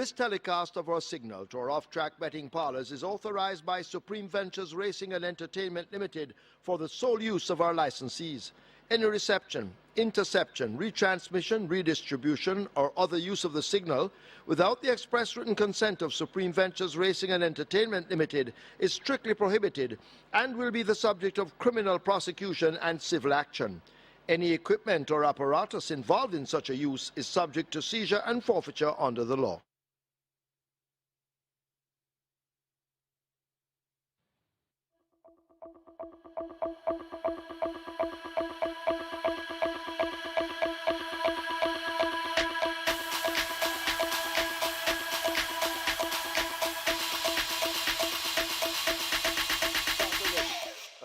This telecast of our signal to our off-track betting parlors is authorized by Supreme Ventures Racing and Entertainment Limited for the sole use of our licensees. Any reception, interception, retransmission, redistribution, or other use of the signal without the express written consent of Supreme Ventures Racing and Entertainment Limited is strictly prohibited and will be the subject of criminal prosecution and civil action. Any equipment or apparatus involved in such a use is subject to seizure and forfeiture under the law.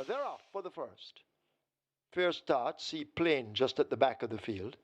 They're off for the first. Fair start, see plane just at the back of the field.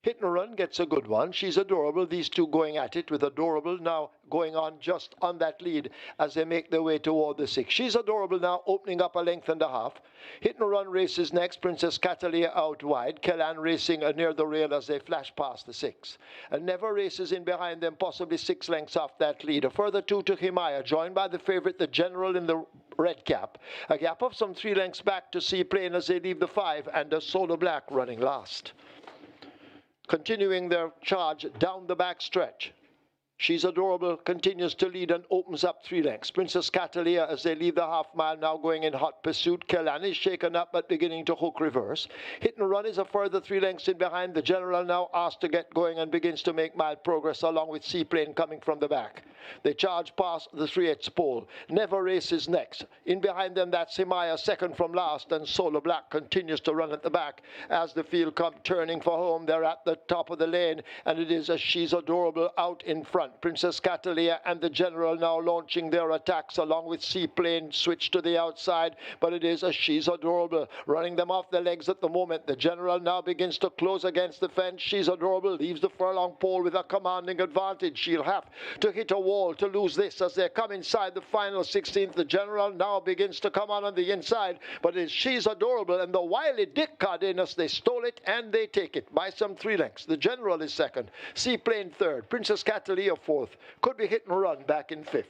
Hit and run gets a good one. She's adorable. These two going at it with adorable now going on just on that lead as they make their way toward the 6. She's adorable now opening up a length and a half. Hit and run races next. Princess Catalia out wide. Kellan racing near the rail as they flash past the 6. And Never races in behind them, possibly 6 lengths off that lead. A further 2 to Himaya, joined by the favorite, the General in the red cap. A gap of some 3 lengths back to Seaplane as they leave the 5, and a Solar Black running last. Continuing their charge down the back stretch. She's adorable, continues to lead and opens up 3 lengths. Princess Catalia as they leave the half mile now going in hot pursuit. Kellan is shaken up but beginning to hook reverse. Hit and Run is a further 3 lengths in behind. The General now asked to get going and begins to make mild progress along with Seaplane coming from the back. They charge past the 3/8 pole. Never races next. In behind them, that's Himaya, second from last, and Solar Black continues to run at the back as the field come turning for home. They're at the top of the lane, and it is a She's Adorable out in front. Princess Catalia and the General now launching their attacks along with Seaplane, switch to the outside, but it is a She's Adorable running them off the legs at the moment. The General now begins to close against the fence. She's Adorable leaves the furlong pole with a commanding advantage. She'll have to hit a wall to lose this as they come inside the final 16th. The General now begins to come on the inside, but it's She's Adorable and the wily Dick Cardenas. They stole it and they take it by some 3 lengths. The General is second, Seaplane third, Princess Catalia fourth. Could be Hit and Run back in 5th.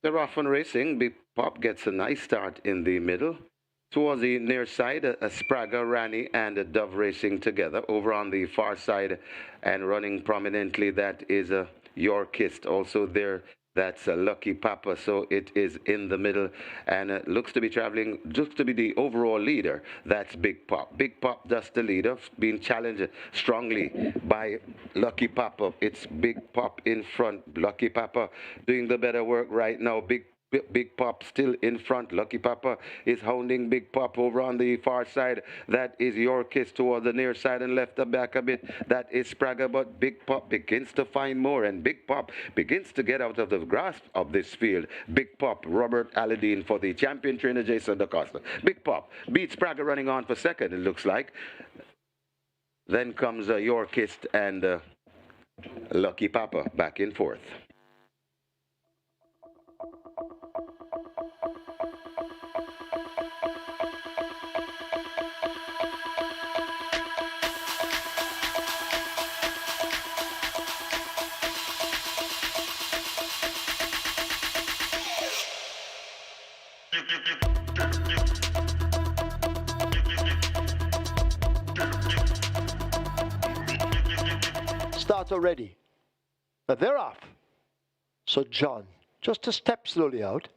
They're off on racing. Big Pop gets a nice start in the middle. Towards the near side, a Sprague, Rani, and a Dove racing together. Over on the far side and running prominently, that is a Yorkist. Also there, that's a Lucky Papa. So it is in the middle and looks to be traveling, looks to be the overall leader. That's Big Pop. Big Pop, that's the leader, being challenged strongly by Lucky Papa. It's Big Pop in front. Lucky Papa doing the better work right now. Big Pop still in front. Lucky Papa is hounding Big Pop over on the far side. That is Yorkist toward the near side and left the back a bit. That is Sprague, but Big Pop begins to find more, and Big Pop begins to get out of the grasp of this field. Big Pop, Robert Alladine for the champion trainer Jason DaCosta. Big Pop beats Sprague running on for second, it looks like. Then comes Yorkist and Lucky Papa back in fourth. Starter ready. Now they're off. So John, just a step slowly out.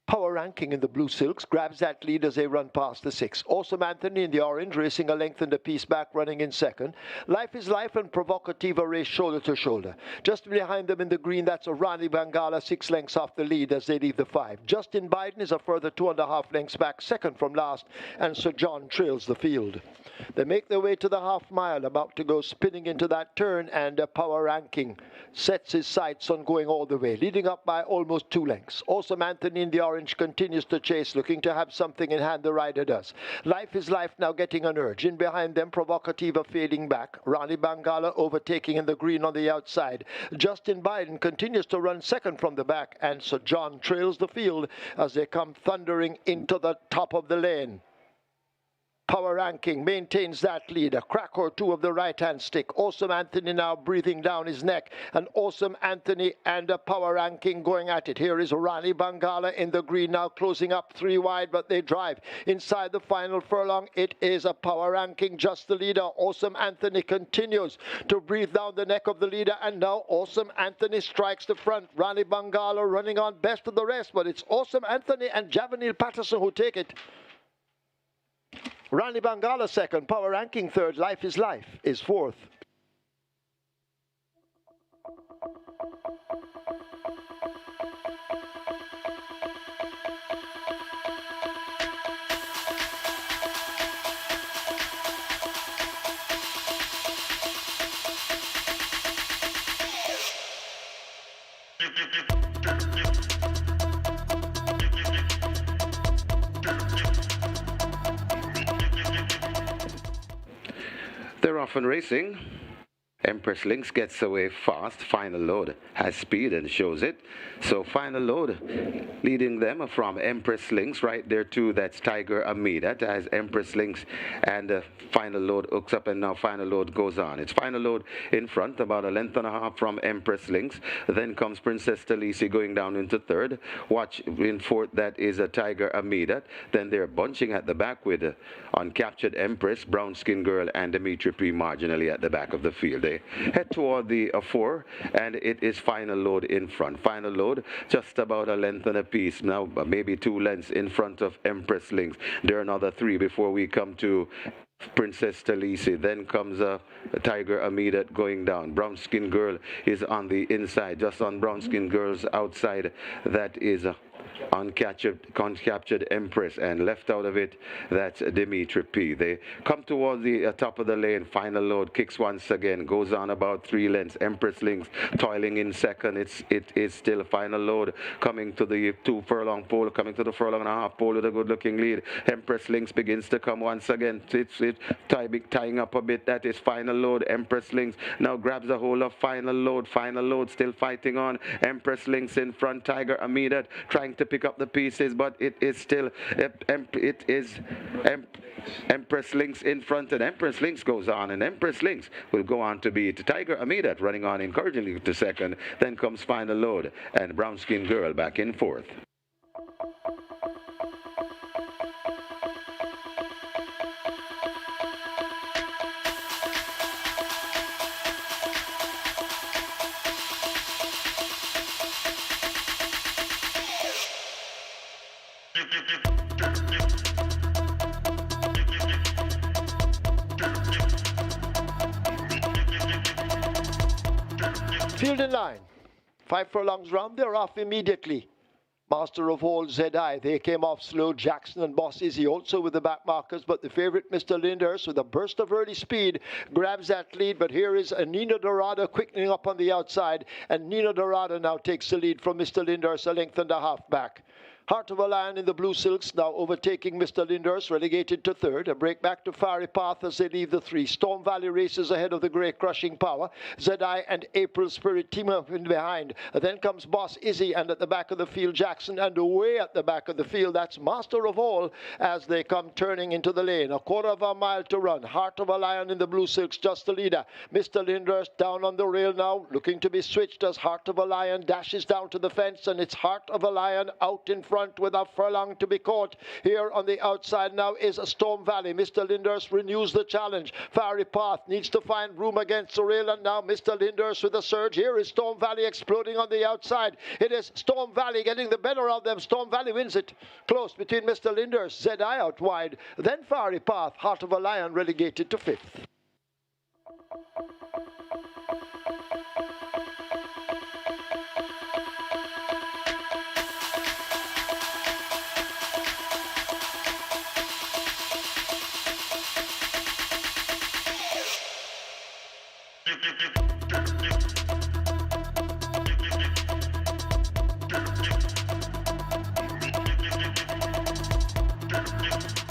Power Ranking in the blue silks grabs that lead as they run past the 6. Awesome Anthony in the orange racing a length and a piece back, running in second. Life is Life and Provocativa race shoulder to shoulder. Just behind them in the green, that's Rani Bangala 6 lengths off the lead as they leave the 5. Justin Biden is a further 2.5 lengths back, second from last, and Sir John trails the field. They make their way to the half mile, about to go spinning into that turn, and Power Ranking sets his sights on going all the way, leading up by almost 2 lengths. Awesome Anthony in the orange continues to chase, looking to have something in hand. The rider does. Life is Life now getting an urge. In behind them, Provocativa fading back. Rani Bangala overtaking in the green on the outside. Justin Biden continues to run second from the back, and Sir John trails the field as they come thundering into the top of the lane. Power Ranking maintains that lead, a crack or two of the right-hand stick. Awesome Anthony now breathing down his neck, and Awesome Anthony and Power Ranking going at it. Here is Rani Bangala in the green now, closing up 3 wide, but they drive inside the final furlong. It is a Power Ranking just the leader. Awesome Anthony continues to breathe down the neck of the leader, and now Awesome Anthony strikes the front. Rani Bangala running on best of the rest, but it's Awesome Anthony and Javanil Patterson who take it. Rani Bangala second, Power Ranking third, Life is fourth. They're off and racing. Empress Lynx gets away fast. Final Load has speed and shows it. So Final Load leading them from Empress Lynx right there too. That's Tiger Amida as Empress Lynx and Final Load hooks up, and now Final Load goes on. It's Final Load in front, about a length and a half from Empress Lynx. Then comes Princess Talisi going down into third. Watch in fourth, that is a Tiger Amida. Then they're bunching at the back with Uncaptured Empress, Brown Skin Girl, and Dimitri P marginally at the back of the field. They head toward the 4, and it is Final Load in front. Final Load just about a length and a piece now, maybe 2 lengths in front of Empress Lynx. There are another 3 before we come to Princess Talisi. Then comes Tiger Amida going down. Brown Skin Girl is on the inside, just on Brown Skin Girl's outside. That is Uncaptured Empress, and left out of it, that's Dimitri P. They come towards the top of the lane. Final Load kicks once again, goes on about 3 lengths. Empress Lynx toiling in second. It is still Final Load coming to the 2 furlong pole, coming to the furlong and a half pole with a good looking lead. Empress Lynx begins to come once again. It's tying up a bit. That is Final Load. Empress Lynx now grabs a hold of Final Load. Final Load still fighting on. Empress Lynx in front. Tiger Amida trying to pick up the pieces, but it is still Empress Lynx in front, and Empress Lynx goes on, and Empress Lynx will go on to beat Tiger Amida running on encouragingly to second. Then comes Final Load and Brown Skin Girl back in fourth. Field in line. 5 furlongs round, they're off immediately. Master of All, ZI, they came off slow. Jackson and Boss Izzy also with the back markers, but the favorite, Mr. Lyndhurst, with a burst of early speed, grabs that lead. But here is Nina Dorada quickening up on the outside, and Nina Dorada now takes the lead from Mr. Lyndhurst, a length and a half back. Heart of a Lion in the blue silks now overtaking Mr. Lyndhurst, relegated to third. A break back to Fiery Path as they leave the 3. Storm Valley races ahead of the Great Crushing Power. ZI and April Spirit team up in behind. Then comes Boss Izzy, and at the back of the field Jackson, and way at the back of the field that's Master of All as they come turning into the lane. A quarter of a mile to run. Heart of a Lion in the blue silks just the leader. Mr. Lyndhurst down on the rail now, looking to be switched as Heart of a Lion dashes down to the fence, and it's Heart of a Lion out in front. front with a furlong to be caught. Here on the outside now is Storm Valley. Mr. Lyndhurst renews the challenge. Fiery Path needs to find room against the rail, and now Mr. Lyndhurst with a surge. Here is Storm Valley exploding on the outside. It is Storm Valley getting the better of them. Storm Valley wins it. Close between Mr. Lyndhurst, ZI out wide. Then Fiery Path, Heart of a Lion relegated to 5th.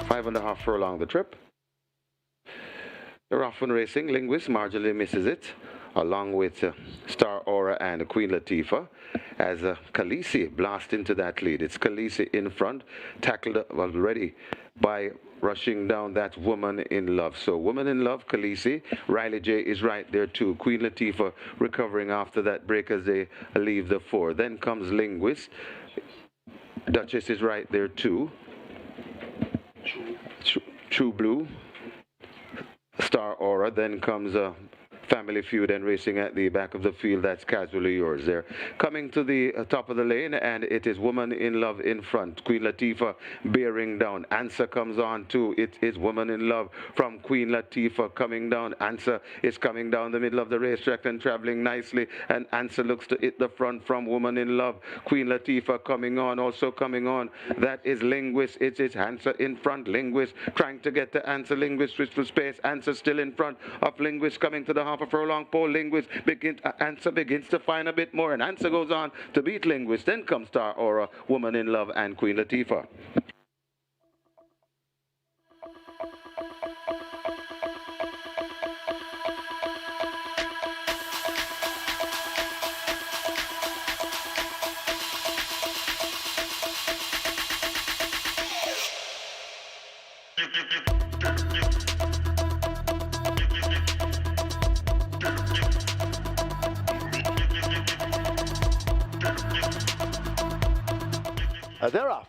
Five and a half furlong the trip. They're often racing. Linguist marginally misses it, along with Star Aura and Queen Latifah, as Khaleesi blast into that lead. It's Khaleesi in front, tackled already by rushing down that Woman in Love. So Woman in Love, Khaleesi, Riley J is right there too. Queen Latifah recovering after that break as they leave the 4. Then comes Linguist. Duchess is right there too. True Blue, Star Aura, then comes Family Feud and racing at the back of the field. That's Casually Yours. They're coming to the top of the lane, and it is Woman in Love in front. Queen Latifah bearing down. Answer comes on too. It is Woman in Love from Queen Latifah coming down. Answer is coming down the middle of the racetrack and traveling nicely, and Answer looks to hit the front from Woman in Love. Queen Latifah coming on, also coming on. That is Linguist. It is Answer in front. Linguist trying to get to Answer. Linguist switch for space. Answer still in front of Linguist coming to the half a furlong pole. Linguist Answer begins to find a bit more, and Answer goes on to beat Linguist. Then comes Star Aura, Woman in Love, and Queen Latifah. They're off.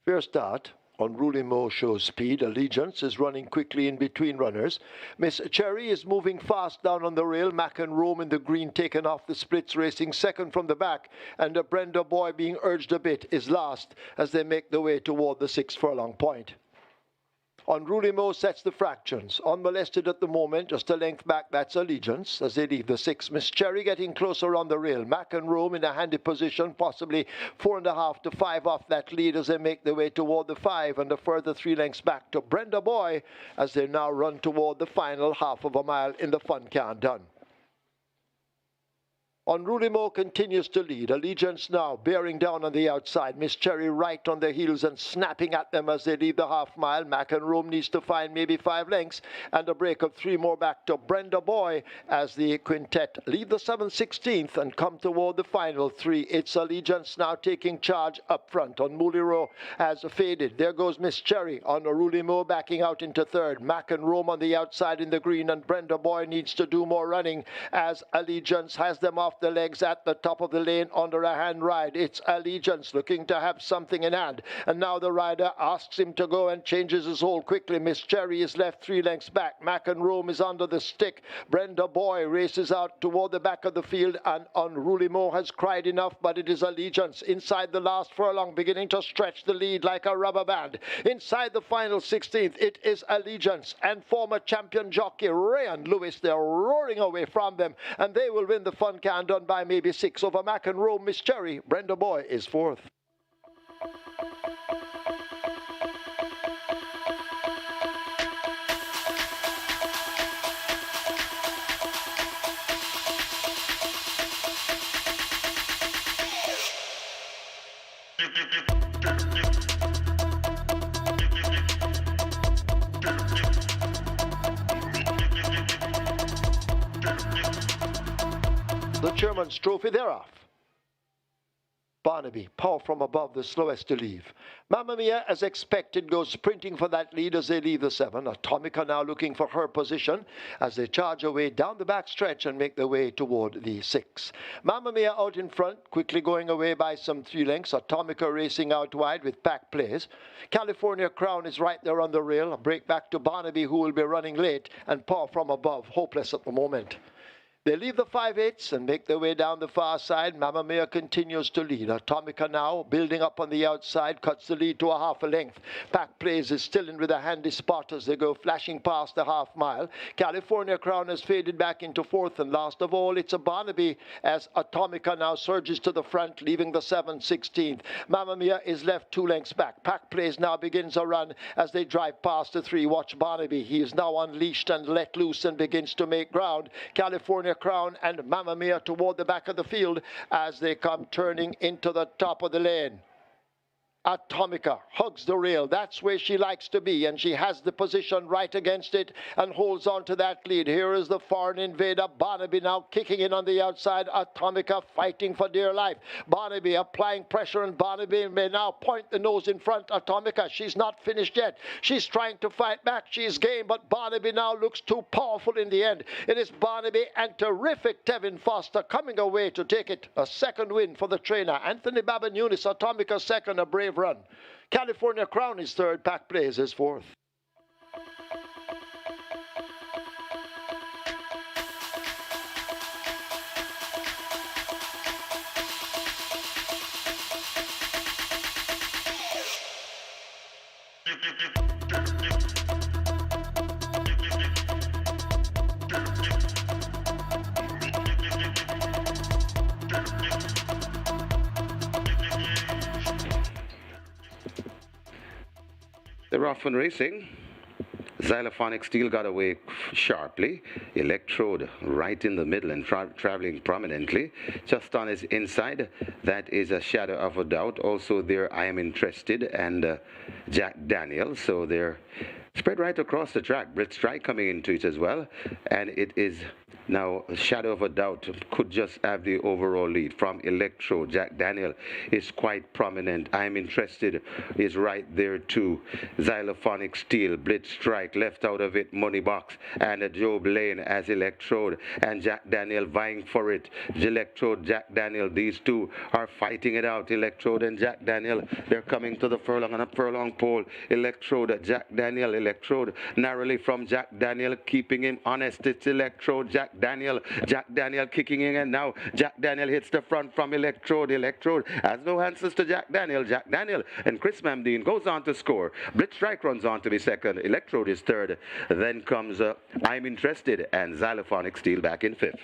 Fair start. Unruly Mo shows speed. Allegiance is running quickly in between runners. Miss Cherry is moving fast down on the rail. Mac and Rome in the green taken off the splits, racing second from the back. And Brenda Boy, being urged a bit, is last as they make their way toward the 6 furlong point. Unruly Mo sets the fractions. Unmolested at the moment, just a length back, that's Allegiance. As they leave the 6, Miss Cherry getting closer on the rail. Mac and Rome in a handy position, possibly 4.5 to 5 off that lead as they make their way toward the 5, and a further 3 lengths back to Brenda Boy as they now run toward the final half of a mile in the Fun Can Done. Unruly Mo continues to lead. Allegiance now bearing down on the outside. Miss Cherry right on their heels and snapping at them as they leave the half mile. Mac and Rome needs to find maybe 5 lengths and a break of 3 more back to Brenda Boy as the quintet leave the 7/16 and come toward the final 3. It's Allegiance now taking charge up front. Unruly Mo has faded. There goes Miss Cherry. Unruly Mo backing out into 3rd. Mac and Rome on the outside in the green, and Brenda Boy needs to do more running as Allegiance has them off the legs at the top of the lane under a hand ride. It's Allegiance looking to have something in hand, and now the rider asks him to go and changes his hold quickly. Miss Cherry is left 3 lengths back. Mac and Rome is under the stick. Brenda Boy races out toward the back of the field, and Unruly Mo has cried enough, but it is Allegiance inside the last furlong beginning to stretch the lead like a rubber band. Inside the final 16th, it is Allegiance and former champion jockey Rayan Lewis. They're roaring away from them, and they will win the Fun Can Done by maybe 6 over Mac and Rome. Miss Cherry. Brenda Boy is 4th. The Chairman's Trophy, they're off. Barnaby, power from above, the slowest to leave. Mamma Mia, as expected, goes sprinting for that lead as they leave the 7. Atomica now looking for her position as they charge away down the back stretch and make their way toward the 6. Mamma Mia out in front, quickly going away by some 3 lengths. Atomica racing out wide with pack plays. California Crown is right there on the rail. A break back to Barnaby, who will be running late, and power from above, hopeless at the moment. They leave the 5/8 and make their way down the far side. Mamma Mia continues to lead. Atomica now building up on the outside, cuts the lead to a half a length. Pack Plays is still in with a handy spot as they go flashing past the half mile. California Crown has faded back into 4th, and last of all, it's a Barnaby as Atomica now surges to the front, leaving the 7 16th. Mamma Mia is left 2 lengths back. Pack Plays now begins a run as they drive past the 3. Watch Barnaby. He is now unleashed and let loose and begins to make ground. California Crown and Mamma Mia toward the back of the field as they come turning into the top of the lane. Atomica hugs the rail. That's where she likes to be, and she has the position right against it and holds on to that lead. Here is the foreign invader, Barnaby, now kicking in on the outside. Atomica fighting for dear life. Barnaby applying pressure, and Barnaby may now point the nose in front. Atomica, she's not finished yet. She's trying to fight back. She's game, but Barnaby now looks too powerful in the end. It is Barnaby and terrific Tevin Foster coming away to take it. A second win for the trainer. Anthony Babanunis, Atomica second, a brave run. California Crown is 3rd, Pack Plays is 4th. They're off and racing. Xylophonic Steel got away sharply. Electrode right in the middle and traveling prominently. Just on his inside, that is a shadow of a doubt. Also there, I Am Interested and Jack Daniels. So they're spread right across the track. Brit Strike coming into it as well. And it is now a shadow of a doubt. Could just have the overall lead from Electrode. Jack Daniel is quite prominent. I Am Interested is right there too. Xylophonic Steel, Blitz Strike, left out of it, Money Box, and a Job Lane as Electrode, and Jack Daniel vying for it. Electrode, Jack Daniel, these two are fighting it out. Electrode and Jack Daniel, they're coming to the furlong on a furlong pole. Electrode, Jack Daniel, Electrode narrowly from Jack Daniel, keeping him honest. It's Electrode, Jack Daniel kicking in, and now Jack Daniel hits the front from Electrode. Electrode has no answers to Jack Daniel. Jack Daniel and Chris Mamdine goes on to score. Blitz Strike runs on to be second. Electrode is 3rd. Then comes I'm Interested and Xylophonic Steel back in 5th.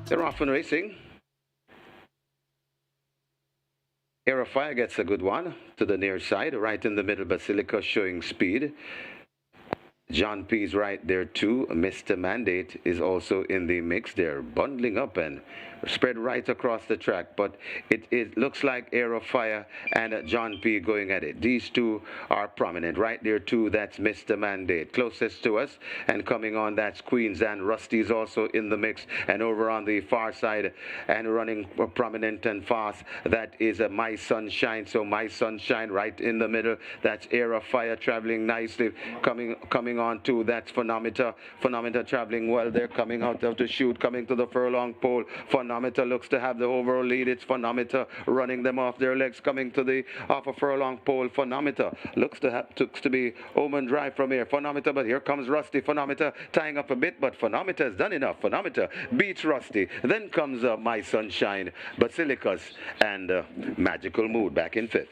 They're off and racing. Air of Fire gets a good one to the near side, right in the middle. Basilica showing speed. John P's right there too. Mr. Mandate is also in the mix. They're bundling up and spread right across the track, but it looks like Air of Fire and John P going at it. These two are prominent right there too. That's Mr. Mandate closest to us, and coming on, that's Queens, and Rusty's also in the mix. And over on the far side and running prominent and fast, that is My Sunshine. So My Sunshine right in the middle. That's Air of Fire traveling nicely. Coming on too, that's Phonometer traveling well. They're coming out of the chute, coming to the furlong pole. Phonometer looks to have the overall lead. It's Phonometer running them off their legs, coming to the off a furlong pole. Phonometer looks to be Omen Drive from here. Phonometer, but here comes Rusty. Phonometer tying up a bit, but Phonometer has done enough. Phonometer beats Rusty. Then comes My Sunshine, Basilicus, and Magical Mood back in 5th.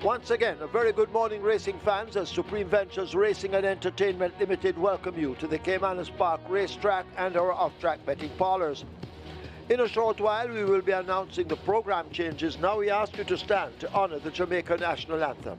Once again, a very good morning, racing fans, as Supreme Ventures Racing and Entertainment Limited welcome you to the Caymanas Park Racetrack and our off-track betting parlors. In a short while, we will be announcing the program changes. Now we ask you to stand to honor the Jamaica National Anthem.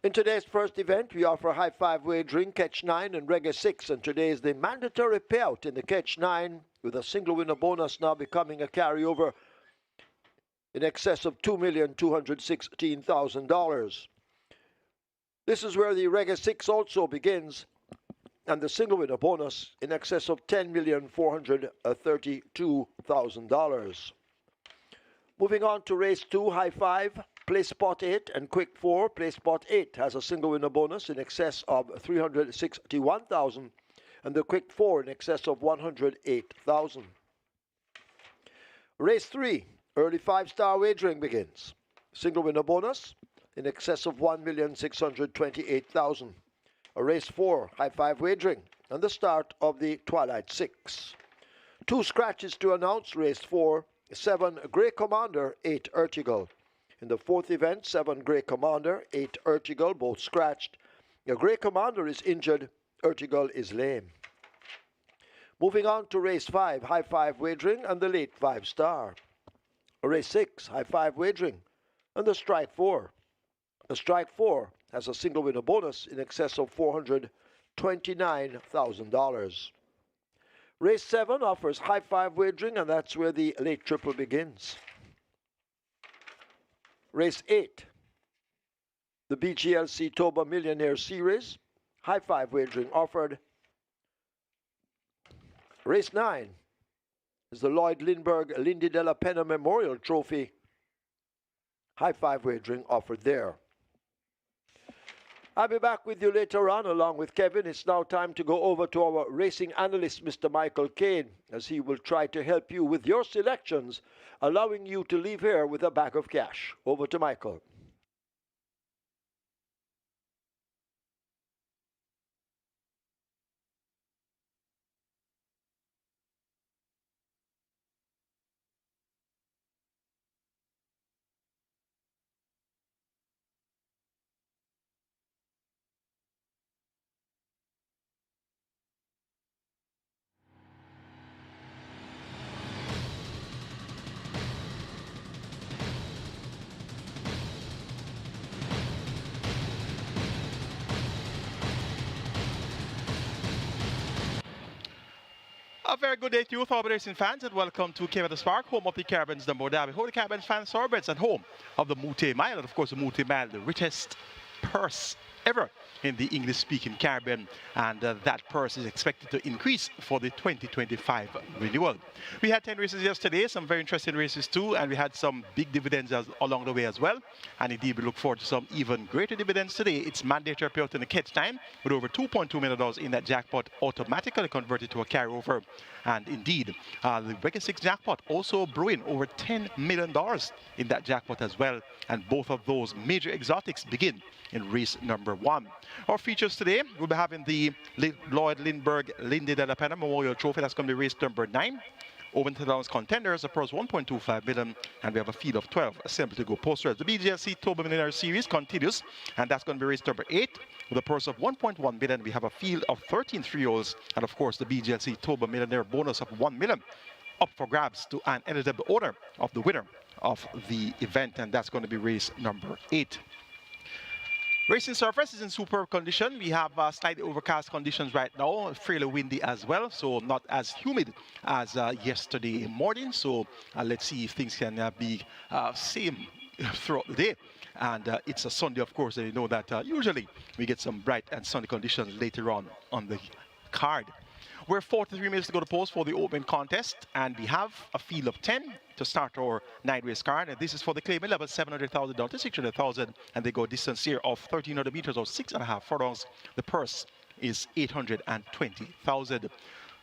In today's first event, we offer high five wagering, catch 9 and reggae 6, and today is the mandatory payout in the catch 9 with a single winner bonus now becoming a carryover in excess of $2,216,000. This is where the reggae 6 also begins, and the single winner bonus in excess of $10,432,000. Moving on to race 2, high five. Play spot 8 and quick 4. Play spot 8 has a single winner bonus in excess of $361,000 and the quick 4 in excess of $108,000. Race 3, early 5-star wagering begins. Single winner bonus in excess of $1,628,000. A race 4, high 5 wagering and the start of the Twilight 6. 2 scratches to announce. Race 4, 7 Grey Commander, 8 Ertigal. In the fourth event, 7 Grey Commander, 8 Ertigal, both scratched. The Grey Commander is injured, Ertigal is lame. Moving on to race 5, high 5 wagering and the late 5-star. Race 6, high 5 wagering and the strike 4. The strike 4 has a single winner bonus in excess of $429,000. Race 7 offers high 5 wagering, and that's where the late triple begins. Race 8, the BGLC TOBA Millionaires Series, high 5 wagering offered. Race 9 is the LLOYD LINDBERGH LINDY DELAPENHA Memorial Trophy, high 5 wagering offered there. I'll be back with you later on along with Kevin. It's now time to go over to our racing analyst, Mr. Michael Kane, as he will try to help you with your selections, allowing you to leave here with a bag of cash. Over to Michael. A very good day to you, all racing fans, and welcome to Caymanas Park, home of the Caribbean's number derby, home of the Caribbean fan thoroughbreds, and home of the multi-mile, and of course the multi-mile, the richest purse ever in the English-speaking Caribbean, and that purse is expected to increase for the 2025 renewal. We had 10 races yesterday, some very interesting races too, and we had some big dividends along the way as well, and indeed we look forward to some even greater dividends today. It's mandatory payout in the catch time with over $2.2 million in that jackpot automatically converted to a carryover, and indeed the Reggae 6 jackpot also brewing over $10 million in that jackpot as well, and both of those major exotics begin in race number 1. Our features today, we'll be having the LLOYD LINDBERGH LINDY DELAPENHA Memorial Trophy. That's going to be race number 9. Open to downs contenders, the purse 1.25 million, and we have a field of 12 assembled to go posters. The BGLC TOBA Millionaire Series continues, and that's going to be race number 8 with a purse of 1.1 million. We have a field of 13 3-year-olds, and of course the BGLC TOBA Millionaire bonus of 1 million up for grabs to an eligible owner of the winner of the event, and that's going to be race number 8. Racing surface is in superb condition. We have slightly overcast conditions right now, fairly windy as well, so not as humid as yesterday morning. So let's see if things can be same throughout the day. And it's a Sunday, of course, and you know that usually we get some bright and sunny conditions later on the card. We're 43 minutes to go to post for the open contest, and we have a field of 10 to start our 9-race card. And this is for the claiming level, 700,000 down to 600,000, and they go distance here of 1,300 meters or 6.5 furlongs. The purse is 820,000.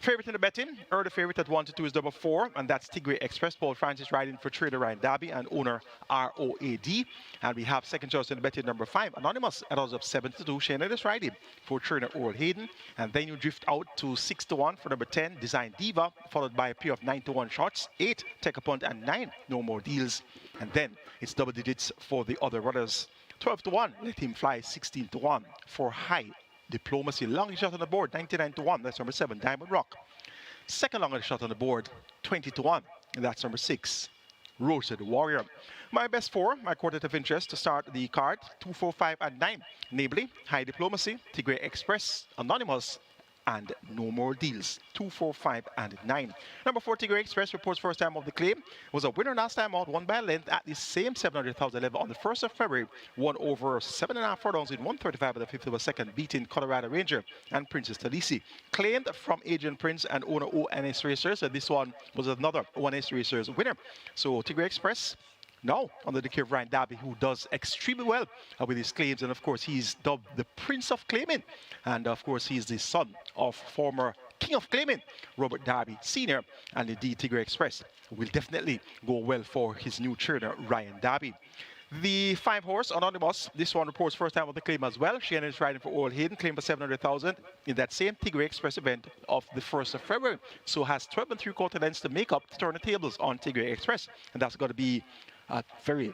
Favorite in the betting, early favorite at 1 to 2 is number 4, and that's Tigray Express. Paul Francis riding for trader Ryan Darby and owner ROAD. And we have second choice in the betting, number 5, Anonymous at odds of 7 to 2. Shane Ellis riding for trainer Oral Hayden. And then you drift out to 6 to 1 for number 10, Design Diva, followed by a pair of 9 to 1 shots, 8, Take a Punt, and 9, No More Deals. And then it's double digits for the other runners. 12 to 1, Let Him Fly, 16 to 1 for High Diplomacy. Longest shot on the board, 99 to 1. That's number 7, Diamond Rock. Second longest shot on the board, 20 to 1. And that's number 6, Roasted Warrior. My best 4, my quartet of interest to start the card, 2, 4, 5, and 9. Namely, High Diplomacy, Tigray Express, Anonymous, and No More Deals. 2, 4, 5, and 9. Number 4, Tigray Express reports first time of the claim. Was a winner last time out, won by length at the same 700,000 level on the 1st of February. Won over 7.5 furlongs in 135 of the 5th of a second, beating Colorado Ranger and Princess Talisi. Claimed from Adrian Prince and owner ONS Racers. And this one was another ONS Racers winner. So Tigray Express now under the care of Ryan Darby, who does extremely well with his claims. And of course, he's dubbed the Prince of Claiming. And of course, he's the son of former King of Claiming, Robert Darby Sr. And indeed, Tigray Express will definitely go well for his new trainer, Ryan Darby. The 5-horse, Anonymous, this one reports first time of the claim as well. She is riding for Oral Hayden, claimed for 700,000 in that same Tigray Express event of the 1st of February. So has 12 3/4 lengths to make up to turn the tables on Tigray Express. And that's going to be a very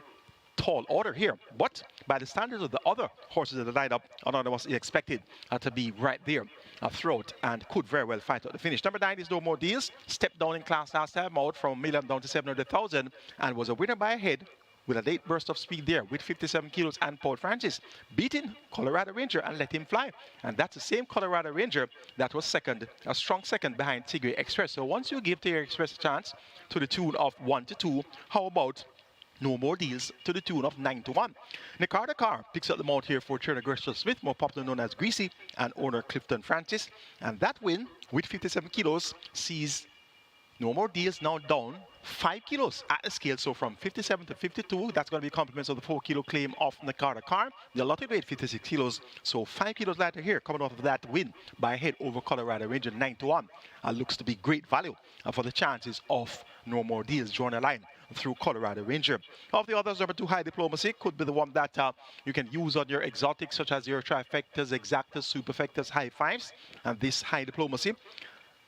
tall order here, but by the standards of the other horses in the lineup, Anonymous is expected to be right there throughout and could very well fight out the finish. Number 9 is No More Deals, stepped down in class last time out from 1 million down to 700,000 and was a winner by a head with a late burst of speed there with 57 kilos and Paul Francis, beating Colorado Ranger and Let Him Fly. And that's the same Colorado Ranger that was second, a strong second behind Tigray Express. So once you give Tigray Express a chance to the tune of 1 to 2, how about No More Deals to the tune of 9 to 1. Nicardo Carr picks up the mount here for trainer Gershel Smith, more popular known as Greasy, and owner Clifton Francis. And that win with 57 kilos sees No More Deals now down 5 kilos at the scale. So from 57 to 52, that's going to be compliments of the 4-kilo claim of Nicardo Carr. The allotted weight 56 kilos, so 5 kilos lighter here coming off of that win by a head over Colorado Ranger 9 to 1. Looks to be great value for the chances of No More Deals drawing a line through Colorado Ranger. Of the others, number 2, High Diplomacy, could be the one that you can use on your exotics, such as your trifectas, exactas, superfectas, high fives. And this High Diplomacy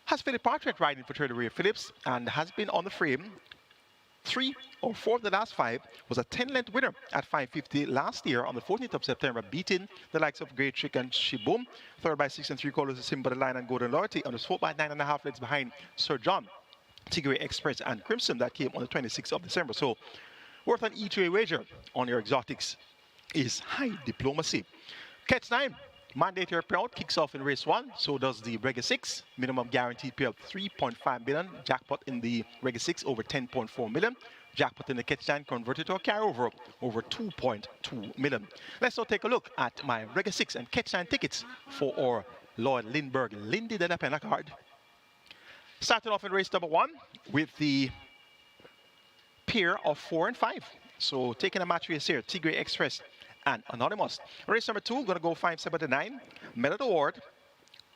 has Philip Partridge riding for trader Ray Phillips and has been on the frame 3 or 4 of the last 5, was a 10-length winner at 550 last year on the 14th of September, beating the likes of Great Trick and Shiboom. Third by 6 3/4 is Simba the Line and Golden Loyalty. On the 4th by 9.5 lengths behind Sir John, Tigray Express, and Crimson that came on the 26th of December. So worth an each-way wager on your exotics is High Diplomacy. Catch 9. Mandatory payout kicks off in race 1, so does the Reggae 6. Minimum guaranteed payout 3.5 million. Jackpot in the Reggae 6 over 10.4 million. Jackpot in the Catch 9 converted to a carryover over 2.2 million. Let's now take a look at my Reggae 6 and Catch 9 tickets for our LLOYD LINDBERGH Lindy DELAPENHA card. Starting off in race number 1 with the pair of 4 and 5. So taking a match race here, Tigray Express and Anonymous. Race number 2, going to go 5, 7 to 9. Medal Award,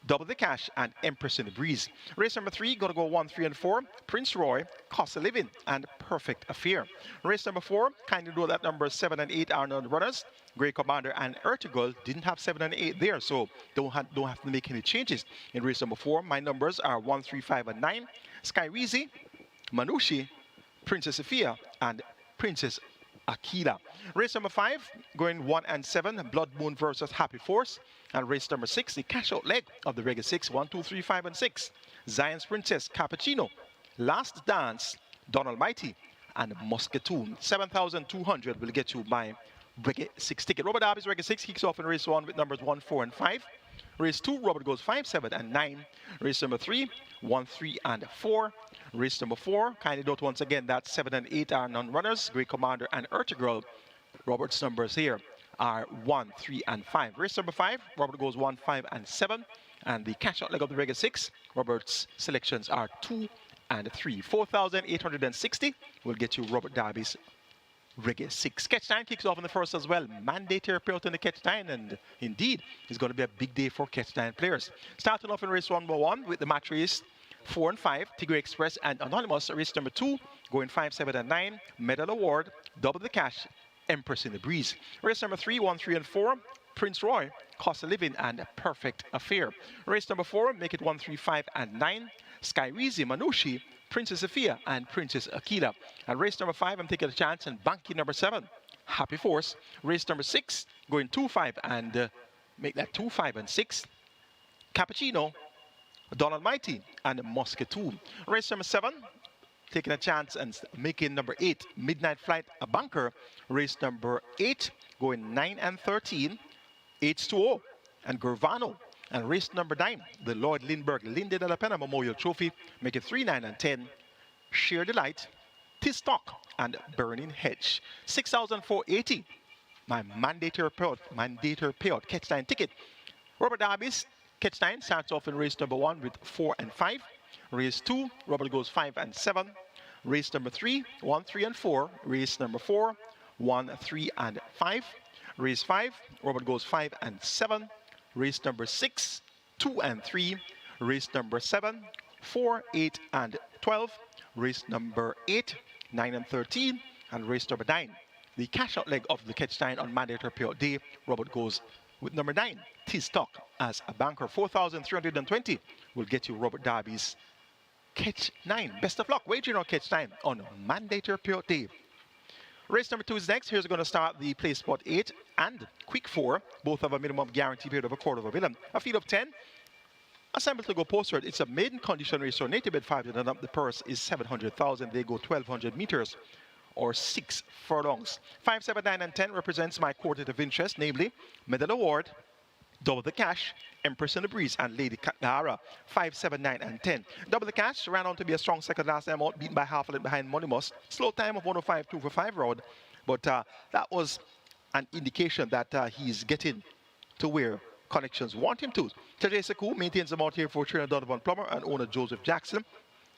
Double the Cash, and Empress in the Breeze. Race number 3, going to go 1, 3, and 4. Prince Roy, Cost of Living, and Perfect Affair. Race number 4, kindly know that numbers 7 and 8 are non runners. Great Commander and Ertugrul didn't have 7 and 8 there, so don't have to make any changes in race number 4. My numbers are 1, 3, 5, and 9. Sky Reezy, Manushi, Princess Sophia, and Princess Akila. Race number 5, going 1 and 7, Blood Moon versus Happy Force. And race number 6, the cash out leg of the Reggae 6, 1, 2, 3, 5, and 6. Zion's Princess, Cappuccino, Last Dance, Donald Mighty, and Muscatoon. 7,200 will get you my Reggae 6 ticket. Robert Darby's Reggae 6 kicks off in race 1 with numbers 1, 4, and 5. Race 2, Robert goes 5, 7, and 9. Race number 3, 1, 3, and 4. Race number 4, kindly note once again that 7 and 8 are non-runners, Great Commander and Urtigirl. Robert's numbers here are 1, 3, and 5. Race number 5, Robert goes 1, 5, and 7. And the cash out leg of the Reggae 6, Robert's selections are 2 and 3. 4,860 will get you Robert Darby's Reggae 6. Catch 9 kicks off in the first as well. Mandatory payout in the Catch 9, and indeed, it's going to be a big day for Catch 9 players. Starting off in race 1 with the match race 4 and 5, Tigray Express and Anonymous. Race number 2, going 5, 7, and 9, Medal Award, Double the Cash, Empress in the Breeze. Race number 3, 1, 3, and 4, Prince Roy, Cost of Living, and Perfect Affair. Race number 4, make it 1, 3, 5, and 9, Sky Reezy, Manushi, Princess Sophia, and Princess Akila. And race number 5, I'm taking a chance and banking number 7, Happy Force. Race number 6, going 2, 5, and make that 2, 5, and 6, Cappuccino, Donald Mighty, and Muscatoon. Race number 7, taking a chance and making number 8, Midnight Flight, a banker. Race number 8, going 9 and 13, H2O, and Gurvano. And race number 9, the Lord LINDBERGH Lindy DELAPENHA Memorial Trophy, make it 3, 9, and 10, Sheer Delight, Tistock, and Burning Hedge. 6,480, my mandatory payout Catch 9 ticket. Robert Darby's Catch 9 starts off in race number 1 with 4 and 5. Race 2, Robert goes 5 and 7. Race number 3, 1, 3, and 4. Race number 4, 1, 3, and 5. Race 5, Robert goes 5 and 7. Race number 6, 2 and 3. Race number 7, 4, 8, and 12. Race number 8, 9, and 13. And race number 9, the cash out leg of the Catch 9 on mandatory payout day. Robert goes with number 9, T-Stock, as a banker. 4,320 will get you Robert Darby's Catch 9. Best of luck wagering on Catch 9 on mandatory payout day. Race number 2 is next. Here's going to start the play spot 8 and quick 4. Both have a minimum guarantee period of $250,000. A field of 10. Assembled to go postward. It's a maiden condition race, so native bid 5 and up. The purse is $700,000. They go 1,200 meters or 6 furlongs. 5, 7, 9, and 10 represents my quartet of interest, namely Medal Award, Double the Cash, Empress in the Breeze, and Lady Kahara. 5, 7, 9, and 10. Double the Cash ran on to be a strong second last time out, beaten by half a length behind Moneymus. Slow time of 105.2 for 5 round, but that was an indication that he's getting to where connections want him to. Tajay Sekou maintains them out here for trainer Donovan Plummer and owner Joseph Jackson.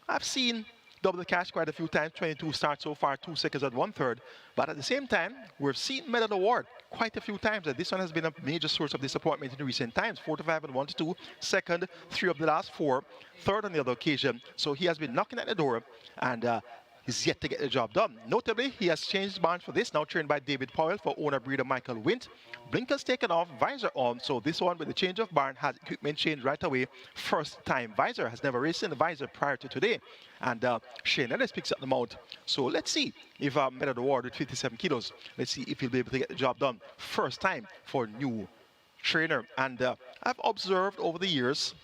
I've seen Double the Cash quite a few times, 22 starts so far, 2 seconds and 1/3. But at the same time, we've seen Medal Award quite a few times, and this one has been a major source of disappointment in recent times. 4 to 5 and 1 to 2, second, 3 of the last 4, third on the other occasion. So he has been knocking at the door, and he's yet to get the job done. Notably, he has changed barns for this, now trained by David Powell for owner breeder Michael Wint. Blinkers taken off, visor on, so this one with the change of barn has equipment changed right away. First time visor, has never raced in the visor prior to today. And Shane Ellis picks up the mount. So let's see if Medal Award with 57 kilos, let's see if he'll be able to get the job done. First time for new trainer. And I've observed over the years,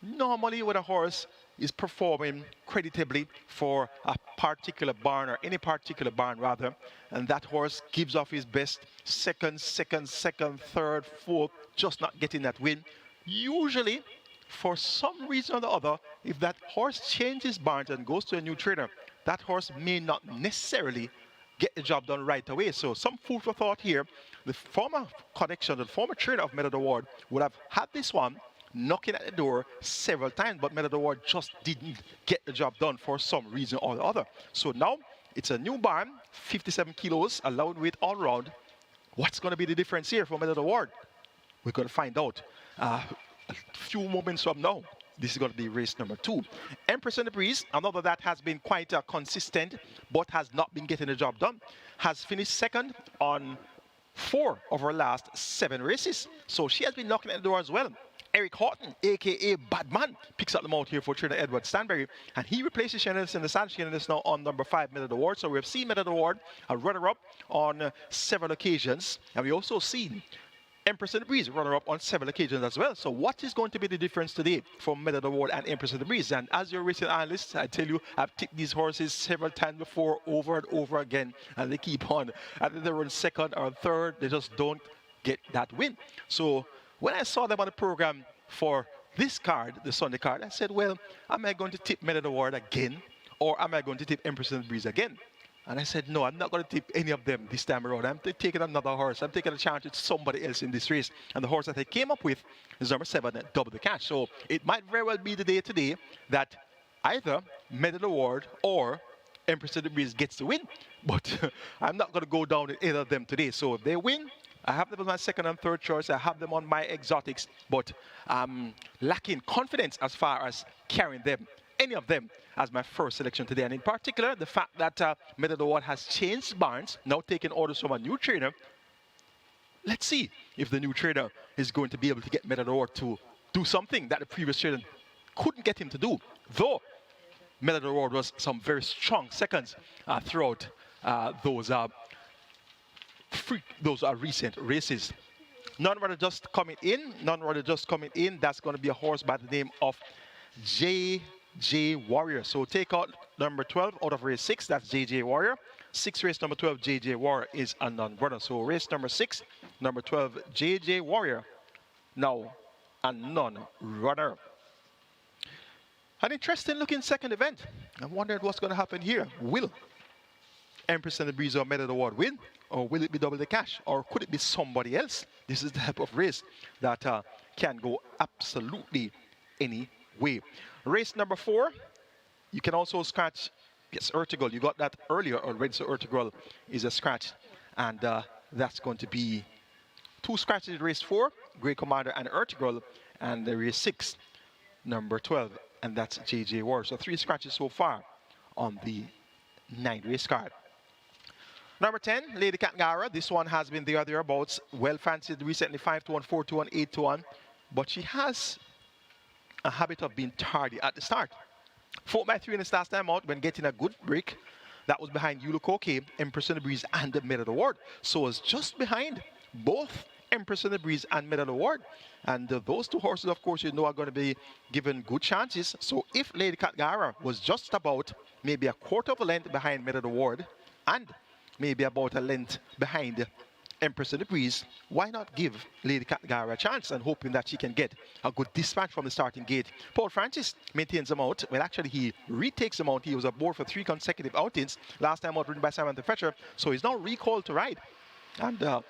normally when a horse is performing creditably for a particular barn, or any particular barn rather, and that horse gives off his best, second, third, fourth, just not getting that win. Usually, for some reason or the other, if that horse changes barns and goes to a new trainer, that horse may not necessarily get the job done right away. So some food for thought here. The former connection, the former trainer of Medal Award would have had this one knocking at the door several times, but Medal Award just didn't get the job done for some reason or the other. So now it's a new barn, 57 kilos, allowed weight all round. What's going to be the difference here for Medal Award? We're going to find out a few moments from now. This is going to be race number 2. Empress in the Breeze, another that has been quite consistent, but has not been getting the job done, has finished second on 4 of her last 7 races. So she has been knocking at the door as well. Eric Horton, a.k.a. Badman, picks up the mount here for trainer Edward Stanberry, and he replaces Shannon's in the stand. Shannon's now on number 5, Minute Award. So we have seen Minute Award, a runner-up on several occasions, and we also seen Empress in the Breeze, runner-up on several occasions as well. So what is going to be the difference today for Minute Award and Empress in the Breeze? And as your racing analyst, I tell you, I've tipped these horses several times before, over and over again, and they keep on. And they run second or third, they just don't get that win. So when I saw them on the program for this card, the Sunday card, I said, well, am I going to tip Minute Award again, or am I going to tip Empress in the Breeze again? And I said, no, I'm not going to tip any of them this time around. I'm taking another horse. I'm taking a chance with somebody else in this race. And the horse that I came up with is number 7, Double the Cash. So it might very well be the day today that either Minute Award or Empress in the Breeze gets the win. But I'm not going to go down with either of them today. So if they win, I have them as my second and third choice. I have them on my exotics, but I'm lacking confidence as far as carrying them, any of them, as my first selection today. And in particular, the fact that Minute Award has changed barns, now taking orders from a new trainer. Let's see if the new trainer is going to be able to get Minute Award to do something that the previous trainer couldn't get him to do. Though Minute Award was some very strong seconds throughout those recent races. None rather just coming in. That's going to be a horse by the name of JJ Warrior. So take out number 12 out of race 6. That's JJ Warrior. 6 race number 12, JJ Warrior is a non-runner. So race number 6, number 12, JJ Warrior, now a non-runner. An interesting looking second event. I'm wondering what's going to happen here. Will Empress in the Breeze or Minute Award win? Or will it be Double the Cash? Or could it be somebody else? This is the type of race that can go absolutely any way. Race number 4, you can also scratch, yes, Ertugrul. You got that earlier already, so Ertugrul is a scratch. And that's going to be 2 scratches in race 4, Great Commander and Ertugrul. And the race 6, number 12, and that's JJ Warrior. So 3 scratches so far on the 9 race card. Number 10, Lady Katngara. This one has been there thereabouts. Well fancied recently, 5-1, 4-1, 8-1. But she has a habit of being tardy at the start. 4x3 in the last time out when getting a good break. That was behind Yulukoke, Empress in the Breeze, and the Minute Award. So it's just behind both Empress in the Breeze and Minute Award. And those 2 horses, of course, you know, are going to be given good chances. So if Lady Katngara was just about maybe a quarter of a length behind Minute Award and maybe about a length behind Empress in the Breeze, why not give Lady Katngara a chance and hoping that she can get a good dispatch from the starting gate? Paul Francis maintains the mount. Well, actually, he retakes the mount. He was aboard for 3 consecutive outings. Last time out ridden by Samantha Fletcher. So he's now recalled to ride. And the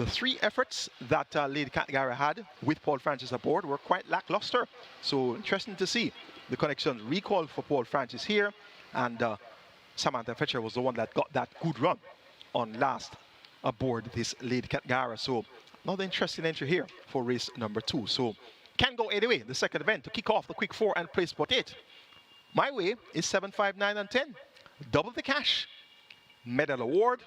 3 efforts that Lady Katngara had with Paul Francis aboard were quite lackluster. So interesting to see the connection recalled for Paul Francis here. And Samantha Fletcher was the one that got that good run on last aboard this Lady Katngara. So another interesting entry here for race number 2. So can go anyway, the second event, to kick off the quick 4 and place spot 8. My way is 7, 5, 9, and 10. Double the Cash, Medal Award,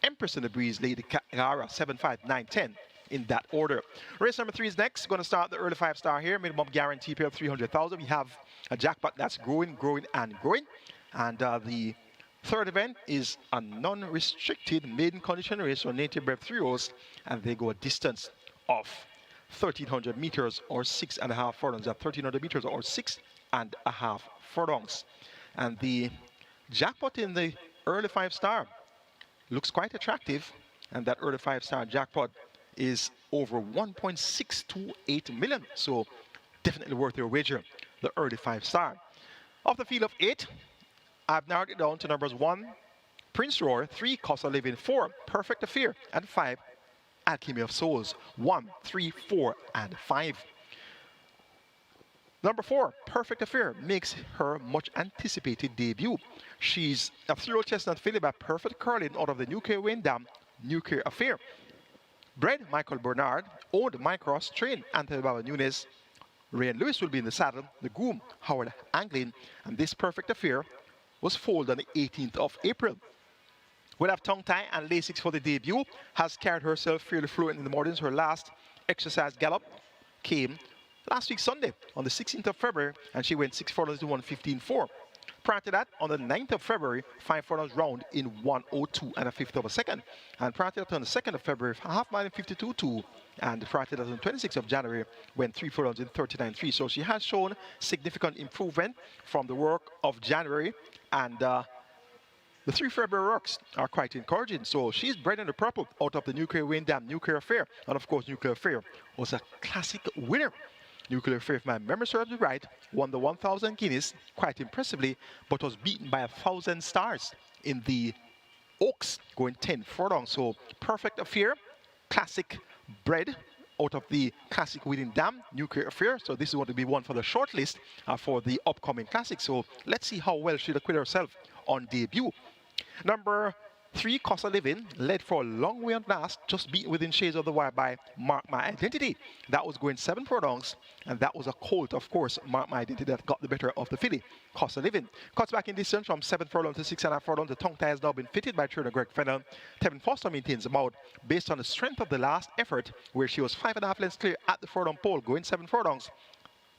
Empress in the Breeze, Lady Katngara, 7, 5, 9, 10 in that order. Race number 3 is next. Going to start the early 5-star here. Minimum guarantee pair of 300,000. We have a jackpot that's growing, and growing. And the third event is a non-restricted maiden condition race on native bred 3-year-olds, and they go a distance of 1,300 meters or 6.5 furlongs. At 1,300 meters or 6.5 furlongs. And the jackpot in the early 5-star looks quite attractive, and that early 5-star jackpot is over 1.628 million. So definitely worth your wager, the early 5-star. Of the field of 8, I've narrowed it down to numbers 1, Prince Roar, 3, Cost of Living, 4, Perfect Affair, and 5, Alchemy of Souls, 1, 3, 4, and 5. Number 4, Perfect Affair, makes her much anticipated debut. She's a 3-year-old chestnut filly by Perfect Curling out of the Nuclear Windham Nuclear Affair. Bred Michael Bernard, owned Mike Ross, trained Anthony Baba Nunes. Ray and Lewis will be in the saddle, the groom Howard Anglin, and this Perfect Affair was foaled on the 18th of April. Will have tongue tie and Lasix for the debut, has carried herself fairly fluent in the mornings. Her last exercise gallop came last week Sunday on the 16th of February, and she went 6 furlongs to 115.4. Prior to that, on the 9th of February, 5 furlongs round in 102 and a fifth of a second. And prior to that, on the 2nd of February, half mile in 52.2. And prior to that, on the 26th of January, went 3 furlongs in 39.3. So she has shown significant improvement from the work of January. And the 3 February works are quite encouraging. So she's bred in the purple out of the Nuclear Windham Nuclear Affair. And of course, Nuclear Affair was a classic winner. Nuclear Affair, if my memory serves me right, won the 1,000 guineas quite impressively, but was beaten by 1,000 stars in the Oaks, going 10 furlongs. So Perfect Affair, classic bred out of the classic Windham Nuclear Affair. So this is going to be one for the shortlist for the upcoming classic. So let's see how well she'll acquit herself on debut. Number 3, Cost of Living, led for a long way on last, just beaten within shades of the wire by Mark My Identity. That was going 7 furlongs, and that was a colt, of course, Mark My Identity, that got the better of the filly, Cost of Living. Cuts back in distance from 7 furlongs to 6.5 furlongs. The tongue tie has now been fitted by trainer Greg Fennell. Tevin Foster maintains about, based on the strength of the last effort, where she was 5.5 lengths clear at the furlong pole, going 7 furlongs.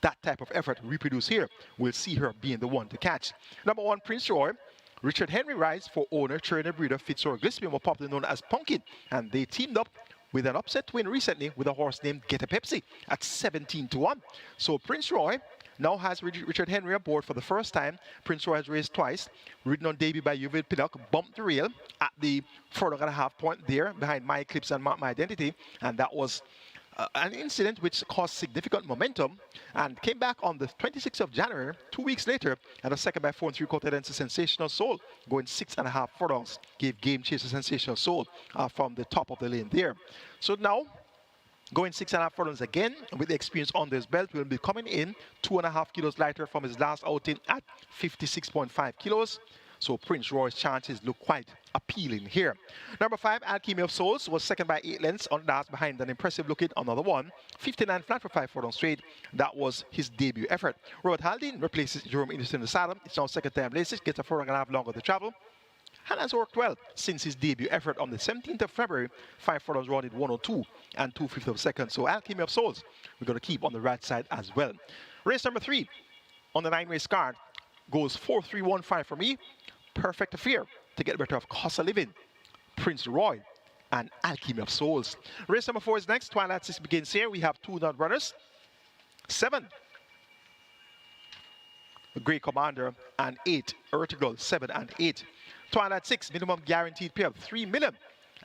That type of effort reproduced here. We'll see her being the one to catch. Number 1, Prince Roy. Richard Henry rides for owner, trainer, breeder Fitzroy Gillespie, more popularly known as Pumpkin, and they teamed up with an upset win recently with a horse named Get a Pepsi at 17-1. So Prince Roy now has Richard Henry aboard for the first time. Prince Roy has raced twice, ridden on debut by Uvid Pinnock, bumped the rail at the furlong and a half point there behind My Eclipse and Mark My Identity, and that was an incident which caused significant momentum, and came back on the 26th of January, 2 weeks later, and a second by 4 3/4 lengths to Sensational Soul, going 6.5 furlongs, gave Game Chaser Sensational Soul from the top of the lane there. So now, going 6.5 furlongs again, with the experience under his belt, will be coming in 2.5 kilos lighter from his last outing at 56.5 kilos. So Prince Roy's chances look quite appealing here. Number 5, Alchemy of Souls, was second by 8 lengths on last behind an impressive looking another one. 59 flat for 5 furlongs straight. That was his debut effort. Robert Haldane replaces Jerome Innocent in the saddle. It's now second time races, gets a furlong and a half longer to travel, and has worked well since his debut effort on the 17th of February. 5 furlongs rounded 102 and 2/5 of a second. So Alchemy of Souls, we're going to keep on the right side as well. Race number 3 on the 9-race card goes 4-3-1-5 for me. Perfect Affair to get the better of Cost of Living, Prince Roy, and Alchemy of Souls. Race number 4 is next. Twilight 6 begins here. We have 2 nut runners, 7, Grey Commander, and 8, Ertigal, 7 and 8. Twilight 6, minimum guaranteed pay of 3 million,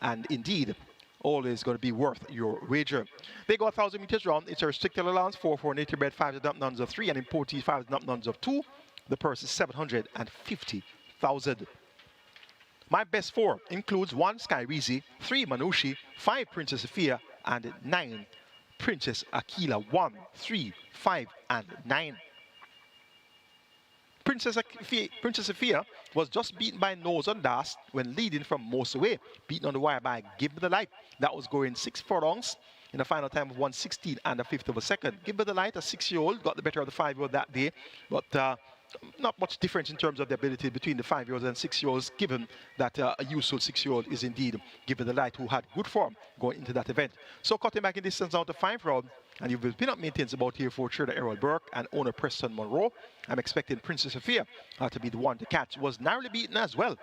and indeed, always going to be worth your wager. They go 1,000 meters round. It's a restricted allowance, 4 native bred, 5 dump nuns of 3, and imported 5 dump nuns of 2. The purse is 750,000. My best 4 includes 1 Sky Weezy, 3 Manushi, 5 Princess Sophia, and 9 Princess Aquila. 1, 3, 5, and 9. Princess Sophia was just beaten by Nose on Das when leading from most away, beaten on the wire by Give Me the Light. That was going 6 furlongs in a final time of 1:16 and a fifth of a second. Give Me the Light, a 6-year-old, got the better of the 5-year-old that day, but not much difference in terms of the ability between the 5-year-olds and 6-year-olds, given that a useful 6-year-old is indeed Give Me the Light, who had good form going into that event. So cutting back in distance down to 5 round, and you've been up maintains about here for trader Errol Burke and owner Preston Monroe. I'm expecting Princess Sophia to be the one to catch. Was narrowly beaten as well,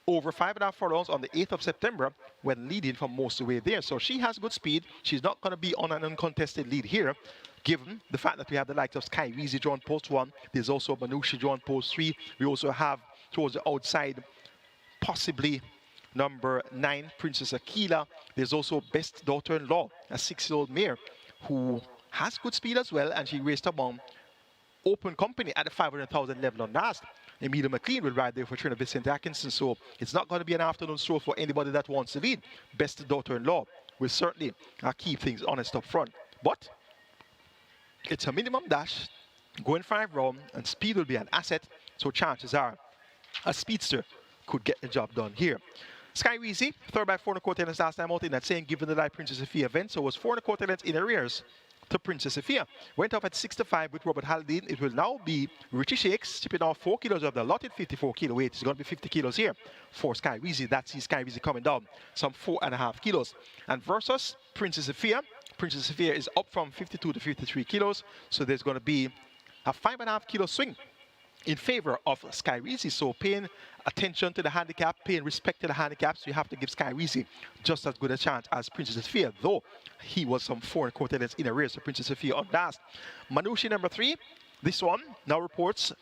over 5.5 furlongs on the 8th of September when leading from most of the way there. So she has good speed. She's not going to be on an uncontested lead here, given the fact that we have the likes of Sky Weezy drawn post 1. There's also Manushi drawn post 3. We also have towards the outside possibly number 9, Princess Aquila. There's also Best Daughter-in-Law, a 6-year-old mare who has good speed as well, and she raced among open company at the 500,000 level on last. Emilia McLean will ride there for trainer Vincent Atkinson, so it's not going to be an afternoon stroll for anybody that wants to lead. Best Daughter-in-Law will certainly keep things honest up front. But it's a minimum dash, going 5 round, and speed will be an asset, so chances are a speedster could get the job done here. Sky Weezy, third by 4 1/4 lengths last time out in that same Given the Light Princess Sophia event, so was 4 1/4 lengths in arrears to Princess Sophia. Went off at 6-5 with Robert Haldane. It will now be Richie Shakes, chipping off 4 kilos of the allotted 54 kilo weight. It's going to be 50 kilos here for Sky Weezy. That's Sky Weezy coming down some 4.5 kilos. And versus Princess Sophia, Princess Sophia is up from 52 to 53 kilos, so there's going to be a 5.5 kilo swing in favor of Sky Reezy. So paying attention to the handicap, paying respect to the handicaps, you have to give Sky Reezy just as good a chance as Princess Sophia, though he was some 4.25 lengths in arrears, so Princess Sophia on last. Manushi number 3, this one now reports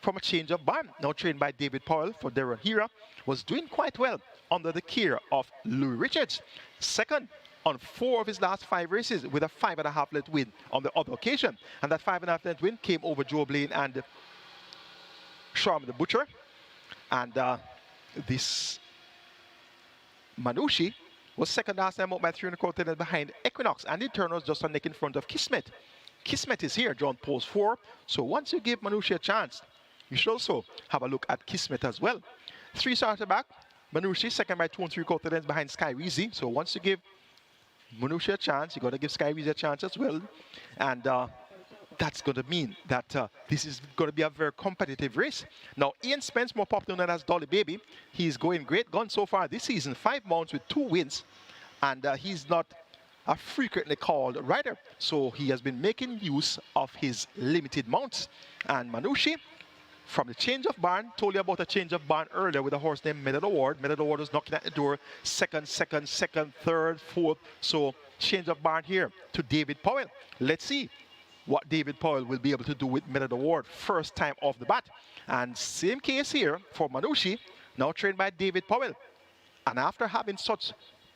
from a change of barn, now trained by David Powell for Darren Hira, was doing quite well under the care of Louis Richards. Second on 4 of his last 5 races with a 5.5 length win on the other occasion. And that 5.5 length win came over Joe Blaine and Sharm the Butcher. And this Manushi was second last time out by 3.25 lengths behind Equinox. And in turn was just a neck in front of Kismet. Kismet is here, drawn post 4. So once you give Manushi a chance, you should also have a look at Kismet as well. 3 starter back. Manushi second by 2.75 lengths behind Sky Reezy. So once you give Manushi a chance, you got to give Sky Reezy a chance as well. And that's going to mean that this is going to be a very competitive race. Now, Ian Spence, more popular known as Dolly Baby, he's going great gun so far this season. 5 mounts with 2 wins. And he's not a frequently called rider. So he has been making use of his limited mounts. And Manushi, from the change of barn, told you about a change of barn earlier with a horse named Medal Award. Medal Award was knocking at the door, second, third, fourth. So change of barn here to David Powell. Let's see what David Powell will be able to do with Medal Award first time off the bat. And same case here for Manushi, now trained by David Powell. And after having such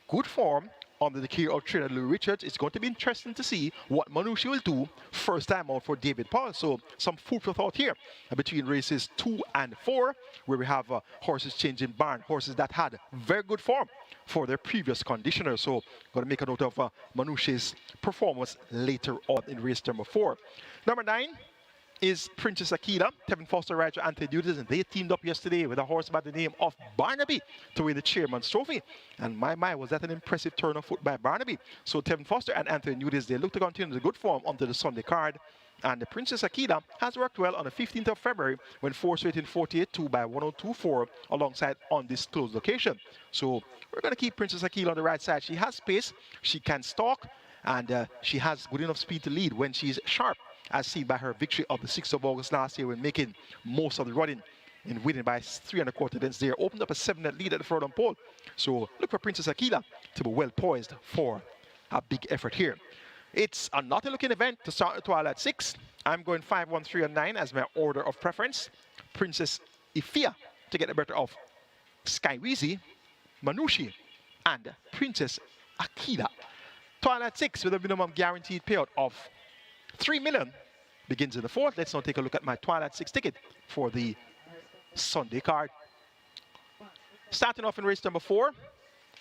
good form under the care of trainer Louis Richards, it's going to be interesting to see what Manushi will do first time out for David Powell. So some food for thought here between races 2 and 4, where we have horses changing barn, horses that had very good form for their previous conditioner. So going to make a note of Manushi's performance later on in race number 4. Number 9 is Princess Akila. Tevin Foster rides with Anthony Dudas, and they teamed up yesterday with a horse by the name of Barnaby to win the Chairman's Trophy. And my, was that an impressive turn of foot by Barnaby. So Tevin Foster and Anthony Dudas, they look to continue the good form onto the Sunday card. And the Princess Akila has worked well on the 15th of February when forced in 48-2 by 102.4 alongside undisclosed location. So we're going to keep Princess Akila on the right side. She has pace, she can stalk, and she has good enough speed to lead when she's sharp, as seen by her victory of the 6th of August last year when making most of the running and winning by 3.25 lengths there. Opened up a 7-length lead at the front on pole. So look for Princess Akila to be well poised for a big effort here. It's a naughty looking event to start the Twilight 6. I'm going 5, 1, 3, and 9 as my order of preference. Princess Ifia to get the better of Sky Reezy, Manushi, and Princess Akila. Twilight 6 with a minimum guaranteed payout of 3 million begins in the 4th. Let's now take a look at my Twilight 6 ticket for the Sunday card. Starting off in race number 4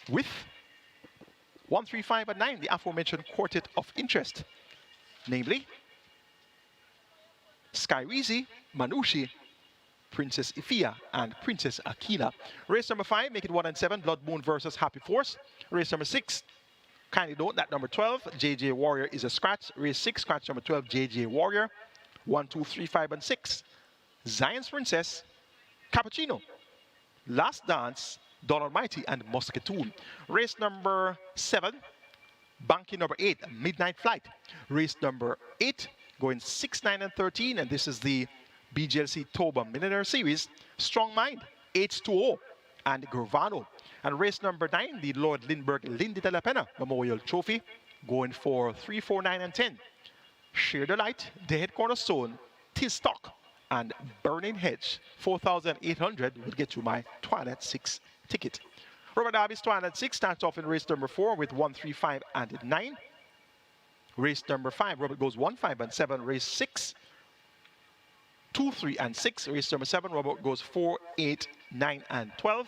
with 1, 3, 5, and 9, the aforementioned quartet of interest, namely Sky Reezy, Manushi, Princess Ifia, and Princess Akila. Race number 5, make it 1 and 7, Blood Moon versus Happy Force. Race number 6, kindly note that number 12, JJ Warrior, is a scratch. Race 6, scratch number 12, JJ Warrior. 1, 2, 3, 5, and 6, Zion's Princess, Cappuccino, Last Dance, Don Almighty, and Muscatoon. Race number 7, Banky number 8, Midnight Flight. Race number 8, going 6, 9, and 13, and this is the BGLC TOBA Millionaire Series. Strong Mind, H2O, and Gravano. And race number 9, the Lord Lindbergh Lindy DELAPENHA Memorial Trophy, going for 3, 4, 9, and 10. Share the Light, Dead Cornerstone, Tis Stock, and Burning Hedge. 4,800 will get you my Twilight 6 ticket. Robert Darby's Twilight 6 starts off in race number 4 with 1, 3, 5, and 9. Race number 5, Robert goes 1, 5, and 7. Race 6, 2, 3, and 6. Race number 7, Robert goes 4, 8, 9, and 12.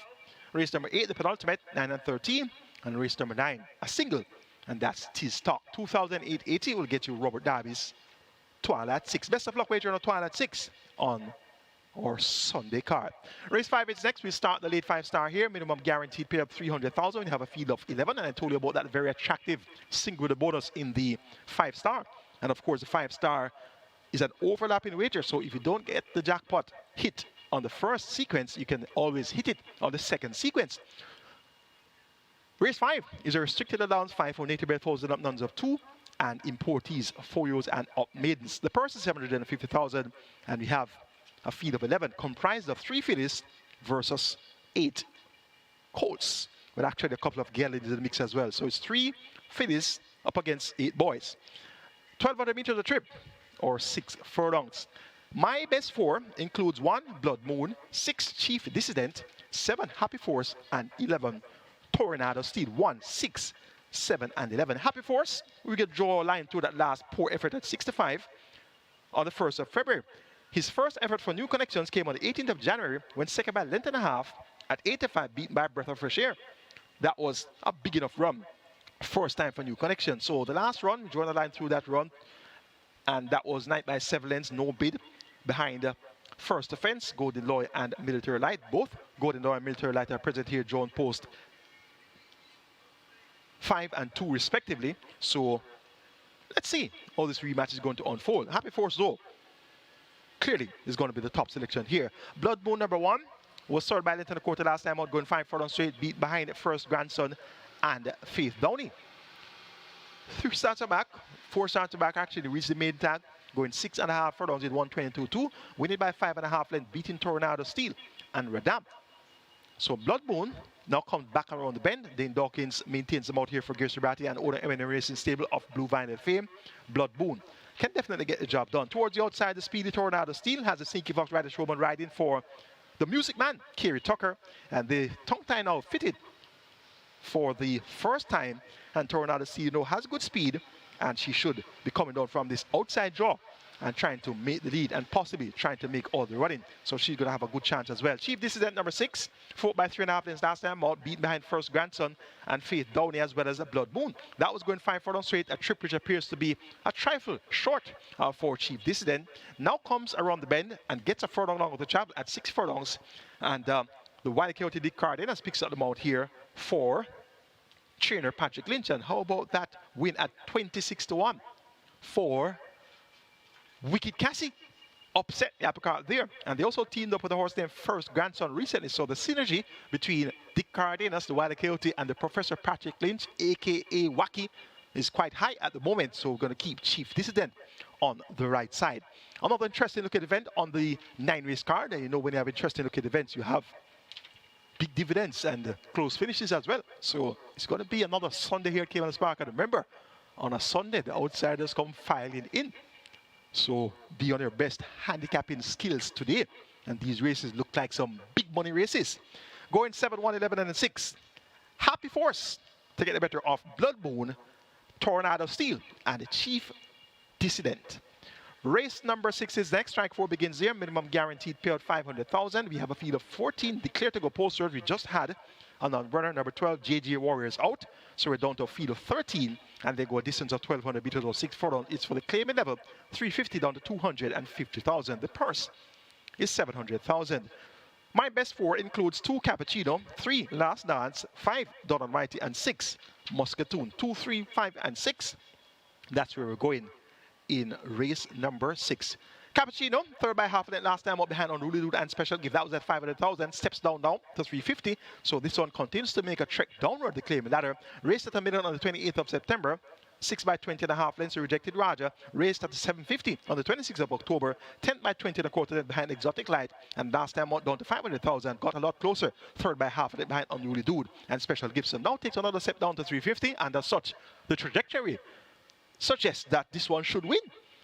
Race number 8, the penultimate, 9 and 13. And race number 9, a single, and that's Tis Talk. 2,880 will get you Robert Darby's Twilight 6. Best of luck wager on Twilight 6 on our Sunday card. Race 5 is next. We start the late 5-star here. Minimum guaranteed pay of 300,000. We have a field of 11, and I told you about that very attractive single with a bonus in the 5-star. And of course, the 5-star is an overlapping wager. So if you don't get the jackpot hit on the first sequence, you can always hit it on the second sequence. Race 5 is a restricted allowance 5 for native bred foals and up nuns of 2 and importees 4-year-olds and up maidens. The purse is 750,000 and we have a field of 11 comprised of 3 fillies versus 8 colts, with actually a couple of girl ladies in the mix as well. So it's 3 fillies up against 8 boys. 1,200 meters a trip, or 6 furlongs. My best 4 includes 1 Blood Moon, 6 Chief Dissident, 7 Happy Force, and 11 Tornado Steel. 1, 6, 7, and 11. Happy Force, we could draw a line through that last poor effort at 65 on the 1st of February. His first effort for new connections came on the 18th of January when second by length and a half at 85, beaten by Breath of Fresh Air. That was a big enough run. First time for new connection. So the last run, we drew the line through that run, and that was night by 7 lengths, no bid. Behind first offense, Golden Loy and Military Light. Both Golden Loy and Military Light are present here, drawn post 5 and 2 respectively. So let's see how this rematch is going to unfold. Happy Force though, clearly is going to be the top selection here. Blood Moon number 1 was third by length in the quarter last time out, going 5 furlongs straight, beat behind first Grandson and Faith Downey. 3 starts are back, 4 starts are back actually reached the main tag, going 6.5 furlongs in 122.2, winning by 5.5 lengths, beating Tornado Steel and Radam. So Blood Moon now comes back around the bend. Dane Dawkins maintains them out here for Gerson Ratti and owner M&M Racing stable of Blue Vinyl fame. Blood Moon can definitely get the job done. Towards the outside, the speedy Tornado Steel has a Sneaky Fox Rider Showman riding for the Music Man, Kerry Tucker, and the tongue tie now fitted for the first time, and Tornado Steel has good speed, and she should be coming down from this outside draw and trying to make the lead and possibly trying to make all the running. So she's going to have a good chance as well. Chief Dissident number 6, fought by 3.5 lengths last time out, beaten behind first Grandson and Faith Downey as well as a Blood Moon. That was going 5 furlongs straight, a trip which appears to be a trifle short for Chief Dissident. Now comes around the bend and gets a furlong long with the travel at 6 furlongs. And the Wild Coyote Dick Cardenas picks up the mount here for trainer Patrick Lynch. And how about that win at 26-1 for Wicked Cassie? Upset the apple cart there. And they also teamed up with a horse named First Grandson recently. So the synergy between Dick Cardenas, the Wild Coyote, and the Professor Patrick Lynch, a.k.a. Wacky, is quite high at the moment. So we're going to keep Chief Dissident on the right side. Another interesting looking event on the 9-race card. And you know, when you have interesting looking events, you have big dividends and close finishes as well. So it's going to be another Sunday here at Caymanas Park. And remember, on a Sunday, the outsiders come filing in. So be on your best handicapping skills today. And these races look like some big money races. Going 7, 1, 11, and 6. Happy Force to get the better of Blood Moon, Tornado Steel, and the Chief Dissident. Race number 6 is next. Strike 4 begins here. Minimum guaranteed payout 500,000. We have a field of 14 declared to go posters. We just had a non-runner, number 12, JJ Warriors out. So we're down to a field of 13, and they go a distance of 1,200 meters or 6 furlongs. It's for the claiming level, 350 down to 250,000. The purse is 700,000. My best 4 includes 2 Cappuccino, 3 Last Dance, 5 Don Almighty, and 6 Muscatoon. 2, 3, 5, and 6. That's where we're going in race number 6. Cappuccino, third by half of that last time up behind on Unruly Dude and Special Gift. That was at 500,000. Steps down now to 350. So this one continues to make a trek downward the claiming ladder. Raced at a million on the 28th of September. 6 by 20.5 lengths, Rejected Raja. Raced at the 750 on the 26th of October. 10 by 20.25 lengths behind Exotic Light. And last time out down to 500,000. Got a lot closer. Third by half of it behind Unruly Dude and Special Gibson. Now takes another step down to 350. And as such, the trajectory suggests that this one should win.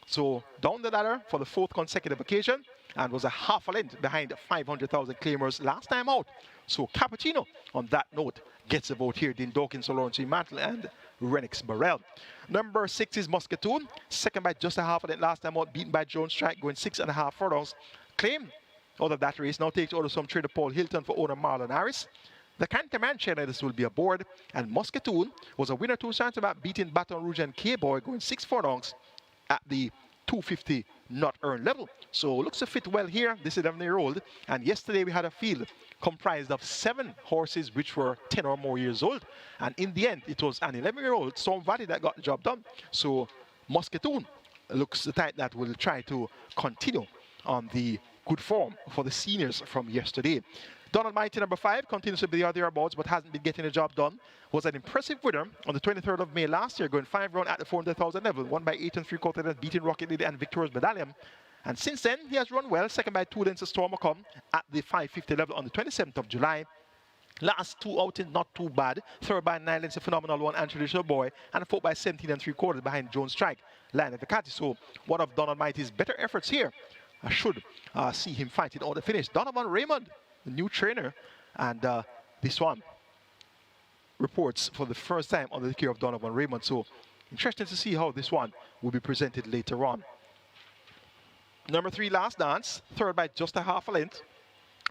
So down the ladder for the 4th consecutive occasion, and was a half a length behind 500,000 claimers last time out. So Cappuccino, on that note, gets a vote here. Dean Dawkins, Lawrence Mantle, and Renix Burrell. Number 6 is Muscatoon, second by just a half a length last time out, beaten by Jones Strike, going 6.5 furlongs. Claim out of that race now takes order from trader Paul Hilton for owner Marlon Harris. The Canterman Cheerleaders will be aboard, and Muscatoon was a winner 2 starts about beating Baton Rouge and K-Boy, going 6 furlongs at the 250 not earned level. So looks to fit well here. This is 11-year-old, and yesterday we had a field comprised of 7 horses which were 10 or more years old, and in the end it was an 11-year-old Storm Valley that got the job done. So Muscatoon looks the type that will try to continue on the good form for the seniors from yesterday. Donald Mighty, number 5, continues to be the thereabouts, but hasn't been getting the job done. Was an impressive winner on the 23rd of May last year, going 5 round at the 400,000 level, won by 8 3/4 lengths, beating Rocket Lily and Victoria's Medallion. And since then, he has run well, second by 2 lengths to Storm Macomb at the 550 level on the 27th of July. Last 2 outings, not too bad. Third by 9 lengths, a phenomenal one, and Traditional Boy. And fourth by 17 3/4 behind Jones Strike, Line of the Catty. So one of Donald Mighty's better efforts here. I should see him fighting on the finish. Donovan Raymond, the new trainer, and this one reports for the first time under the care of Donovan Raymond. So interesting to see how this one will be presented later on. Number 3, Last Dance, third by just a half a length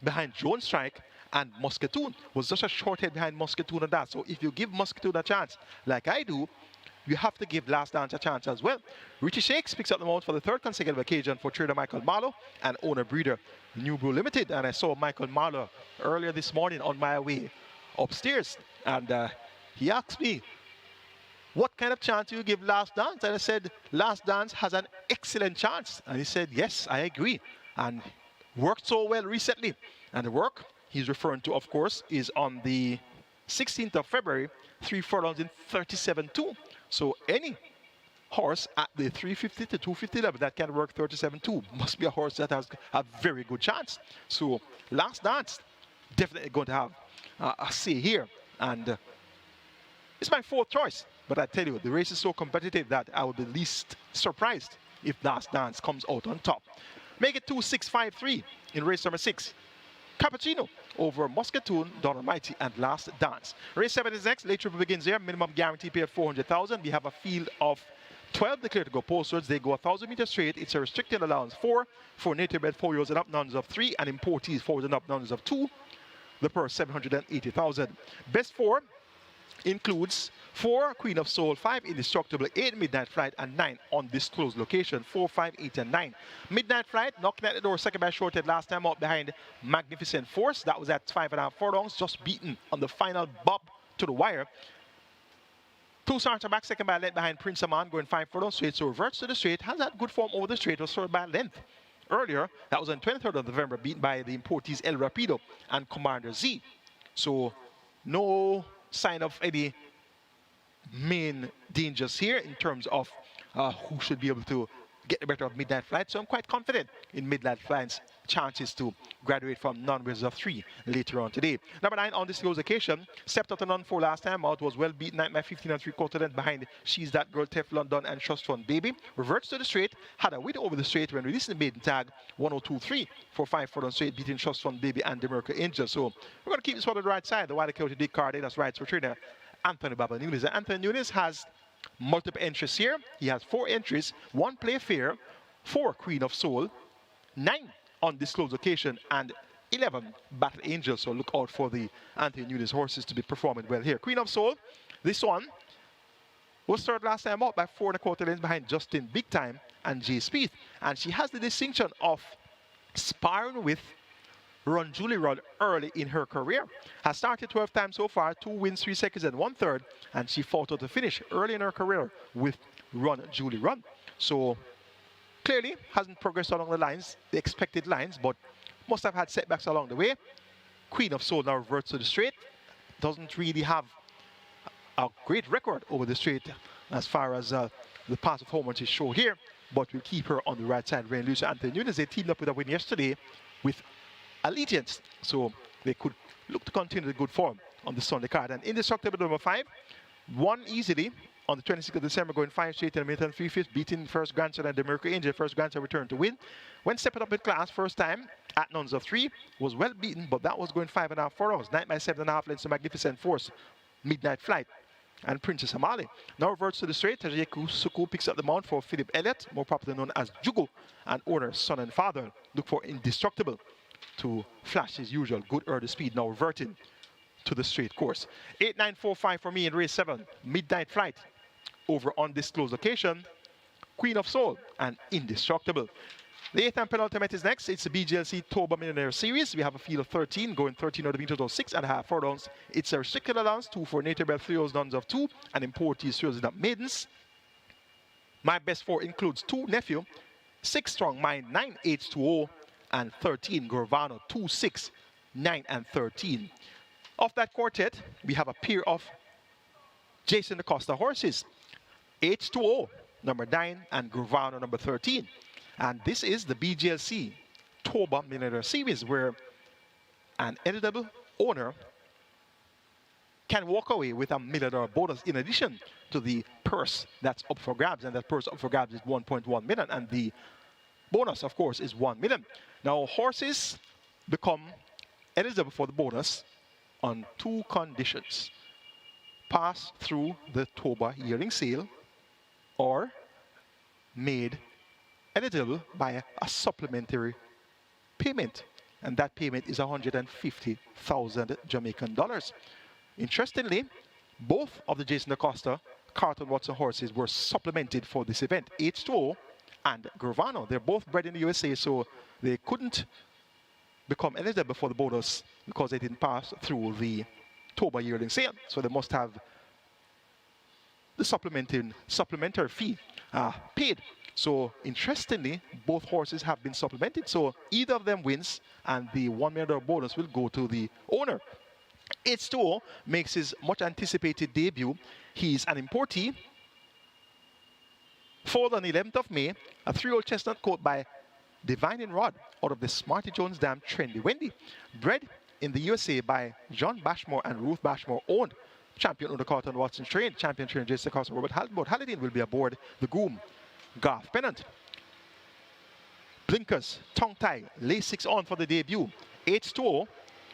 behind Jones Strike, and Muscatoon was just a short head behind Muscatoon and that. So if you give Muscatoon a chance, like I do, you have to give Last Dance a chance as well. Richie Shakes picks up the mount for the 3rd consecutive occasion for trader Michael Marlowe and owner breeder New Brew Limited. And I saw Michael Marlowe earlier this morning on my way upstairs, and he asked me, what kind of chance do you give Last Dance? And I said, Last Dance has an excellent chance. And he said, yes, I agree. And worked so well recently. And the work he's referring to, of course, is on the 16th of February, 3 furlongs in 37.2. So any horse at the 350 to 250 level that can work 37.2 must be a horse that has a very good chance. So Last Dance definitely going to have a say here. And it's my 4th choice. But I tell you, the race is so competitive that I would be least surprised if Last Dance comes out on top. Make it 2-6-5-3 in race number 6. Cappuccino over Muscatoon, Donald Mighty, and Last Dance. Race 7 is next. Late triple begins here. Minimum guarantee pay of 400,000. We have a field of 12 declared to go postwards. They go 1,000 meters straight. It's a restricted allowance 4 for native bred 4 years and up, nuns of 3, and importees 4 and up, nuns of 2. The purse 780,000. Best 4 includes 4 Queen of Soul, 5 Indestructible, 8 Midnight Flight, and 9 Undisclosed Location, 4, 5, 8, and 9. Midnight Flight knocking at the door, second by shorted last time out behind Magnificent Force. That was at 5.5 furlongs, just beaten on the final bob to the wire. 2 starts are back, second by length behind Prince Aman, going 5 furlongs straight, so reverts to the straight, has that good form over the straight, was third by length. Earlier, that was on 23rd of November, beaten by the importees El Rapido and Commander Z. So no sign of any main dangers here in terms of who should be able to get the better of Midnight Flight. So I'm quite confident in Midnight Flight's chances to graduate from non-winners of 3 later on today. Number 9 on this occasion, stepped out to non-4 last time out, was well beaten 9 by 15 3/4 length behind She's That Girl, Teflon Don, and Trust Fund Baby. Reverts to the straight, had a win over the straight when releasing the maiden tag 102.3 for 5 furlong straight, beating Trust Fund Baby and Demerca Angel. So we're going to keep this one on the right side. The Wild Coyote Dick card, that's right, so trainer Anthony Baba Nunes. And Anthony Nunes has multiple entries here. He has 4 entries, 1 Play Fair, 4 Queen of Soul, 9 Undisclosed Location, and 11 Battle Angels. So look out for the Anthony Nunes horses to be performing well here. Queen of Soul, this one was third last time out by 4 1/4 lengths behind Justin Big Time and Jay Spieth. And she has the distinction of sparring with Run Julie Run early in her career. Has started 12 times so far, 2 wins, 3 seconds, and 1/3, and she fought out to finish early in her career with Run Julie Run. So clearly hasn't progressed along the lines, the expected lines, but must have had setbacks along the way. Queen of Soul now reverts to the straight. Doesn't really have a great record over the straight as far as the past performances show here, but we'll keep her on the right side. Rain Lucia Anthony Nunes, they teamed up with a win yesterday with Allegiance, so they could look to continue the good form on the Sunday card. And Indestructible number 5 won easily on the 26th of December, going 5 straight in a minute and 3/5, beating first grandson and Demerca Angel. First grandson returned to win. When stepping up in class first time at nuns of 3, was well beaten, but that was going 5.5 furlongs, 9 by 7.5 lengths to Magnificent Force, Midnight Flight, and Princess Amali. Now reverts to the straight. Tajeku Suku picks up the mount for Philip Elliott, more popularly known as Jugo, and owner, son and father. Look for Indestructible to flash his usual good early speed, now reverting to the straight course. 8-9-4-5 for me in race 7. Midnight Flight over Undisclosed Location, Queen of Soul, and Indestructible. The 8th and penultimate is next. It's the BGLC TOBA Millionaire Series. We have a field of 13, going 1300 meters or 6.5 furlongs. It's a restricted allowance, 2 for native bred 3 years, nuns of 2, and importees 3 years and up maidens. My best 4 includes 2 Nephew, 6 Strong Mind, 9 H2O, and 13 Gorvano, 2-6 9, and 13. Of that quartet, we have a pair of Jason DaCosta horses, H2O, number 9, and Gravano, number 13. And this is the BGLC TOBA Millionaire Series, where an eligible owner can walk away with $1 million bonus in addition to the purse that's up for grabs. And that purse up for grabs is 1.1 million, and the bonus, of course, is 1 million. Now, horses become eligible for the bonus on 2 conditions: pass through the TOBA yearling sale or made eligible by a supplementary payment, and that payment is 150,000 Jamaican dollars. Interestingly, both of the Jason DaCosta Carlton Watson horses were supplemented for this event, H2O and Gravano. They're both bred in the USA, so they couldn't become eligible for the bonus because they didn't pass through the TOBA yearling sale. So they must have the supplementary fee paid. So interestingly, both horses have been supplemented. So either of them wins, and the $1 million bonus will go to the owner. H2O makes his much anticipated debut. He's an importee. Foaled on the 11th of May, a 3-year-old chestnut coat by Divine and Rod out of the Smarty Jones Dam Trendy Wendy. Bred in the USA by John Bashmore and Ruth Bashmore, owned. Champion under Carlton Watson trained. Champion trained Jason DaCosta. Robert Halliday will be aboard the groom Garth Pennant. Blinkers, tongue tie, lace 6 on for the debut. H2O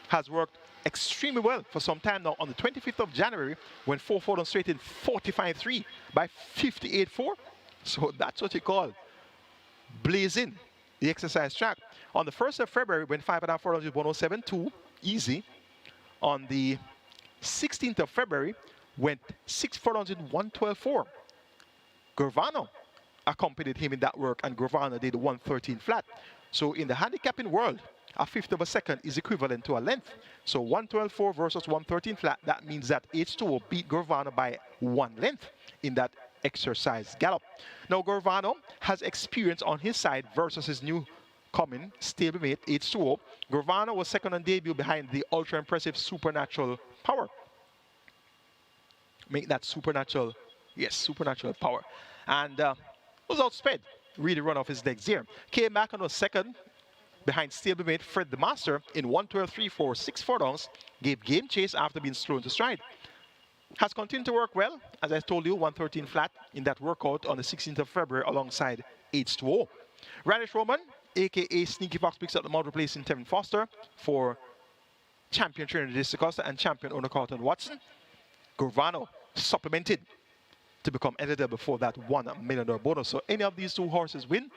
has worked extremely well for some time now. On the 25th of January, when 4 on straight in 45.3 by 58.4. So that's what you call blazing the exercise track. On the 1st of February, when 5.5 furlongs with 107.2, easy. On the 16th of February, went 6 furlongs in 112.4. Gravano accompanied him in that work, and Gravano did 113 flat. So in the handicapping world, a fifth of a second is equivalent to a length. So 112.4 versus 113 flat, that means that H2O beat Gravano by 1 length in that exercise gallop. Now Gravano has experience on his side versus his new coming stablemate H2O. Gravano was second on debut behind the ultra impressive Supernatural Power. Make that supernatural, yes, supernatural power. And was outsped, really run off his legs there. Came back and was second behind stablemate Fred the Master in 112.3 for 6 furlongs. Gave game chase after being slow into stride. Has continued to work well, as I told you, 113 flat in that workout on the 16th of February alongside H2O. Radish Roman, aka Sneaky Fox, picks up the mount, replacing Tevin Foster for champion trainer Jason DaCosta and champion owner Carlton Watson. Gravano supplemented to become eligible for that $1 million bonus. So any of these 2 horses win,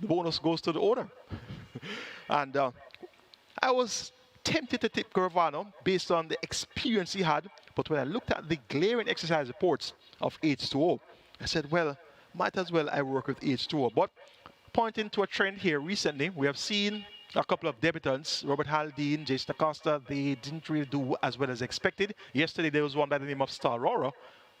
the bonus goes to the owner. And I was tempted to tip Gravano based on the experience he had, but when I looked at the glaring exercise reports of H2O, I said, well, might as well I work with H2O. But pointing to a trend here recently, we have seen a couple of debutants, Robert Haldane, Jason DaCosta. They didn't really do as well as expected. Yesterday there was one by the name of Star Aurora.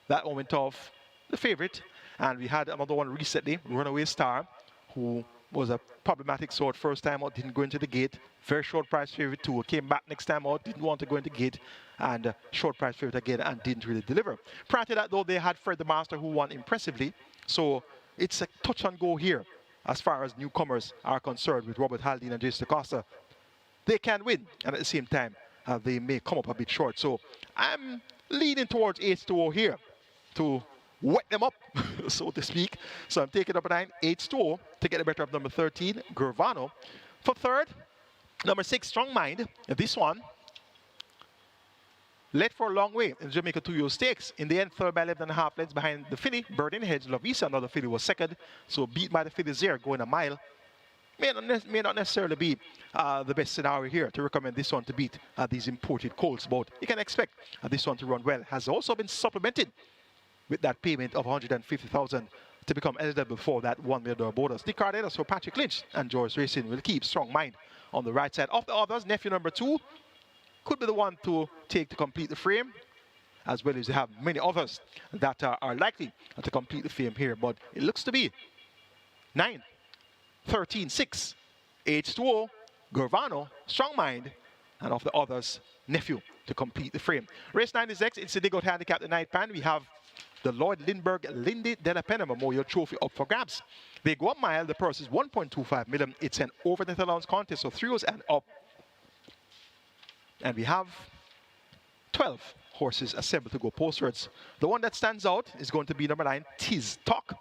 That one went off the favorite. And we had another one recently, Runaway Star, who was a problematic sort. First time out, didn't go into the gate. Very short price favorite too. Came back next time out, didn't want to go into the gate. And short price favorite again, and didn't really deliver. Prior to that though, they had Fred the Master, who won impressively. So it's a touch and go here as far as newcomers are concerned with Robert Haldane and Jason DaCosta. They can win, and at the same time, they may come up a bit short. So I'm leaning towards H2O here to wet them up, so to speak. So I'm taking up a 9, H2O, to get the better of number 13, Gravano. For third, number 6, Strong Mind. And this one led for a long way in Jamaica 2-year stakes. In the end, third by 11.5 lengths behind the filly, Birding Hedge, Lavisa. Another filly was second, so beat by the fillies there, going a mile. May not necessarily be the best scenario here to recommend this one to beat these imported colts, but you can expect this one to run well. Has also been supplemented with that payment of 150,000 to become eligible for that $1 million bonus. The Cardenas for Patrick Lynch and George Racing will keep Strong Mind on the right side. Of the others, nephew number 2 could be the one to take to complete the frame, as well as you have many others that are likely to complete the frame here. But it looks to be 9, 13, 6, H2O, Gravano, Strong Mind, and of the other's nephew to complete the frame. Race 9 is next. It's the dig-out handicap, the 9th pan. We have the LLOYD LINDBERGH LINDY DELAPENHA Memorial Trophy up for grabs. They go a mile. The purse is 1.25 million. It's an over 10 allowance contest, so 3 rows and up. And we have 12 horses assembled to go postwards. The one that stands out is going to be number 9, Tiz Talk.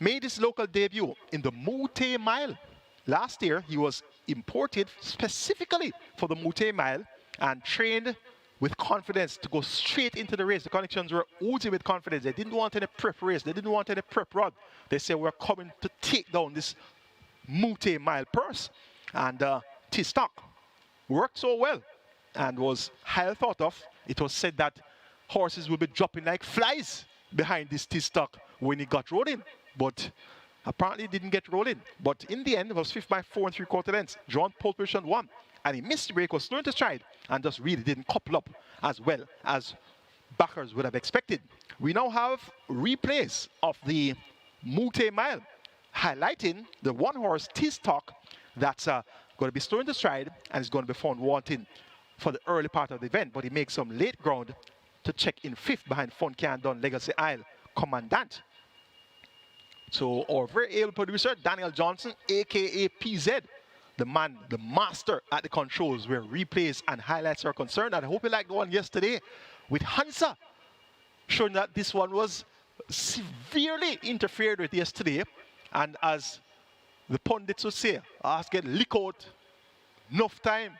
Made his local debut in the Mute Mile. Last year, he was imported specifically for the Mute Mile and trained with confidence to go straight into the race. The connections were oozing with confidence. They didn't want any prep race. They didn't want any prep run. They said, we're coming to take down this Mute Mile purse. And Tiz Talk worked so well and was highly thought of. It was said that horses will be dropping like flies behind this Tiz Talk when he got rolling. But apparently didn't get rolling. But in the end, it was 5th by 4 3/4 lengths. Drawn pole position 1. And he missed the break, was slow to stride, and just really didn't couple up as well as backers would have expected. We now have replays of the Mute Mile, highlighting the one horse Tiz Talk that's going to be slow to stride and is going to be found wanting for the early part of the event. But he makes some late ground to check in 5th behind Fun Can Done Legacy Isle Commandant. So our very able producer, Daniel Johnson, aka PZ, the man, the master at the controls where replays and highlights are concerned. And I hope you liked the one yesterday with Hansa, showing that this one was severely interfered with yesterday. And as the pundits would say, ask get lick out enough time.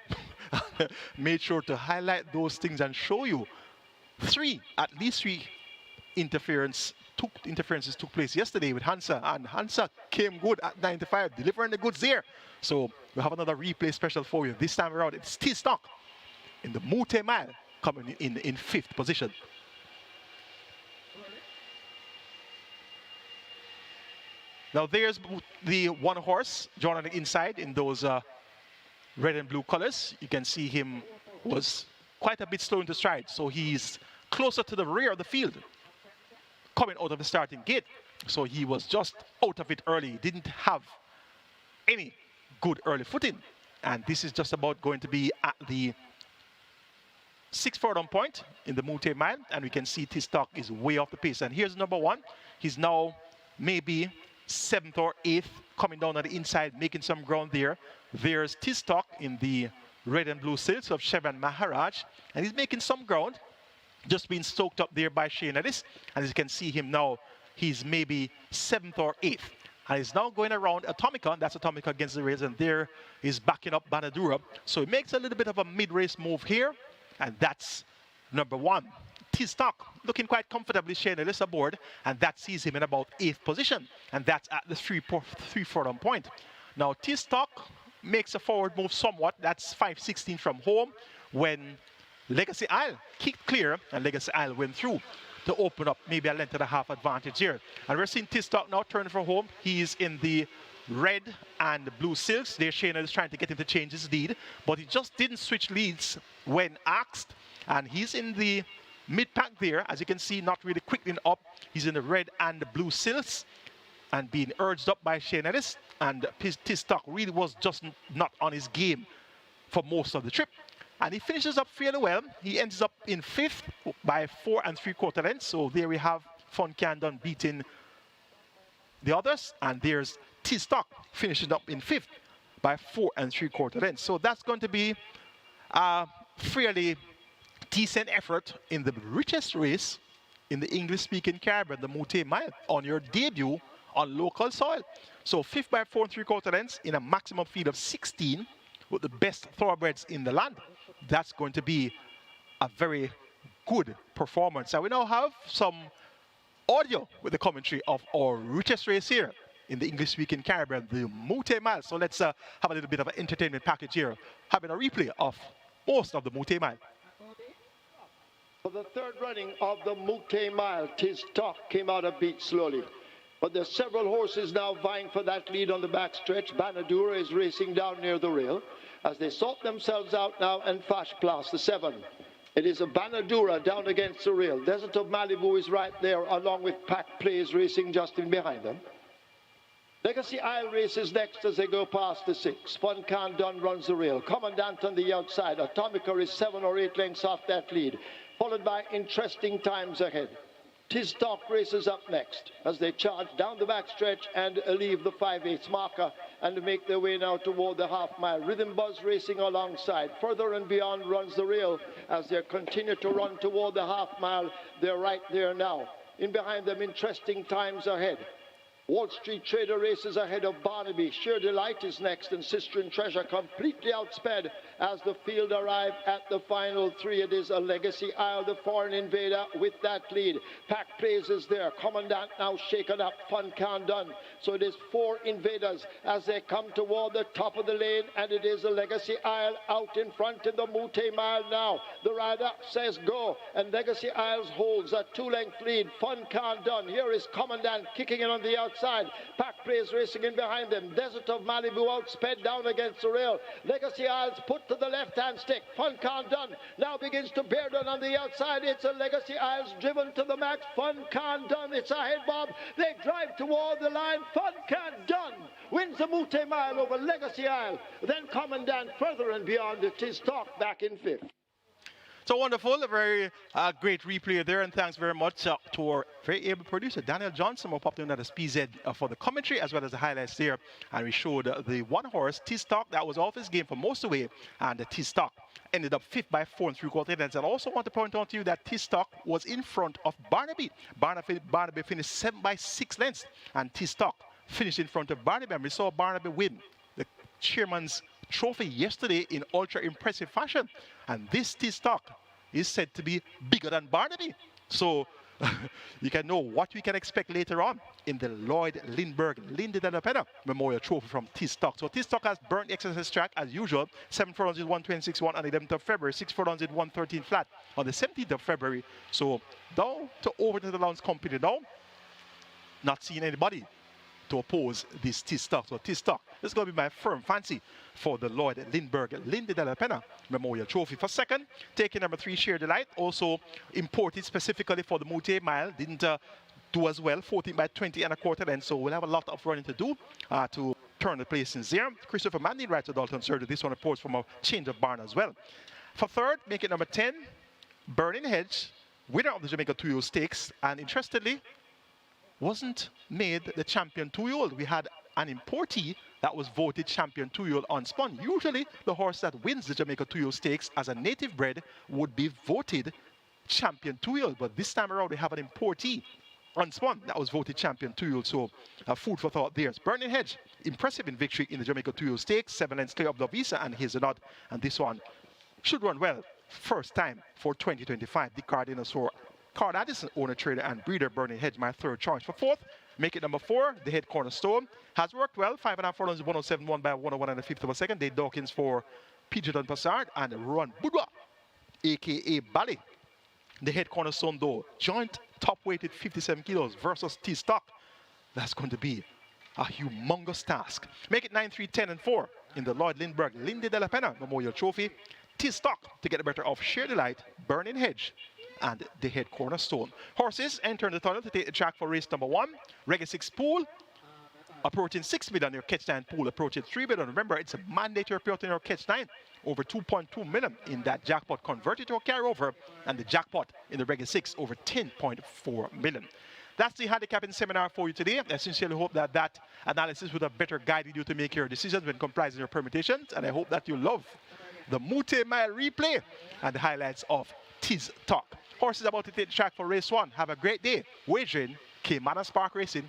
Made sure to highlight those things and show you at least three interferences took place yesterday with Hansa, and Hansa came good at 95, delivering the goods there. So we have another replay special for you. This time around, it's Tiz Talk in the Mute Mile coming in 5th position. Now there's the one horse drawn on the inside in those red and blue colors. You can see him was quite a bit slow into stride, so he's closer to the rear of the field coming out of the starting gate. So he was just out of it early. He didn't have any good early footing. And this is just about going to be at the 6th furlong point in the Mute Mile. And we can see Tiz Talk is way off the pace. And here's number 1. He's now maybe 7th or 8th, coming down on the inside, making some ground there. There's Tiz Talk in the red and blue silks of Chevron Maharaj. And he's making some ground, just being stoked up there by Shane Ellis. And as you can see him now, he's maybe 7th or 8th. And he's now going around Atomica. That's Atomica against the race. And there is backing up Banadura. So he makes a little bit of a mid-race move here. And that's number 1. Tiz Talk looking quite comfortably, Shane Ellis aboard. And that sees him in about 8th position. And that's at the 3 furlong point. Now Tiz Talk makes a forward move somewhat. That's 5:16 from home when Legacy Isle kicked clear and Legacy Isle went through to open up maybe a length and a half advantage here. And we're seeing Tiz Talk now turning for home. He's in the red and blue silks. There Shane is trying to get him to change his lead, but he just didn't switch leads when asked. And he's in the mid-pack there, as you can see, not really quickly up. He's in the red and the blue silks and being urged up by Shane Ellis. And Tiz Talk really was just not on his game for most of the trip. And he finishes up fairly well. He ends up in 5th by 4 3/4 lengths. So there we have Fun Can Done beating the others. And there's Tiz Talk finishing up in 5th by 4 3/4 lengths. So that's going to be a fairly decent effort in the richest race in the English-speaking Caribbean, the Mute Mile, on your debut on local soil. So 5th by 4 3/4 lengths in a maximum field of 16 with the best thoroughbreds in the land. That's going to be a very good performance. And we now have some audio with the commentary of our richest race here in the English-speaking Caribbean, the Mute Mile. So let's have a little bit of an entertainment package here, having a replay of most of the Mute Mile. For the 3rd running of the Mute Mile, Tiz Talk came out a beat slowly. But there's several horses now vying for that lead on the backstretch. Banadura is racing down near the rail as they sort themselves out now, and Fash Plus, the 7. It is a Banadura down against the rail. Desert of Malibu is right there, along with Pack Plays racing just in behind them. Legacy Isle races next as they go past the 6. Fun Can Done runs the rail. Commandant on the outside. Atomica is 7 or 8 lengths off that lead, followed by Interesting Times Ahead. Tiz Talk races up next as they charge down the backstretch and leave the 5/8 marker and make their way now toward the half mile. Rhythm Buzz racing alongside. Further and Beyond runs the rail as they continue to run toward the half mile. They're right there now. In behind them, Interesting Times Ahead. Wall Street Trader races ahead of Barnaby. Sheer Delight is next, and Sister and Treasure completely outsped as the field arrive at the final 3. It is a Legacy Isle, the Foreign Invader, with that lead. Pack Plays is there. Commandant now shaken up. Fun Can Done. So it is 4 Invaders as they come toward the top of the lane, and it is a Legacy Isle out in front in the Mute Mile now. The rider says go, and Legacy Isles holds a 2-length lead. Fun Can Done. Here is Commandant kicking in on the outside. Pack Plays racing in behind them. Desert of Malibu outsped down against the rail. Legacy Isles put to the left-hand stick. Fun Can Done now begins to bear down on the outside. It's a Legacy Isles driven to the max. Fun Can Done. It's ahead, Bob. They drive toward the line. Fun Can Done wins the Mute Mile over Legacy Isle. Then Commandant Further and Beyond. It is Talk back in 5th. So wonderful, a very great replay there, and thanks very much to our very able producer, Daniel Johnson, who popped in at the SPZ for the commentary as well as the highlights there. And we showed the one horse, T-Stock, that was off his game for most of the way, and the T-Stock ended up 5th by 4 3/4 lengths. And I also want to point out to you that T-Stock was in front of Barnaby. Barnaby finished 7 by 6 lengths, and T-Stock finished in front of Barnaby. And we saw Barnaby win the chairman's trophy yesterday in ultra impressive fashion, and this T-Stock is said to be bigger than Barnaby. So you can know what we can expect later on in the LLOYD LINDBERGH Lindy DELAPENHA Memorial Trophy from T-Stock. So T-Stock has burnt the exercise track as usual. 7 furlongs with 126.1 on the 11th of February, 6 furlongs with 113 flat on the 17th of February. So down to over to the Lawrence Company now, not seeing anybody to oppose this T-Stock. So T-Stock is going to be my firm fancy for the LLOYD LINDBERGH Lindy DELAPENHA Memorial Trophy. For second, taking number 3, Sheer Delight, also imported specifically for the Mute Mile, didn't do as well, 14 by 20 and a quarter length, so we'll have a lot of running to do to turn the place in there. Christopher Mandy rides to Dalton Surgery. This one reports from a change of barn as well. For third, making number 10, Burning Hedge, winner of the Jamaica 2-year Stakes, and interestingly, wasn't made the champion 2-year-old. We had an importee that was voted champion 2-year-old unspun. Usually, the horse that wins the Jamaica 2-year Stakes as a native bred would be voted champion 2-year-old. But this time around, we have an importee unspun that was voted champion 2-year-old. So, food for thought there. Burning Hedge, impressive in victory in the Jamaica 2-year Stakes. 7 lengths clear of Lovisa and Hazelnut. And this one should run well. First time for 2025. The Cardinosaur. Card Addison, owner, trader, and breeder. Burning Hedge, my third choice. For fourth, make it number 4, the Head Cornerstone. Has worked well, 5.5 furlongs, 107.1 by 101 and a fifth of a second. Dave Dawkins for Pidgeon Passard and Ron Budwa, a.k.a. Bally. The Head Cornerstone, though, joint top weighted 57 kilos versus T-Stock. That's going to be a humongous task. Make it 9, 3, 10, and 4 in the LLOYD LINDBERGH Lindy DELAPENHA Memorial Trophy. T-Stock to get the better of Sheer Delight, Burning Hedge, and the Head Cornerstone. Horses enter the tunnel to take the track for race number 1. Reggae 6 pool approaching 6 million. Your catch 9 pool approaching 3 million. Remember, it's a mandatory appeal in your catch 9. Over 2.2 million in that jackpot converted to a carryover, and the jackpot in the Reggae 6 over 10.4 million. That's the handicapping seminar for you today. I sincerely hope that that analysis would have better guided you to make your decisions when comprising your permutations, and I hope that you love the Mute Mile replay and the highlights of T-Stock. Horses about to take the track for race 1. Have a great day. Wagering Caymanas Park Racing.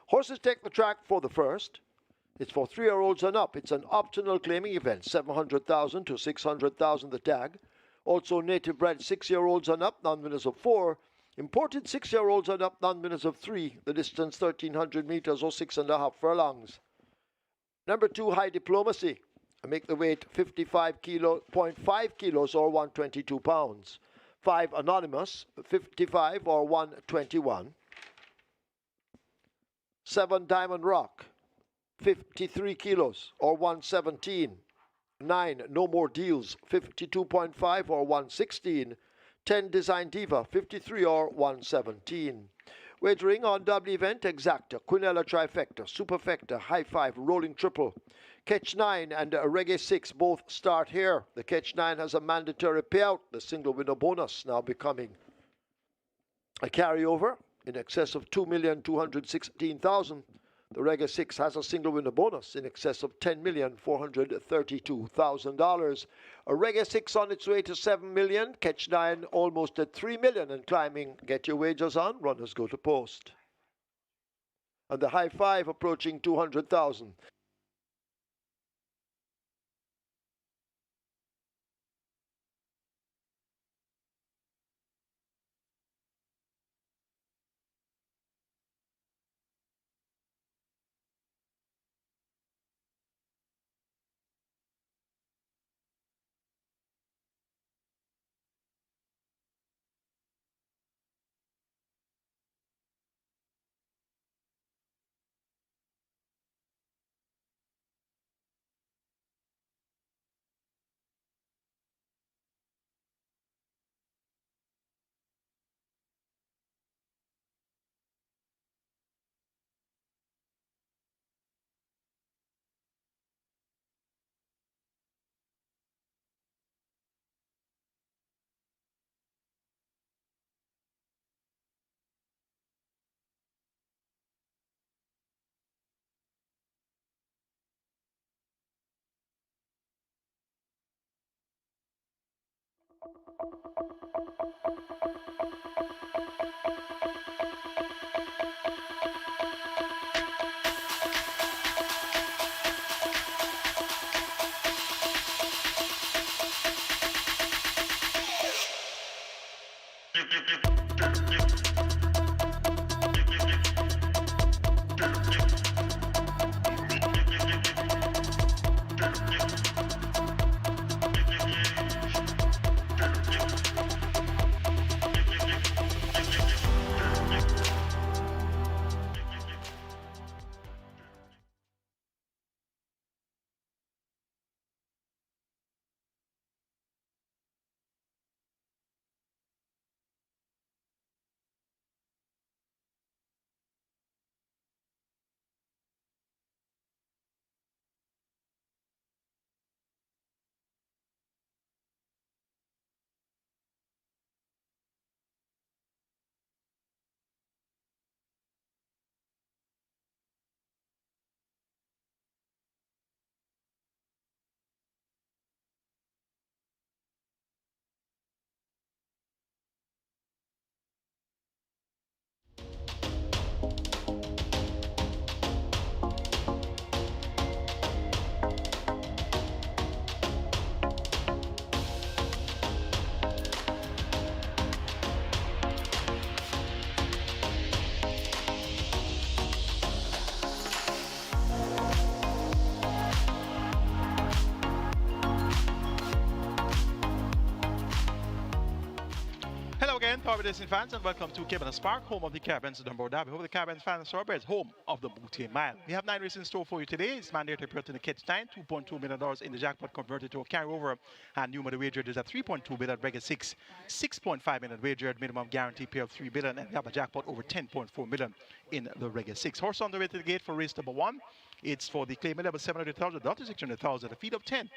Horses take the track for the first. It's for 3-year-olds and up. It's an optional claiming event, 700,000 to 600,000 the tag. Also native bred 6-year-olds and up, non-winners of 4. Imported 6-year-olds and up, non-winners of 3. The distance 1,300 meters or 6.5 furlongs. Number 2, High Diplomacy. Make the weight 55.5 kilos or 122 pounds. 5, Anonymous, 55 or 121. 7, Diamond Rock, 53 kilos or 117. 9, No More Deals, 52.5 or 116. 10, Design Diva, 53 or 117. Wagering on double event, Exacta, Quinella Trifecta, Superfecta, High 5, Rolling Triple. Catch 9 and Reggae 6 both start here. The Catch 9 has a mandatory payout, the single winner bonus now becoming a carryover in excess of 2,216,000. The Reggae 6 has a single winner bonus in excess of $10,432,000. A Reggae 6 on its way to 7 million. Catch 9 almost at 3 million and climbing. Get your wagers on. Runners go to post. And the High 5 approaching 200,000. Again, Power Racing fans, and welcome to Caymanas Park, home of the Caribbean's Dunbar Derby. Home of the Caribbean fans thoroughbreds, home of the Booty Mile. We have 9 races in store for you today. It's mandated to put in the catch 9, $2.2 million in the jackpot converted to a carryover. And new money wagered is at 3.2 billion, Reggae 6, 6.5 million wagered, minimum guarantee pay of 3 billion, and we have a jackpot over 10.4 million in the Reggae 6. Horse on the way to the gate for race number 1. It's for the claim level 700,000, not 600,000, a feed of 10.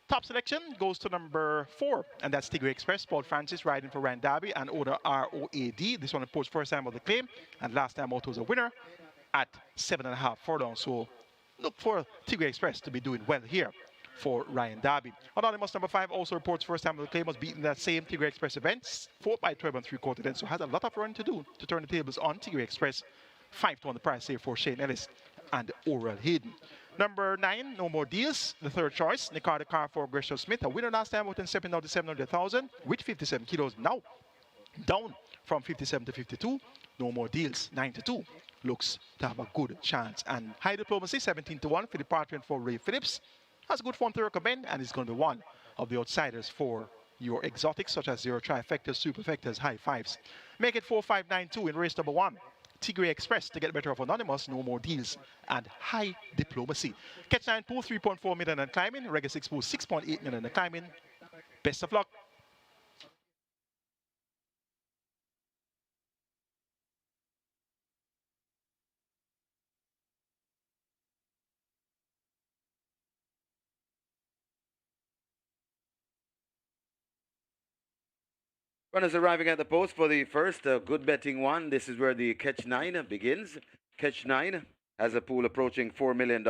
Top selection goes to number 4, and that's Tigray Express. Paul Francis riding for Ryan Darby and owner ROAD. This one, of course, first time of the claim, and last time out was a winner at 7.5 furlongs. So look for Tigray Express to be doing well here for Ryan Darby. Anonymous number 5 also reports first time of the claim, was beaten that same Tigray Express event, 4 by 12 and 3/4 lengths. So has a lot of run to do to turn the tables on Tigray Express. 5 to 1 the price here for Shane Ellis and Oral Hayden. Number 9, No More Deals, the third choice. Nicardo car for Gresham Smith. A winner last time, within stepping down to 700,000 with 57 kilos. Now down from 57 to 52. No More Deals, 92. Looks to have a good chance. And High Diplomacy, 17 to 1 for the department for Ray Phillips. Has good form to recommend, and is going to be one of the outsiders for your exotics, such as your trifectas, superfectas, high fives. Make it 4592 in race number 1. Tigray Express to get better of Anonymous, No More Deals, and High Diplomacy. Catch 9 pool, 3.4 million and climbing. Regular 6 pool, 6.8 million and climbing. Best of luck. Runners arriving at the post for the first good betting one. This is where the Catch 9 begins. Catch 9 has a pool approaching $4 million.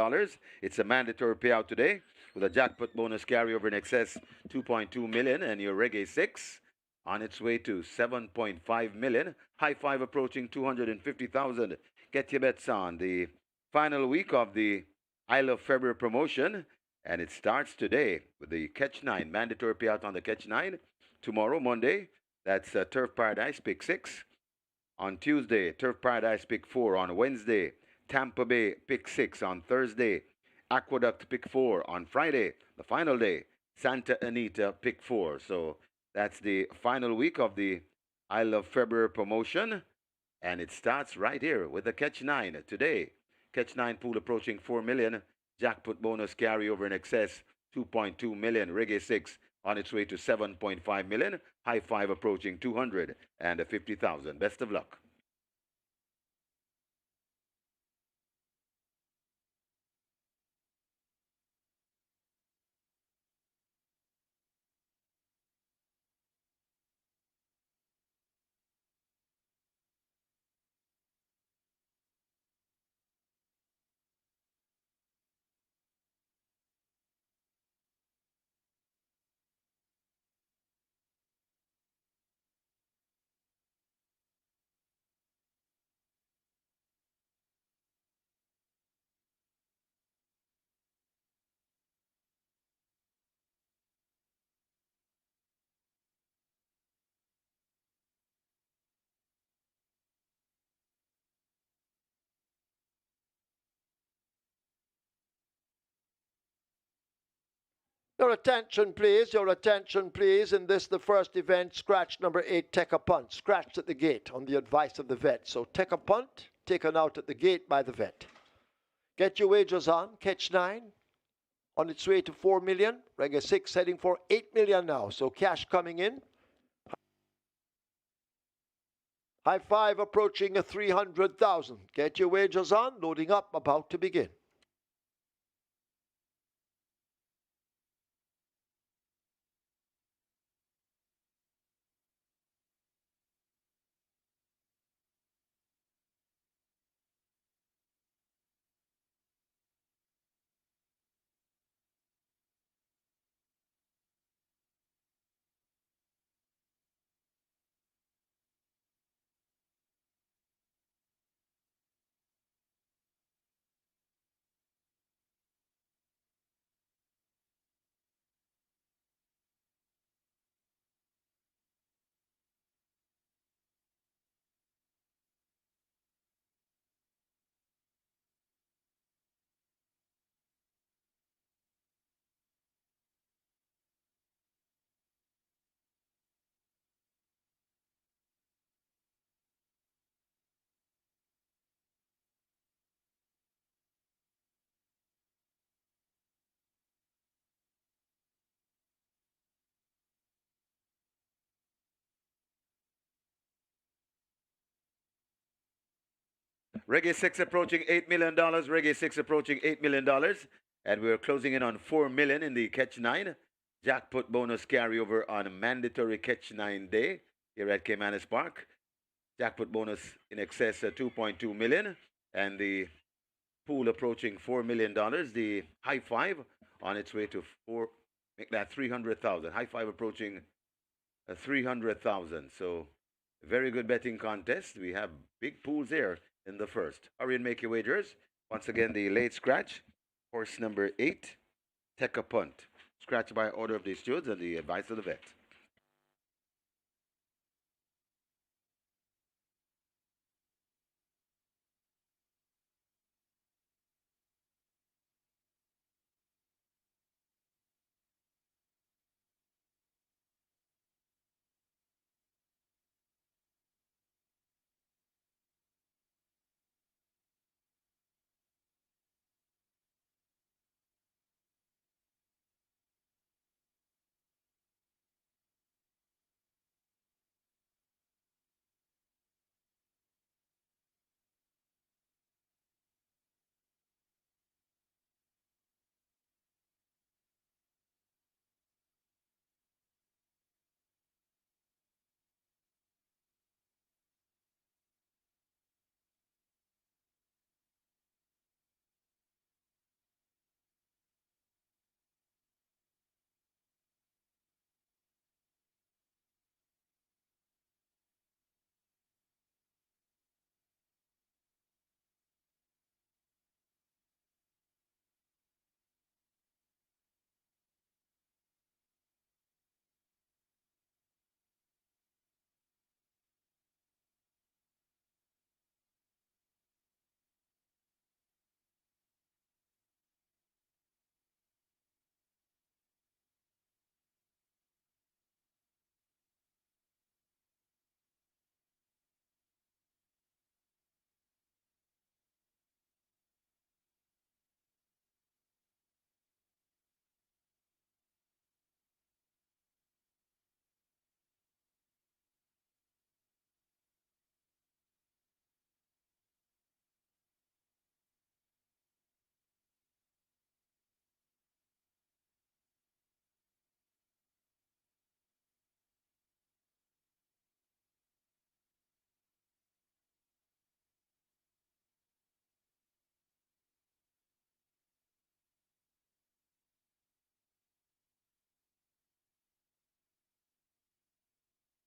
It's a mandatory payout today with a jackpot bonus carryover in excess 2.2 million, and your Reggae 6 on its way to 7.5 million. High 5 approaching 250,000. Get your bets on. The final week of the I Love February promotion, and it starts today with the Catch 9 mandatory payout on the Catch 9. Tomorrow, Monday, that's Turf Paradise Pick 6. On Tuesday, Turf Paradise Pick 4. On Wednesday, Tampa Bay Pick 6. On Thursday, Aqueduct Pick 4. On Friday, the final day, Santa Anita Pick 4. So that's the final week of the I Love February promotion. And it starts right here with the Catch 9 today. Catch 9 pool approaching 4 million. Jackpot bonus carryover in excess 2.2 million. Reggae 6 on its way to 7.5 million. High 5 approaching 250,000. Best of luck. Your attention, please. Your attention, please. In this, the first event, scratch number 8, take a punt. Scratched at the gate on the advice of the vet. So take a punt, taken out at the gate by the vet. Get your wagers on. Catch 9 on its way to 4 million. Reggae 6 heading for 8 million now. So cash coming in. High 5 approaching a 300,000. Get your wagers on. Loading up, about to begin. Reggae 6 approaching $8 million. Reggae 6 approaching $8 million. And we're closing in on 4 million in the Catch 9. Jackpot bonus carryover on a mandatory Catch 9 day here at Caymanas Park. Jackpot bonus in excess of 2.2 million. And the pool approaching $4 million. The high 5 on its way to make that 300,000. High 5 approaching 300,000. So very good betting contest. We have big pools here in the first. Hurry and make your wagers. Once again, the late scratch Horse number 8, Take a Punt. Scratched by order of the stewards and the advice of the vet.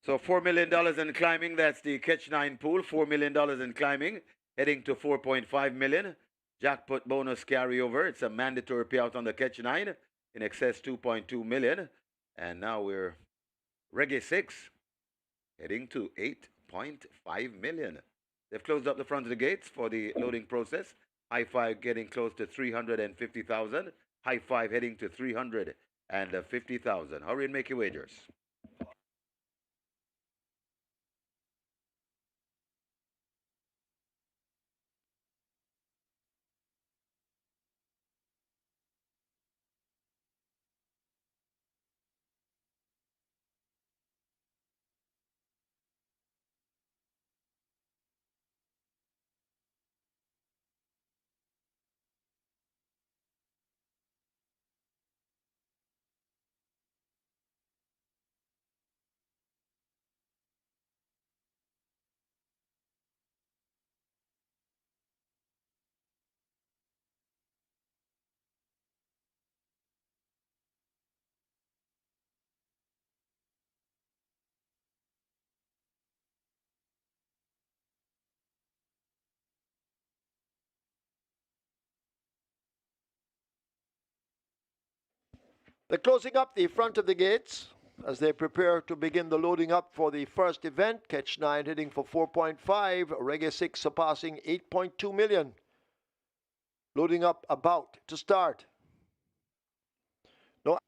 So $4 million in climbing, that's the catch 9 pool. $4 million in climbing, heading to 4.5 million. Jackpot bonus carryover. It's a mandatory payout on the catch 9 in excess 2.2 million. And now we're Reggae 6, heading to 8.5 million. They've closed up the front of the gates for the loading process. High Five getting close to 350,000. High Five heading to 350,000. Hurry and make your wagers. They're closing up the front of the gates as they prepare to begin the loading up for the first event. Catch 9 heading for 4.5. Reggae 6 surpassing 8.2 million. Loading up about to start. No.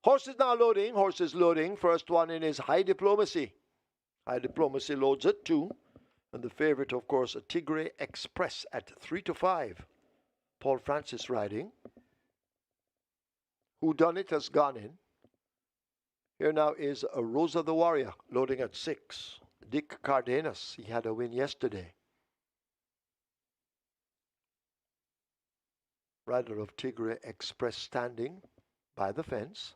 Horse is now loading. Horse is loading. First one in is High Diplomacy. High Diplomacy loads at 2. And the favorite, of course, a Tigre Express at 3-5. Paul Francis riding. Who Done It has gone in. Here now is a Rosa the Warrior loading at 6. Dick Cardenas, he had a win yesterday. Rider of Tigre Express standing by the fence.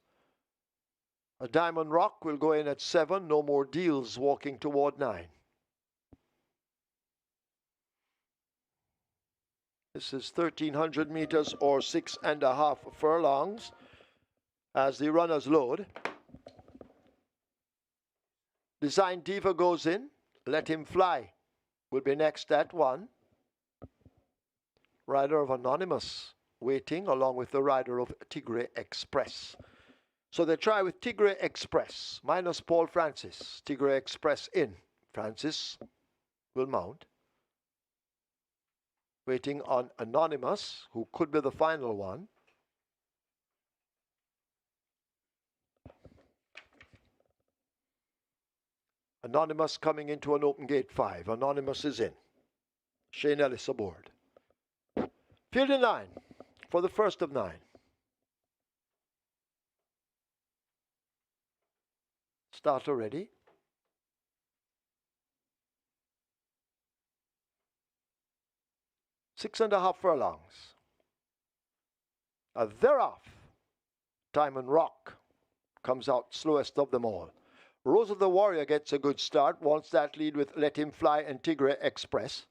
A Diamond Rock will go in at 7. No More Deals walking toward 9. This is 1,300 meters or 6.5 furlongs as the runners load. Design Diva goes in. Let Him Fly will be next at 1. Rider of Anonymous waiting along with the rider of Tigre Express. So they try with Tigre Express minus Paul Francis. Tigre Express in. Francis will mount. Waiting on Anonymous, who could be the final one. Anonymous coming into an open gate 5. Anonymous is in. Shane Ellis aboard. Field in 9 for the first of 9. Starter ready. Six and a half furlongs. They're off. Diamond Rock comes out slowest of them all. Rose of the Warrior gets a good start, wants that lead with Let Him Fly and Tigre Express.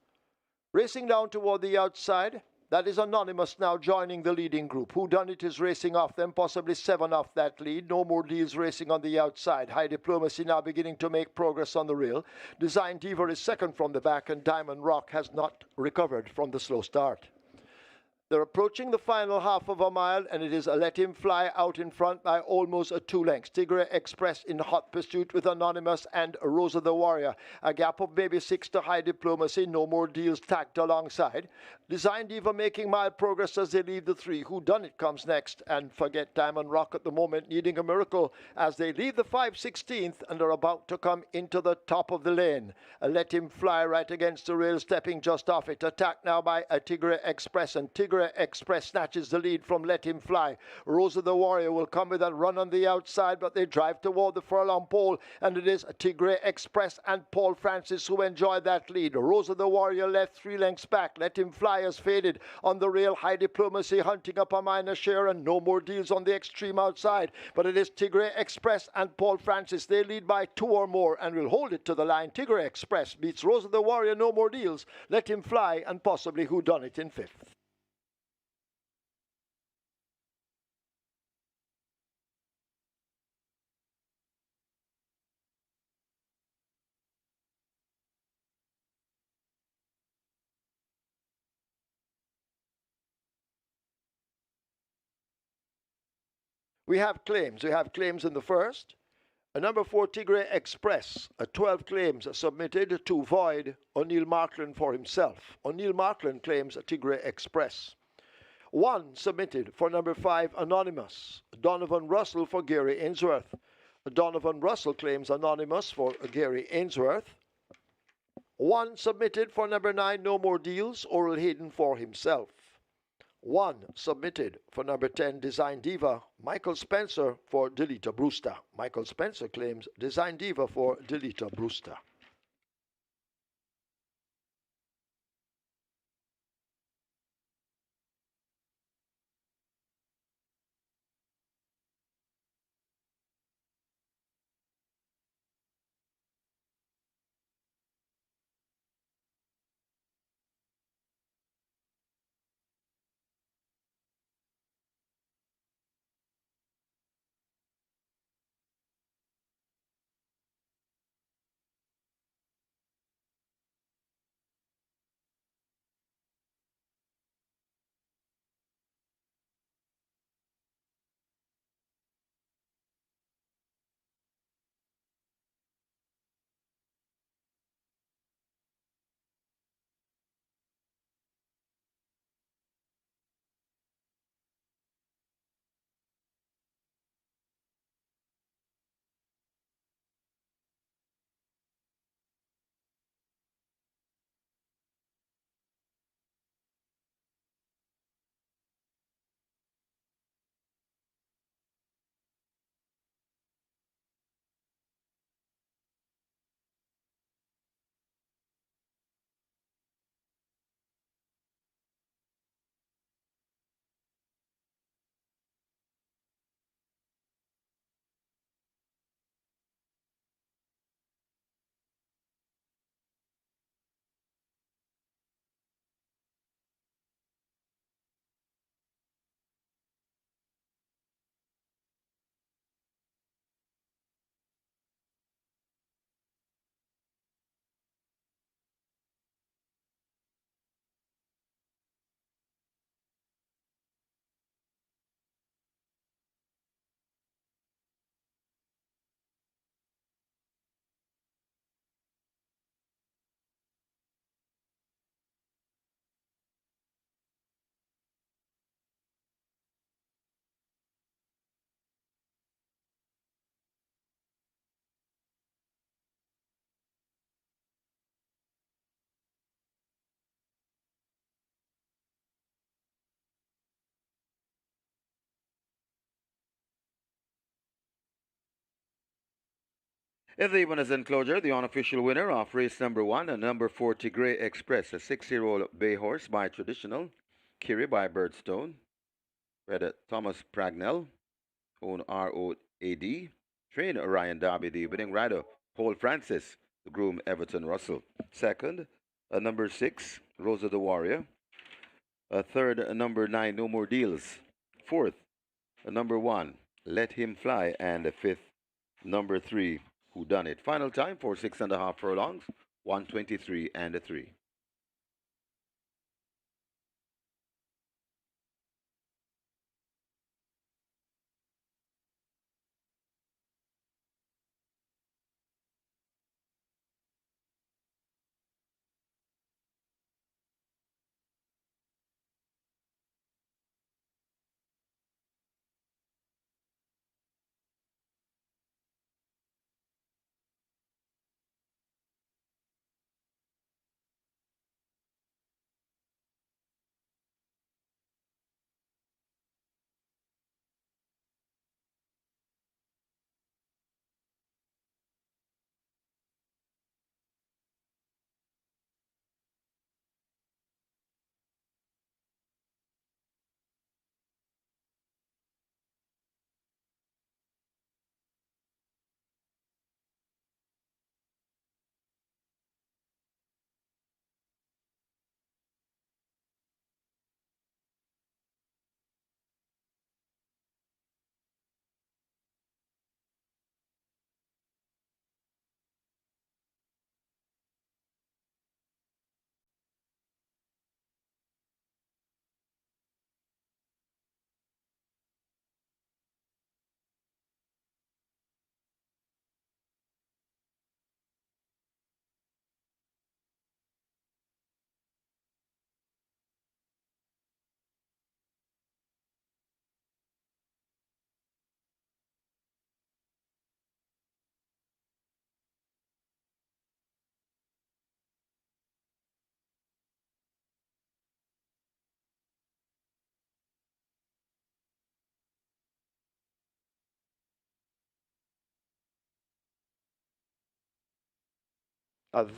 Racing down toward the outside, that is Anonymous now joining the leading group. Whodunit is racing off them, possibly 7 off that lead. No More Deals racing on the outside. High Diplomacy now beginning to make progress on the rail. Design Diva is second from the back, and Diamond Rock has not recovered from the slow start. They're approaching the final half of a mile, and it is a Let Him Fly out in front by almost 2 lengths. Tigre Express in hot pursuit with Anonymous and Rosa the Warrior. A gap of maybe 6 to High Diplomacy. No More Deals tacked alongside. Design Diva making mild progress as they leave the 3. Whodunit comes next, and forget Diamond Rock at the moment, needing a miracle as they leave the 5/16th and are about to come into the top of the lane. A Let Him Fly right against the rail, stepping just off it. Attacked now by a Tigre Express, and Tigre Express snatches the lead from Let Him Fly. Rosa the Warrior will come with a run on the outside, but they drive toward the furlong pole, and it is Tigre Express and Paul Francis who enjoy that lead. Rosa the Warrior left 3 lengths back. Let Him Fly has faded on the rail. High Diplomacy hunting up a minor share, and No More Deals on the extreme outside, but it is Tigre Express and Paul Francis. They lead by 2 or more and will hold it to the line. Tigre Express beats Rosa the Warrior, No More Deals, Let Him Fly, and possibly Whodunit in 5th. We have claims. We have claims in the first. A number 4 Tigre Express, 12 claims submitted to void O'Neill Markland for himself. O'Neill Markland claims Tigre Express. 1 submitted for number 5 Anonymous. Donovan Russell for Gary Ainsworth. Donovan Russell claims Anonymous for Gary Ainsworth. 1 submitted for number 9 No More Deals, Oral Hayden for himself. 1 submitted for number 10 Design Diva, Michael Spencer for Delita Brewster. Michael Spencer claims Design Diva for Delita Brewster. In the winners enclosure, the unofficial winner of race number one, a number 40 Grey Express, a 6-year-old bay horse by Traditional, Kiri by Birdstone, bred Thomas Pragnell, own ROAD, trained Ryan Darby, the winning rider, Paul Francis, the groom Everton Russell. Second, a number 6, Rosa the Warrior. A third, a number 9, No More Deals. Fourth, a number 1, Let Him Fly. And the fifth, number 3, Who Done It. Final time for 6.5 furlongs, 1:23 and a 3.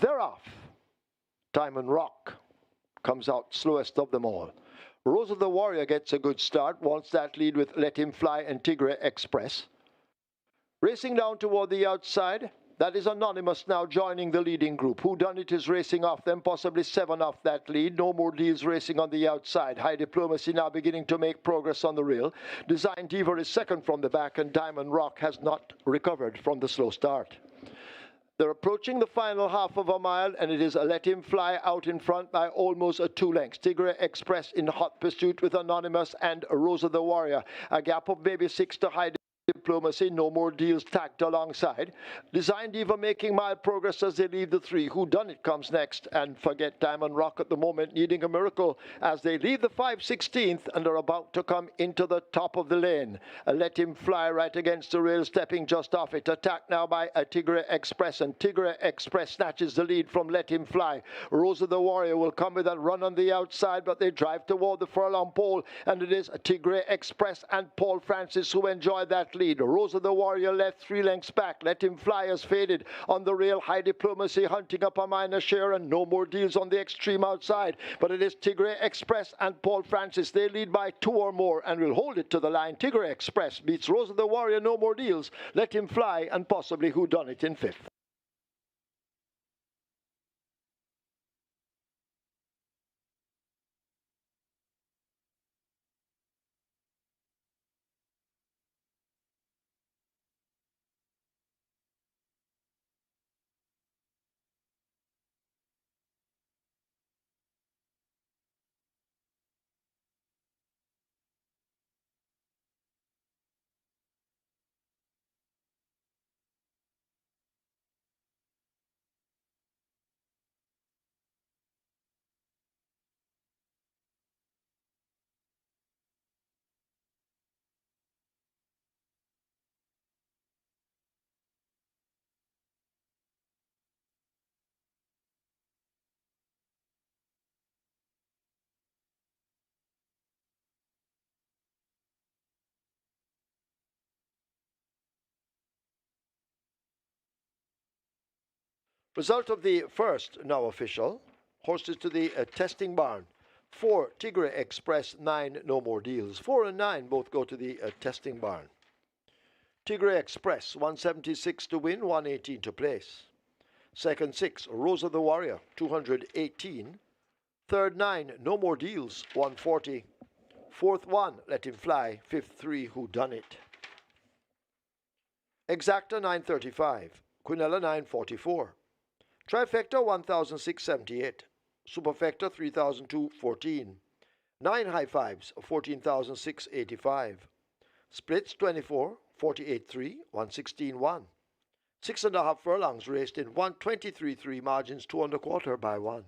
They're off. Diamond Rock comes out slowest of them all. Rosa the Warrior gets a good start, wants that lead with Let Him Fly and Tigre Express. Racing down toward the outside, that is Anonymous now joining the leading group. Who Done It is racing off them, possibly 7 off that lead. No More Deals racing on the outside. High Diplomacy now beginning to make progress on the rail. Design Diva is second from the back, and Diamond Rock has not recovered from the slow start. They're approaching the final half of a mile, and it is a Let Him Fly out in front by almost a 2 lengths. Tigre Express in hot pursuit with Anonymous and Rosa the Warrior. A gap of maybe 6 to High Diplomacy. No More Deals tacked alongside. Design Diva making mild progress as they leave the 3. Who Done It comes next, and forget Diamond Rock at the moment, needing a miracle as they leave the 5/16th and are about to come into the top of the lane. Let Him Fly right against the rail, stepping just off it. Attacked now by a Tigre Express, and Tigre Express snatches the lead from Let Him Fly. Rosa the Warrior will come with that run on the outside, but they drive toward the furlong pole, and it is Tigre Express and Paul Francis who enjoy that lead. Rosa the Warrior left 3 lengths back. Let Him Fly has faded on the rail. High Diplomacy hunting up a minor share, and No More Deals on the extreme outside. But it is Tigre Express and Paul Francis. They lead by 2 or more and will hold it to the line. Tigre Express beats Rosa the Warrior, No More Deals, Let Him Fly, and possibly Who Done It in 5th. Result of the first, now official. Horses to the testing barn. 4, Tigre Express, 9, no more deals. 4 and 9 both go to the testing barn. Tigre Express, 176 to win, 118 to place. Second 6, Rosa the Warrior, 218. Third 9, no more deals, 140. Fourth 1, Let Him Fly. Fifth 3, Who Done It. Exacta 935, Quinella 944. Trifecta 1678. Superfecta 300214. 9 high fives 14685. Splits 24, 48-3, 116-1. 6.5 furlongs raced in 123-3 margins 2 1/4 by 1.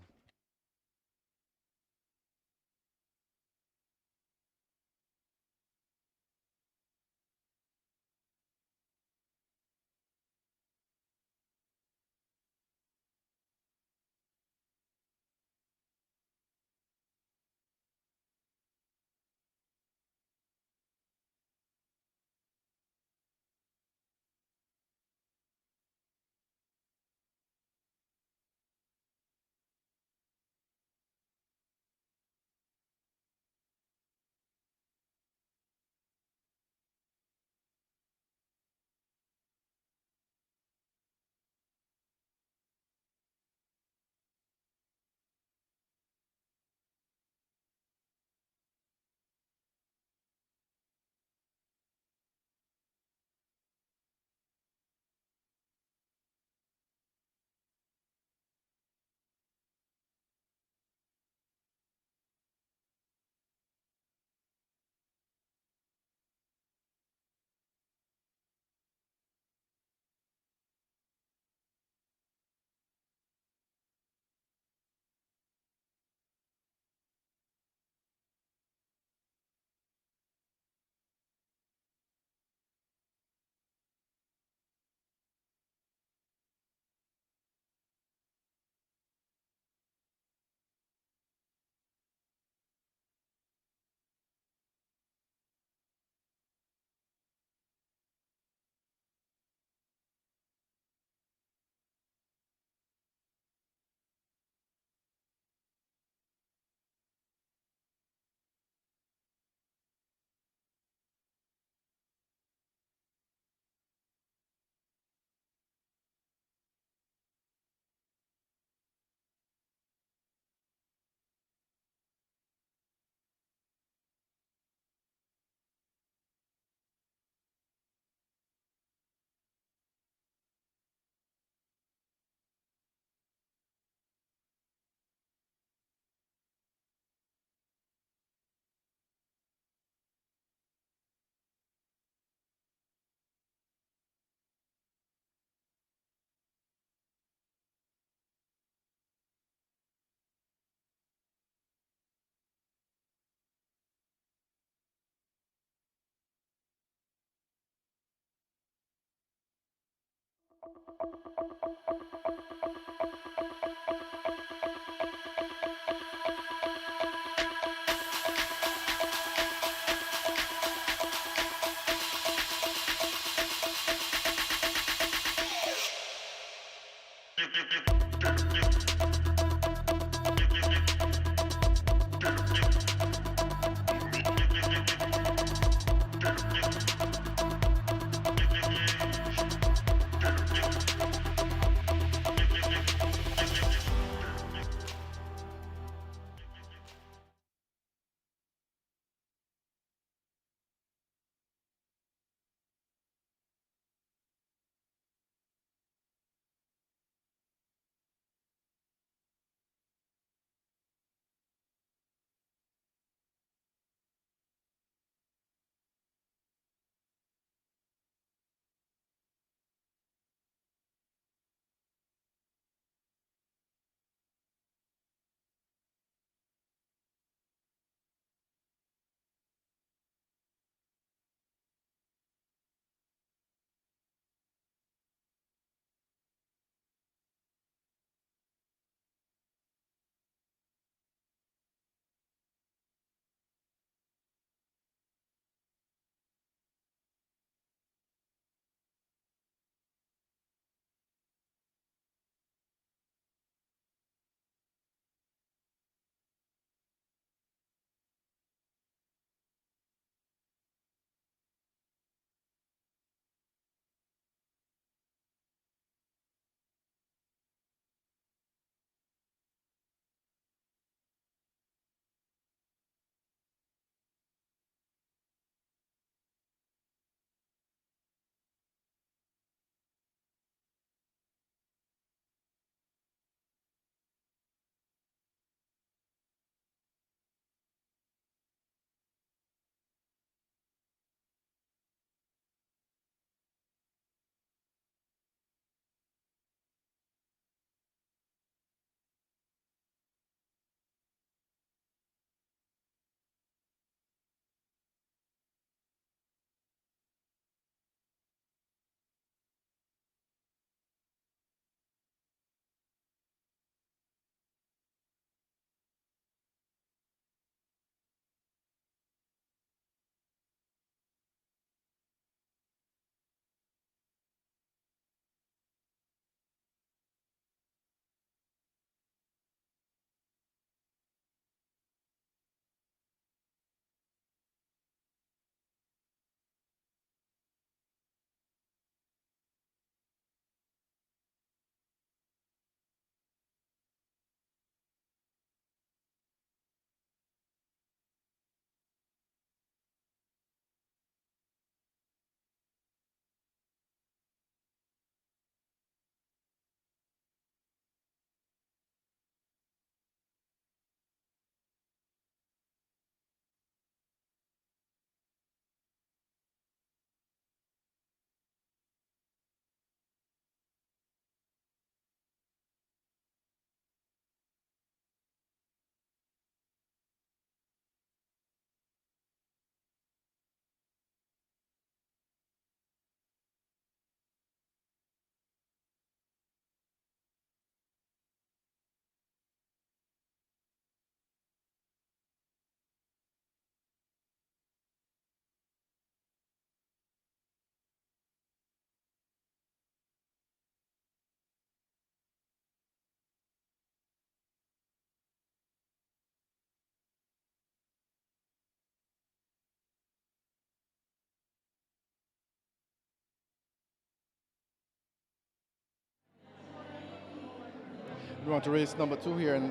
We want to race number 2 here, and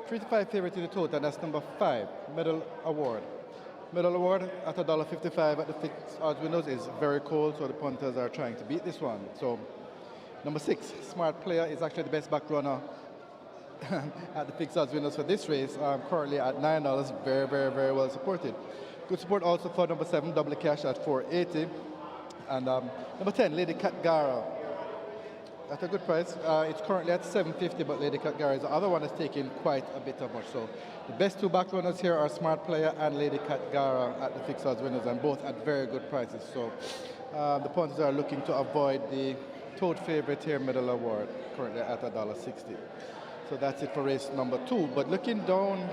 3 to 5 favorite to the total. That's number 5, Medal Award. Medal Award at $1.55 at the fixed odds windows is very cold, so the punters are trying to beat this one. So number 6, Smart Player, is actually the best back runner at the fixed odds windows for this race, currently at $9, very, very, very well supported. Good support also for number 7, Double Cash at $4.80, and number 10, Lady Catgara, at a good price. It's currently at $7.50, but Lady Catgara is the other one that's taking quite a bit of much. So the best 2 back runners here are Smart Player and Lady Catgara at the fixed odds winners, and both at very good prices. So the punters are looking to avoid the tote favorite here, Medal Award, currently at $1.60. So that's it for race number 2. But looking down,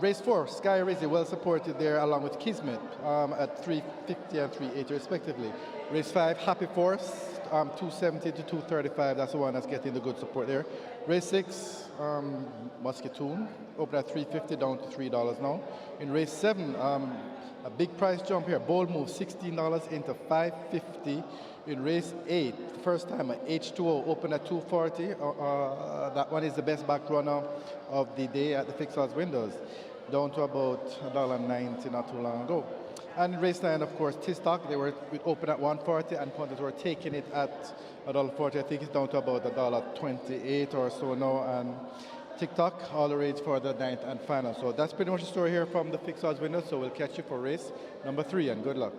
race 4, Sky Rizzy, well supported there, along with Kismet at $3.50 and $3.80 respectively. Race 5, Happy Force, $2.70 to $2.35. That's the one that's getting the good support there. Race 6, Muscatoon, open at $3.50 down to $3 now. In race 7, a big price jump here. Bold Move, $16 into $5.50. In race 8, first time H2O, open at $2.40. That one is the best back runner of the day at the fixed odds windows, down to about $1.90 not too long ago. And in race 9, of course, T-Stock, they were open at $1.40, and punters were taking it at $1.40. I think it's down to about $1.28 or so now. And TikTok, all the rates for the 9th and final. So that's pretty much the story here from the fixed odds windows. So we'll catch you for race number 3, and good luck.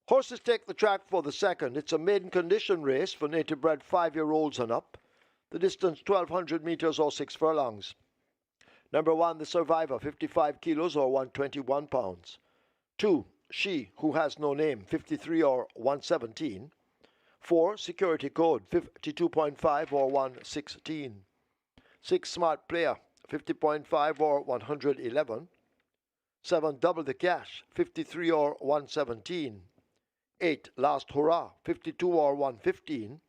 Horses take the track for the second. It's a maiden condition race for native bred 5-year-olds and up. The distance 1,200 meters or 6 furlongs. Number 1, the Survivor, 55 kilos or 121 pounds. 2, She Who Has No Name, 53 or 117. 4, Security Code, 52.5 or 116. 6, Smart Player, 50.5 or 111. 7, Double the Cash, 53 or 117. 8, Last Hurrah, 52 or 115.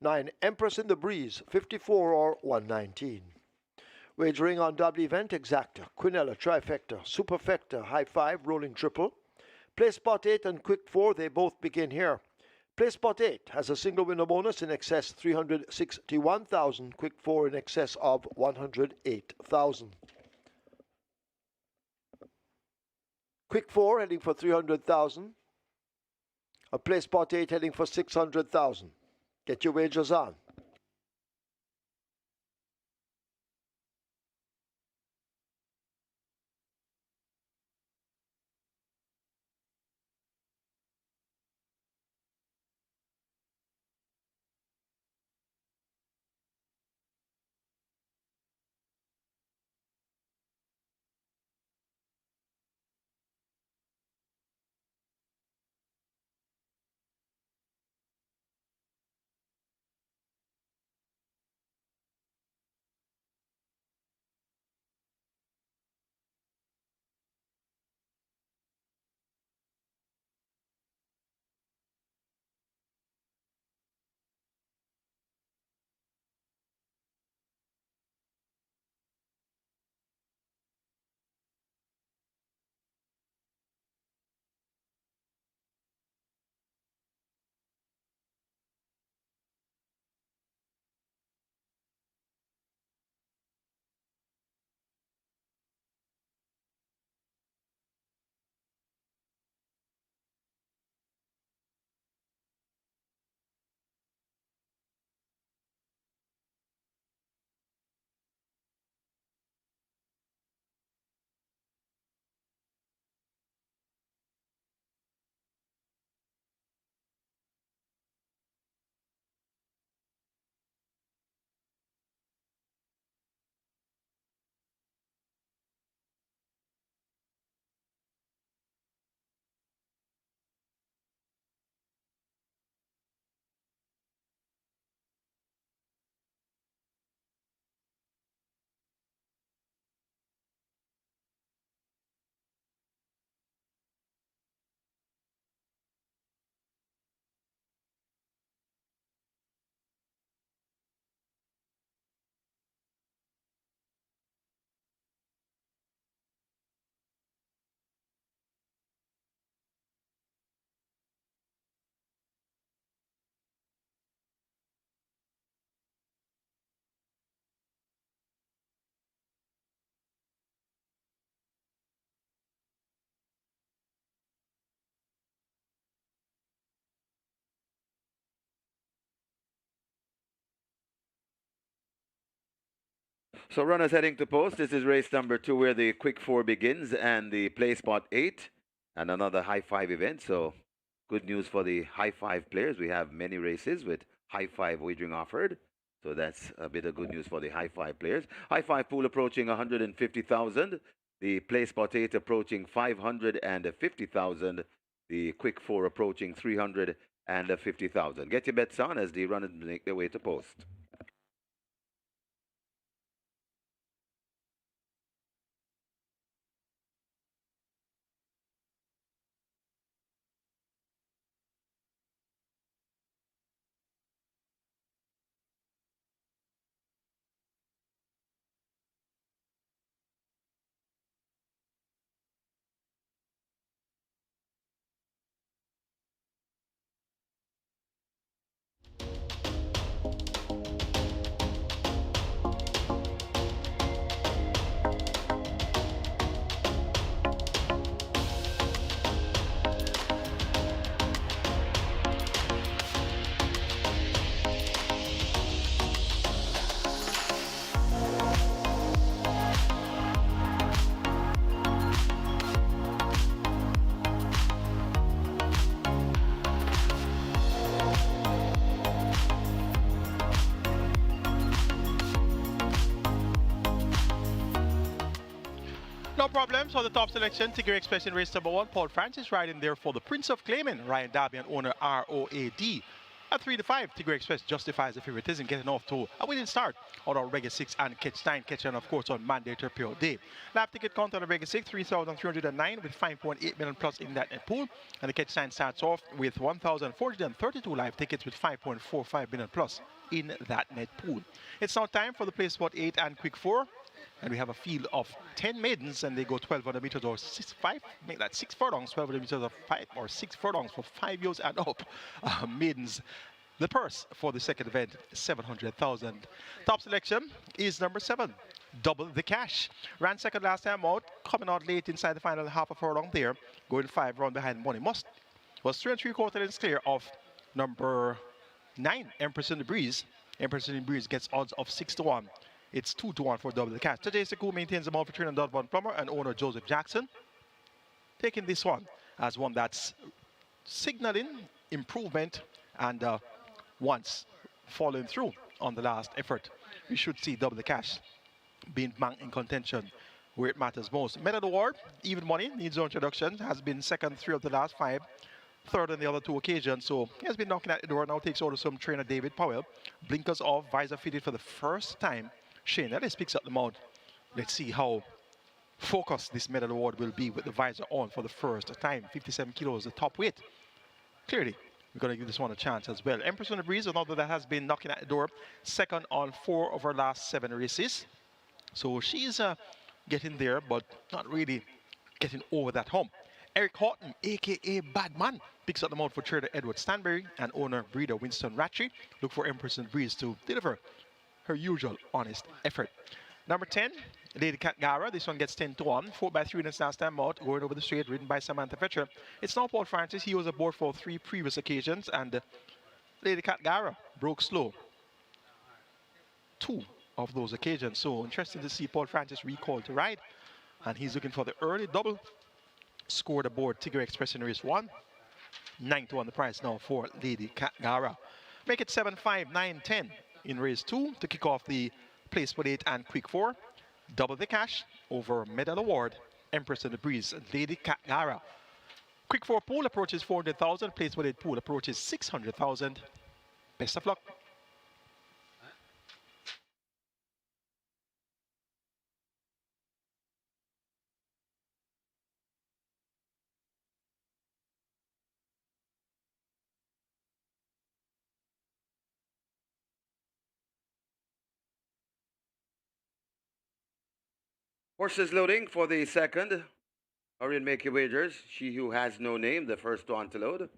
9, Empress in the Breeze, 54 or 119. Wagering on double event, exacta, quinella, trifecta, superfecta, high five, rolling triple. Play spot 8 and quick 4, they both begin here. Play spot 8 has a single winner bonus in excess 361,000, quick 4 in excess of 108,000. Quick 4 heading for 300,000. A play spot 8 heading for 600,000. Get your wagers on. So runners heading to post. This is race number 2 where the quick 4 begins and the play spot 8 and another high 5 event. So good news for the high 5 players. We have many races with high 5 wagering offered. So that's a bit of good news for the high 5 players. High 5 pool approaching 150,000. The play spot 8 approaching 550,000. The quick 4 approaching 350,000. Get your bets on as the runners make their way to post. No problem. So the top selection, Tigger Express in race number 1. Paul Francis riding there for the Prince of Cayman, Ryan Darby and owner ROAD. At 3 to 5, Tigger Express justifies the favoritism, getting off to a winning start on our Reggae 6 and Catch 9, catching of course on mandatory pure day. Lap ticket count on the Reggae 6, 3,309 with 5.8 million plus in that net pool. And the Catch 9 starts off with 1,432 live tickets with 5.45 million plus in that net pool. It's now time for the play spot 8 and quick 4. And we have a field of 10 maidens, and they go 1,200 meters or 6 furlongs, 1,200 meters of 5 or 6 furlongs for 5 years and up. Maidens. The purse for the second event, 700,000. Top selection is number 7, Double the Cash. Ran second last time out, coming out late inside the final half a furlong there, going 5 round behind Money Must. Was 3 3/4 lengths clear of number 9, Empress in the Breeze. Empress in the Breeze gets odds of 6 to 1. It's 2 to 1 for Double the Cash. Today, Sekou maintains the mount for Trinidad Von Plummer and owner Joseph Jackson, taking this one as one that's signaling improvement and once following through on the last effort. We should see Double the Cash being back in contention where it matters most. Medal Award, even money, needs no introduction, has been second 3 of the last 5, third on the other 2 occasions, so he has been knocking at the door. Now takes orders from trainer David Powell. Blinkers off, visor fitted for the first time. Shane Ellis picks up the mount. Let's see how focused this Medal Award will be with the visor on for the first time. 57 kilos, the top weight. Clearly, we're going to give this one a chance as well. Empress on the Breeze, another that has been knocking at the door, second on 4 of her last 7 races. So she's getting there, but not really getting over that hump. Eric Horton, a.k.a. Badman, picks up the mount for trader Edward Stanberry and owner breeder Winston Ratchy. Look for Empress on the Breeze to deliver her usual honest effort. Number 10, Lady Cat Gara. This one gets 10 to 1. 4 by 3 minutes last time out. Going over the straight, ridden by Samantha Fetcher. It's now Paul Francis. He was aboard for 3 previous occasions. And Lady Cat Gara broke slow 2 of those occasions. So interesting to see Paul Francis recalled to ride. And he's looking for the early double. Scored aboard Tigger Express in race 1. 9 to 1 the price now for Lady Cat Gara. Make it 7, 5, 9, 10 in race 2 to kick off the Place for 8 and Quick 4. Double the Cash over Medal Award, Empress in the Breeze, Lady Cat Gara. Quick 4 pool approaches 400,000. Place for 8 pool approaches 600,000. Best of luck. Horses loading for the second. Hurry and make your wagers. She who has no name, the first one to load.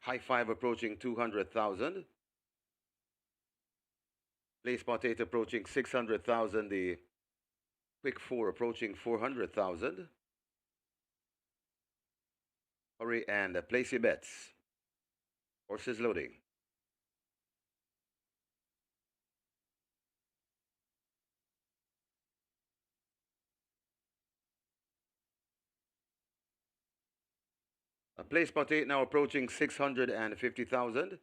High 5 approaching 200,000. Place spot 8 approaching 600,000. The Quick 4 approaching 400,000. Hurry and place your bets. Horses loading. Place spot 8 now approaching 650,000.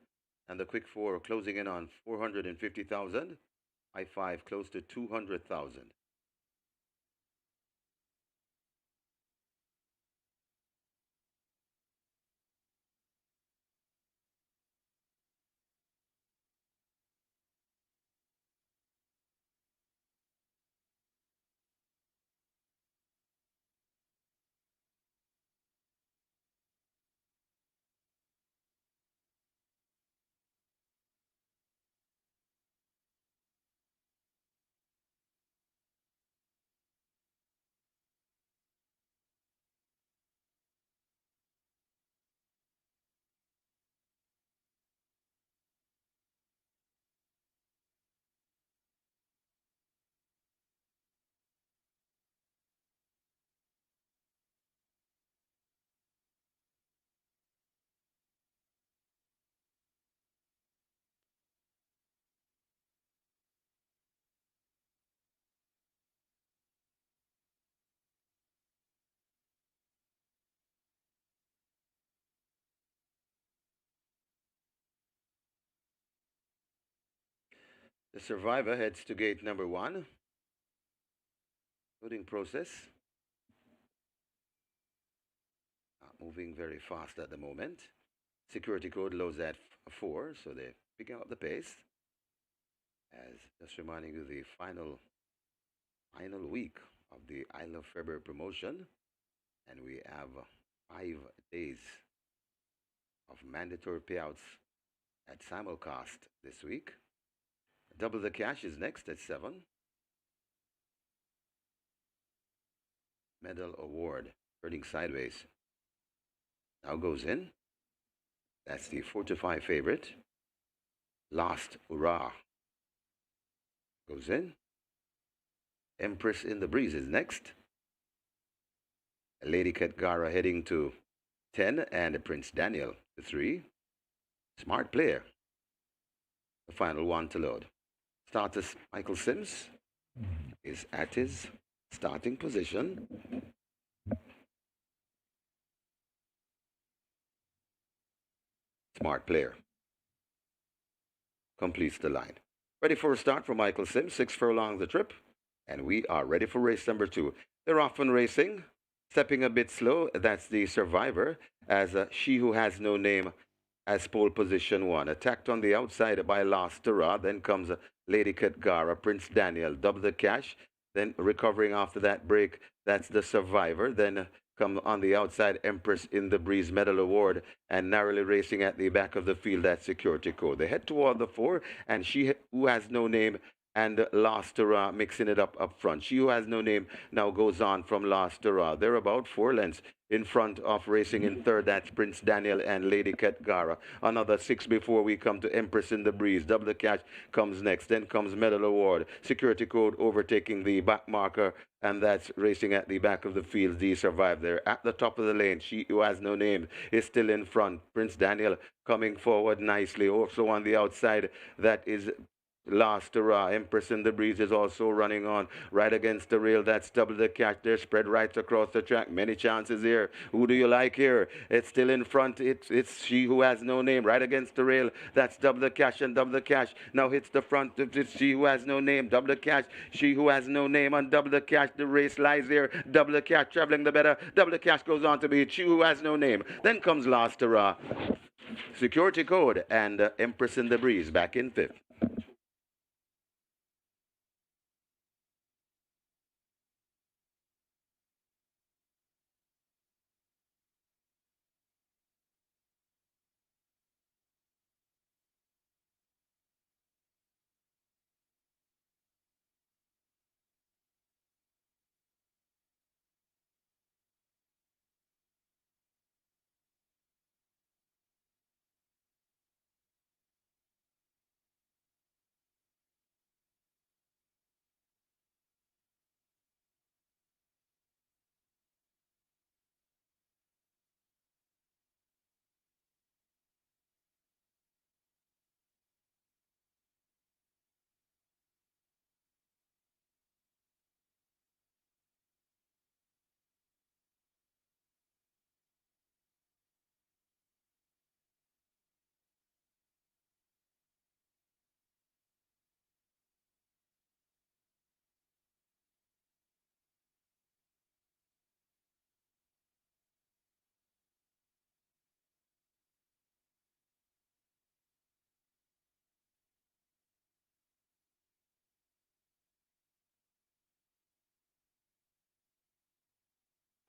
And the Quick 4 closing in on 450,000. High 5 close to 200,000. The survivor heads to gate number 1. Loading process. Moving very fast at the moment. Security code loads at 4, so they're picking up the pace. As just reminding you, the final week of the Isle of February promotion, and we have 5 days of mandatory payouts at simulcast this week. Double the Cash is next at 7. Medal Award, turning sideways. Now goes in. That's the 4 to 5 favorite. Lost Hurrah goes in. Empress in the Breeze is next. Lady Katgara heading to 10 and Prince Daniel to 3. Smart Player, the final one to load. Starter Michael Sims is at his starting position. Smart Player completes the line. Ready for a start for Michael Sims, 6 furlongs the trip. And we are ready for race number 2. They're off and racing, stepping a bit slow. That's the Survivor, as She Who Has No Name as pole position 1. Attacked on the outside by Lost Hurrah. Then comes Lady Katgara, Prince Daniel, Double the Cash. Then recovering after that break, that's the Survivor. Then come on the outside, Empress in the Breeze, Medal Award, and narrowly racing at the back of the field, that Security Code. They head toward the 4, and She Who Has No Name and Lost Hurrah mixing it up front. She Who Has No Name now goes on from Lost Hurrah. They're about 4 lengths in front of racing in third. That's Prince Daniel and Lady Katgara. Another 6 before we come to Empress in the Breeze. Double the Cash comes next. Then comes Medal Award. Security Code overtaking the back marker, and that's racing at the back of the field. The Survive there at the top of the lane. She Who Has No Name is still in front. Prince Daniel coming forward nicely. Also on the outside, that is Lost Hurrah. Empress in the Breeze is also running on right against the rail. That's Double the Cash. They're spread right across the track. Many chances here. Who do you like here? It's still in front. It's She Who Has No Name right against the rail. That's Double the Cash, and Double the Cash now hits the front. It's She Who Has No Name. Double the Cash. She Who Has No Name and Double the Cash. The race lies here. Double the Cash traveling the better. Double the Cash goes on to beat She Who Has No Name. Then comes Lost Hurrah, Security Code, and Empress in the Breeze back in 5th.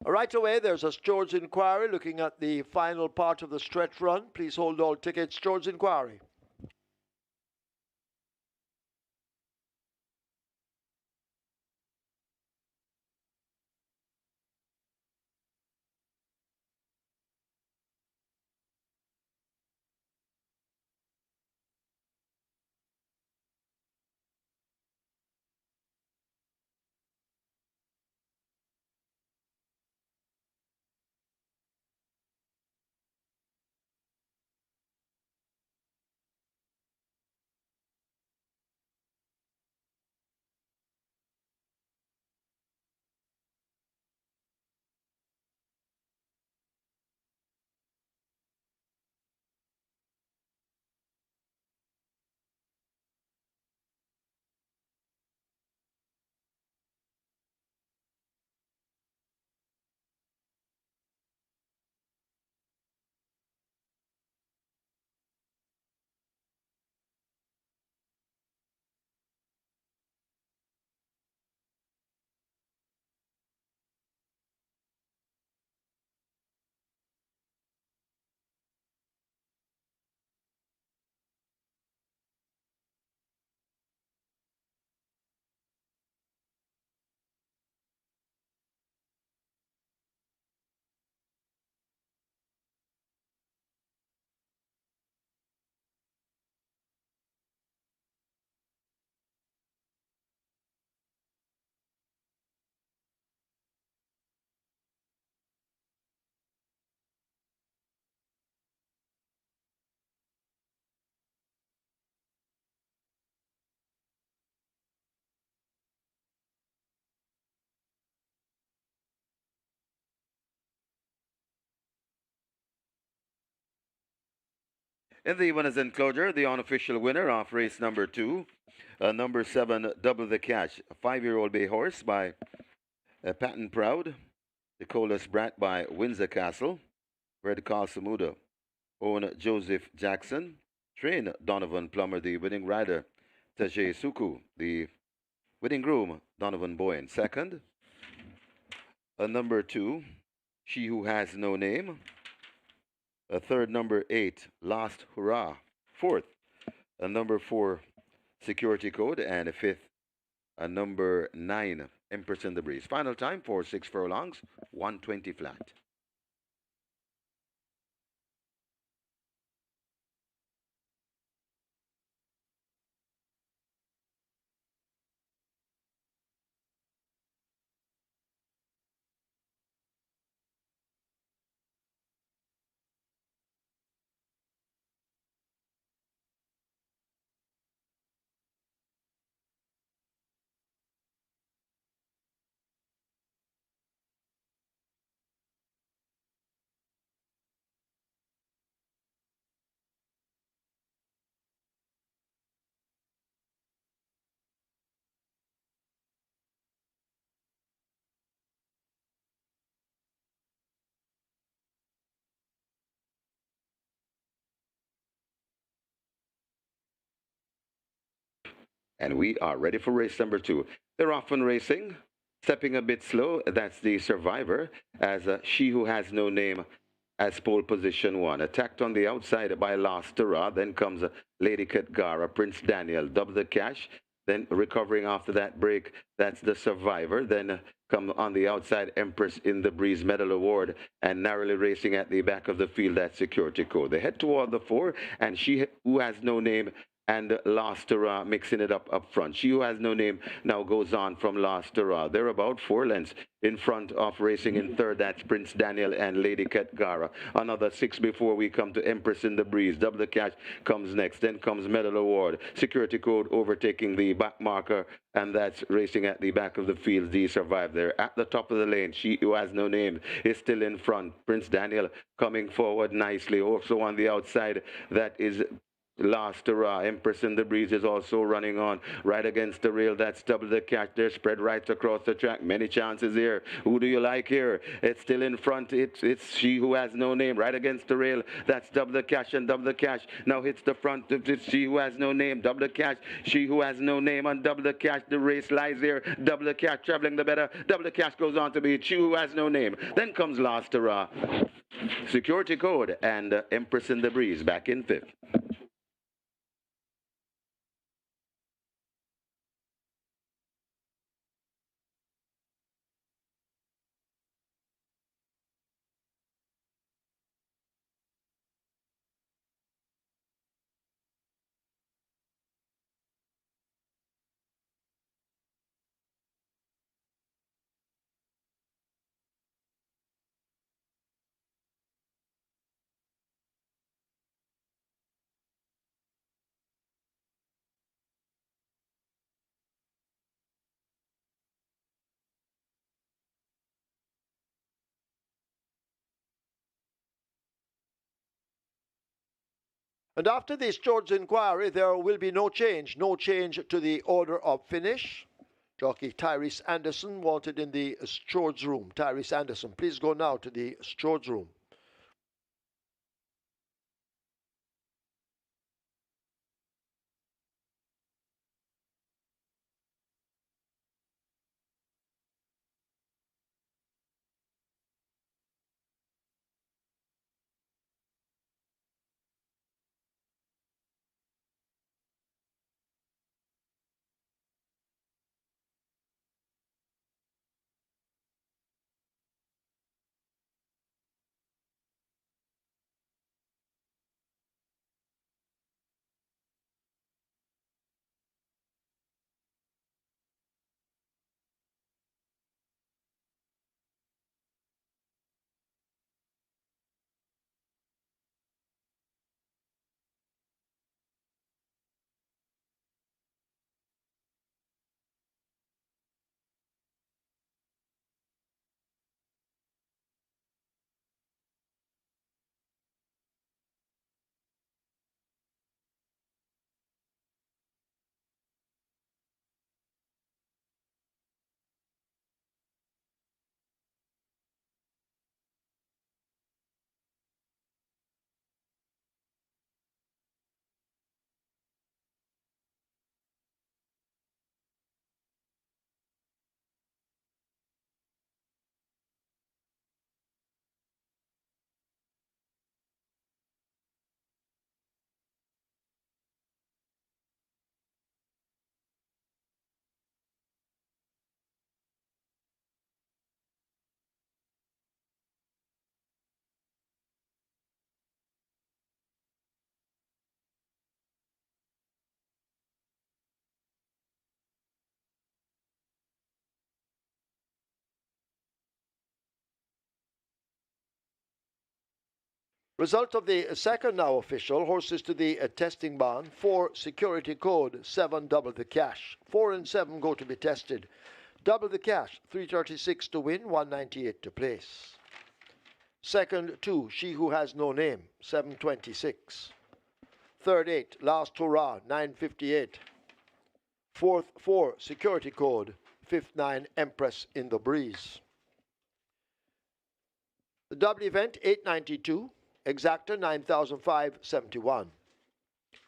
Right away, there's a Stewards inquiry looking at the final part of the stretch run. Please hold all tickets. Stewards inquiry. In the winners enclosure, the unofficial winner of race number 2, number 7, Double the Cash, a 5-year-old bay horse by Patton Proud, the Colas Brat by Windsor Castle, Red Samuda, own Joseph Jackson, train Donovan Plummer, the winning rider, Tajay Suku, the winning groom, Donovan Boyne. Second, a number 2, She Who Has No Name. A third, number 8, Last Hurrah. Fourth, a number 4, Security Code. And a fifth, a number 9, Empress in the Breeze. Final time for 6 furlongs, 120 flat. And we are ready for race number 2. They're often racing, stepping a bit slow. That's the Survivor, as She Who Has No Name as pole position 1. Attacked on the outside by Lost Tara. Then comes Lady Katgara, Prince Daniel, Double the Cash. Then recovering after that break, that's the Survivor. Then come on the outside, Empress in the Breeze Medal Award, and narrowly racing at the back of the field, that Security Code. They head toward the 4, and She Who Has No Name and Last Hurrah mixing it up front. She Who Has No Name now goes on from Last Hurrah. They're about 4 lengths in front of racing in third. That's Prince Daniel and Lady Katgara. Another 6 before we come to Empress in the Breeze. Double the Cash comes next. Then comes Medal Award. Security Code overtaking the back marker, and that's racing at the back of the field. The Survive there. At the top of the lane, She Who Has No Name is still in front. Prince Daniel coming forward nicely. Also on the outside, that is Last Hurrah. Empress in the Breeze is also running on right against the rail. That's Double the Cash. They're spread right across the track. Many chances here. Who do you like here? It's still in front. It's She Who Has No Name right against the rail. That's Double the Cash, and Double the Cash now hits the front. It's She Who Has No Name. Double the Cash. She Who Has No Name on Double the Cash. The race lies here. Double the Cash traveling the better. Double the Cash goes on to beat She Who Has No Name. Then comes Last Hurrah, Security Code, and Empress in the Breeze back in 5th. And after this George's inquiry, there will be no change to the order of finish. Jockey Tyrese Anderson wanted in the stewards room. Tyrese Anderson, please go now to the stewards room. Result of the second now official. Horses to the testing barn. 4 security code. 7 double the cash. 4 and 7 go to be tested. Double the cash. 336 to win. 198 to place. Second 2. She who has no name. 726. Third 8. Last hurrah. 958. Fourth 4. Security code. Fifth 9. Empress in the breeze. The double event 892. Exacta 9,571.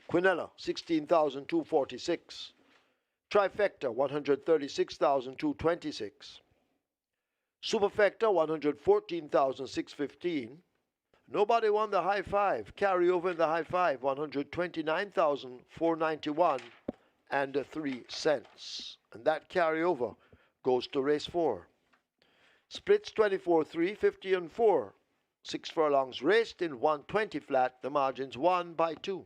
Quinella 16,246. Trifecta 136,226. Superfecta 114,615. Nobody won the high five. Carryover in the high five 129,491 and 3 cents. And that carryover goes to race 4. Splits 24-3, 50 and 4. 6 furlongs raced in 120 flat. The margins 1 by 2.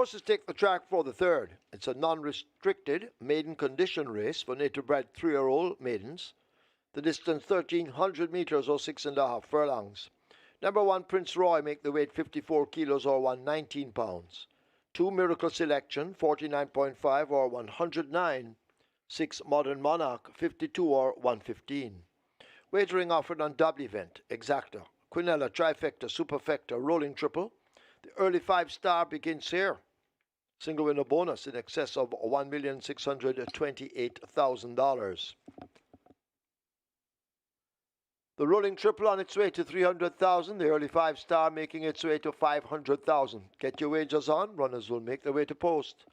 Horses take the track for the third. It's a non-restricted maiden condition race for native-bred 3-year-old maidens. The distance 1,300 meters or 6.5 furlongs. Number 1, Prince Roy, make the weight 54 kilos or 119 pounds. 2, Miracle Selection, 49.5 or 109. 6, Modern Monarch, 52 or 115. Wagering offered on double event, Exacta, Quinella, Trifecta, Superfecta, Rolling Triple. The early 5-star begins here. Single winner bonus in excess of $1,628,000. The Rolling Triple on its way to 300,000. The early 5-star making its way to 500,000. Get your wagers on. Runners will make their way to post.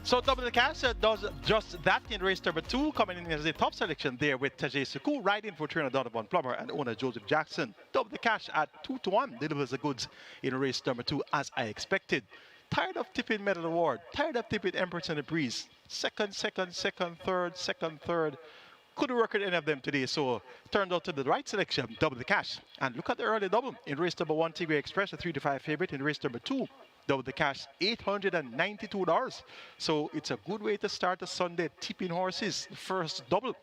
So Double the Cash does just that in race number 2, coming in as a top selection there with Tajay Suku, riding for trainer Donovan Plummer and owner Joseph Jackson. Double the Cash at 2-1 delivers the goods in race number 2 as I expected. Tired of tipping Medal Award, tired of tipping Empress and the Breeze. Second, third. Couldn't work at any of them today, so turned out to the right selection, Double the Cash. And look at the early double in race number 1, Tigray Express, a 3-5 favorite. In race number 2, Double the Cash, $892. So it's a good way to start a Sunday tipping horses. First double,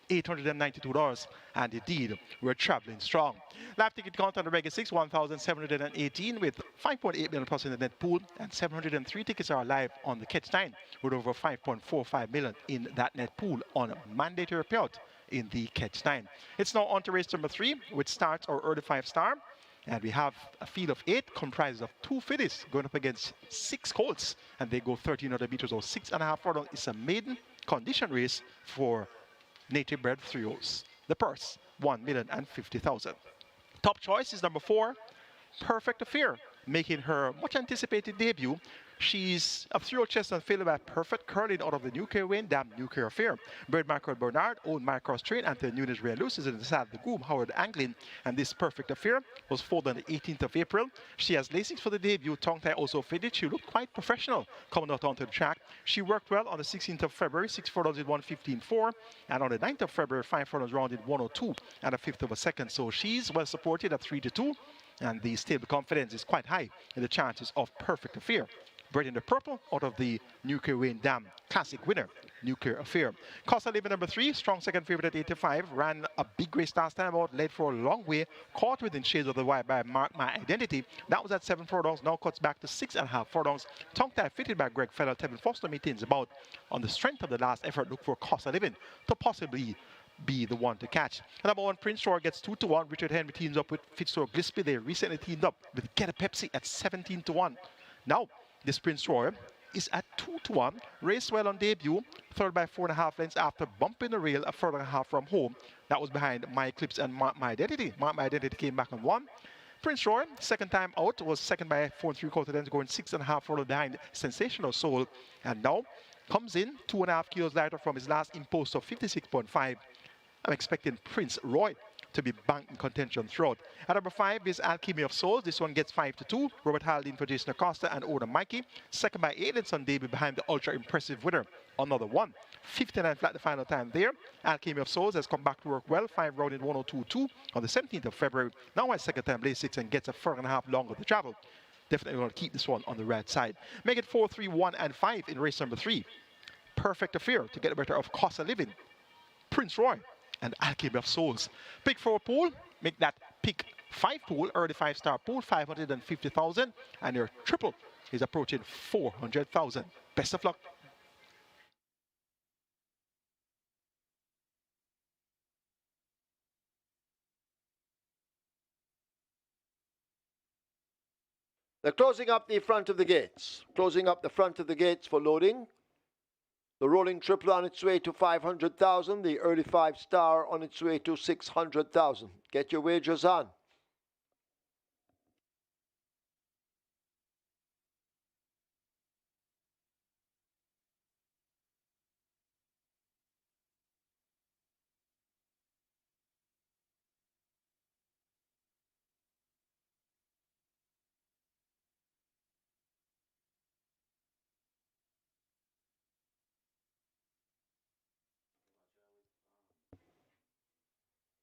$892. And indeed, we're traveling strong. Lap ticket count on the regular 6, 1,718 with 5.8 million plus in the net pool. And 703 tickets are live on the catch 9 with over 5.45 million in that net pool on a mandatory payout in the catch 9. It's now on to race number 3, which starts our early 5-star. And we have a field of 8 comprised of 2 fillies going up against 6 colts. And they go 1,300 meters or 6.5 furlongs. It's a maiden condition race for native bred 3-year-olds. The purse, $1,050,000. Top choice is number 4, Perfect Affair, making her much anticipated debut. She's a 3-year-old chestnut favored by Perfect, curling out of the Nuclear Wayne Dam Nuclear Affair. Bred Michael Bernard, owned Micross Train, Anthony Nunes Ray Luce is in the side of the groom, Howard Anglin. And this Perfect Affair was foaled on the 18th of April. She has lacings for the debut, tongue tie also fitted. She looked quite professional coming out onto the track. She worked well on the 16th of February, 6 furlongs in 1:15.4. And on the 9th of February, 5 furlongs round in 1:02 and a fifth of a second. So she's well supported at 3-2. And the stable confidence is quite high in the chances of Perfect Affair. Bred in the purple out of the Nuclear Wayne Dam Classic winner, Nuclear Affair. Costa Living number 3, strong second favorite at 85, ran a big race last time out, led for a long way, caught within shades of the wire by Mark My Identity. That was at 7 furlongs, now cuts back to 6.5 furlongs. Tongue tie fitted by Greg Feller. Tevin Foster maintains about on the strength of the last effort, look for Costa Living to possibly be the one to catch. Number 1, Prince Roy gets 2-1. Richard Henry teams up with Fitzroy Gillespie. They recently teamed up with Get a Pepsi at 17-1. Now, this Prince Roy is at 2-1. Raced well on debut, third by 4.5 lengths after bumping the rail a furlong and a half from home. That was behind My Eclipse and My Identity. My Identity came back and won. Prince Roy, second time out, was second by 4 3/4 lengths, going 6.5 furlongs behind Sensational Soul. And now comes in 2.5 kilos lighter from his last impost of 56.5. I'm expecting Prince Roy to be banked in contention throughout. At number 5 is Alchemy of Souls. This one gets 5-2. Robert Haldane for Jason Acosta and Oda Mikey. Second by 8 lengths on debut behind the ultra impressive winner, Another One. 59 flat the final time there. Alchemy of Souls has come back to work well. 5 round in 1:02.2 on the 17th of February. Now my second time lay 6 and gets a furlong and a half longer to travel. Definitely going to keep this one on the right side. Make it 4, 3, 1, and 5 in race number 3. Perfect Affair to get the better of Costa Living, Prince Roy, and Alchemy of Souls. Pick 4 pool, make that pick 5 pool, early 5-star pool, 550,000, and your triple is approaching 400,000. Best of luck. They're closing up the front of the gates. Closing up the front of the gates for loading. The rolling triple on its way to 500,000. The early 5-star on its way to 600,000. Get your wagers on.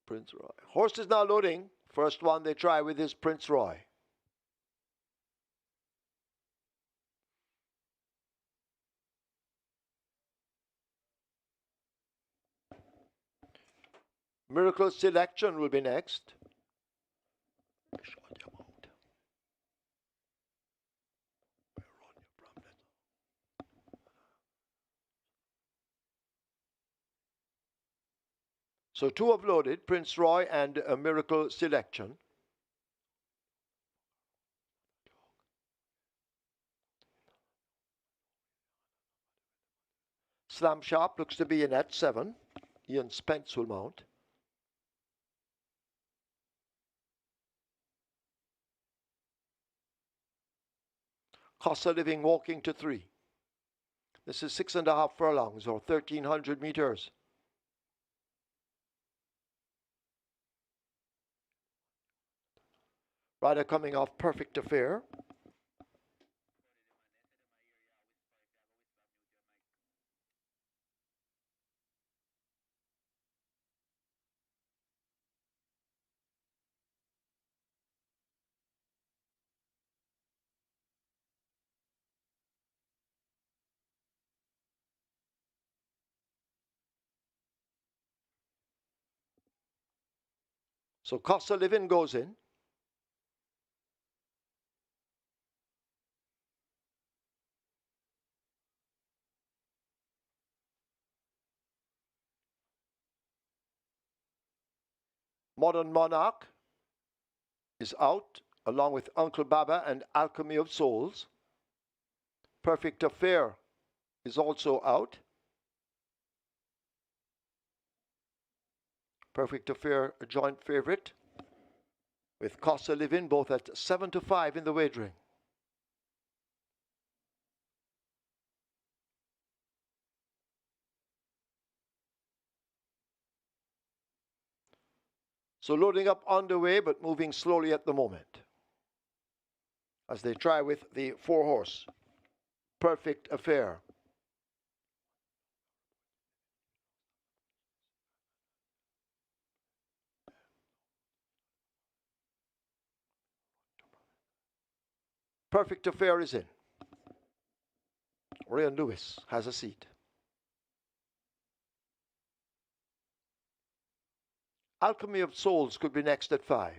Prince Roy. Horse is now loading. First one they try with is Prince Roy. Miracle Selection will be next. So 2 have loaded, Prince Roy and a Miracle Selection. Slam Sharp looks to be in at 7. Ian Spence will mount. Costa Living walking to 3. This is 6.5 furlongs or 1,300 meters. Rider coming off Perfect Affair. So Costa Living goes in. Modern Monarch is out, along with Uncle Baba and Alchemy of Souls. Perfect Affair is also out. Perfect Affair, a joint favorite, with Costa Living both at 7-5 in the wagering. So loading up underway, but moving slowly at the moment, as they try with the 4-horse. Perfect Affair. Perfect Affair is in. Ryan Lewis has a seat. Alchemy of Souls could be next at 5.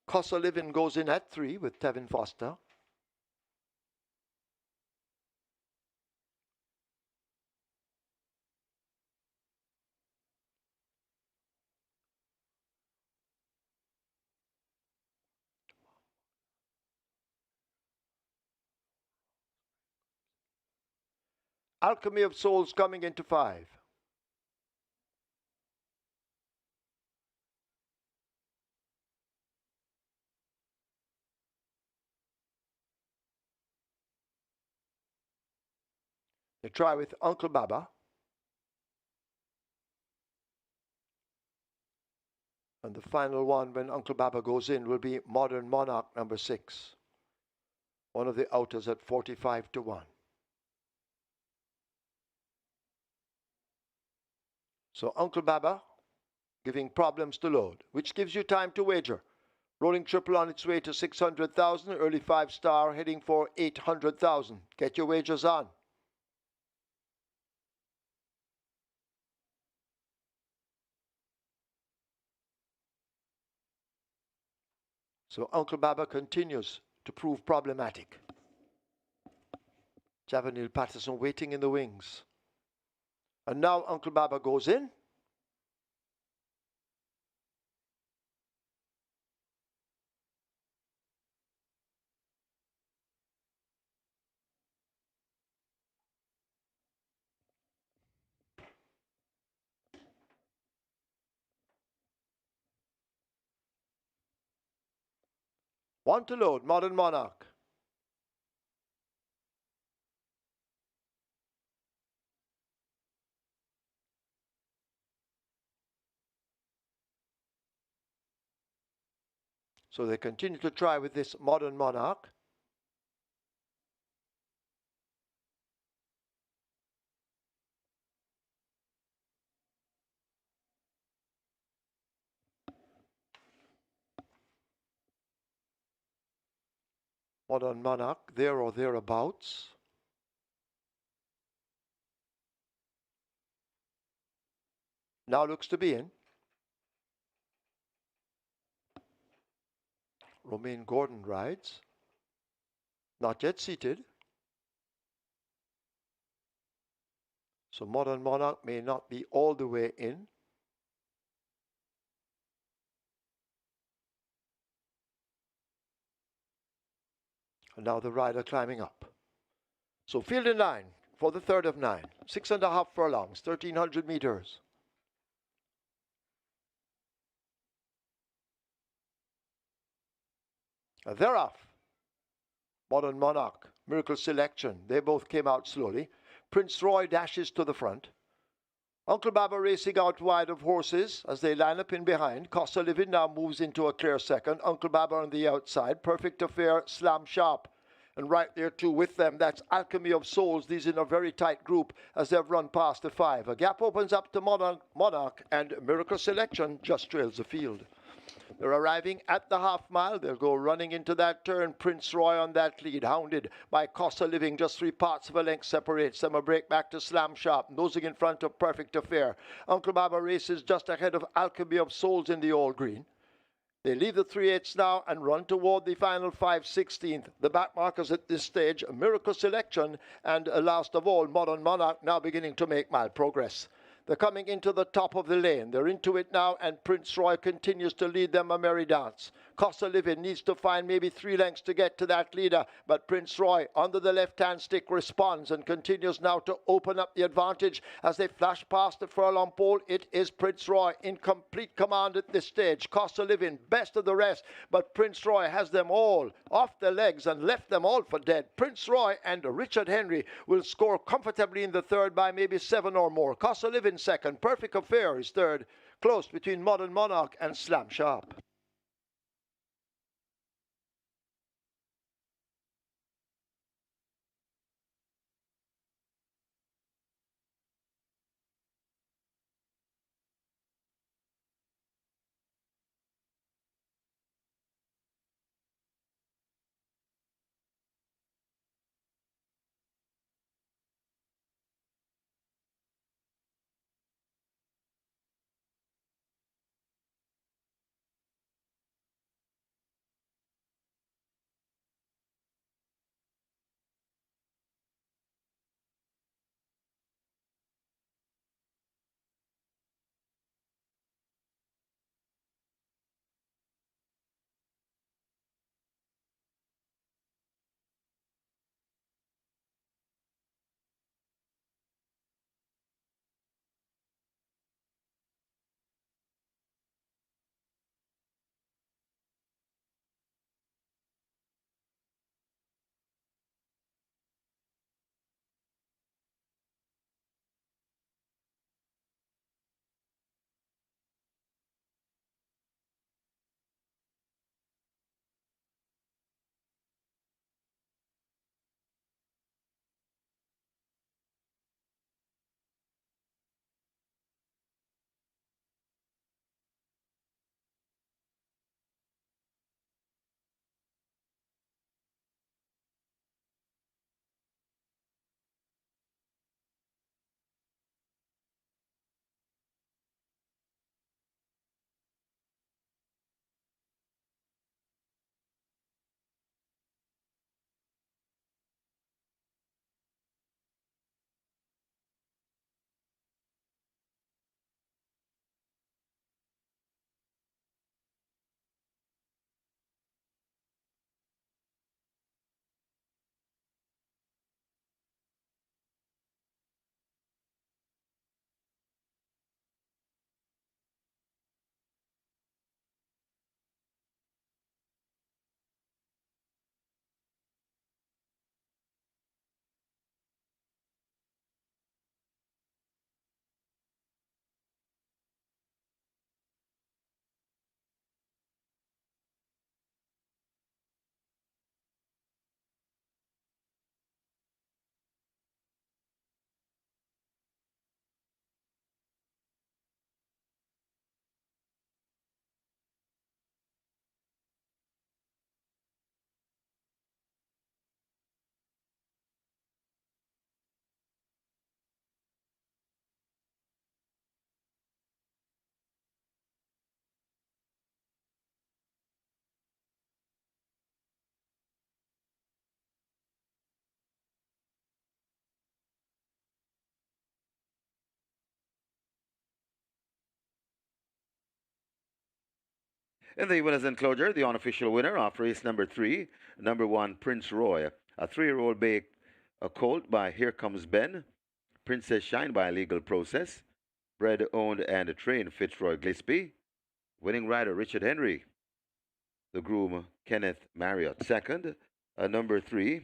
Costa Living goes in at 3 with Tevin Foster. Alchemy of Souls coming into 5. They try with Uncle Baba. And the final one, when Uncle Baba goes in, will be Modern Monarch number 6. One of the outers at 45-1. So Uncle Baba giving problems to load, which gives you time to wager. Rolling triple on its way to 600,000. Early 5-star heading for 800,000. Get your wagers on. So Uncle Baba continues to prove problematic. Javanil Patterson waiting in the wings. And now Uncle Baba goes in. One to load, Modern Monarch. So they continue to try with this Modern Monarch. Modern Monarch, there or thereabouts. Now looks to be in. Romain Gordon rides. Not yet seated. So Modern Monarch may not be all the way in. And now the rider climbing up. So field in line for the third of 9. 6.5 furlongs, 1,300 meters. And they're off. Modern Monarch, Miracle Selection. They both came out slowly. Prince Roy dashes to the front. Uncle Baba racing out wide of horses as they line up in behind. Costa Living now moves into a clear second. Uncle Baba on the outside. Perfect Affair, Slam Sharp. And right there too with them, that's Alchemy of Souls. These in a very tight group as they've run past the 5. A gap opens up to Monarch and Miracle Selection just trails the field. They're arriving at the half mile. They'll go running into that turn. Prince Roy on that lead, hounded by Costa Living. Just 3 parts of a length separates them. A break back to Slam Sharp, nosing in front of Perfect Affair. Uncle Baba races just ahead of Alchemy of Souls in the all green. They leave the 3/8 now and run toward the final 5/16. The back markers at this stage, Miracle Selection, and last of all, Modern Monarch now beginning to make mild progress. They're coming into the top of the lane. They're into it now, and Prince Roy continues to lead them a merry dance. Costa Living needs to find maybe 3 lengths to get to that leader, but Prince Roy, under the left-hand stick, responds and continues now to open up the advantage as they flash past the furlong pole. It is Prince Roy in complete command at this stage. Costa Living, best of the rest, but Prince Roy has them all off their legs and left them all for dead. Prince Roy and Richard Henry will score comfortably in the third by maybe 7 or more. Costa Living second. Perfect Affair is third. Close between Modern Monarch and Slam Sharp. In the winners' enclosure, the unofficial winner of race number 3, number 1, Prince Roy, a 3-year-old bay a colt by Here Comes Ben, Princess Shine by Legal Process, bred, owned, and trained Fitzroy Gillespie, winning rider Richard Henry, the groom Kenneth Marriott second, Number 3,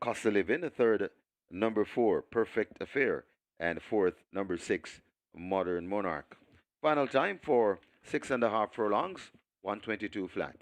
Cost of Living. Third, number 4, Perfect Affair. And fourth, number 6, Modern Monarch. Final time for 6.5 furlongs, 122 flat.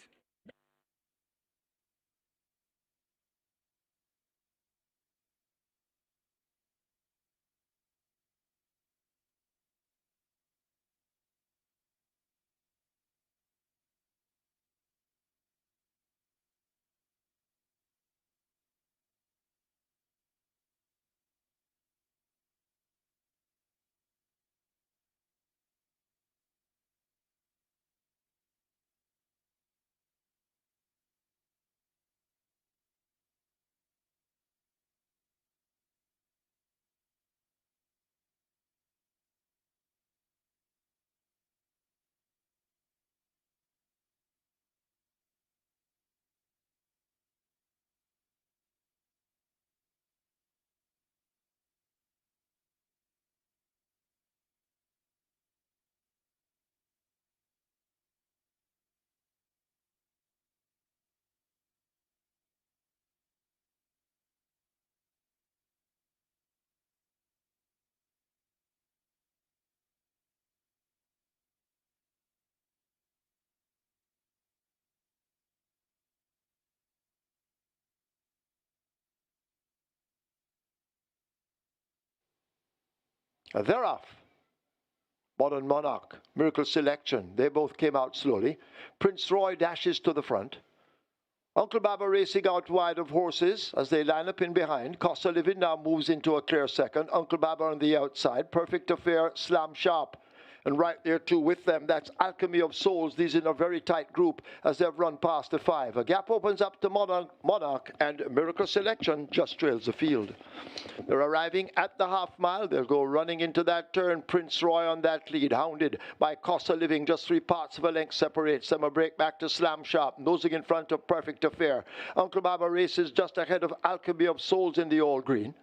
They're off. Modern Monarch, Miracle Selection, they both came out slowly. Prince Roy dashes to the front. Uncle Baba racing out wide of horses as they line up in behind. Cost of Living now moves into a clear second. Uncle Baba on the outside. Perfect Affair, Slam Sharp. And right there too with them, that's Alchemy of Souls. These in a very tight group as they've run past the 5. A gap opens up to Monarch and Miracle Selection just trails the field. They're arriving at the half mile. They'll go running into that turn. Prince Roy on that lead, hounded by Cost of Living. Just 3 parts of a length separates them. A break back to Slam Sharp, nosing in front of Perfect Affair. Uncle Baba races just ahead of Alchemy of Souls in the all green.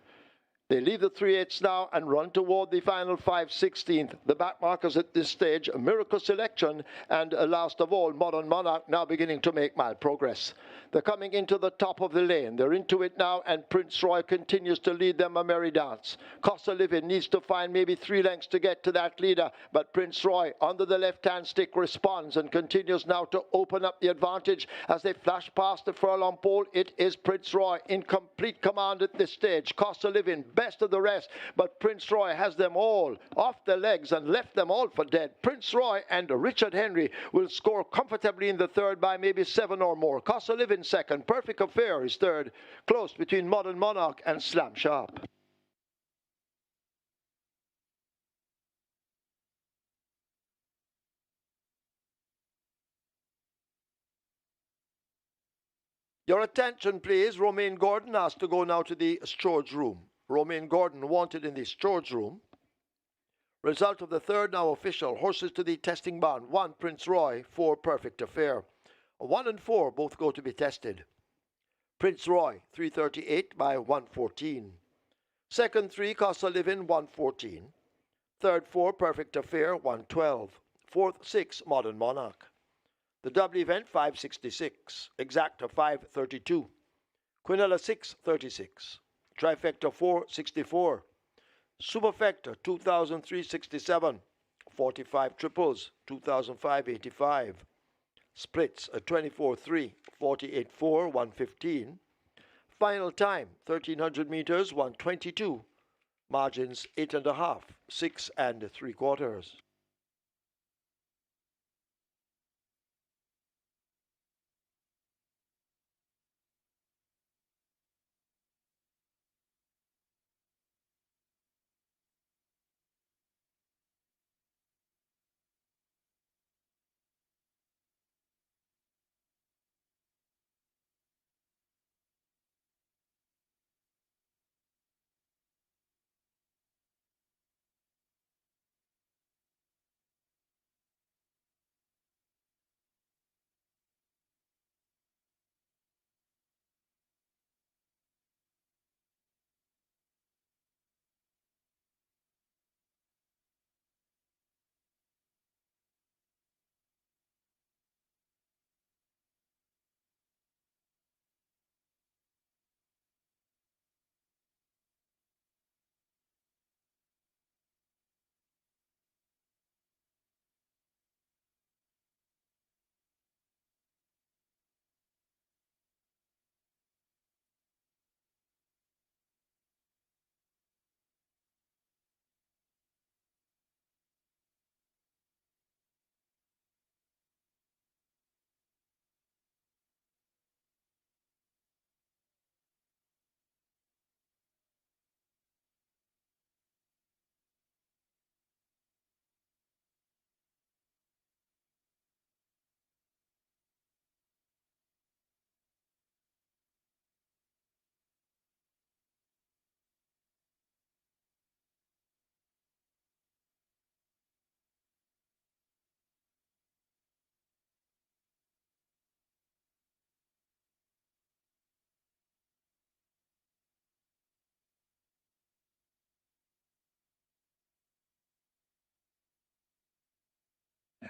They leave the 3/8 now and run toward the final 5/16. The back markers at this stage, Miracle Selection, and last of all, Modern Monarch now beginning to make mild progress. They're coming into the top of the lane. They're into it now, and Prince Roy continues to lead them a merry dance. Cost of Living needs to find maybe 3 lengths to get to that leader, but Prince Roy, under the left-hand stick, responds and continues now to open up the advantage as they flash past the furlong pole. It is Prince Roy in complete command at this stage. Cost of Living, best of the rest, but Prince Roy has them all off their legs and left them all for dead. Prince Roy and Richard Henry will score comfortably in the third by maybe 7 or more. Cost of Living second. Perfect Affair is third. Close between Modern Monarch and Slam Sharp. Your attention, please. Romain Gordon has to go now to the storage room. Romain Gordon wanted in the storage room. Result of the third now official. Horses to the testing barn. 1, Prince Roy. 4, Perfect Affair. 1 and 4 both go to be tested. Prince Roy, 338 by 114. Second 3, Cost of Living, 114. Third 4, Perfect Affair, 112. Fourth 6, Modern Monarch. The double event, 566. Exacta, 532. Quinella, 636. Trifecta, 464. Superfecta, 2,367. 45 triples, 2,585. Splits, 24-3, 48-4, 115. Final time, 1,300 meters, 122. Margins, 8.5, 6 3/4.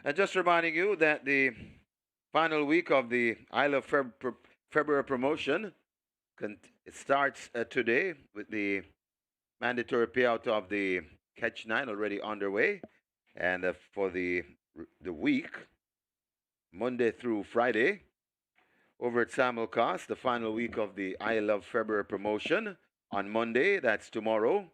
And just reminding you that the final week of the I Love February promotion it starts today with the mandatory payout of the Catch 9 already underway. And for the week, Monday through Friday, over at Simulcast, the final week of the I Love February promotion. On Monday, that's tomorrow,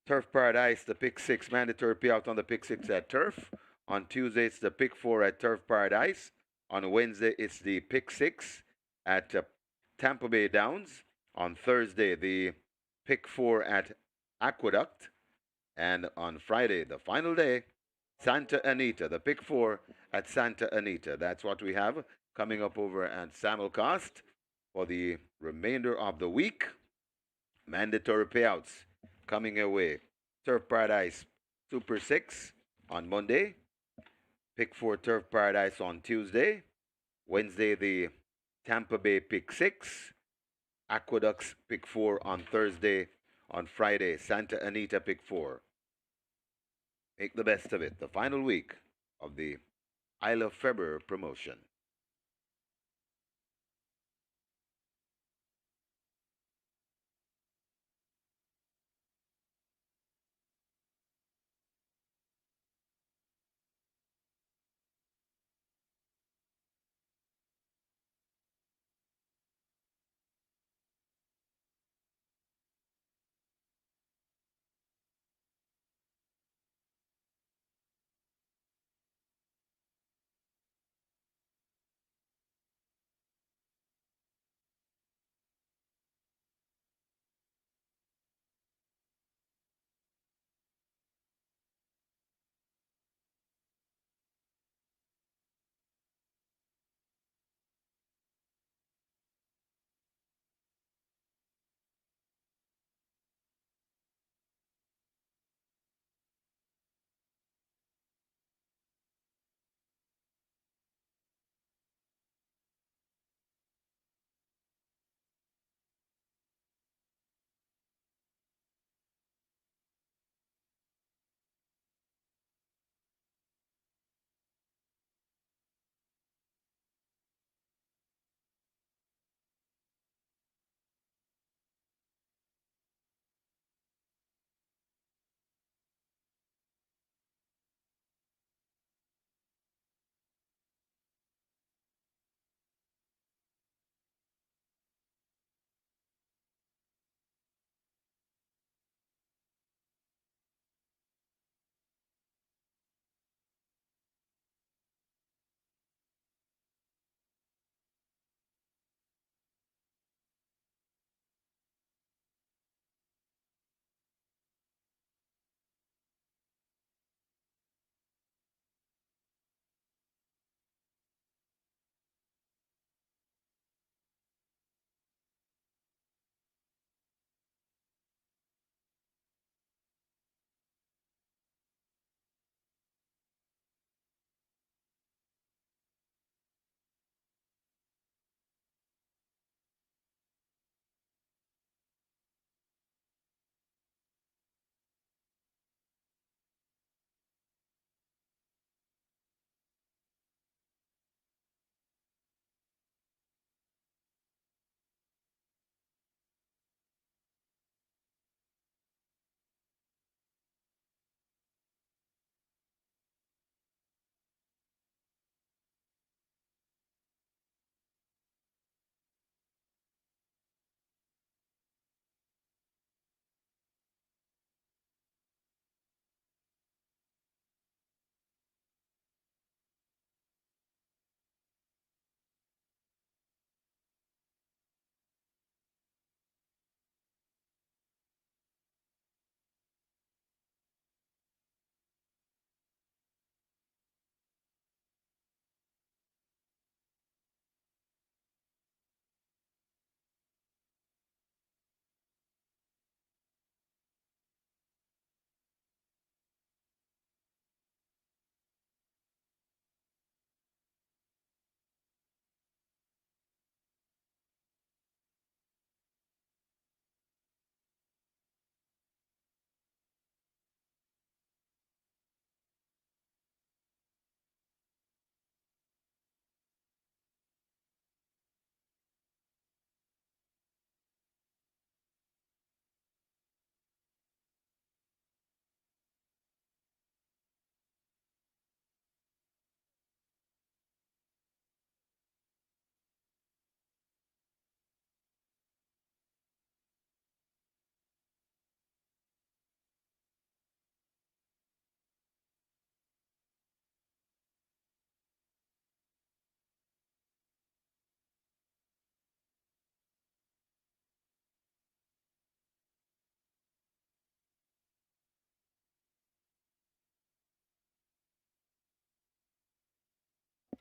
Turf Paradise, the Pick 6 mandatory payout on the Pick 6 at Turf. On Tuesday, it's the Pick 4 at Turf Paradise. On Wednesday, it's the Pick 6 at Tampa Bay Downs. On Thursday, the Pick 4 at Aqueduct. And on Friday, the final day, Santa Anita, the Pick 4 at Santa Anita. That's what we have coming up over at Simulcast for the remainder of the week. Mandatory payouts coming away. Turf Paradise Super 6 on Monday. Pick 4 Turf Paradise on Tuesday. Wednesday, the Tampa Bay Pick 6. Aqueducts Pick 4 on Thursday. On Friday, Santa Anita Pick 4. Make the best of it. The final week of the I Love February promotion.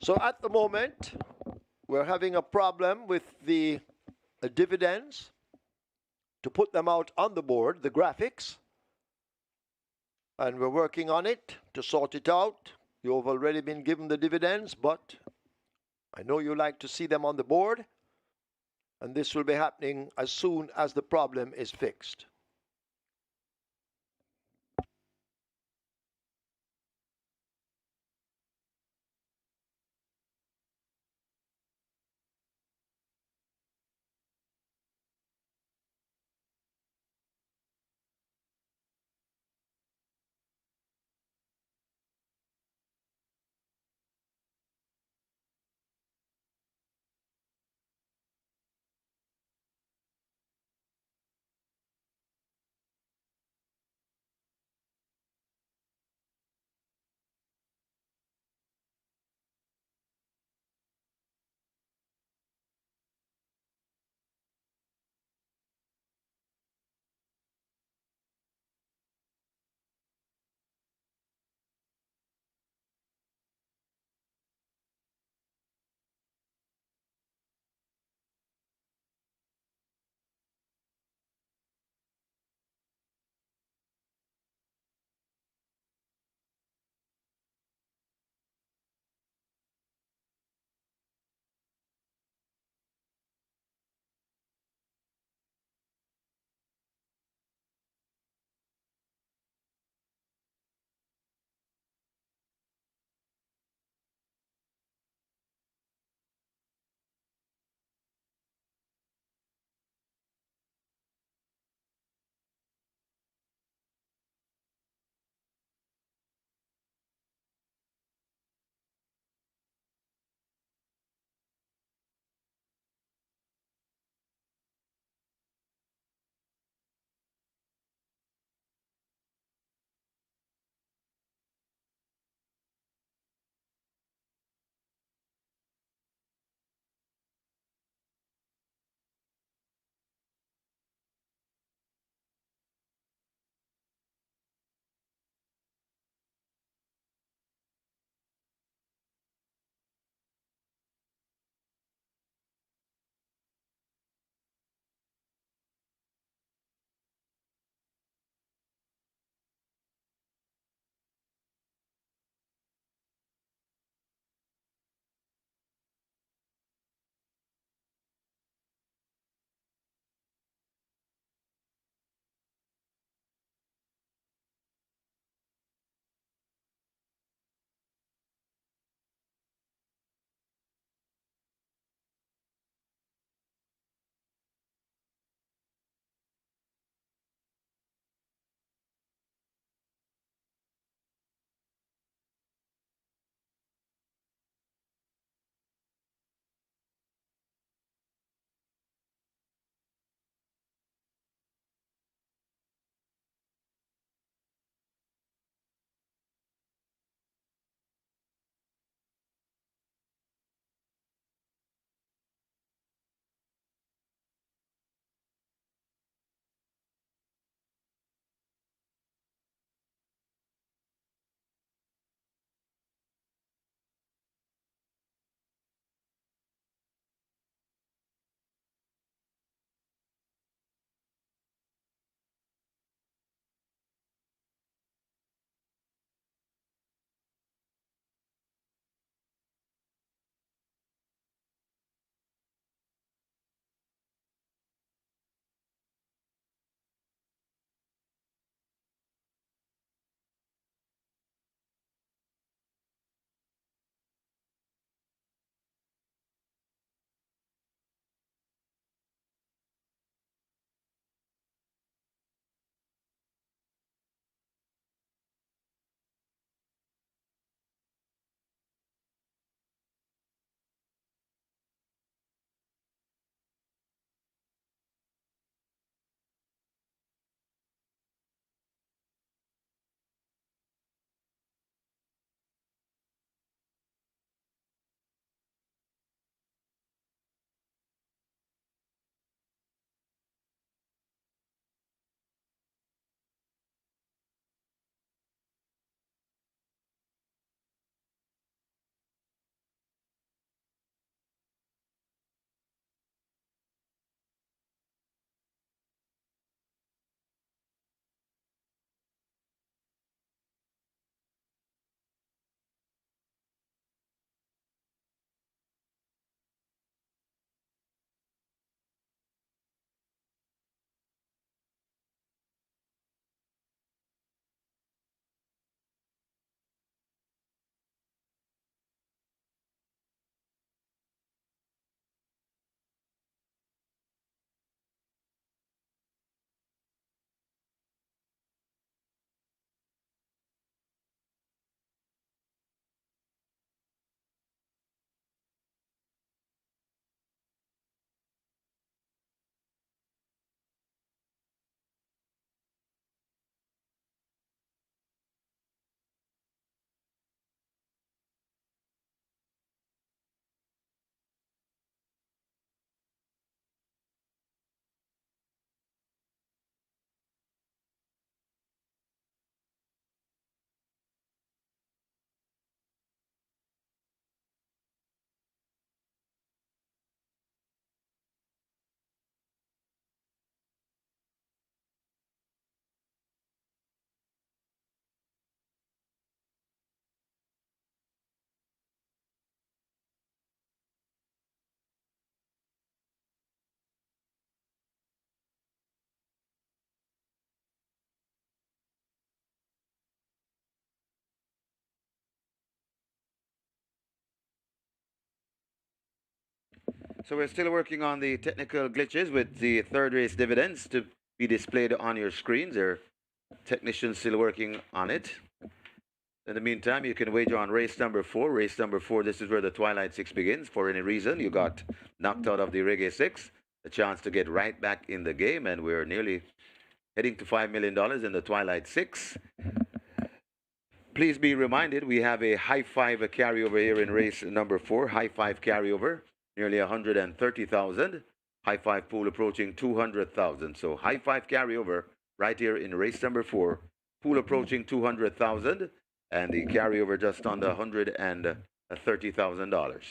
So at the moment, we're having a problem with the dividends to put them out on the board, the graphics. And we're working on it to sort it out. You've already been given the dividends, but I know you like to see them on the board. And this will be happening as soon as the problem is fixed. So we're still working on the technical glitches with the third race dividends to be displayed on your screens. Our technicians still working on it. In the meantime, you can wager on race number 4. Race number 4, this is where the Twilight 6 begins. For any reason, you got knocked out of the Reggae 6, a chance to get right back in the game, and we're nearly heading to $5 million in the Twilight 6. Please be reminded, we have a high five carryover here in race number 4. High five carryover, nearly 130,000. High five pool approaching 200,000. So high five carryover right here in race number 4. Pool approaching 200,000. And the carryover just under $130,000.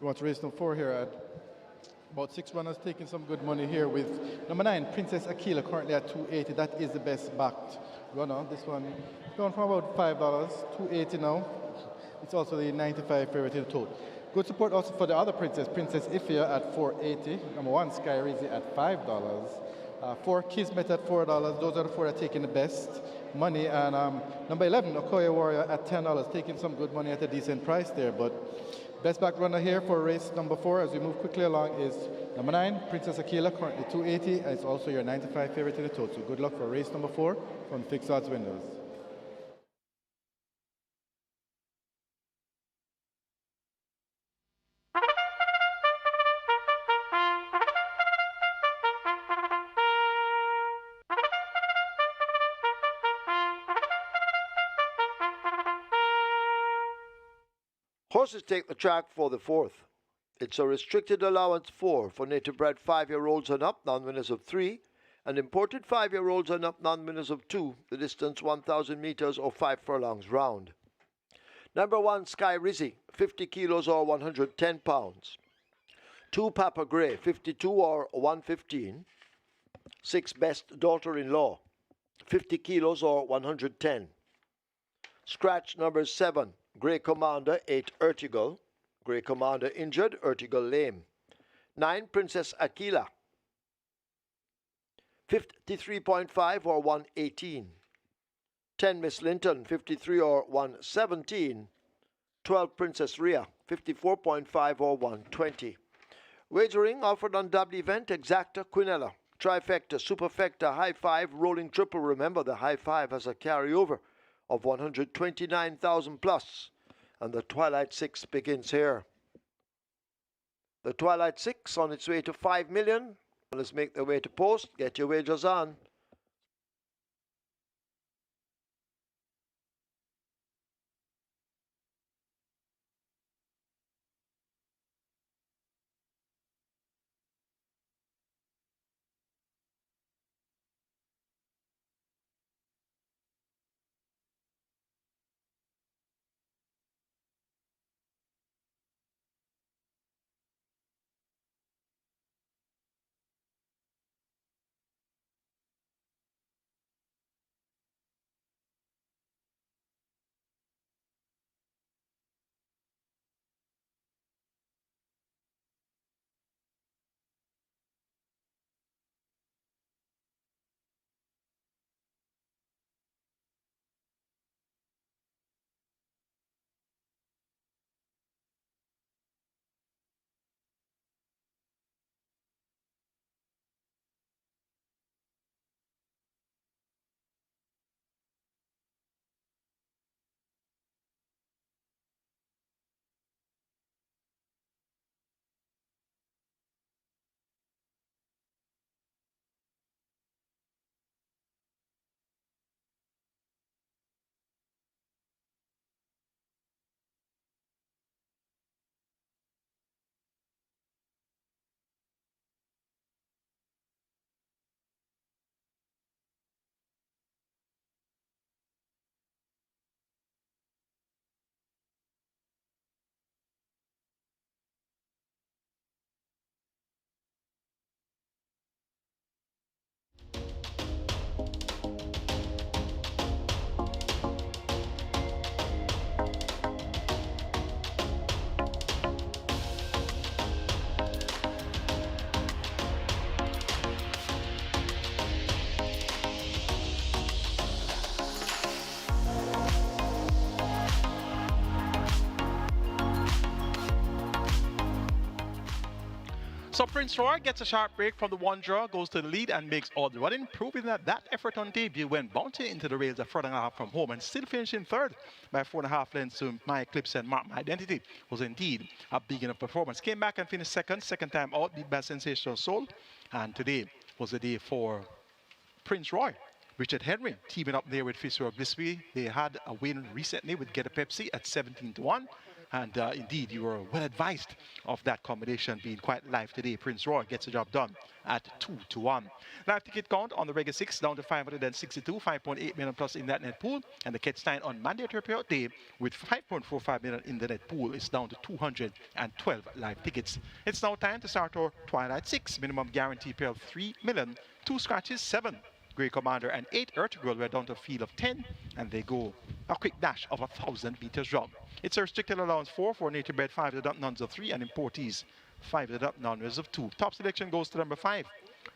We want to race number 4 here at about 6 runners taking some good money here with number 9, Princess Aquila, currently at 280. That is the best backed runner. This one going from about $5, 280 now. It's also the 95 favorite in the total. Good support also for the other princess, Princess Ifia at 480. Number 1, Sky Rizzi at $5. 4, Kismet at $4. Those are the 4 that are taking the best money. And number 11, Okoye Warrior at $10, taking some good money at a decent price there. But best back runner here for race number 4 as we move quickly along is number 9, Princess Aquila, currently 280, and it's also your 95 favorite in the total. So good luck for race number 4 from Fixed Odds Windows. Horses take the track for the 4th. It's a restricted allowance 4 for native bred 5-year-olds and up, non-winners of 3, and imported 5-year-olds and up, non-winners of 2, the distance 1,000 meters or 5 furlongs round. Number 1, Sky Rizzi, 50 kilos or 110 pounds. 2, Papa Grey, 52 or 115. 6, Best Daughter-in-Law, 50 kilos or 110. Scratch number 7, Grey Commander, 8, Ertigal. Grey Commander injured, Ertigal lame. 9, Princess Aquila, 53.5 or 118. 10, Miss Linton, 53 or 117. 12, Princess Rhea, 54.5 or 120. Wagering offered on double event, Exacta, Quinella, Trifecta, Superfecta, High 5, Rolling Triple. Remember, the High 5 has a carryover of 129,000 plus. And the Twilight 6 begins here. The Twilight 6 on its way to 5 million. Let's make their way to post. Get your wagers on. Prince Roy gets a sharp break from the one draw, goes to the lead and makes all the running, proving that effort on debut went bouncing into the rails a further and a half from home and still finishing third by 4.5 lengths to My Eclipse and Mark My Identity was indeed a big enough performance. Came back and finished second time out, beat by Sensational Soul. And today was the day for Prince Roy. Richard Henry teaming up there with Fisher Glisby. They had a win recently with Get a Pepsi at 17-1. And indeed, you were well advised of that combination being quite live today. Prince Roy gets the job done at 2-1. Live ticket count on the regular 6 down to 562, 5.8 million plus in that net pool. And the catch line on mandatory payout day with 5.45 million in the net pool is down to 212 live tickets. It's now time to start our Twilight 6. Minimum guarantee payout 3 million, 2 scratches, 7 Grey Commander and 8 Ertugrul. We're down to a field of 10 and they go a quick dash of 1,000 meters jump. It's a restricted allowance 4 for native bred 5 to the dump nuns of 3 and importees 5 to the dump nuns of 2. Top selection goes to number 5,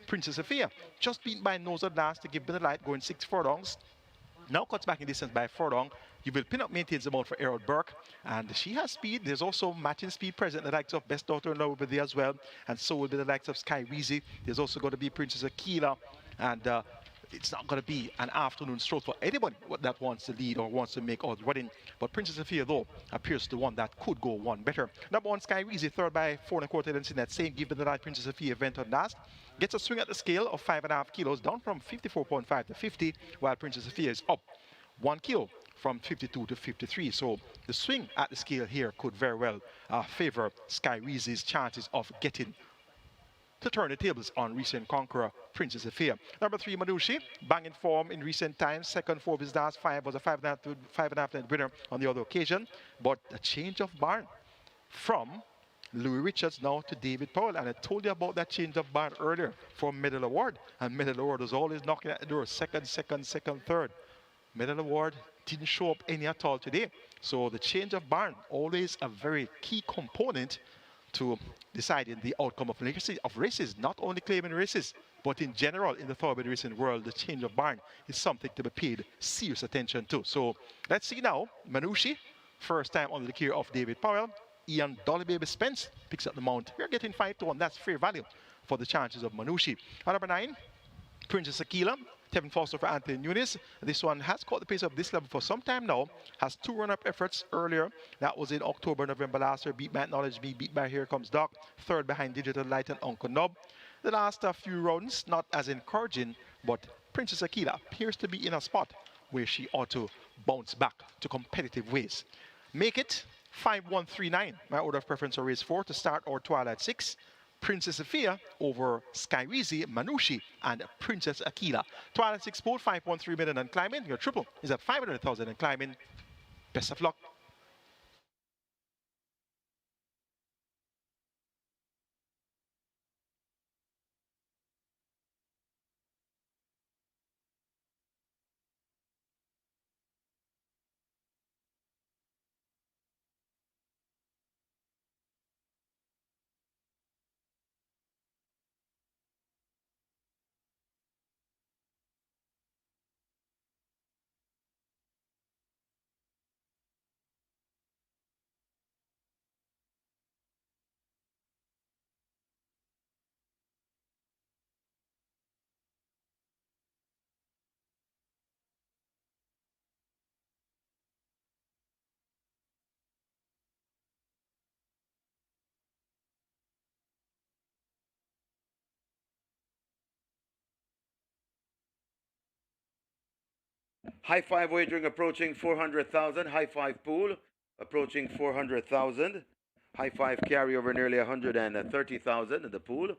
Princess Sophia, just beaten by nose at last to give the light, going 6 furlongs. Now cuts back in distance by furlong. You will pin up maintains the mount for LLOYD, and she has speed. There's also matching speed present. The likes of Best Daughter-in-Law will be there as well, and so will be the likes of Sky Weezy. There's also going to be Princess Akila, and it's not going to be an afternoon stroll for anybody that wants to lead or wants to make all the running. But Princess Sophia, though, appears the one that could go one better. Number 1, Sky Weezy, third by 4.25 lengths in that same Given the Light Princess Sophia event on last. Gets a swing at the scale of 5.5 kilos, down from 54.5 to 50, while Princess Sophia is up 1 kilo from 52 to 53. So the swing at the scale here could very well favor Sky Weezy's chances of getting to turn the tables on recent conqueror Princess Sophia. Number 3, Manushi, banging form in recent times. Second, 4 of his last 5 was a 5.5 length winner on the other occasion. But a change of barn from Louis Richards now to David Powell. And I told you about that change of barn earlier for Medal Award. And Medal Award was always knocking at the door. Second, third. Medal Award didn't show up any at all today. So the change of barn, always a very key component to deciding the outcome of races, not only claiming races, but in general in the thoroughbred racing world, the change of barn is something to be paid serious attention to. So let's see now, Manushi, first time under the care of David Powell. Ian Dolly Baby Spence picks up the mount. We're getting 5-1, that's fair value for the chances of Manushi. Number 9, Princess Akila, Tevin Foster for Anthony Nunes. This one has caught the pace of this level for some time now. Has 2 run-up efforts earlier. That was in October, November last year. Beat by Acknowledge Me, beat by Here Comes Doc. Third behind Digital Light and Uncle Nub. The last few rounds, not as encouraging, but Princess Akila appears to be in a spot where she ought to bounce back to competitive ways. Make it 5-1-3-9. My order of preference are race 4 to start our Twilight 6. Princess Sophia over Sky Weezy, Manushi, and Princess Akila. Twilight 6 pool, 5.3 million and climbing. Your triple is at 500,000 and climbing. Best of luck. High five wagering approaching 400,000. High five pool approaching 400,000. High five carryover nearly 130,000 in the pool,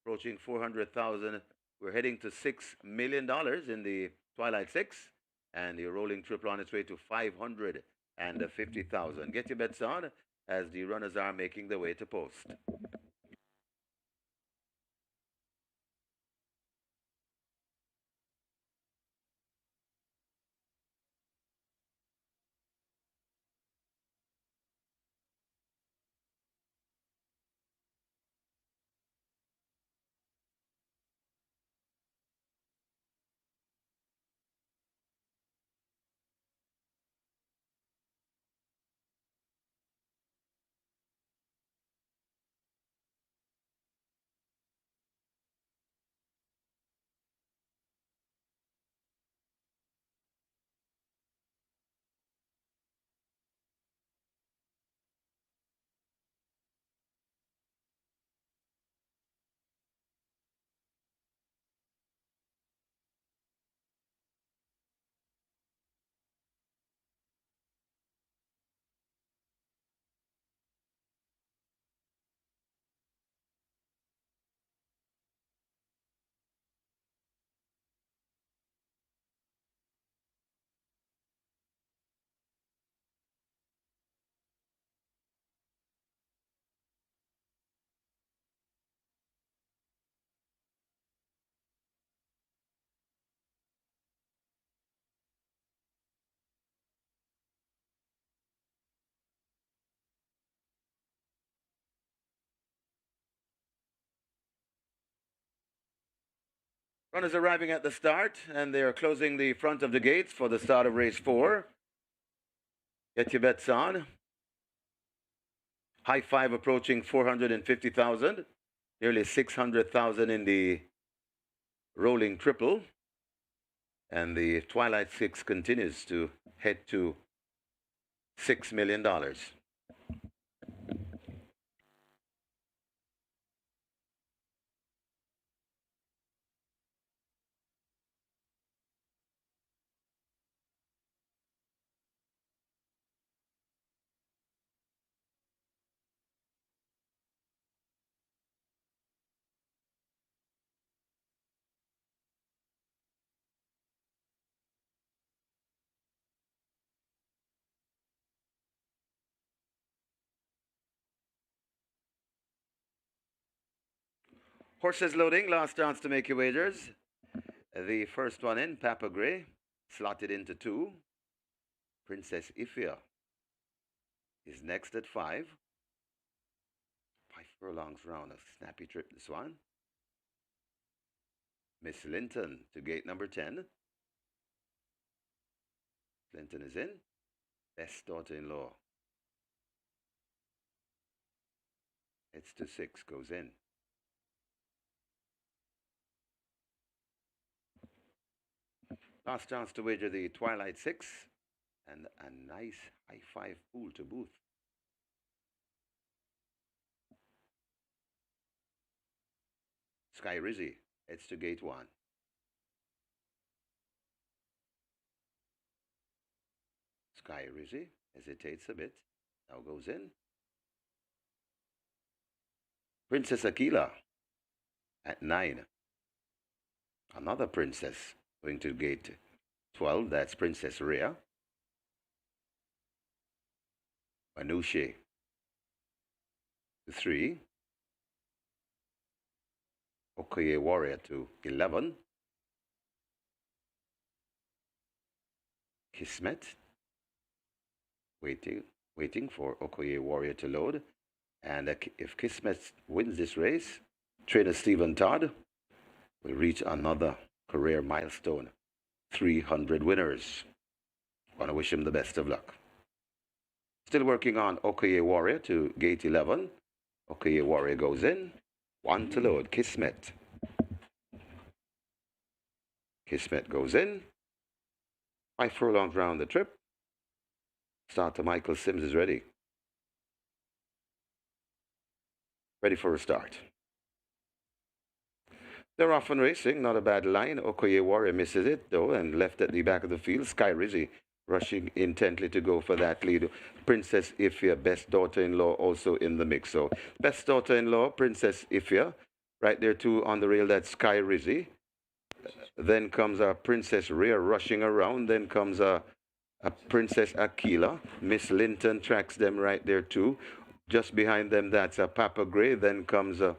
approaching 400,000. We're heading to $6 million in the Twilight 6, and the rolling triple on its way to 550,000. Get your bets on as the runners are making their way to post. Runners arriving at the start, and they are closing the front of the gates for the start of race 4. Get your bets on. High five approaching 450,000. Nearly 600,000 in the rolling triple. And the Twilight 6 continues to head to $6 million. Horses loading, last chance to make your wagers. The first one in, Papa Gray, slotted into 2. Princess Ifia is next at 5. 5 furlongs round, a snappy trip this one. Miss Linton to gate number 10. Linton is in. Best daughter-in-law. It's to 6, goes in. Last chance to wager the Twilight 6. And a nice high 5 pool to boot. Sky Rizzy heads to gate 1. Sky Rizzy hesitates a bit. Now goes in. Princess Aquila at 9. Another princess going to gate 12. That's Princess Rhea. Manouche to 3. Okoye Warrior to 11. Kismet waiting for Okoye Warrior to load. And if Kismet wins this race, trainer Stephen Todd will reach another career milestone. 300 winners. Want to wish him the best of luck. Still working on Okoye Warrior to gate 11. Okoye Warrior goes in. 1 to load. Kismet. Kismet goes in. 5 furlongs round the trip. Starter Michael Sims is ready. Ready for a start. They're off and racing. Not a bad line. Okoye Warrior misses it, though, and left at the back of the field. Sky Rizzy rushing intently to go for that lead. Princess Ifia, best daughter-in-law, also in the mix. So, best daughter-in-law, Princess Ifia. Right there, too, on the rail, that's Sky Rizzy. Then comes a Princess Rhea rushing around. Then comes a Princess Aquila. Miss Linton tracks them right there, too. Just behind them, that's a Papa Gray. Then comes a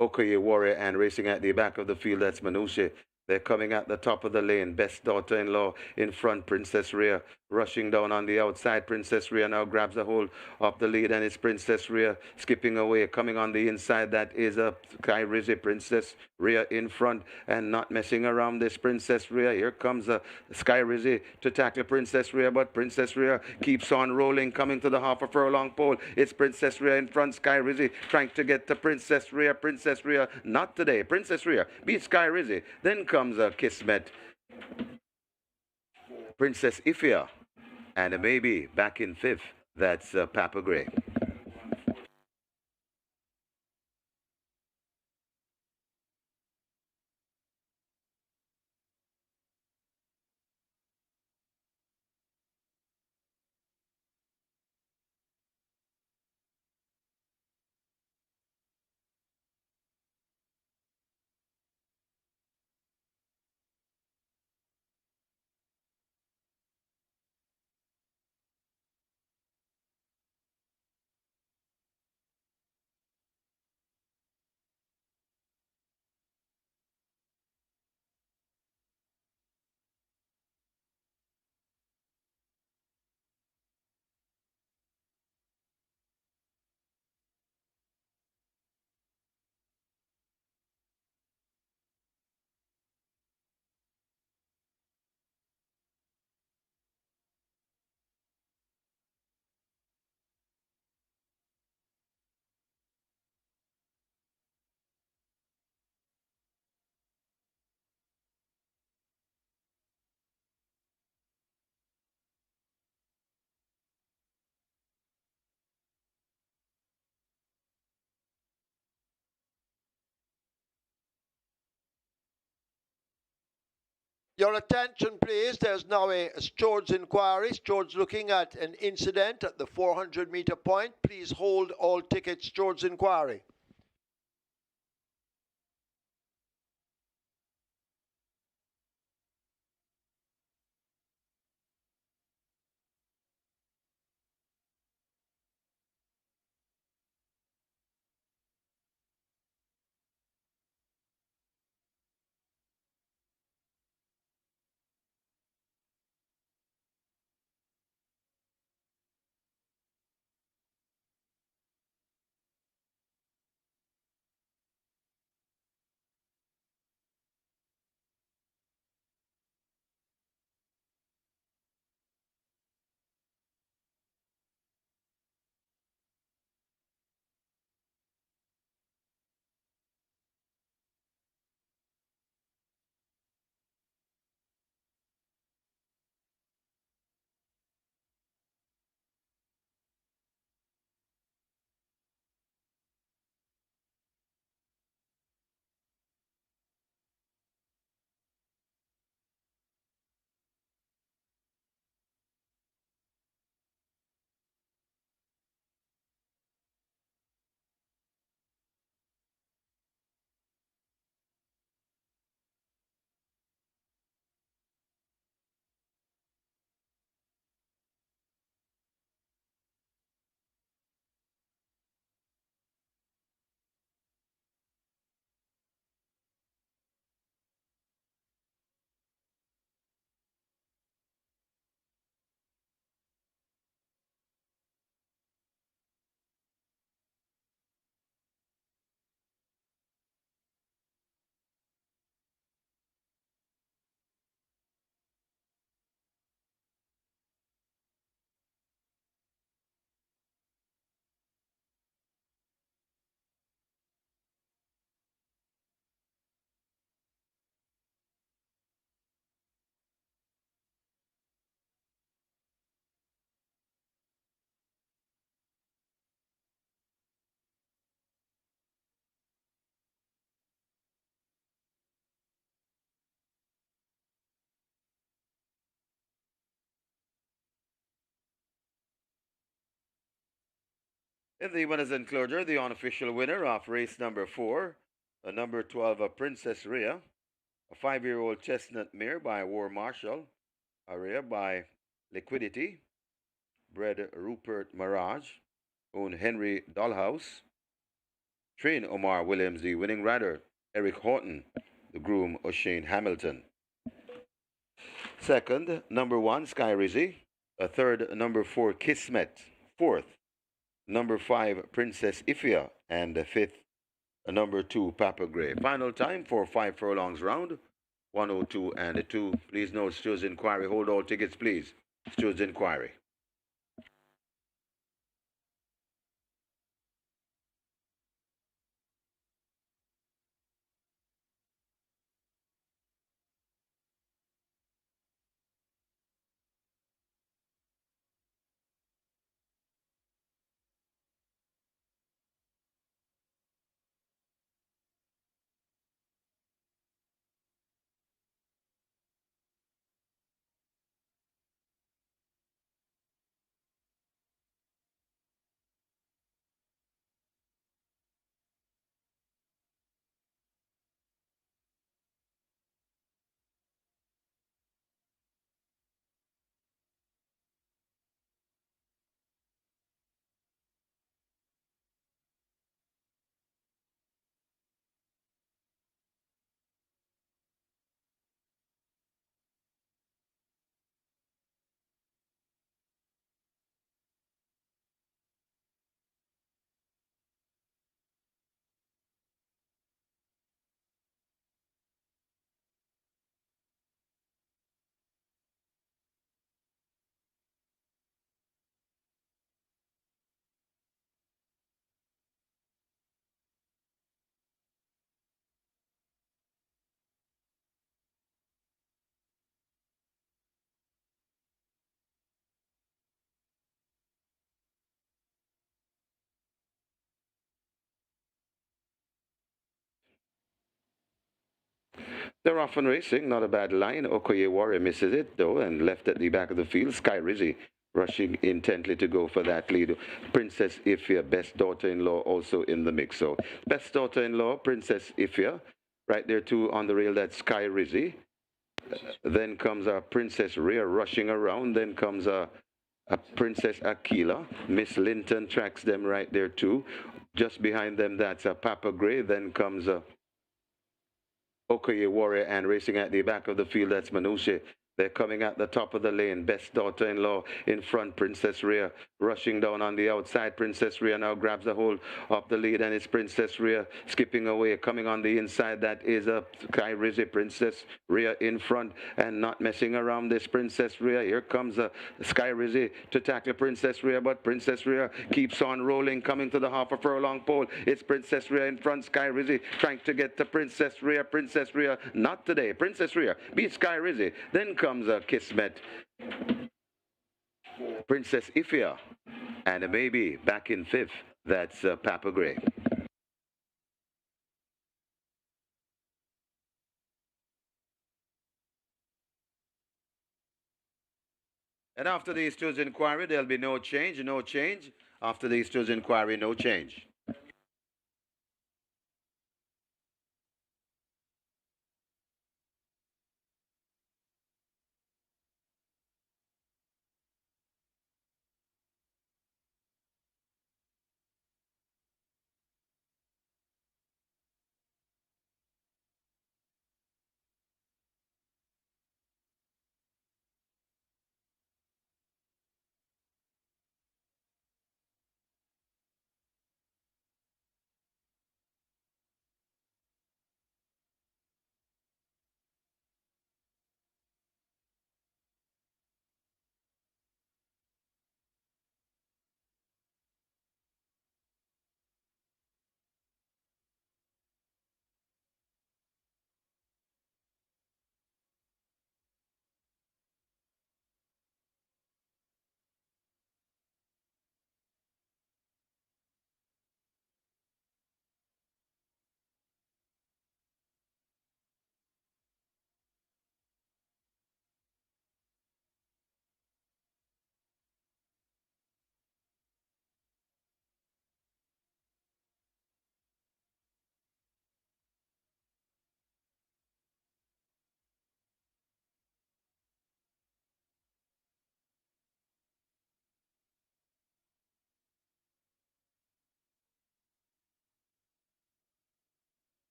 Okoye Warrior, and racing at the back of the field, that's Manouche. They're coming at the top of the lane. Best daughter-in-law in front, Princess Rhea. Rushing down on the outside. Princess Rhea now grabs a hold of the lead, and it's Princess Rhea skipping away. Coming on the inside, that is a Sky Rizzy. Princess Rhea in front and not messing around this Princess Rhea. Here comes a Sky Rizzy to tackle Princess Rhea, but Princess Rhea keeps on rolling, coming to the half a furlong pole. It's Princess Rhea in front. Sky Rizzy trying to get to Princess Rhea. Princess Rhea, not today. Princess Rhea beats Sky Rizzy. Then comes a Kismet. Princess Ifia, and a baby back in 5th. That's Papa Gray. Your attention, please. There's now a stewards inquiry. Stewards looking at an incident at the 400-meter point. Please hold all tickets. Stewards inquiry. In the winners enclosure, the unofficial winner of race number 4, a number 12, a Princess Rhea, a 5-year-old chestnut mare by War Marshal, a rare by Liquidity, bred Rupert Mirage, owned Henry Dollhouse, trained Omar Williams, the winning rider, Eric Horton, the groom O'Shane Hamilton. Second, number 1, Sky Rizzy. A third, number 4, Kismet. Fourth, number 5, Princess Ifia. And the fifth, number 2, Papa Gray. Final time for 5 furlongs round, 102 and 2. Please note, Stewards Inquiry. Hold all tickets, please. Stewards Inquiry. They're off and racing, not a bad line. Okoye Warrior misses it, though, and left at the back of the field. Sky Rizzy rushing intently to go for that lead. Princess Ifya, best daughter-in-law, also in the mix. So, best daughter-in-law, Princess Ifya. Right there, too, on the rail, that's Sky Rizzy. Then comes Princess Rhea rushing around. Then comes Princess Aquila. Miss Linton tracks them right there, too. Just behind them, that's Papa Gray. Then comes Okoye Warrior, and racing at the back of the field, that's Manushe. They're coming at the top of the lane. Best daughter-in-law in front, Princess Rhea. Rushing down on the outside. Princess Rhea now grabs a hold of the lead, and it's Princess Rhea skipping away. Coming on the inside, that is Sky Rizzy. Princess Rhea in front and not messing around this Princess Rhea. Here comes Sky Rizzy to tackle Princess Rhea, but Princess Rhea keeps on rolling, coming to the half a furlong pole. It's Princess Rhea in front. Sky Rizzy trying to get to Princess Rhea. Princess Rhea, not today. Princess Rhea beats Sky Rizzy. Then comes Kismet, Princess Ifya, and a baby back in fifth. That's Papa Gray. And after the Easter's inquiry, there'll be no change, no change. After the Easter's inquiry, no change.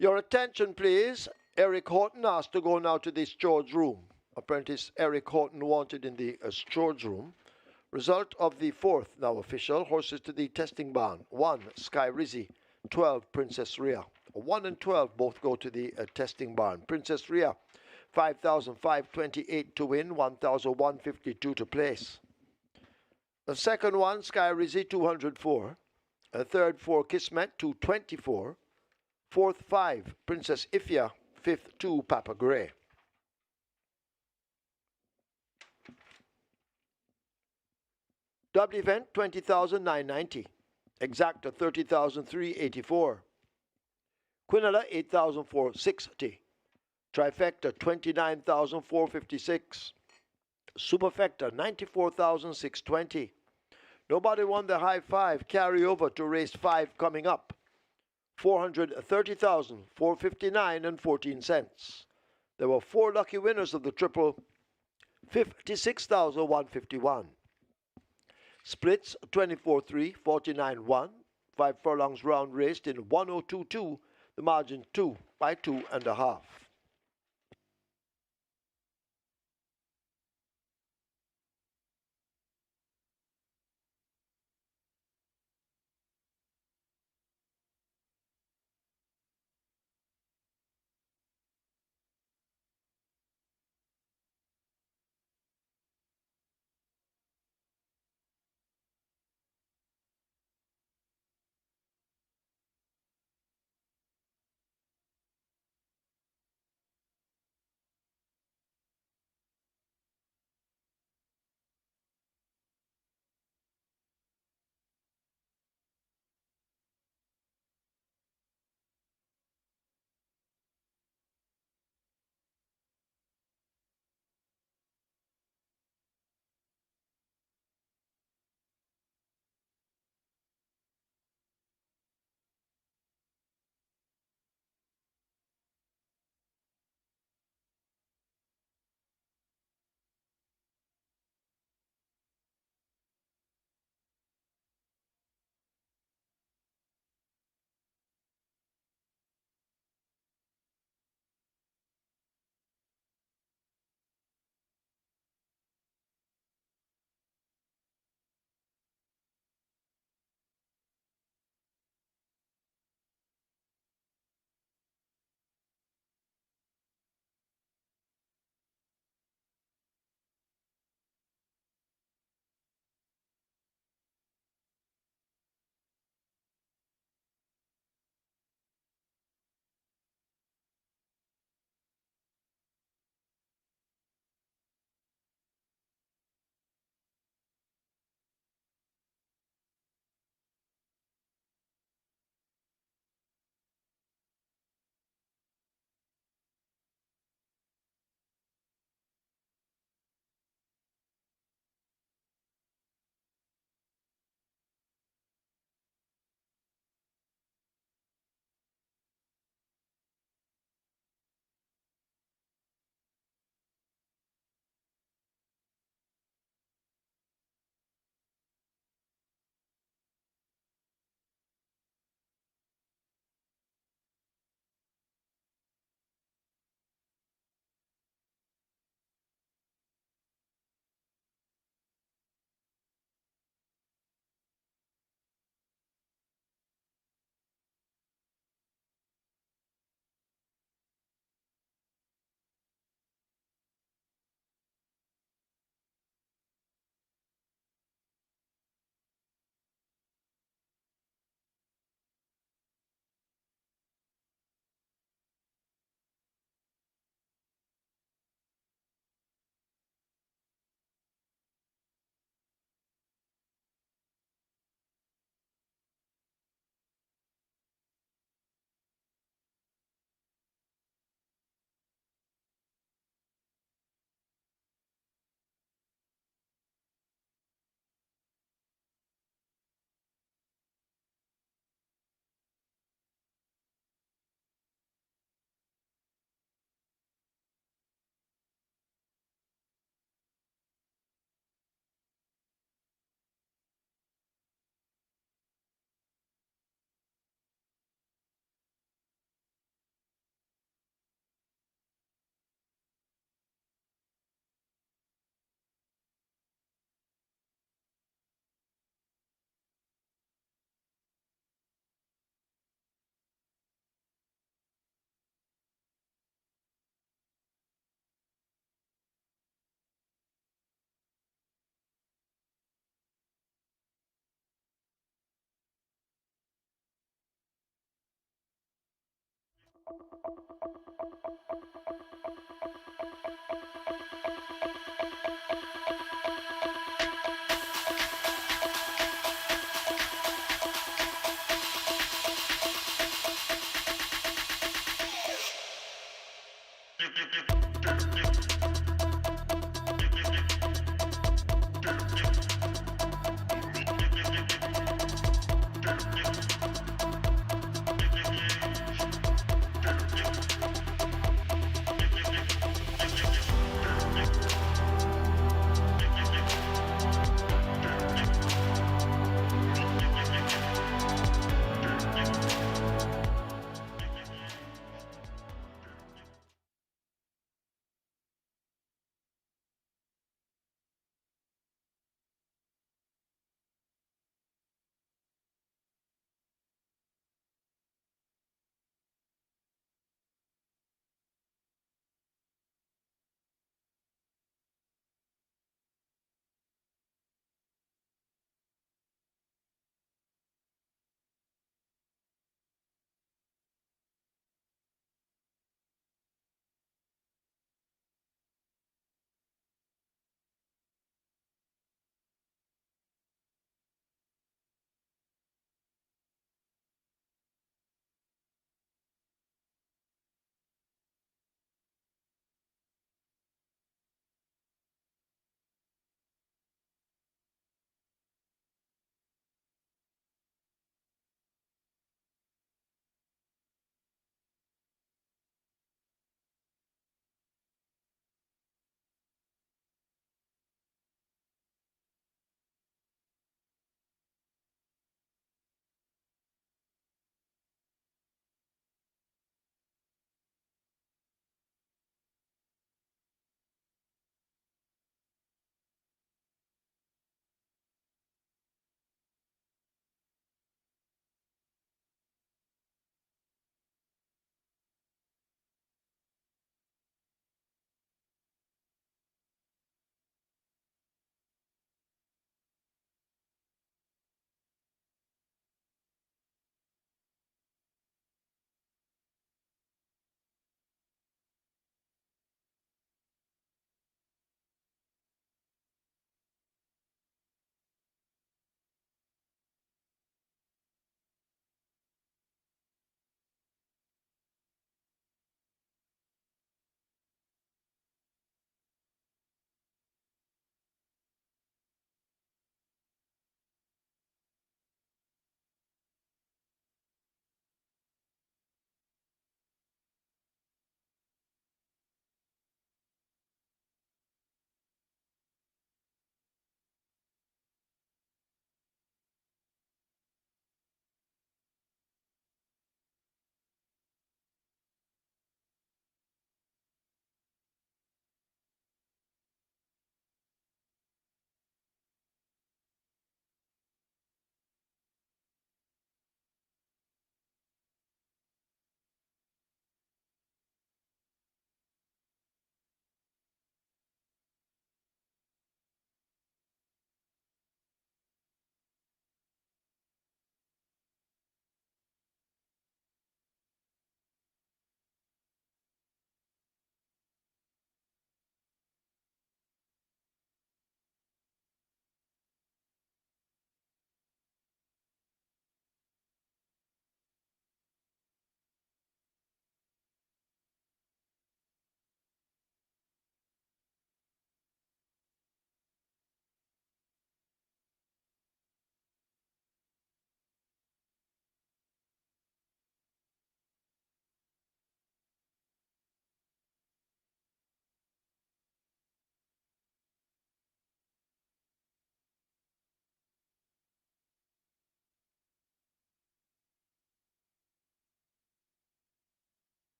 Your attention, please. Eric Horton asked to go now to the steward's room. Apprentice Eric Horton wanted in the steward's room. Result of the fourth, now official. Horses to the testing barn. 1, Sky Rizzy. 12, Princess Rhea. 1 and 12 both go to the testing barn. Princess Rhea, 5,528 to win, 1,152 to place. The second one, Sky Rizzy, 204. A third, 4, Kismet, 224. Fourth, 5, Princess Ifya. Fifth, 2, Papa Gray. Double event, 20,990. Exacta, 30,384. Quinella, 8,460. Trifecta, 29,456. Superfecta, 94,620. Nobody won the high five. Carry over to race 5 coming up. 430,459 and 14 cents. There were 4 lucky winners of the triple 56,151. Splits 24-3, 49-1. 5 furlongs round raced in 1022. The margin 2 by 2.5.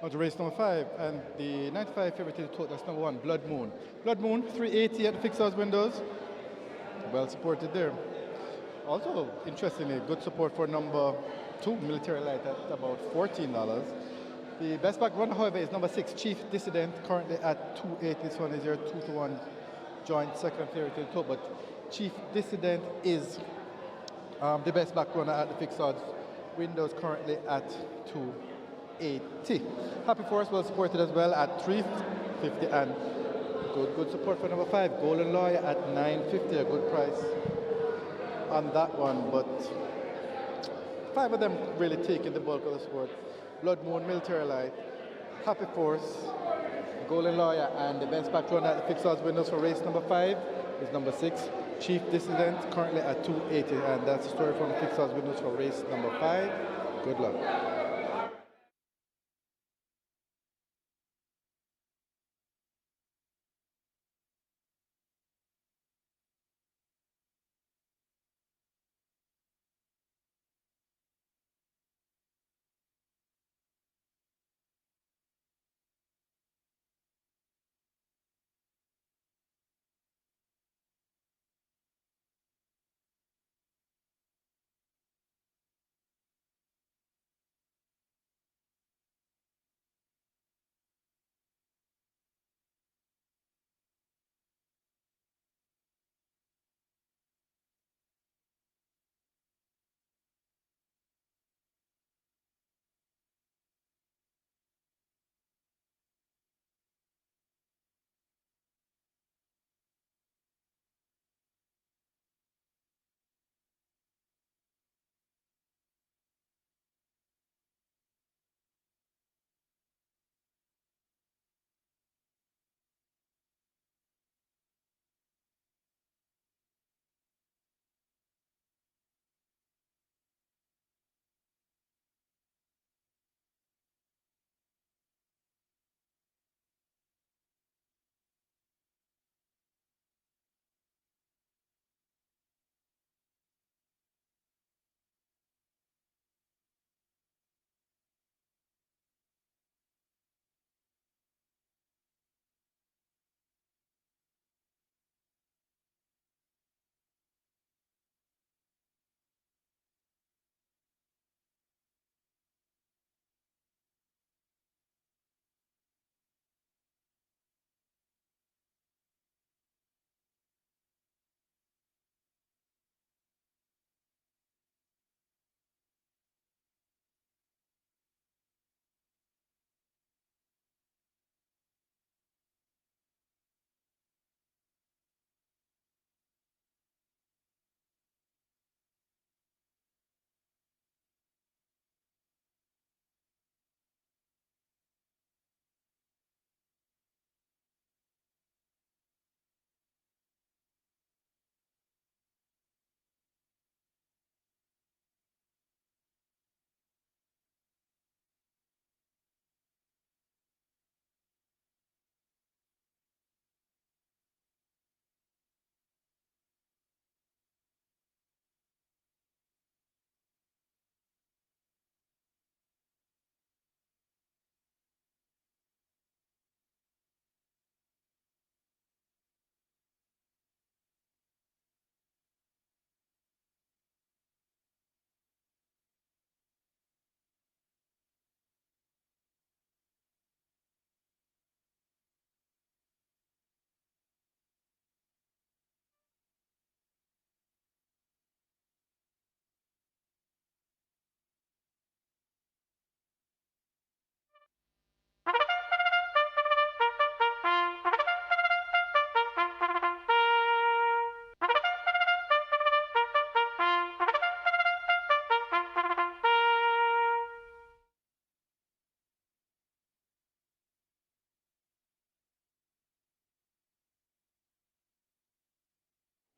On to race number 5, and the 95 favorite to the tote, that's number 1, Blood Moon. Blood Moon, 380 at the fixed odds windows. Well supported there. Also, interestingly, good support for number 2, Military Light, at about $14. The best back runner, however, is number 6, Chief Dissident, currently at 280. This one is your 2-to-1 joint second favorite to the tote, but Chief Dissident is the best back runner at the fixed odds windows, currently at 280. Happy Force, well supported as well at 350, and good support for number 5, Golden Lawyer, at 950, a good price on that one, but 5 of them really taking the bulk of the support. Blood Moon, Military Light, Happy Force, Golden Lawyer, and the best back runner at the fixed odds windows for race number 5 is number 6, Chief Dissident, currently at 280, and that's the story from the fixed odds windows for race number 5. Good luck.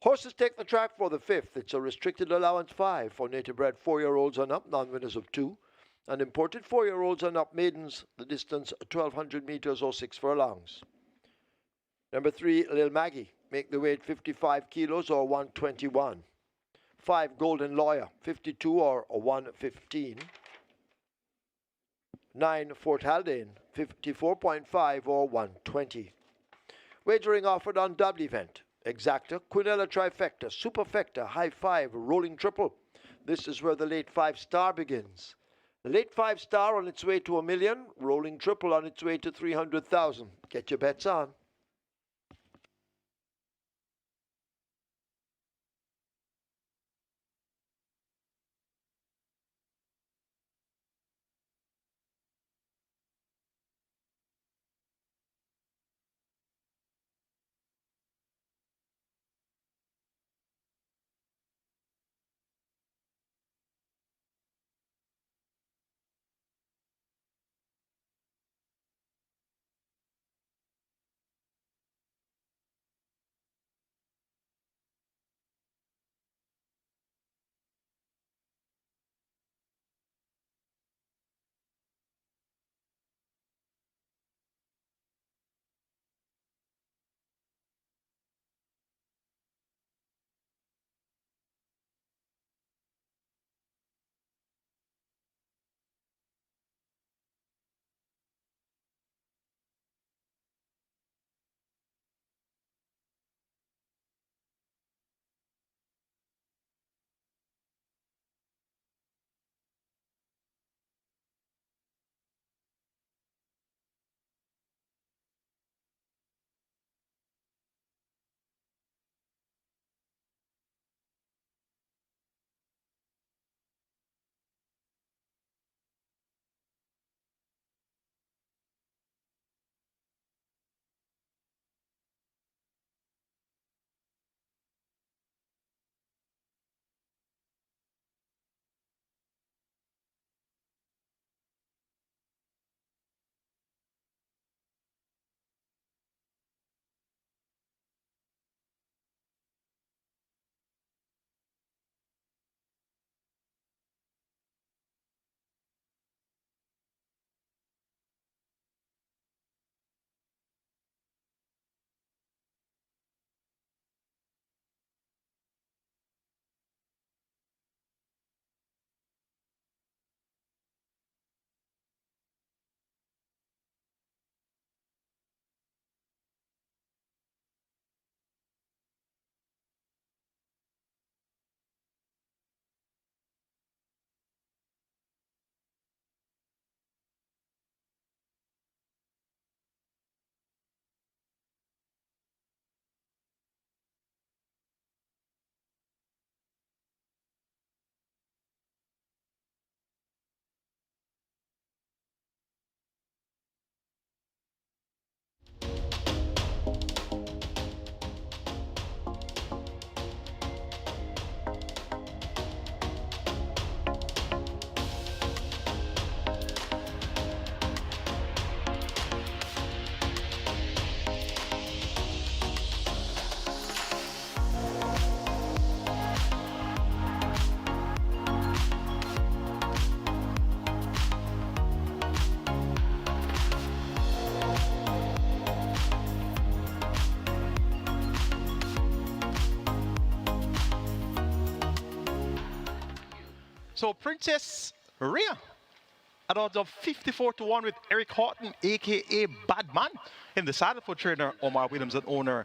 Horses take the track for the 5th. It's a restricted allowance 5 for native bred 4-year-olds and up, non-winners of 2. And imported 4-year-olds and up maidens, the distance 1,200 meters or 6 furlongs. Number 3, Lil Maggie, make the weight 55 kilos or 121. 5, Golden Lawyer, 52 or 115. 9 Fort Haldane, 54.5 or 120. Wagering offered on double event. Exacta, Quinella trifecta, superfecta, high five, rolling triple. This is where the late 5-star begins. The late 5-star on its way to $1 million, rolling triple on its way to 300,000. Get your bets on. So Princess Rhea at odds of 54 to 1 with Eric Horton, aka Badman, in the saddle for trainer Omar Williams and owner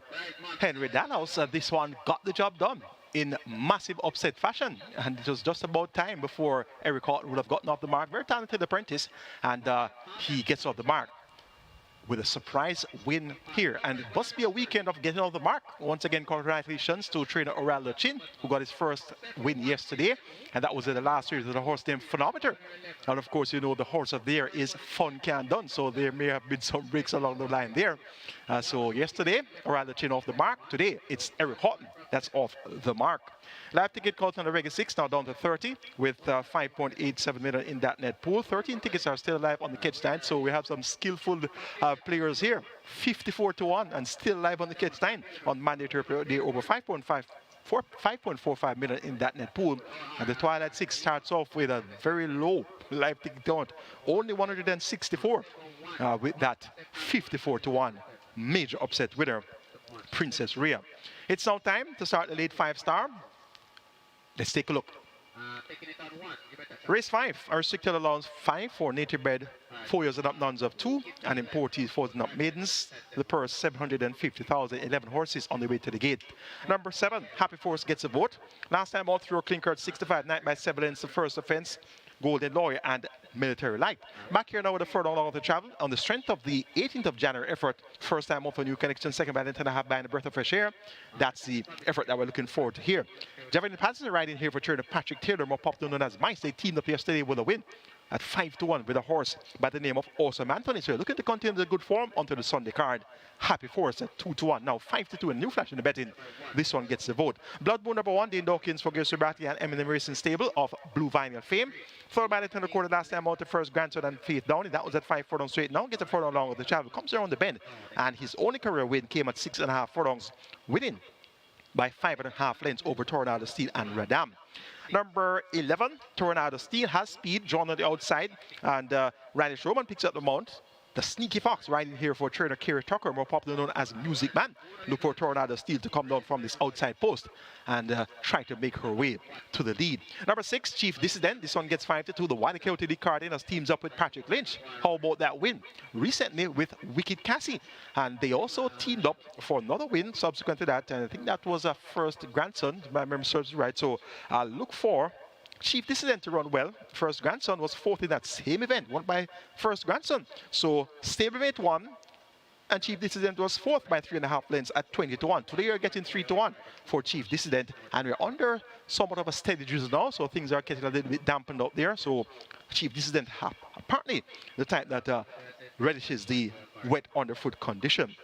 Henry Danhouse. This one got the job done in massive upset fashion, and it was just about time before Eric Horton would have gotten off the mark. Very talented apprentice, and he gets off the mark with a surprise win here. And it must be a weekend of getting off the mark. Once again, congratulations to trainer Orlando Chin, who got his first win yesterday. And that was in the last series of the horse named Phenometer. And of course, you know, the horse of there is Fun Can Done. So there may have been some breaks along the line there. So yesterday, Orlando Chin off the mark. Today, it's Eric Horton that's off the mark. Live ticket count on the regular 6 now down to 30 with 5.87 million in that net pool. 13 tickets are still live on the catch line, so we have some skillful players here. 54 to 1 and still live on the catch line on mandatory day over 5.45 million in that net pool. And the Twilight 6 starts off with a very low live ticket count, only 164 with that 54 to 1 major upset winner, Princess Rhea. It's now time to start the late 5-star. Let's take a look Race 5, our restricted allowance 5 for native bred 4 years and up nuns of 2 and importees 4 and up maidens. The purse 750,000, 11 horses on the way to the gate. Number 7, Happy Force gets a vote. Last time all through Clinkert 65, 9 by 7 lengths, the first offense. Golden Lawyer and Military Light. Back here now with a further along the travel on the strength of the 18th of January effort. First time off a new connection, second by 10.5 by a breath of fresh air. That's the effort that we're looking forward to here. Javelin Patterson riding here for trainer Patrick Taylor, more popular known as Mice. They teamed up yesterday with a win at 5-1 with a horse by the name of Awesome Anthony. So looking to continue the good form onto the Sunday card. Happy Force at 2-1. Now 5-2 and new flash in the betting. This one gets the vote. Blood Moon number 1, Dean Dawkins for Gil Subrati and Eminem Racing Stable of Blue Vinyl fame. Third by the 10 recorded last time out the first grandson and Faith Downey. That was at 5 furlongs straight. Now gets a furlong along with the travel. Comes around the bend. And his only career win came at 6.5 furlongs, winning by 5.5 lengths over Tornado Steel and Radam. Number 11, Tornado Steel has speed, drawn on the outside, and Radish Roman picks up the mount. The Sneaky Fox riding here for trainer Kerry Tucker, more popularly known as Music Man. Look for Tornado Steel to come down from this outside post and try to make her way to the lead. Number 6, Chief Dissident. This one gets 5-2. The Wily Coyote Lee Cardenas teams up with Patrick Lynch. How about that win? Recently with Wicked Cassie. And they also teamed up for another win subsequent to that. And I think that was a first grandson, if my memory serves right. So look for Chief Dissident to run well. First grandson was fourth in that same event, won by first grandson. So stablemate won, and Chief Dissident was fourth by 3.5 lengths at 20-1. Today you're getting 3-1 for Chief Dissident, and we're under somewhat of a steady drizzle now, so things are getting a little bit dampened out there. So Chief Dissident apparently the type that relishes the wet underfoot condition.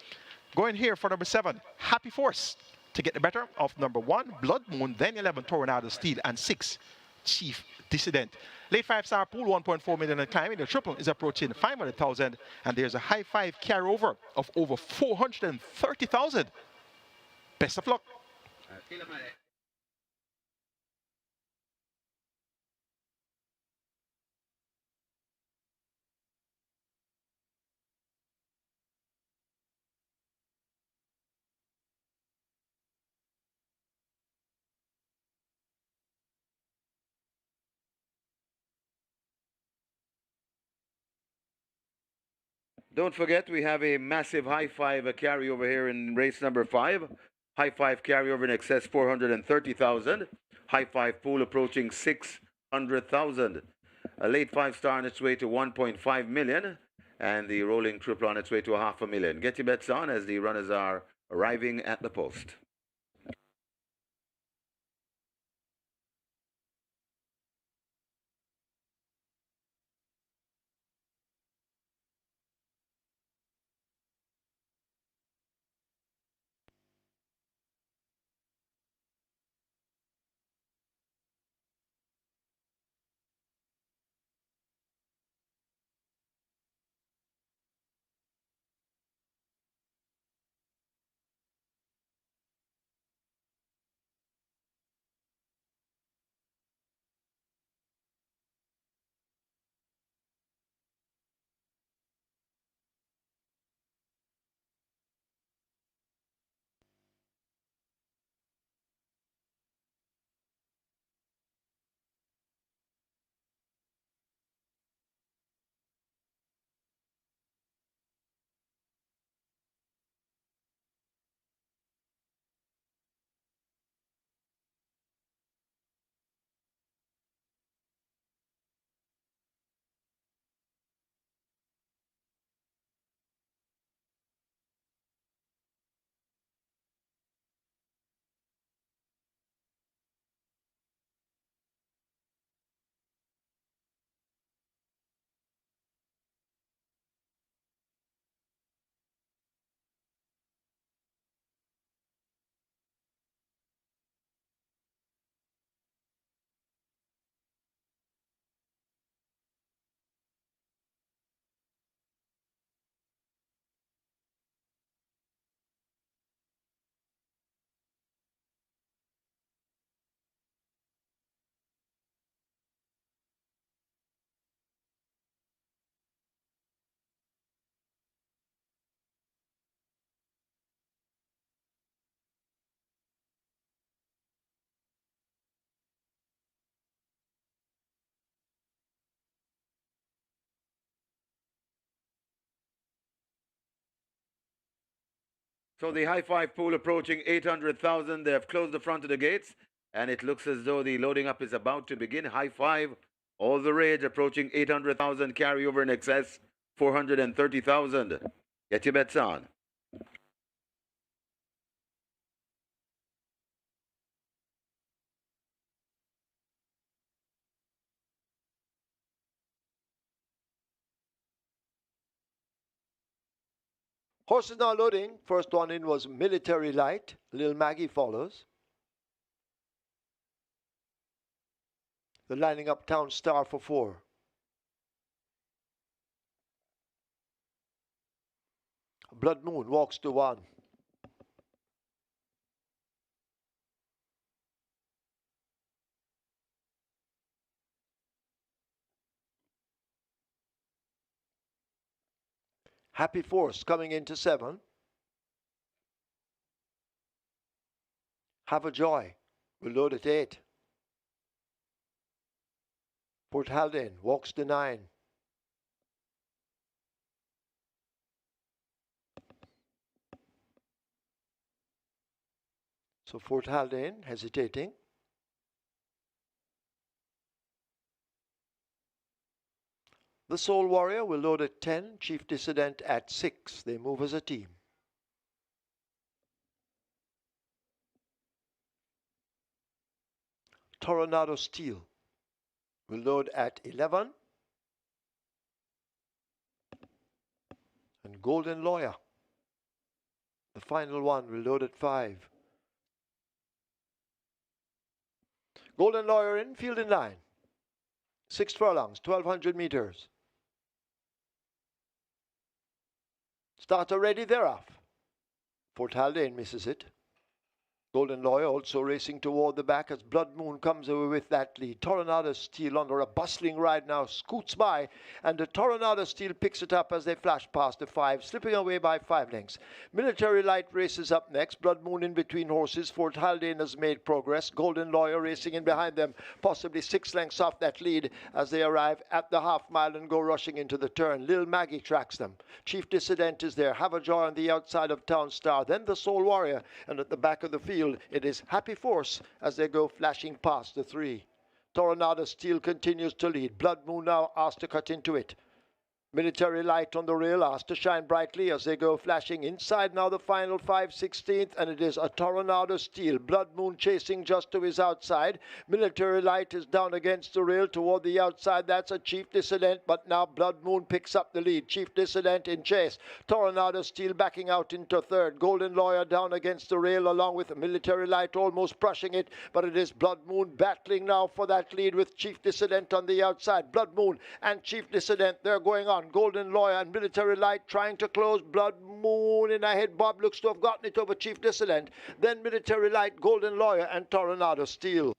Going here for number 7, Happy Force to get the better of number 1, Blood Moon, then 11, Tornado Steel, and 6, Chief Dissident. Late 5-star pool, 1.4 million and climbing. The triple is approaching 500,000, and there's a high 5 carryover of over 430,000. Best of luck. Don't forget, we have a massive high 5 carryover here in race number 5. High 5 carryover in excess 430,000. High 5 pool approaching 600,000. A late 5-star on its way to 1.5 million. And the rolling triple on its way to 500,000. Get your bets on as the runners are arriving at the post. So the high five pool approaching 800,000. They have closed the front of the gates, and it looks as though the loading up is about to begin. High five, all the rage, approaching 800,000. Carryover in excess, 430,000. Get your bets on. Horses now loading. First one in was Military Light. Lil Maggie follows. They're lining up Town Star for 4. Blood Moon walks to 1. Happy Force coming into 7. Have a Joy will load at 8. Port Haldane walks to 9. So Fort Haldane hesitating. The Soul Warrior will load at 10. Chief Dissident at 6. They move as a team. Tornado Steel will load at 11. And Golden Lawyer, the final one, will load at 5. Golden Lawyer in, field in line. 6 furlongs, 1,200 meters. Starter ready, they're off. Fort Haldane misses it. Golden Lawyer also racing toward the back as Blood Moon comes away with that lead. Tornado Steel under a bustling ride now scoots by, and the Tornado Steel picks it up as they flash past the 5, slipping away by 5 lengths. Military Light races up next. Blood Moon in between horses. Fort Haldane has made progress. Golden Lawyer racing in behind them, possibly 6 lengths off that lead as they arrive at the half mile and go rushing into the turn. Lil Maggie tracks them. Chief Dissident is there. Have a Joy on the outside of Town Star. Then the Soul Warrior, and at the back of the field it is Happy Force as they go flashing past the 3. Tornado Steel continues to lead. Blood Moon now asked to cut into it. Military Light on the rail asked to shine brightly as they go flashing inside now the final 5/16th, and it is a Tornado Steel. Blood Moon chasing just to his outside. Military Light is down against the rail toward the outside. That's a Chief Dissident, but now Blood Moon picks up the lead. Chief Dissident in chase. Tornado Steel backing out into 3rd. Golden Lawyer down against the rail along with Military Light almost brushing it, but it is Blood Moon battling now for that lead with Chief Dissident on the outside. Blood Moon and Chief Dissident, they're going on. Golden Lawyer and Military Light trying to close. Blood Moon in ahead. Bob looks to have gotten it over Chief Dissident. Then Military Light, Golden Lawyer and Tornado Steel.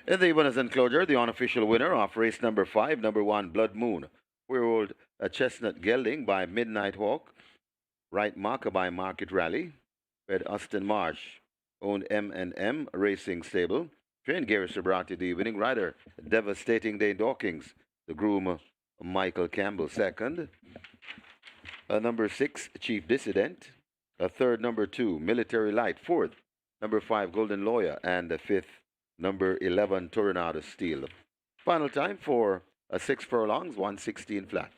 In the winners enclosure, the unofficial winner of race number 5, number 1, Blood Moon, ruled a Chestnut Gelding by Midnight Hawk, Right Marker by Market Rally, Red Austin Marsh owned M&M Racing Stable, trained Gary Sobrati, the winning rider, Devastating Day Dawkins, the groom Michael Campbell second, number 6, Chief Dissident, third, number 2, Military Light, fourth, number 5, Golden Lawyer, and the fifth, number 11, Toronado Steel. Final time for 6 furlongs, 116 flat.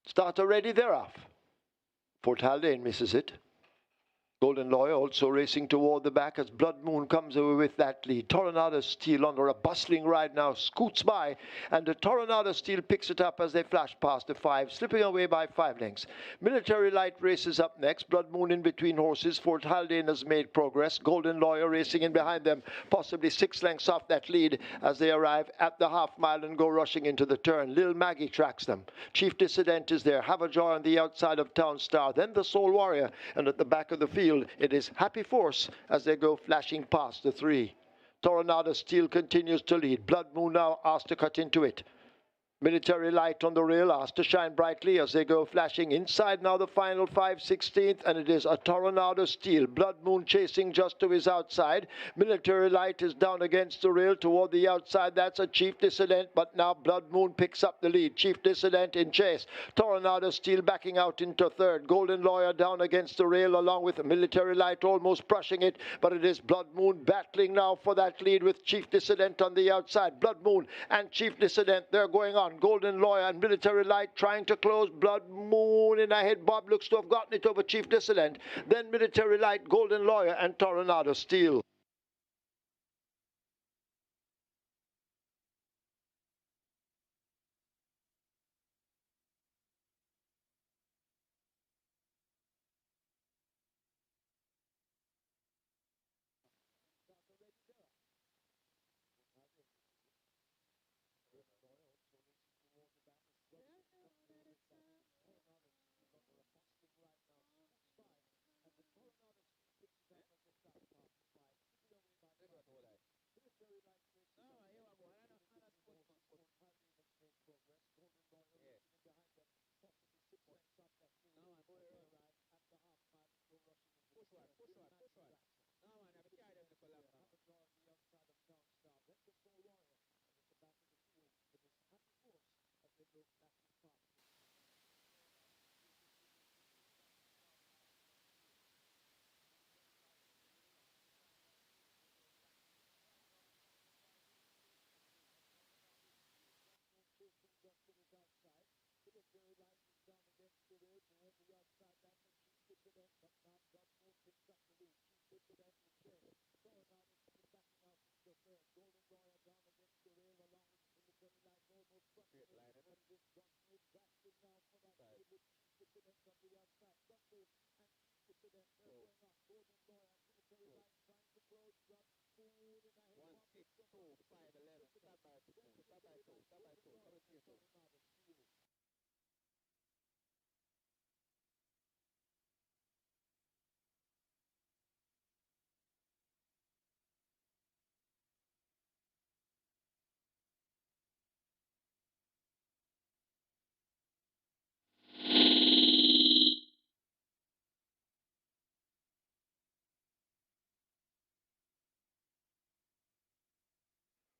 Starter ready, they're off. Fort Haldane misses it. Golden Lawyer also racing toward the back as Blood Moon comes away with that lead. Toronado Steel under a bustling ride now scoots by, and the Toronado Steel picks it up as they flash past the 5, slipping away by 5 lengths. Military Light races up next. Blood Moon in between horses. Fort Haldane has made progress. Golden Lawyer racing in behind them, possibly 6 lengths off that lead as they arrive at the half mile and go rushing into the turn. Lil Maggie tracks them. Chief Dissident is there. Have a Joy on the outside of Town Star. Then the Soul Warrior, and at the back of the field it is Happy Force as they go flashing past the 3. Toronado Steel continues to lead. Blood Moon now asked to cut into it. Military Light on the rail asked to shine brightly as they go flashing inside now the final 5/16th, and it is a Toronado Steel. Blood Moon chasing just to his outside. Military Light is down against the rail toward the outside. That's a Chief Dissident, but now Blood Moon picks up the lead. Chief Dissident in chase. Toronado Steel backing out into third. Golden Lawyer down against the rail along with Military Light almost brushing it, but it is Blood Moon battling now for that lead with Chief Dissident on the outside. Blood Moon and Chief Dissident, they're going on. Golden Lawyer and Military Light trying to close. Blood Moon in ahead. Bob looks to have gotten it over Chief Dissident. Then Military Light, Golden Lawyer, and Toronado Steel.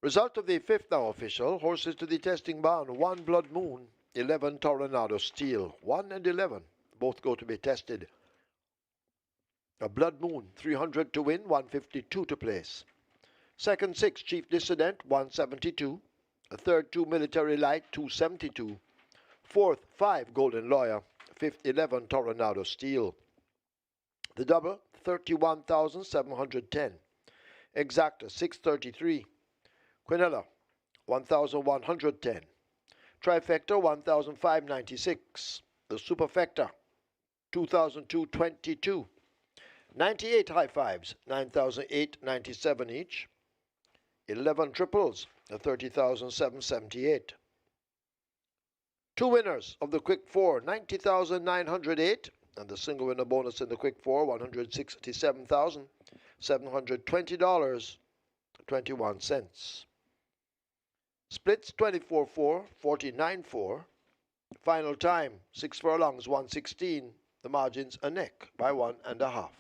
Result of the fifth now official. Horses to the testing barn. 1 Blood Moon, 11 Tornado Steel. 1 and 11 both go to be tested. A Blood Moon, 300 to win, 152 to place. Second 6 Chief Dissident, 172. A third 2 Military Light, 272. Fourth 5 Golden Lawyer. Fifth 11 Tornado Steel. The double 31,710. Exacta 633. Quinella 1,110. Trifecta 1,596. The Superfecta 2,222. 98 high fives 9,897 each. 11 triples 30,778. Two winners of the quick four 90,908. And the single winner bonus in the quick four, $167,720.21. Splits 24-4, 49-4. Final time 6 furlongs, 116. The margins a neck by 1.5.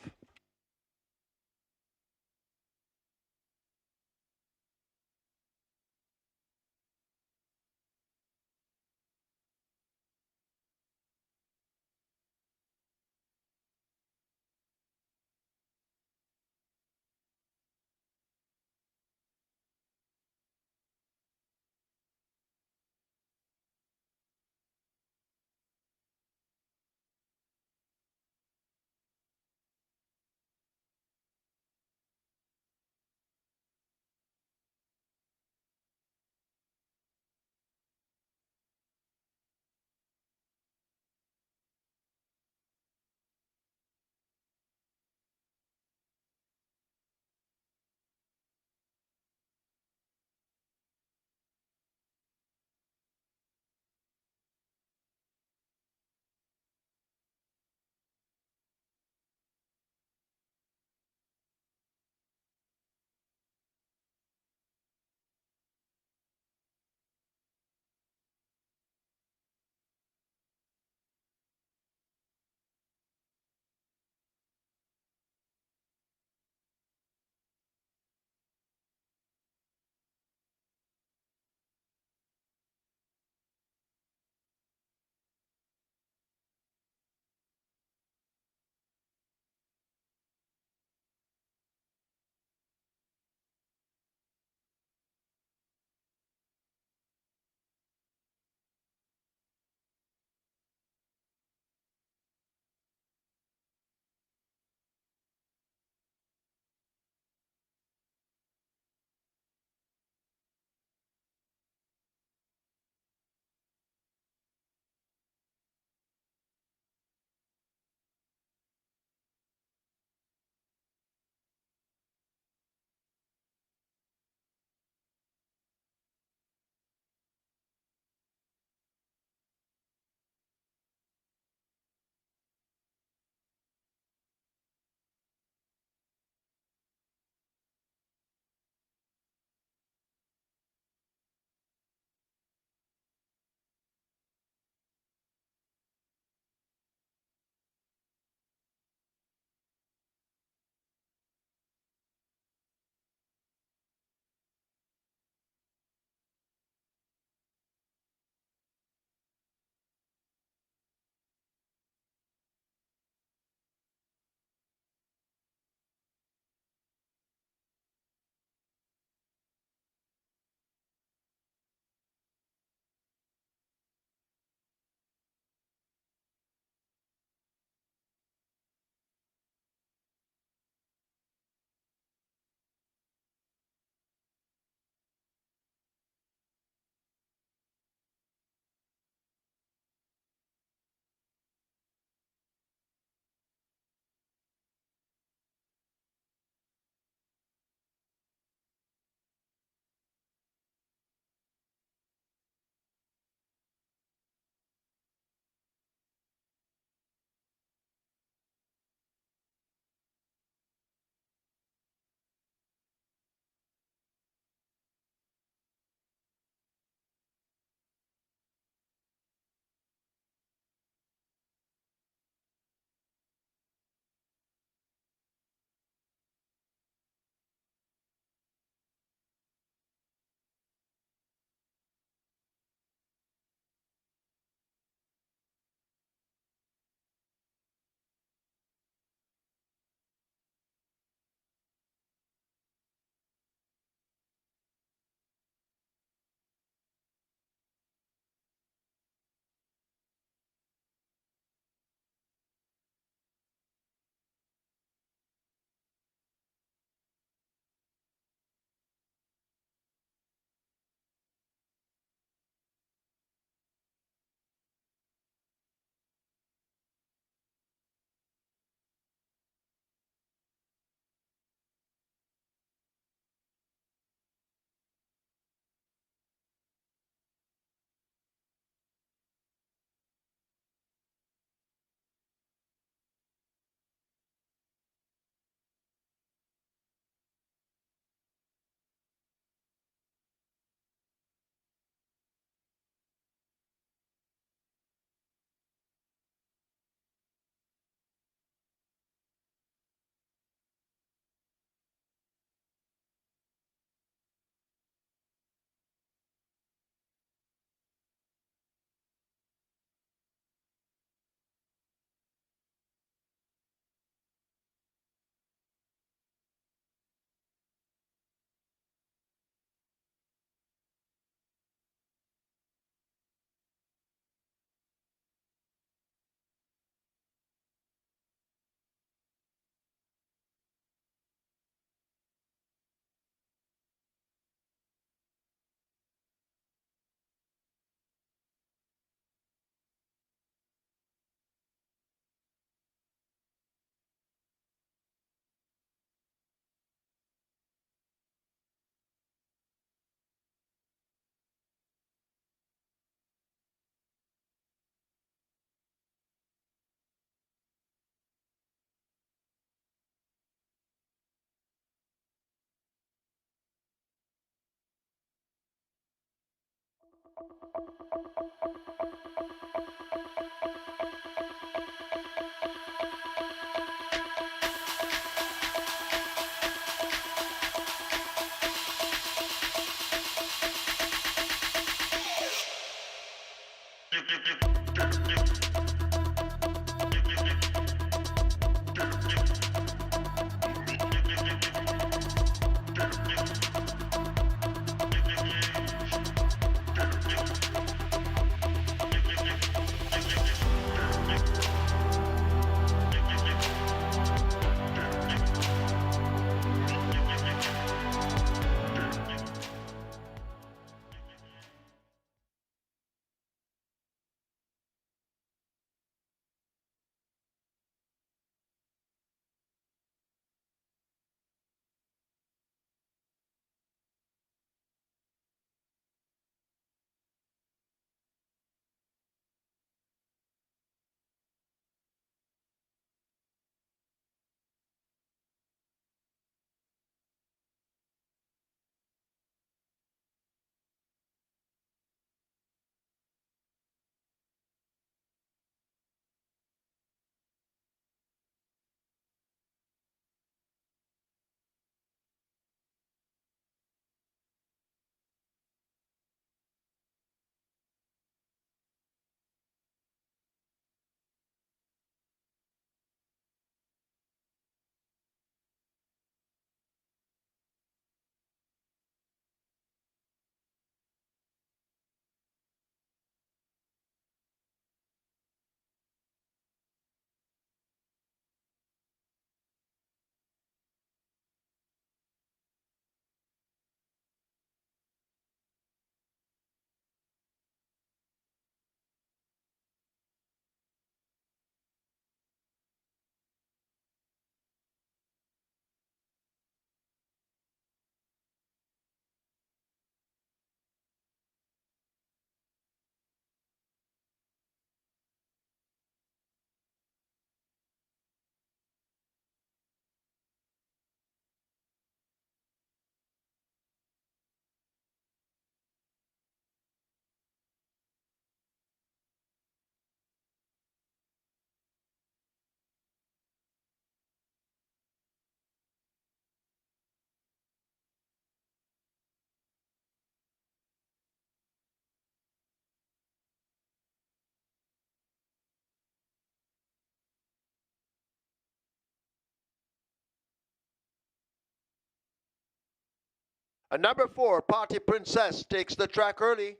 And number 4, Party Princess, takes the track early.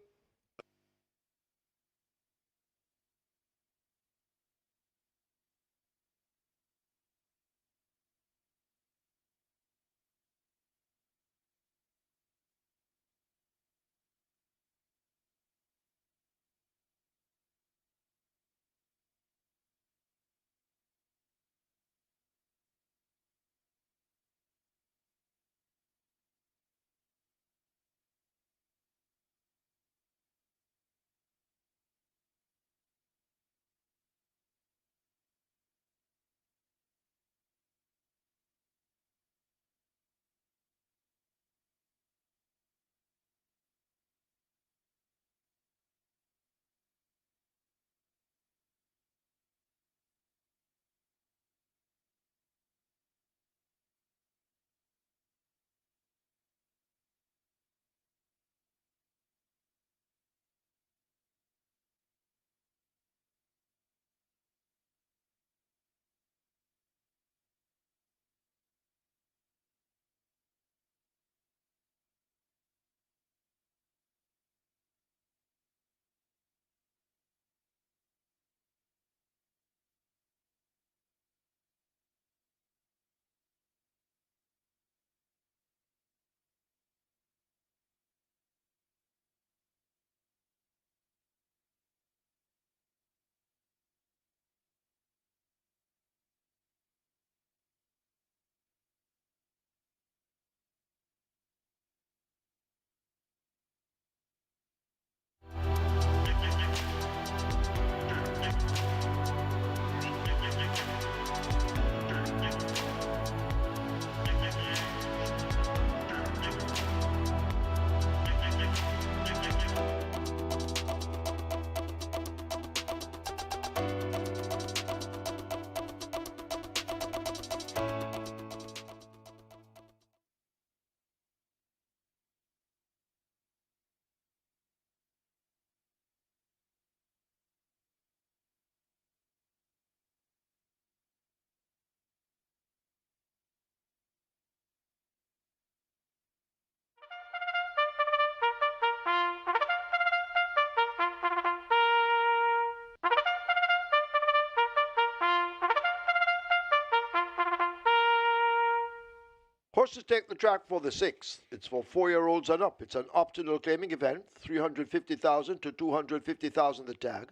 Horses take the track for the 6th. It's for 4-year-olds and up. It's an optional claiming event, 350,000 to 250,000 the tag.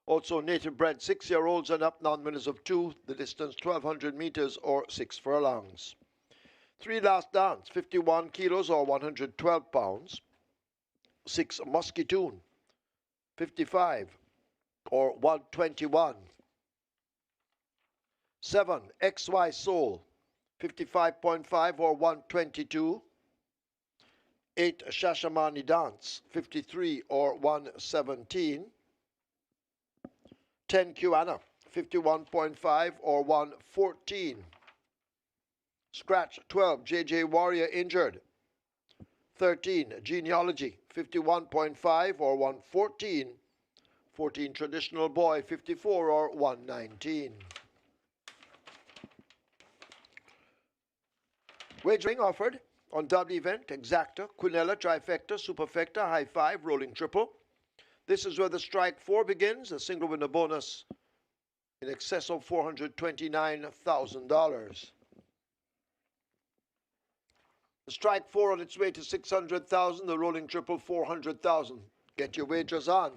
Also native bred 6-year-olds and up, non-winners of 2, the distance 1,200 meters or 6 furlongs. 3 last dance, 51 kilos or 112 pounds. 6 Musquetoon, 55 or 121. 7 XY Soul, 55.5 or 122. 8 Shashamani Dance, 53 or 117. 10 Caymanas, 51.5 or 114. Scratch 12 JJ Warrior Injured. 13 Genealogy, 51.5 or 114. 14 Traditional Boy, 54 or 119. Wagering offered on double event, exacta, quinella, trifecta, superfecta, high 5, rolling triple. This is where the strike 4 begins, a single winner bonus in excess of $429,000. The strike 4 on its way to 600,000, the rolling triple 400,000. Get your wagers on.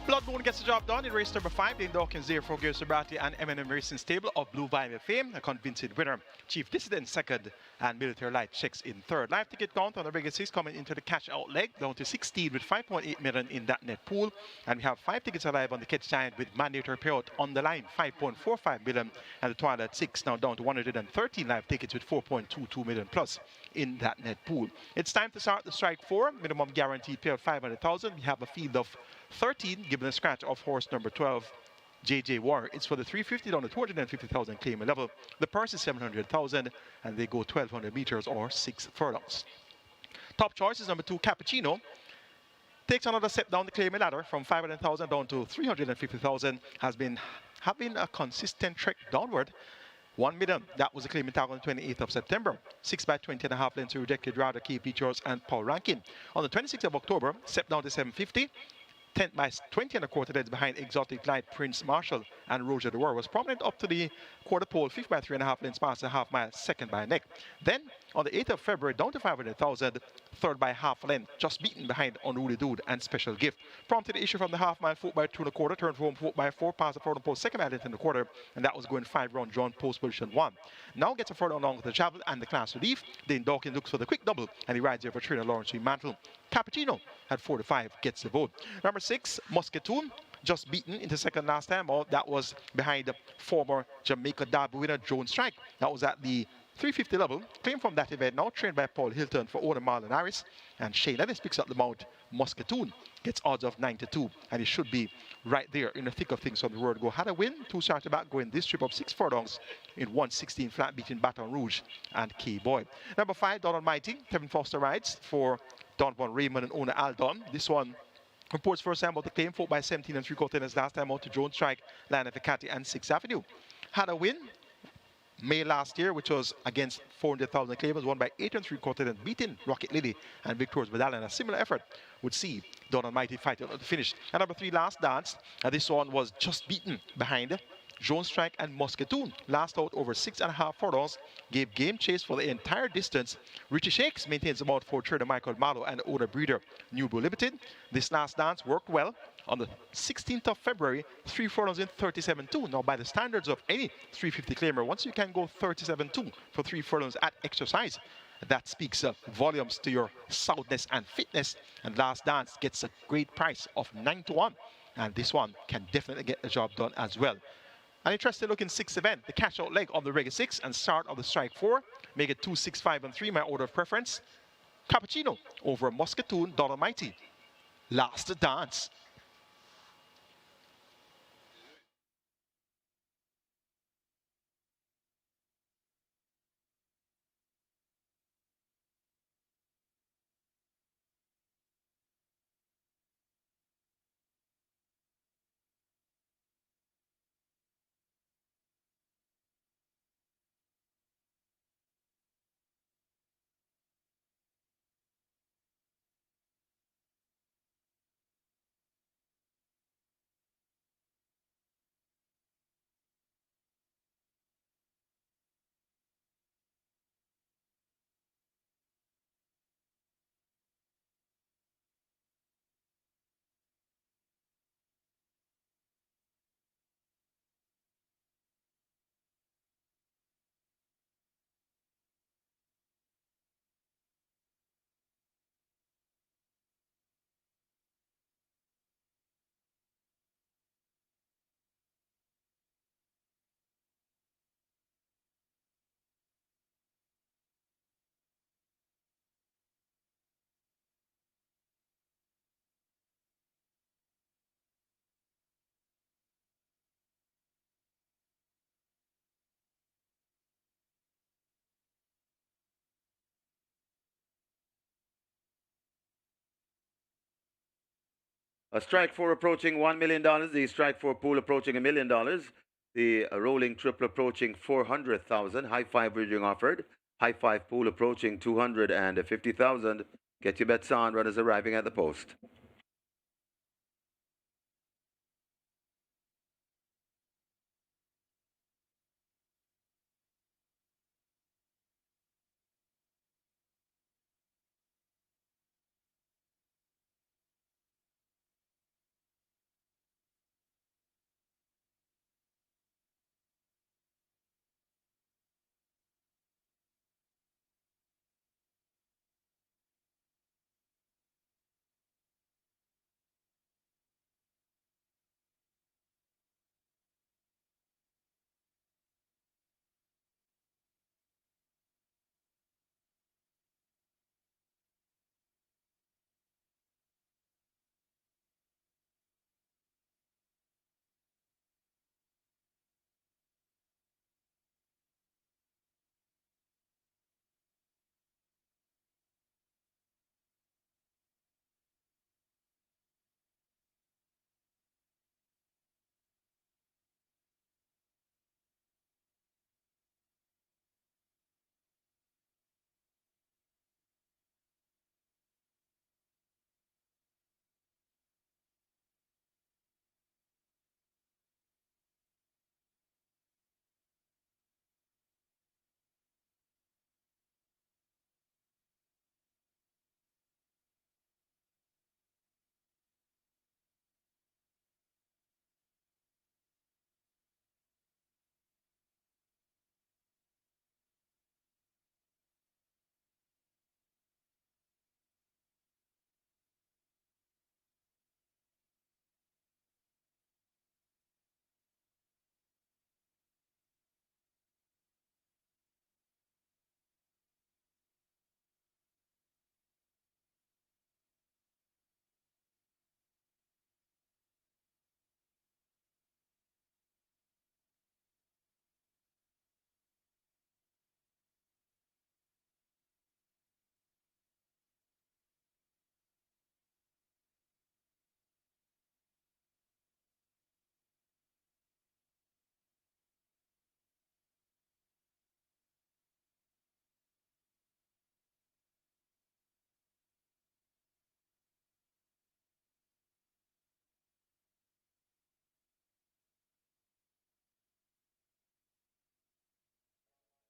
Blood Moon gets the job done in race number 5. Lynn Dawkins there for Gary Sobrati and M&M Racing Stable of Blue Vinyl fame. A convincing winner. Chief Dissident second and Military Light checks in third. Live ticket count on the regular 6 coming into the cash out leg. Down to 16 with 5.8 million in that net pool. And we have 5 tickets alive on the catch giant with mandatory payout on the line. 5.45 million. And the Twilight 6 now down to 113 live tickets with 4.22 million plus in that net pool. It's time to start the strike 4. Minimum guaranteed payout 500,000. We have a field of 13, given a scratch of horse number 12, JJ Warner. It's for the 350 down to 250,000 claiming level. The purse is 700,000 and they go 1,200 meters or 6 furlongs. Top choice is number 2, Cappuccino. Takes another step down the claiming ladder from 500,000 down to 350,000. Has been having a consistent trek downward. 1 million, that was the claiming tag on the 28th of September. 6 by 20.5 lengths, rejected rather key features and power ranking. On the 26th of October, step down to 750. 10th by 20.25 lengths behind Exotic Light, Prince Marshall, and Roger de War. Was prominent up to the quarter pole, 5th by 3.5 lengths past the half mile, 2nd by neck. Then on the 8th of February, down to 500,000, 3rd by half length, just beaten behind Unruly Dude and Special Gift. Prompted the issue from the half mile, 4th by 2.25, turned home 4th by 4, past the furlong pole, 2nd by length in the quarter, and that was going 5 round drawn post position 1. Now gets a furlong along with the travel and the class relief. Dane Dawkins looks for the quick double, and he rides here for trainer Lawrence Mantle. Cappuccino at 4 to 5 gets the vote. Number 6, Muscatoon, just beaten into second last time. Oh, that was behind the former Jamaica Derby winner Joan Strike. That was at the 350 level. Claim from that event, now trained by Paul Hilton for owner MILLIONAIRES. And Shane Ellis picks up the mount. Muscatoon gets odds of 9 to 2. And he should be right there in the thick of things on the word go. Had a win, 2 starts back, going this trip of 6 furlongs in 116 flat beating Baton Rouge and K-Boy. Number 5, Don Almighty. Kevin Foster rides for Don Von Raymond and owner Al Don. This one reports first time about the claim, 4 by 17 and 3/4 last time out to Jones Strike, Lion of Ficati and 6th Avenue. Had a win May last year, which was against 400,000 claimers, won by 8 3/4 beating Rocket Lily and Victor's Medallion. A similar effort would see Don Almighty fight at the finish. And number 3, Last Dance. This one was just beaten behind Jones Strike and Muscatoon. Last out over 6.5 furlongs, gave game chase for the entire distance. Richie Shakes maintains the mount for trader Michael Malo and owner breeder New Blue Limited. This Last Dance worked well. On the 16th of February, 3 furlongs in 37.2. Now, by the standards of any 350 claimer, once you can go 37.2 for 3 furlongs at exercise, that speaks volumes to your soundness and fitness. And Last Dance gets a great price of 9 to 1. And this one can definitely get the job done as well. An interesting looking 6th event, the catch out leg of the Reggae 6 and start of the Strike 4. Make it 2, 6, 5, and 3, my order of preference. Cappuccino over Muscatoon, Don Almighty. Last Dance. A strike 4 approaching $1 million. The strike 4 pool approaching $1 million. The rolling triple approaching 400,000. High 5 bridging offered. High 5 pool approaching 250,000. Get your bets on. Runners arriving at the post.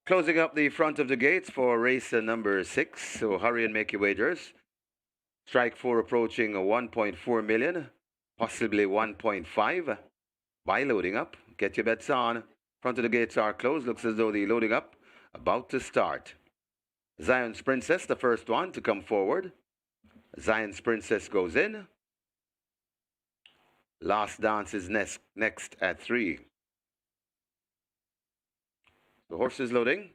Closing up the front of the gates for race number 6. So hurry and make your wagers. Strike 4 approaching 1.4 million, possibly 1.5. By loading up, get your bets on. Front of the gates are closed. Looks as though the loading up about to start. Zion's Princess, the first one to come forward. Zion's Princess goes in. Last Dance is next at 3. The horse is loading.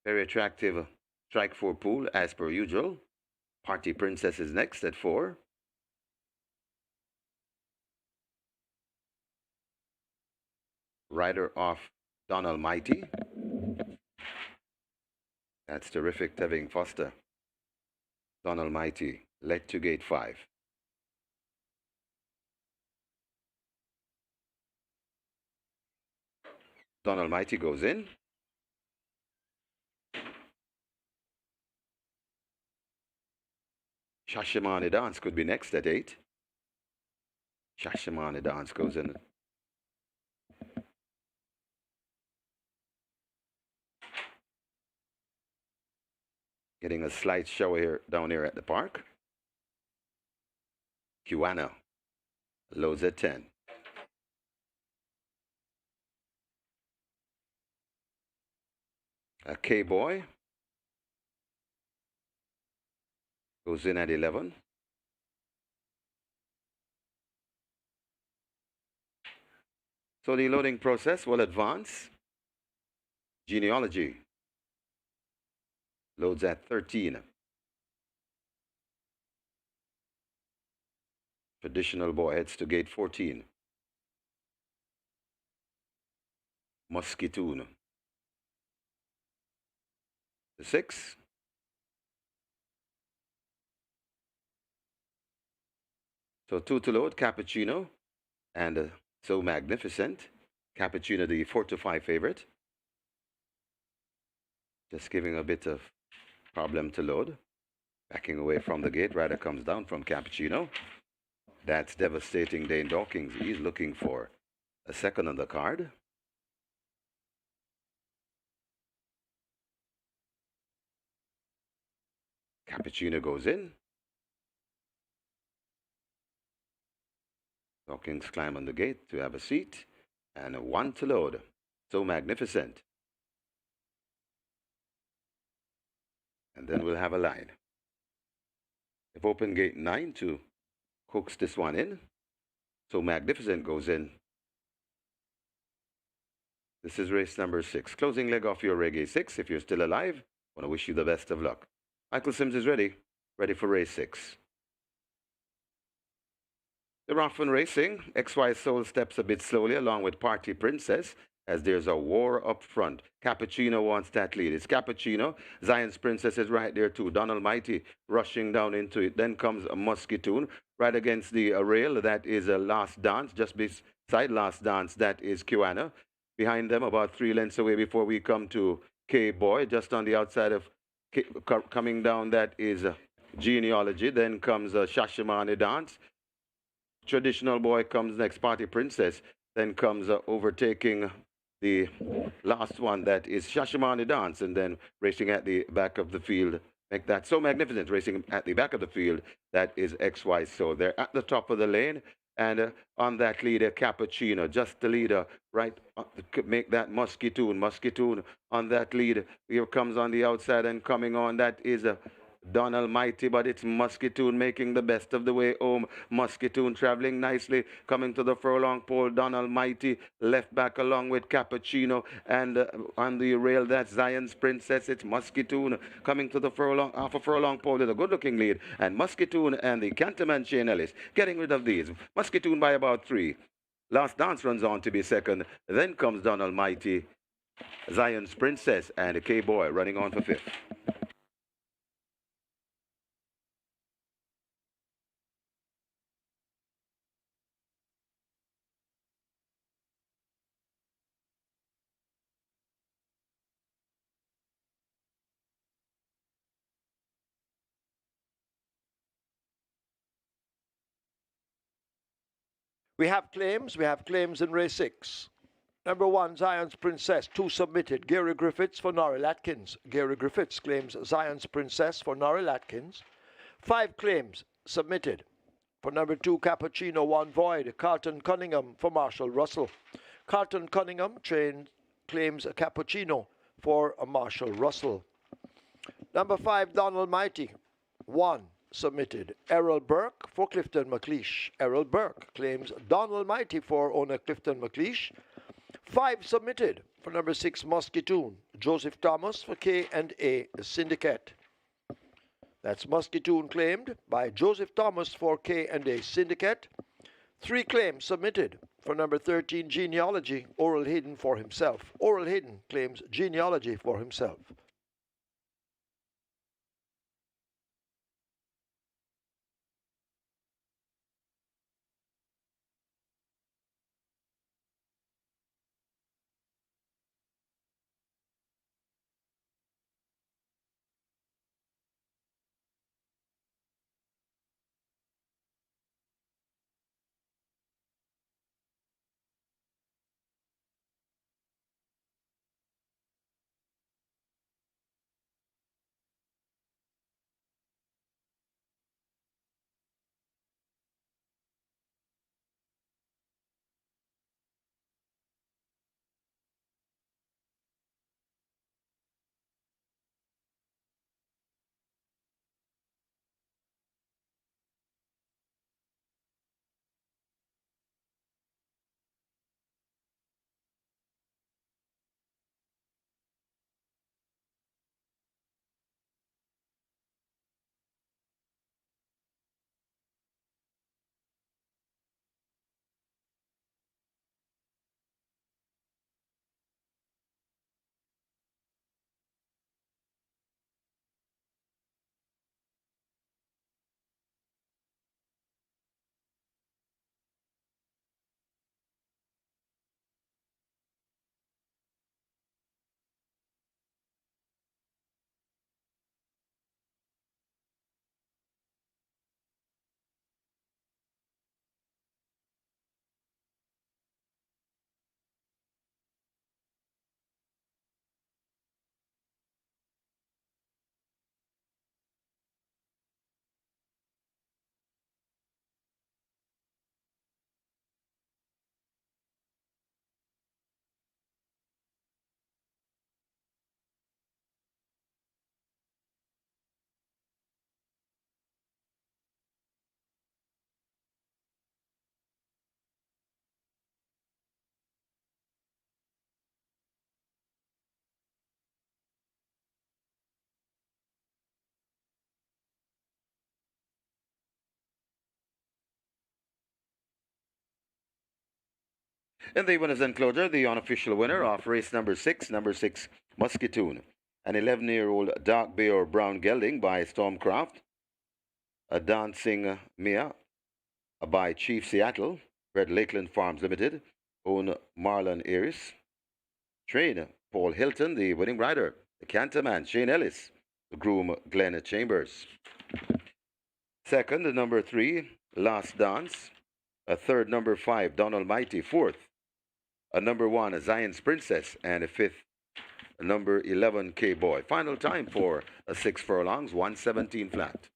Very attractive strike 4 pool as per usual. Party Princess is next at 4. Rider off Don Almighty. That's terrific, Tevin Foster. Don Almighty led to gate 5. Don Almighty goes in. Shashamane Dance could be next at 8. Shashamane Dance goes in. Getting a slight shower here down here at the park. Caymanas loads at 10. A K-Boy goes in at 11. So the loading process will advance. Genealogy loads at 13. Traditional Boy heads to gate 14. Musketoon. The 6. So 2 to load, Cappuccino and So Magnificent. Cappuccino, the 4 to 5 favorite. Just giving a bit of problem to load. Backing away from the gate. Rider comes down from Cappuccino. That's devastating Dane Dawkins. He's looking for a second on the card. Cappuccino goes in. Dawkins climb on the gate to have a seat. And 1 to load. So Magnificent. And then we'll have a line. If open gate 9 to hooks this one in. So Magnificent goes in. This is race number 6. Closing leg off your Reggae 6. If you're still alive, I want to wish you the best of luck. Michael Sims is ready for race 6. They're off and racing. XY Soul steps a bit slowly along with Party Princess as there's a war up front. Cappuccino wants that lead. It's Cappuccino. Zion's Princess is right there too. Don Almighty rushing down into it. Then comes a Musketoon right against the rail. That is a Last Dance. Just beside Last Dance, that is Caymanas. Behind them, about 3 lengths away before we come to K-Boy. Just on the outside of coming down, that is Genealogy. Then comes Shashamane Dance. Traditional Boy comes next, Party Princess. Then comes overtaking the last one, that is Shashamane Dance. And then racing at the back of the field, make that So Magnificent. Racing at the back of the field, that is XY. So they're at the top of the lane. And on that leader, Cappuccino, just the leader, right? Make that Musketoon. Musketoon on that lead. Here comes on the outside and coming on. That is Don Almighty, but it's Musketoon making the best of the way home. Musketoon traveling nicely, coming to the furlong pole. Don Almighty left back along with Cappuccino, and on the rail, that's Zion's Princess. It's Musketoon coming to the furlong, half a furlong pole with a good-looking lead, and Musketoon and the Canterman Shane Ellis getting rid of these. Musketoon by about 3. Last Dance runs on to be second. Then comes Don Almighty, Zion's Princess, and K-Boy running on for 5th. We have claims in race 6. Number 1, Zion's Princess, 2 submitted. Gary Griffiths for Norrie Atkins. Gary Griffiths claims Zion's Princess for Norrie Atkins. 5 claims submitted. For number 2, Cappuccino, 1 void. Carlton Cunningham for Marshall Russell. Carlton Cunningham claims a Cappuccino for a Marshall Russell. Number 5, Donald Mighty, 1 submitted. Errol Burke for Clifton McLeish. Errol Burke claims Donald Mighty for owner Clifton McLeish. 5 submitted. For number 6, Musketoon, Joseph Thomas for K&A Syndicate. That's Musketoon claimed by Joseph Thomas for K&A Syndicate. 3 claims submitted. For number 13, Genealogy, Oral Hayden for himself. Oral Hayden claims Genealogy for himself. In the winners' enclosure, the unofficial winner of race number 6, Musketoon, an 11-year-old dark bay or brown gelding by Stormcraft, a dancing Mia by Chief Seattle, bred Lakeland Farms Limited, own Marlon Ayres, train Paul Hilton, the winning rider, the canterman Shane Ellis, the groom Glenn Chambers. Second, number 3, Last Dance. A third, number 5, Donald Mighty. Fourth, a number 1, a Zion's Princess. And a fifth, number 11, K-Boy. Final time for a 6 furlongs, 117 flat.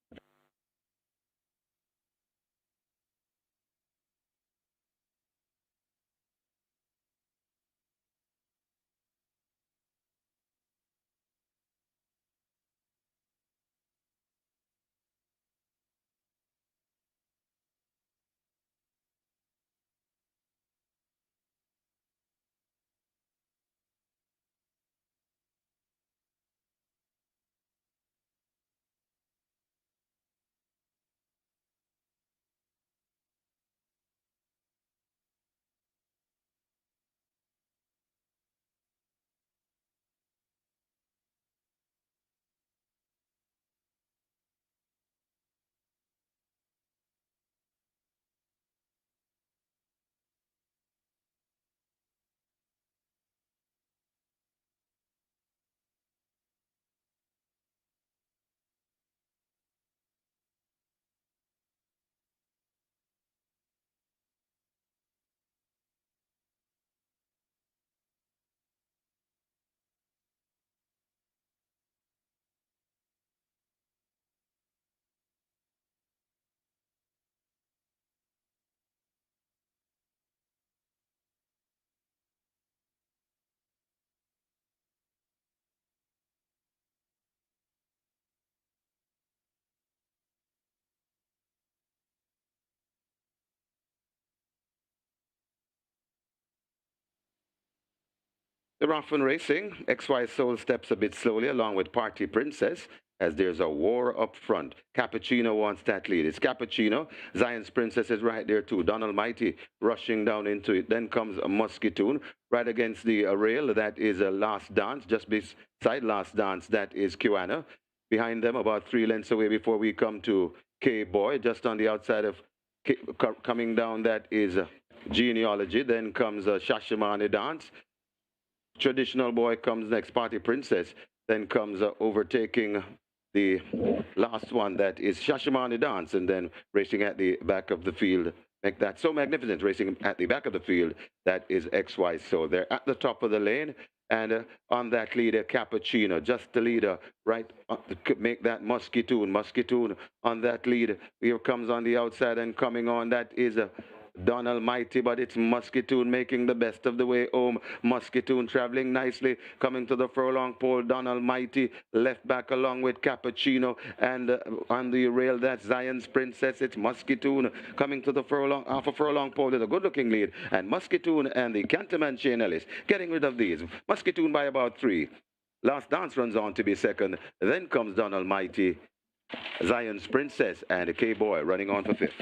They're off and racing. XY Soul steps a bit slowly along with Party Princess as there's a war up front. Cappuccino wants that lead. It's Cappuccino. Zion's Princess is right there too. Don Almighty rushing down into it. Then comes a Musketoon right against the rail. That is a Last Dance. Just beside Last Dance, that is Kiwana. Behind them, about 3 lengths away before we come to K-Boy. Just on the outside of coming down, that is Genealogy. Then comes Shashamane Dance. Traditional Boy comes next, Party Princess. Then comes overtaking the last one, that is Shashamane Dance, and then racing at the back of the field. Make that so magnificent, racing at the back of the field, that is XY. So they're at the top of the lane, and on that leader, Cappuccino, just the leader, right? Make that Musketoon on that lead. Here comes on the outside and coming on, that is Don Almighty, but it's Musketoon making the best of the way home. Musketoon traveling nicely, coming to the furlong pole. Don Almighty left back along with Cappuccino, and on the rail, that's Zion's Princess. It's Musketoon coming to the furlong, off a furlong pole with a good-looking lead, and Musketoon and the Canterman Shane Ellis getting rid of these. Musketoon by about 3. Last Dance runs on to be second. Then comes Don Almighty, Zion's Princess, and K-Boy running on for 5th.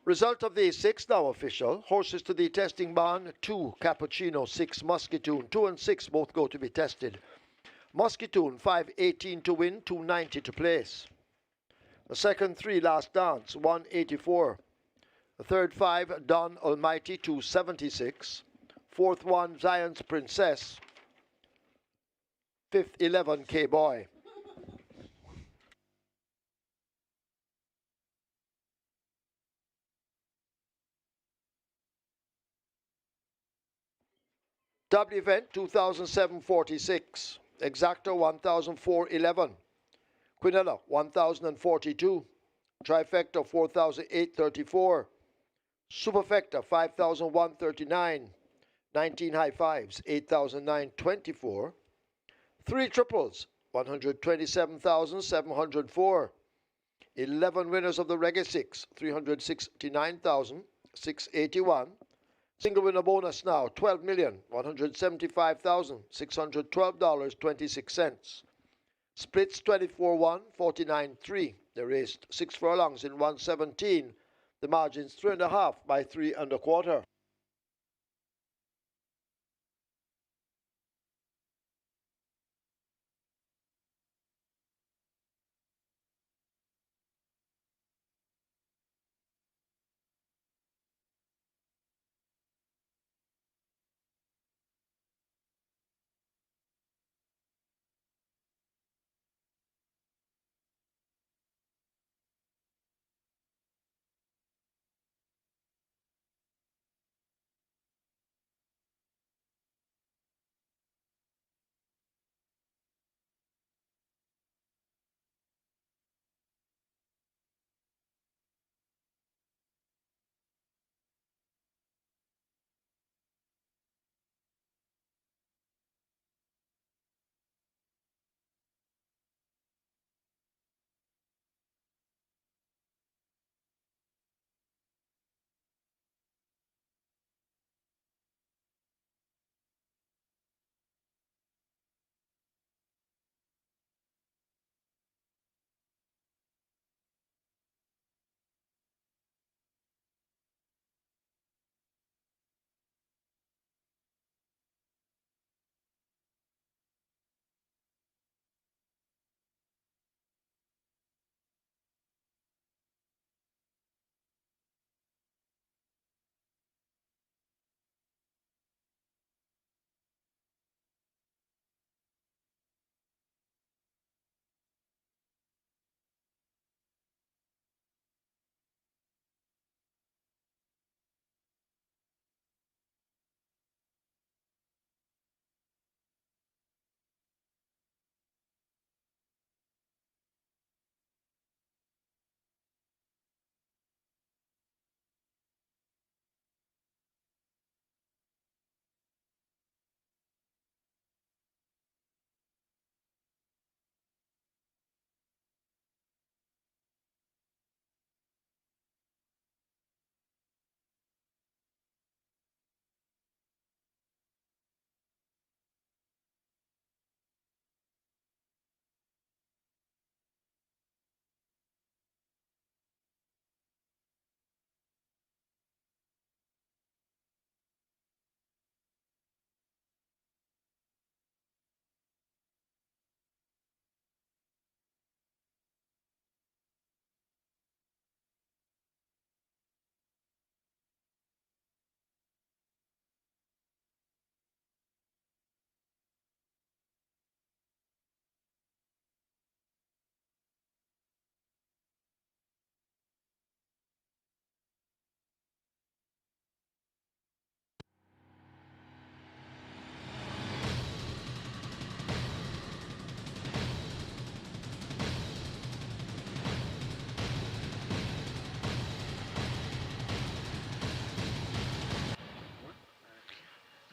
Result of the 6 now official. Horses to the testing barn: 2 Cappuccino, 6 Musketoon. 2 and 6 both go to be tested. Musketoon 5.18 to win, 2.90 to place. The second 3 Last Dance 1.84. The third 5 Don Almighty 2.76. Fourth 1 Zion's Princess. Fifth 11 K-Boy. W event 2007-46. Exacta 1004.11. Quinella 1042. Trifecta 4834. Superfecta 5139. 19 high fives 8009.24. 3 triples 127,704. 11 winners of the Reggae 6 369,681. Single winner bonus now, $12,175,612.26. Splits 24-1, 49-3. They raced 6 furlongs in 117. The margins 3.5 by 3 1/4.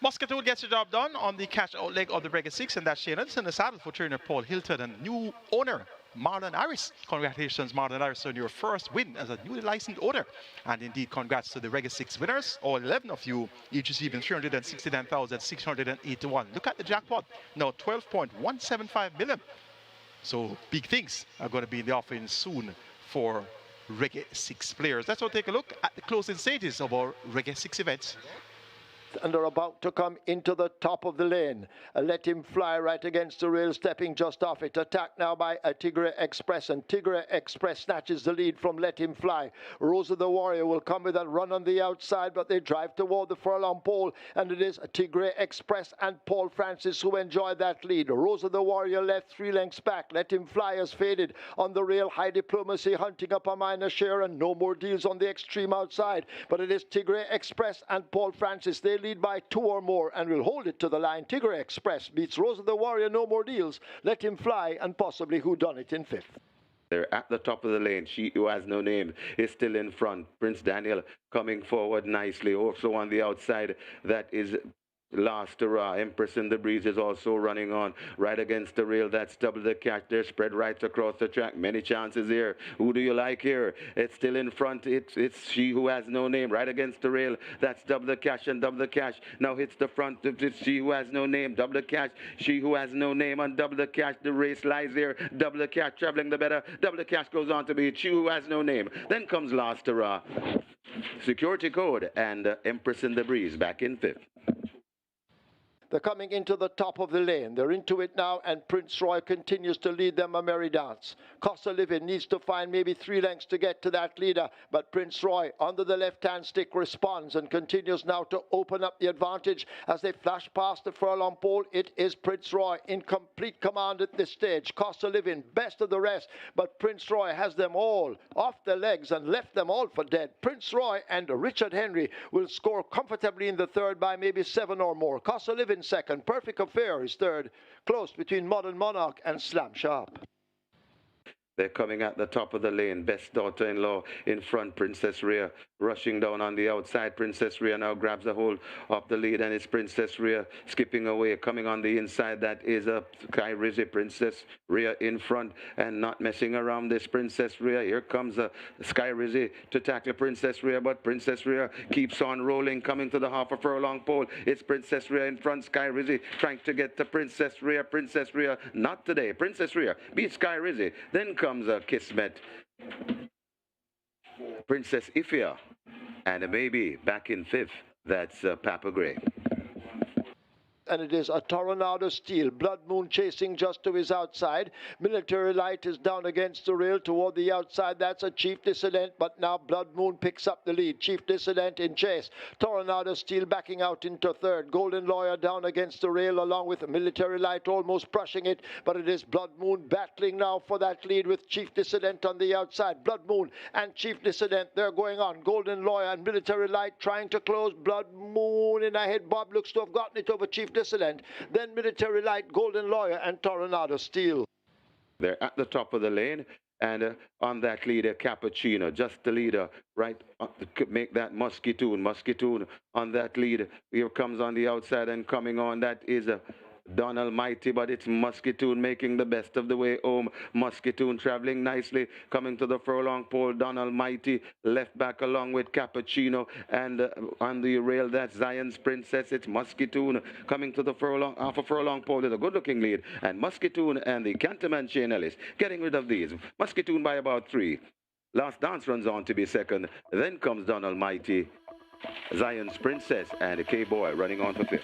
Muscatoon gets the job done on the catch-out leg of the Reggae 6, and that's Shane in the saddle for trainer Paul Hilton and new owner Marlon Harris. Congratulations, Marlon Harris, on your first win as a newly licensed owner. And indeed, congrats to the Reggae 6 winners, all 11 of you, each receiving 369,681. Look at the jackpot, now 12.175 million. So big things are going to be in the offering soon for Reggae 6 players. Let's all take a look at the closing stages of our Reggae 6 events. And they're about to come into the top of the lane. Let him fly right against the rail, stepping just off it. Attacked now by a Tigre Express, and Tigre Express snatches the lead from Let Him Fly. Rosa the Warrior will come with a run on the outside, but they drive toward the furlong pole, and it is Tigre Express and Paul Francis who enjoy that lead. Rosa the Warrior left 3 lengths back. Let Him Fly has faded on the rail. High Diplomacy hunting up a minor share, and No More Deals on the extreme outside. But it is Tigre Express and Paul Francis. They lead by 2 or more and will hold it to the line. Tigre Express beats Rosa the Warrior, No More Deals, Let Him Fly, and possibly Who Done It in 5th. They're at the top of the lane. She Who Has No Name is still in front. Prince Daniel coming forward nicely. Also on the outside, that is Last Hurrah. Empress in the Breeze is also running on right against the rail. That's Double the Catch. They're spread right across the track. Many chances here. Who do you like here? It's still in front. It's She Who Has No Name right against the rail. That's Double the Catch, and Double the Catch now hits the front. It's She Who Has No Name. Double the Catch. She Who Has No Name and Double the Catch. The race lies here. Double the Catch traveling the better. Double the Catch goes on to beat She Who Has No Name. Then comes Last Hurrah. Security Code and Empress in the Breeze back in 5th. They're coming into the top of the lane. They're into it now, and Prince Roy continues to lead them a merry dance. Costa Living needs to find maybe 3 lengths to get to that leader, but Prince Roy under the left-hand stick responds and continues now to open up the advantage as they flash past the furlong pole. It is Prince Roy in complete command at this stage. Costa Living best of the rest, but Prince Roy has them all off their legs and left them all for dead. Prince Roy and Richard Henry will score comfortably in the 3rd by maybe 7 or more. Costa Living second. Perfect Affair is 3rd. Close between Modern Monarch and Slam Sharp. They're coming at the top of the lane. Best Daughter-in-Law in front. Princess Rhea rushing down on the outside. Princess Rhea now grabs a hold of the lead, and it's Princess Rhea skipping away. Coming on the inside, that is a Sky Rizzy. Princess Rhea in front and not messing around this Princess Rhea. Here comes a Sky Rizzy to tackle Princess Rhea, but Princess Rhea keeps on rolling, coming to the half a furlong pole. It's Princess Rhea in front. Sky Rizzy trying to get to Princess Rhea. Princess Rhea, not today. Princess Rhea beats Sky Rizzy. Then comes a Kismet, Princess Ifia, and a baby back in 5th. That's Papa Gray. And it is a Tornado Steel. Blood Moon chasing just to his outside. Military Light is down against the rail toward the outside. That's a Chief Dissident, but now Blood Moon picks up the lead. Chief Dissident in chase. Tornado Steel backing out into 3rd. Golden Lawyer down against the rail along with Military Light almost brushing it, but it is Blood Moon battling now for that lead with Chief Dissident on the outside. Blood Moon and Chief Dissident, they're going on. Golden Lawyer and Military Light trying to close. Blood Moon in ahead. Bob looks to have gotten it over Chief Dissident, then Military Light, Golden Lawyer, and Tornado Steel. They're at the top of the lane, and on that leader, Cappuccino, just the leader, right? Make that Muscatoon on that lead. Here comes on the outside and coming on, that is a Don Almighty, but it's Muscatoon making the best of the way home. Muscatoon traveling nicely, coming to the furlong pole. Don Almighty left back along with Cappuccino, and on the rail, that's Zion's Princess. It's Muscatoon coming to the furlong, half a furlong pole with a good-looking lead, and Muscatoon and the Canterman Shane Ellis getting rid of these. Muscatoon by about 3. Last Dance runs on to be 2nd. Then comes Don Almighty, Zion's Princess, and the K-Boy running on for 5th.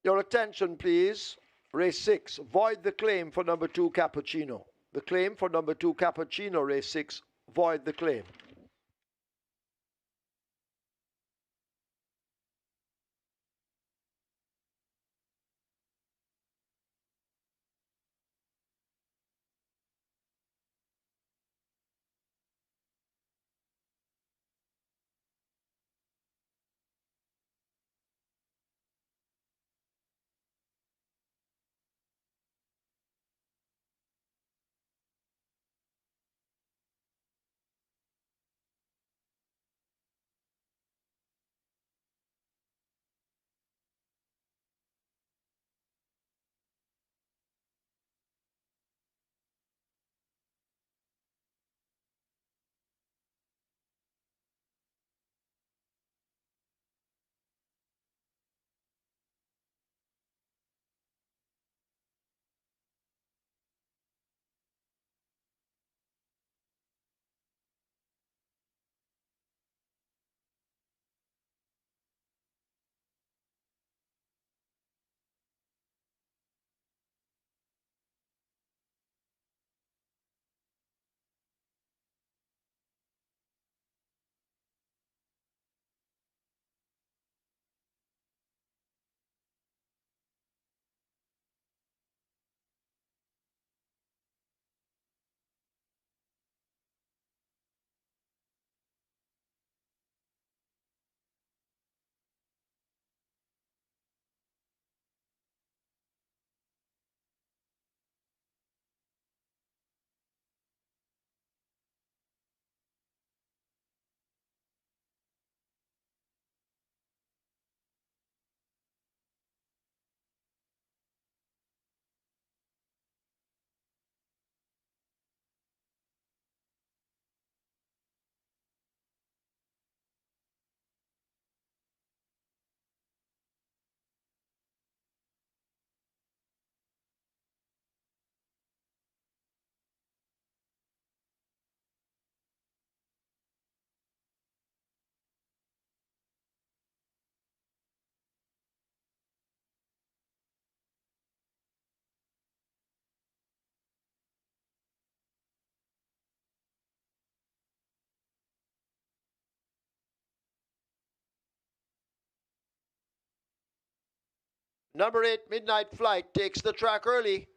Your attention, please. Race 6, void the claim for number 2 Cappuccino. The claim for number 2 Cappuccino, race 6, void the claim. Number 8, Midnight Flight, takes the track early.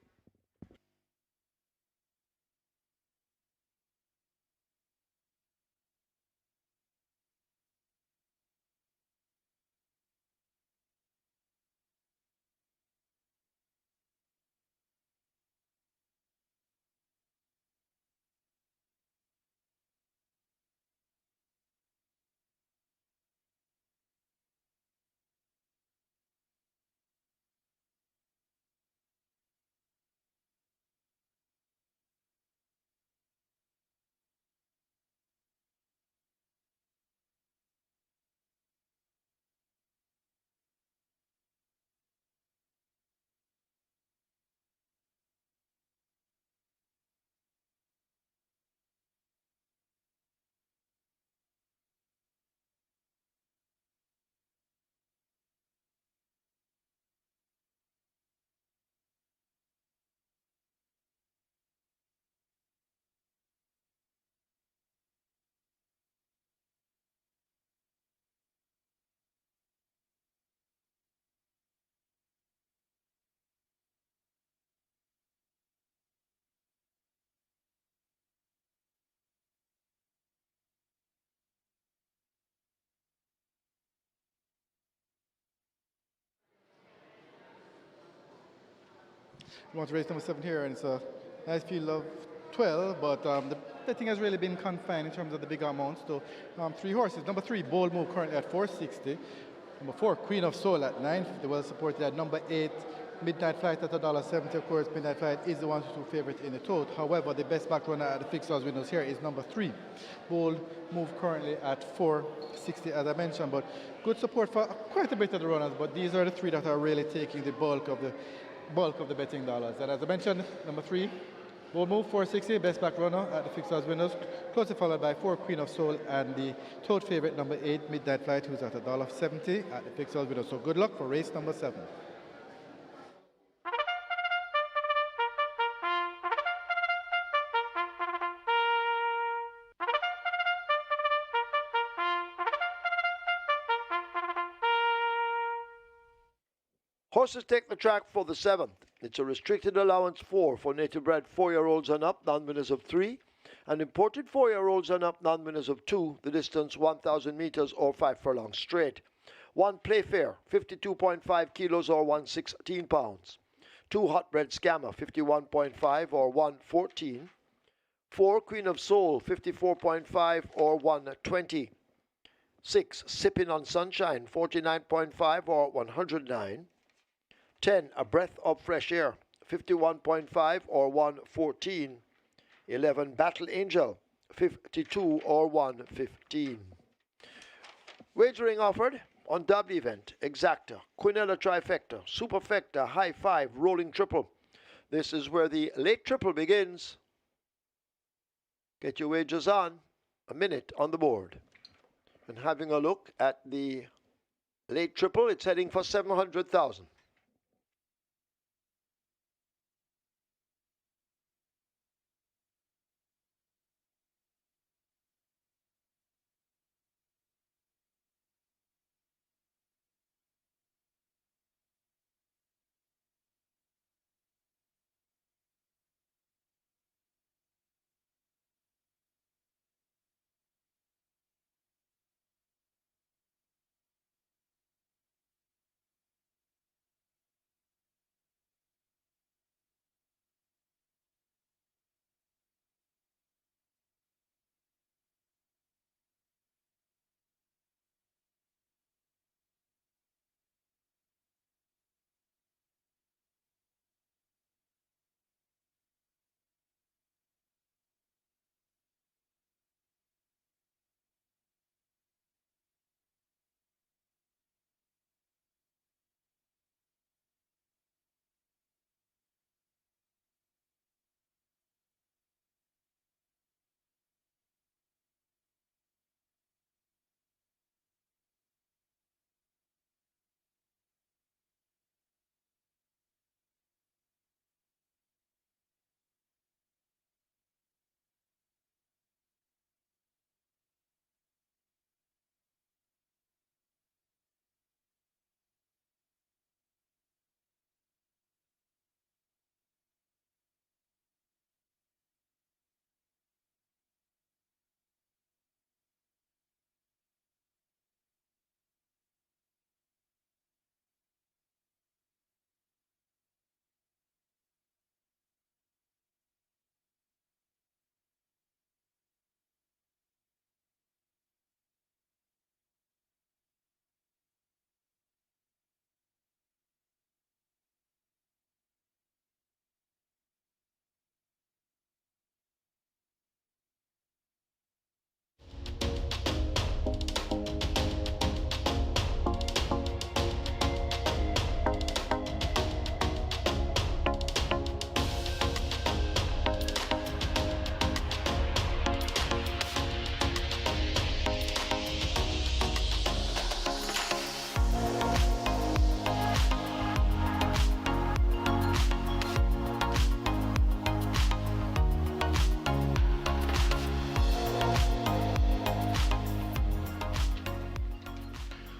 We want to race number 7 here, and it's a nice field of 12, but the betting has really been confined in terms of the bigger amounts to 3 horses. Number 3, Bold Move, currently at 460. Number 4, Queen of Soul at 950, well supported at number 8. Midnight Flight at $1.70. Of course, Midnight Flight is the 1-2 favorite in the tote. However, the best back runner at the fixed odds winners here is number 3. Bold Move currently at 460, as I mentioned, but good support for quite a bit of the runners. But these are the 3 that are really taking the bulk of the betting dollars. And as I mentioned, number 3, Bold Move, 460, best back runner at the fixed odds winners. Closely followed by 4, Queen of Soul, and the tote favorite, number 8, Midnight Flight, who's at $1.70 at the fixed odds winners. So good luck for race number 7. Horses take the track for the 7th. It's a restricted allowance 4 for native bred 4-year-olds and up, non-winners of 3, and imported 4-year-olds and up, non-winners of 2, the distance 1,000 meters or 5 furlongs straight. 1 Playfair, 52.5 kilos or 116 pounds. 2 Hotbred Scammer, 51.5 or 114. 4 Queen of Soul, 54.5 or 120. 6 Sipping on Sunshine, 49.5 or 109. 10 A Breath of Fresh Air, 51.5 or 114. 11 Battle Angel, 52 or 115. Wagering offered on double event, Exacta, Quinella Trifecta, Superfecta, High Five, Rolling Triple. This is where the late triple begins. Get your wagers on. A minute on the board. And having a look at the late triple, it's heading for 700,000.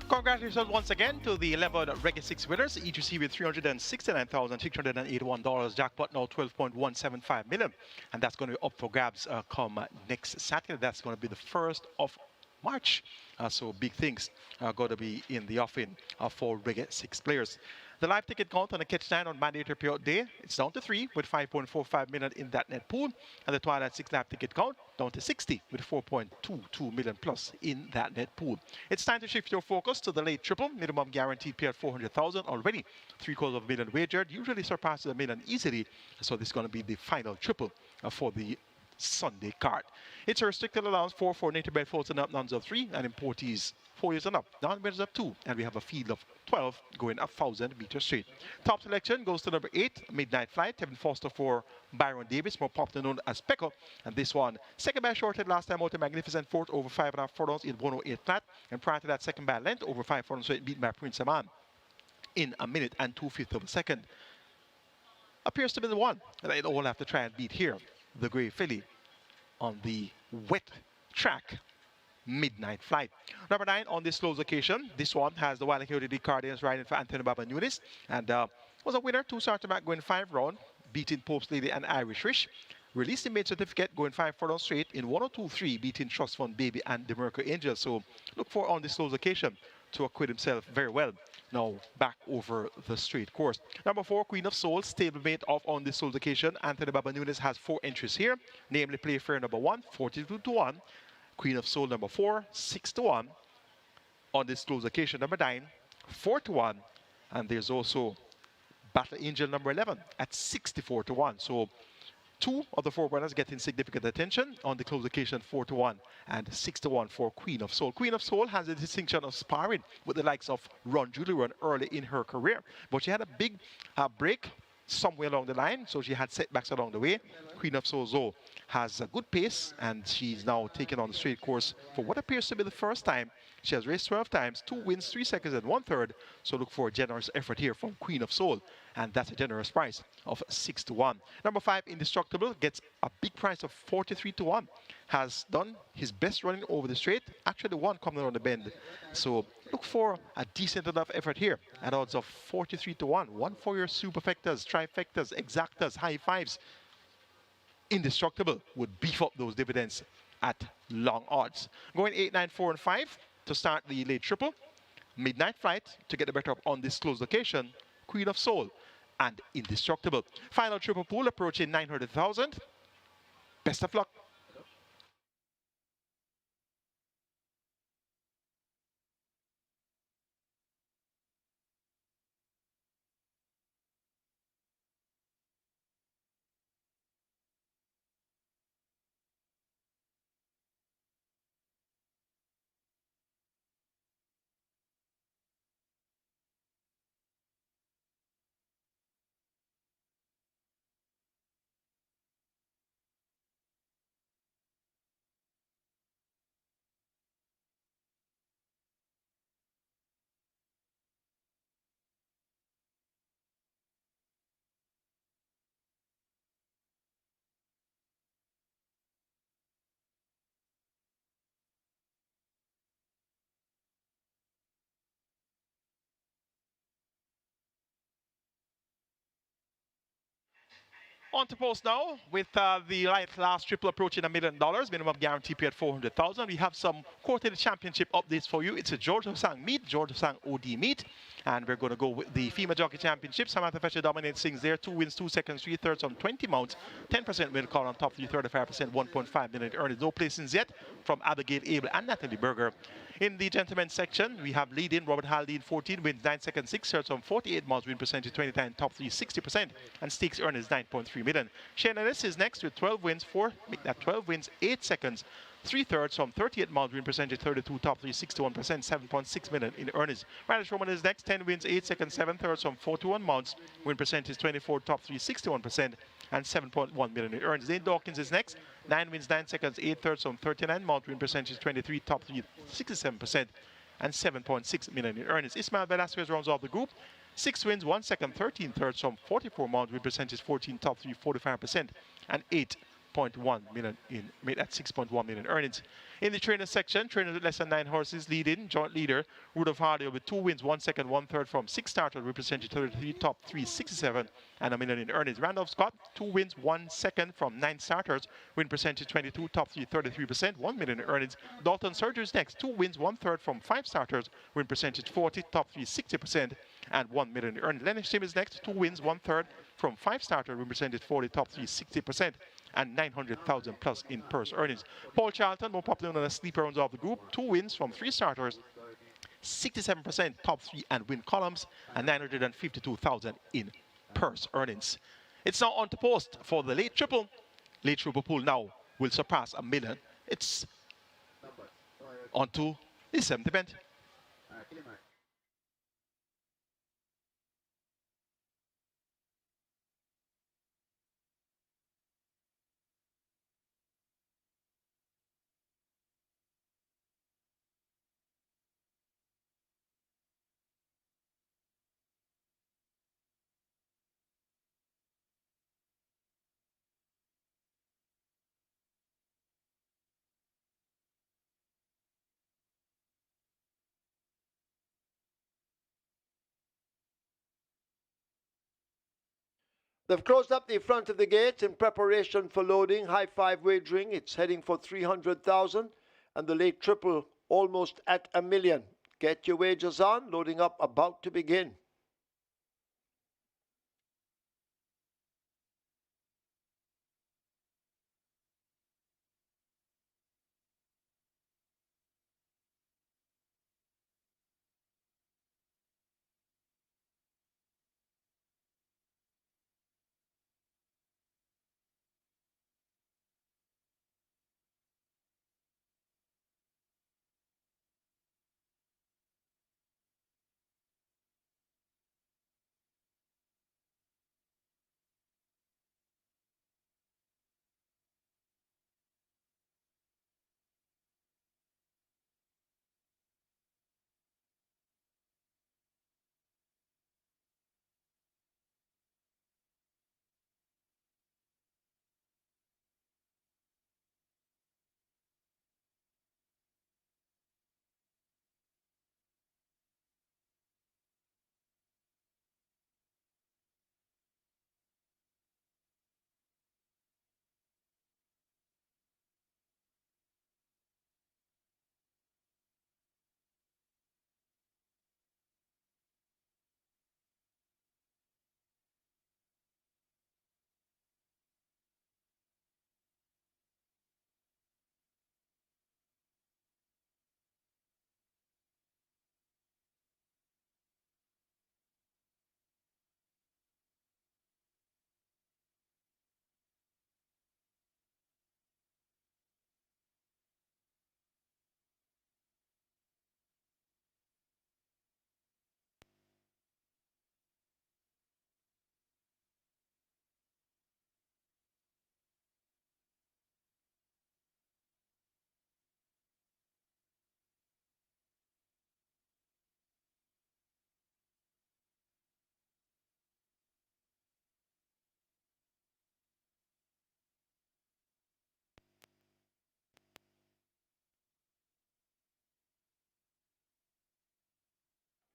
Congratulations once again to the 11 Reggae 6 winners, each receiving $369,681. Jackpot now 12.175 million. And that's going to be up for grabs come next Saturday. That's going to be the 1st of March. So big things are going to be in the offing for Reggae 6 players. The live ticket count on the Catch 9 on mandatory payout day, it's down to 3 with 5.45 million in that net pool. And the Twilight 6 live ticket count down to 60 with 4.22 million plus in that net pool. It's time to shift your focus to the late triple. Minimum guaranteed payout 400,000 already. 750,000 wagered, usually surpasses a million easily. So this is going to be the final triple for the Sunday card. It's a restricted allowance for native bred foals and up, nuns of 3, and importees 4 years and up, non-winners of 2, and we have a field of 12 going 1,000 meters straight. Top selection goes to number 8, Midnight Flight, Kevin Foster for Byron Davis, more popularly known as Pecco, and this one, second by shorthead last time out, a magnificent fourth over 5.5 furlongs in 108 flat, and prior to that, second by length over 5 furlongs, so it beat by Prince Aman in a minute and 2/5 of a second. Appears to be the one that they'd all have to try and beat here, the Grey Filly on the wet track Midnight Flight. Number 9 on this close occasion. This one has the Wild Coyote Cardinals riding for Anthony Baba Nunes, and was a winner. 2 starter back going 5 round, beating Pope's Lady and Irish Rich. Released the main certificate going 5 furlong straight in 102.3, beating Trust Fund Baby and the Mercury Angel. So look for on this close occasion to acquit himself very well. Now back over the straight course. Number 4, Queen of Soul, stablemate of on this close occasion. Anthony Baba Nunes has 4 entries here, namely Play Fair number 1, 42-1. Queen of Soul number 4, 6-1. On this close occasion, number 9, 4-1. And there's also Battle Angel number 11 at 64-1. So 2 of the 4 runners getting significant attention on the close occasion, 4-1 and 6-1 for Queen of Soul. Queen of Soul has the distinction of sparring with the likes of Julie Run early in her career, but she had a big break somewhere along the line, so she had setbacks along the way. Queen of Soul, though, has a good pace, and she's now taken on the straight course for what appears to be the first time. She has raced 12 times, 2 wins, 3 seconds, and 1/3. So look for a generous effort here from Queen of Soul, and that's a generous price of 6-1. Number 5, Indestructible, gets a big price of 43-1. Has done his best running over the straight, actually one coming on the bend. So look for a decent enough effort here at odds of 43-1. One for your superfectas, trifectas, exactas, high fives. Indestructible would beef up those dividends at long odds. Going 8, 9, 4, and 5 to start the late triple. Midnight Flight to get the better up on this close location. Queen of Soul and Indestructible. Final triple pool approaching 900,000. Best of luck. On to post now with the last triple approaching $1 million, minimum guarantee pay at 400,000. We have some quarterly championship updates for you. It's a George Sang meet, George Sang OD meet, and we're going to go with the female jockey championship. Samantha Fetcher dominates things there. 2 wins, 2 seconds, 3/3 on 20 mounts, 10% win call on top 3, 35%, 1.5 million earnings. No placings yet from Abigail Abel and Natalie Berger. In the gentlemen's section, we have lead-in Robert Haldane 14 wins 9 seconds 6/3 on 48 miles, win percentage 29, top 3 60%, and stakes earnings 9.3 million. Shane Ellis is next with 12 wins 12 wins 8 seconds 3/3 from 38 miles, win percentage 32, top 3 61%, 7.6 million in earnings. Radish Roman is next, 10 wins 8 seconds 7/3 from 41 mounts, win percentage 24, top 3 61%, and 7.1 million in earnings. Dane Dawkins is next, 9 wins 9 seconds 8/3 from 39 mount, win percentage 23, top 3 67%, and 7.6 million in earnings. Ismael Velasquez rounds off the group, 6 wins 1 second 13/3 from 44 mount, win percentage 14, top 3 45%, and 8.1 million in made at 6.1 million earnings. In the trainer section, trainers with less than 9 horses lead in. Joint leader Rudolph Hardy with 2 wins 1 second 1/3 from 6 starters, representing 33, top 367, and $1 million in earnings. Randolph Scott 2 wins 1 second from 9 starters, win percentage 22, top 3 33%, $1 million in earnings. Dalton Surgery's next, 2 wins 1/3 from 5 starters, win percentage 40, top 3 60%, and $1 million in earnings. Lennox Tim is next, 2 wins 1/3 from 5 starters, win percentage 40, top 3 60%, and 900,000 plus in purse earnings. Paul Charlton, more popular than a sleeper rounds of the group, 2 wins from 3 starters, 67% top 3 and win columns, and 952,000 in purse earnings. It's now on to post for the late triple. Late triple pool now will surpass $1 million. It's on to the 7th event. They've closed up the front of the gate in preparation for loading. High five wagering. It's heading for 300,000. And the late triple almost at $1 million. Get your wagers on. Loading up about to begin.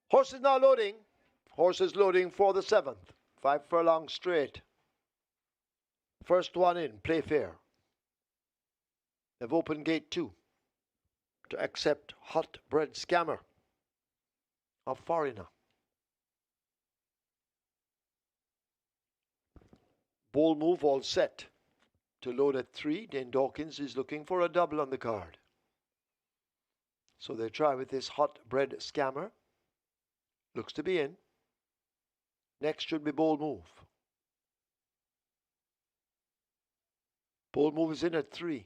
Horse is now loading. Horse is loading for the 7th. 5 furlongs straight. First one in, play fair. They've opened gate 2 to accept Hot Bread Scammer of Foreigner. Ball move all set. To load at 3, Dane Dawkins is looking for a double on the card. So they try with this Hot Bread Scammer. Looks to be in. Next should be ball move. Ball move is in at 3.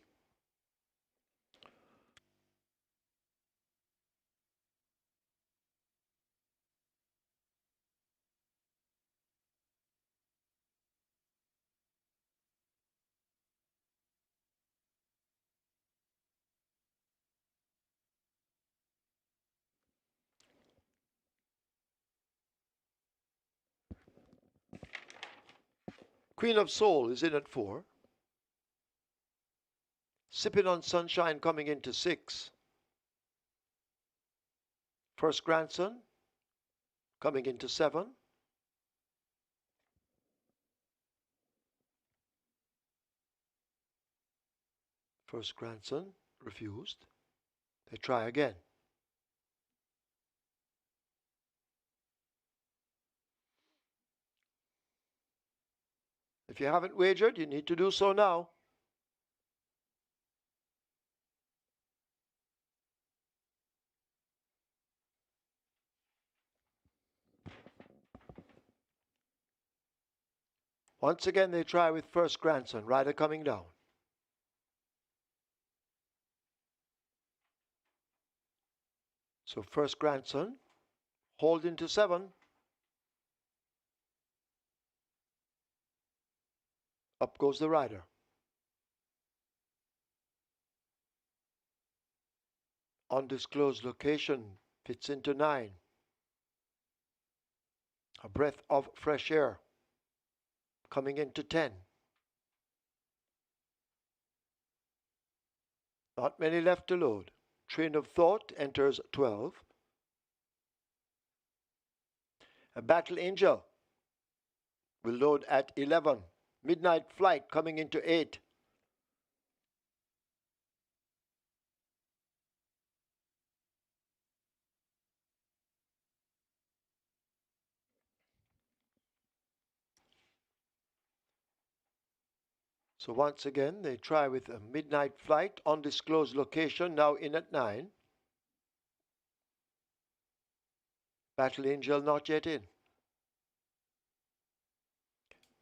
Queen of Soul is in at 4. Sipping on Sunshine coming into 6. First Grandson coming into 7. First Grandson refused. They try again. If you haven't wagered, you need to do so now. Once again, they try with First Grandson. Rider coming down. So First Grandson, hold into 7. Up goes the rider. Undisclosed location fits into 9. A breath of fresh air coming into 10. Not many left to load. Train of Thought enters 12. A Battle Angel will load at 11. Midnight Flight coming into 8. So once again, they try with a Midnight Flight, undisclosed location, now in at 9. Battle Angel not yet in.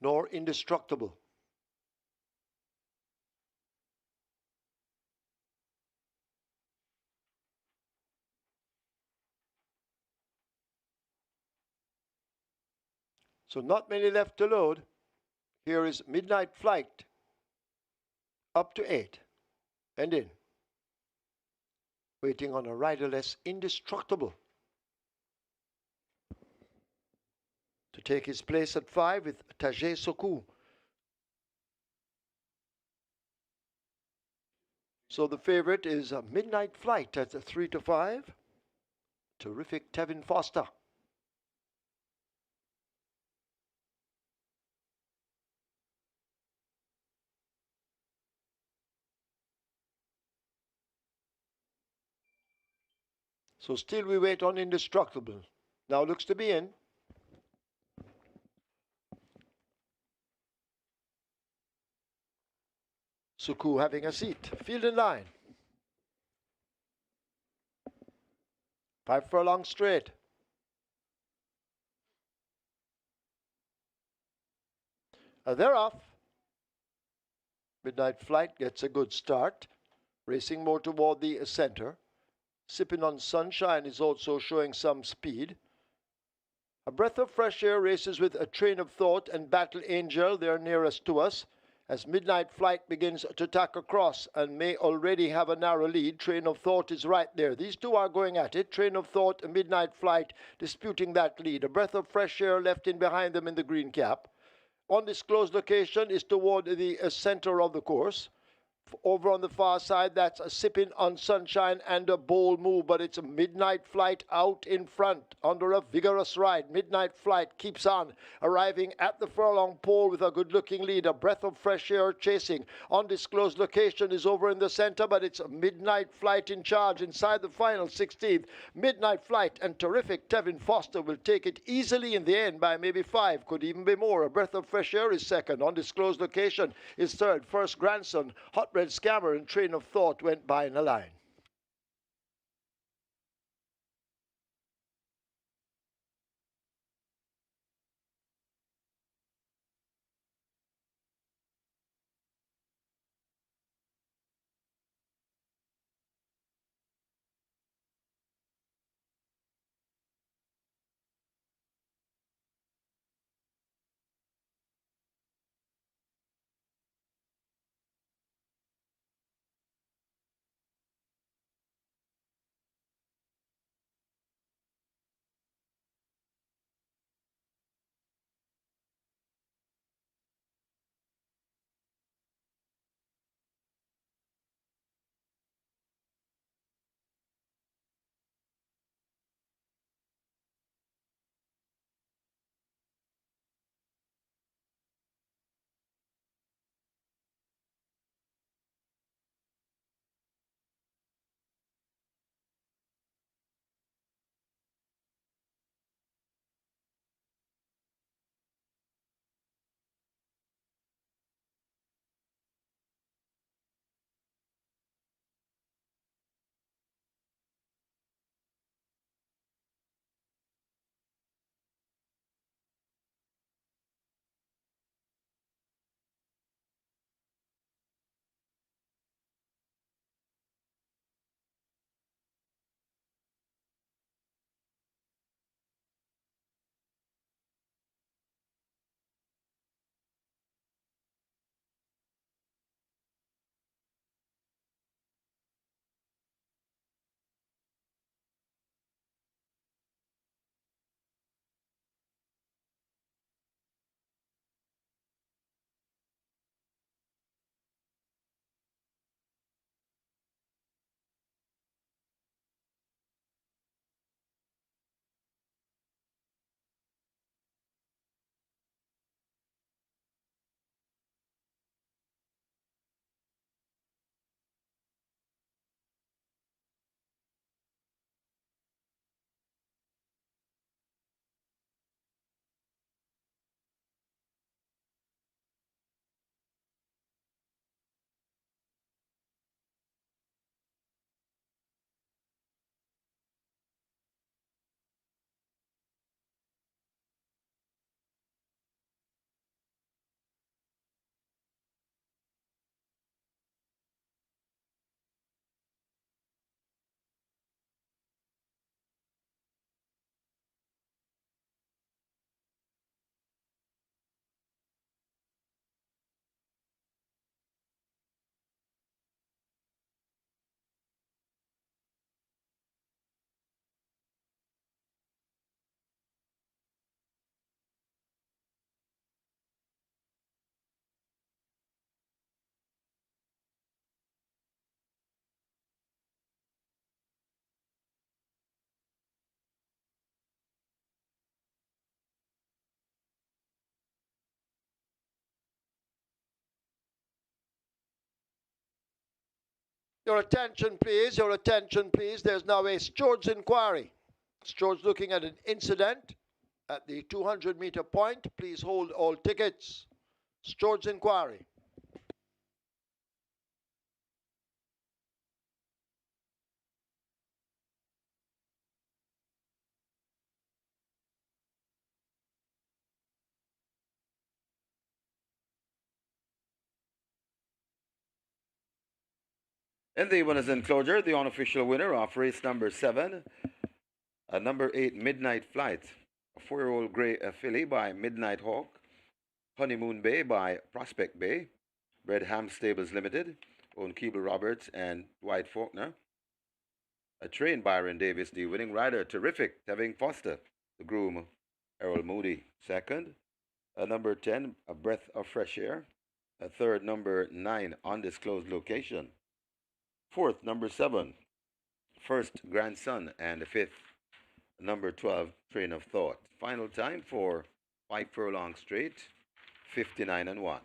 Nor Indestructible. So not many left to load. Here is Midnight Flight, up to 8, and in. Waiting on a riderless Indestructible to take his place at 5 with Tajay Soku. So the favorite is a Midnight Flight at 3 to 5. Terrific Tevin Foster. So still we wait on Indestructible. Now looks to be in. Suku having a seat. Field in line. 5 furlongs straight. They're off. Midnight Flight gets a good start. Racing more toward the center. Sipping on Sunshine is also showing some speed. A Breath of Fresh Air races with a Train of Thought and Battle Angel. They're nearest to us. As Midnight Flight begins to tack across and may already have a narrow lead, Train of Thought is right there. These two are going at it. Train of Thought and Midnight Flight disputing that lead. A Breath of Fresh Air left in behind them in the green cap. Undisclosed location is toward the center of the course. Over on the far side, that's a Sipping on Sunshine and a bold move, but it's a Midnight Flight out in front under a vigorous ride. Midnight Flight keeps on, arriving at the furlong pole with a good-looking lead. A Breath of Fresh Air chasing. Undisclosed location is over in the center, but it's a Midnight Flight in charge inside the final 16th. Midnight Flight and Terrific Tevin Foster will take it easily in the end by maybe 5, could even be more. A Breath of Fresh Air is second. Undisclosed location is third. First Grandson, Hot Red Scammer and Train of Thought went by in a line. Your attention, please. Your attention, please. There's now a steward's inquiry. Steward's looking at an incident at the 200-meter point. Please hold all tickets. Steward's inquiry. In the winners enclosure, the unofficial winner of race number 7, number 8 Midnight Flight, a 4-year-old gray filly by Midnight Hawk, Honeymoon Bay by Prospect Bay, Bred Ham Stables Limited, owned Keeble Roberts and Dwight Faulkner. A trained Byron Davis, the winning rider, terrific, Tevin Foster, the groom, Errol Moody, second. Number 10, A Breath of Fresh Air. Third, number 9, Undisclosed Location. Fourth, number 7, First Grandson. And the fifth, number 12, Train of Thought. Final time for 5 furlong straight, 59-1.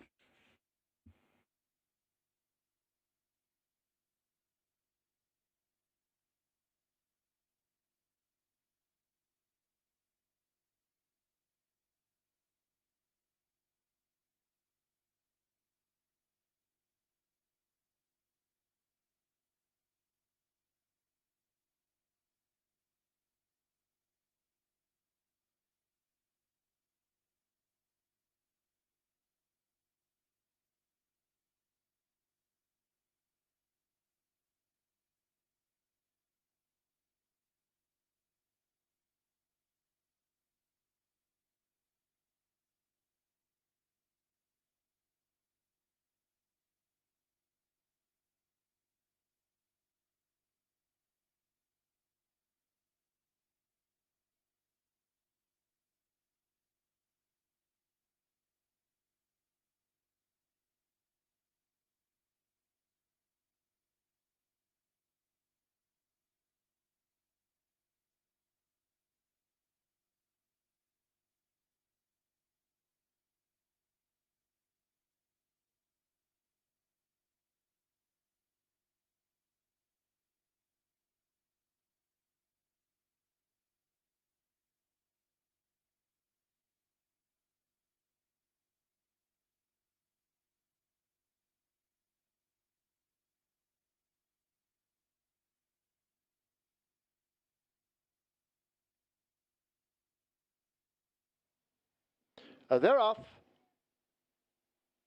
They're off.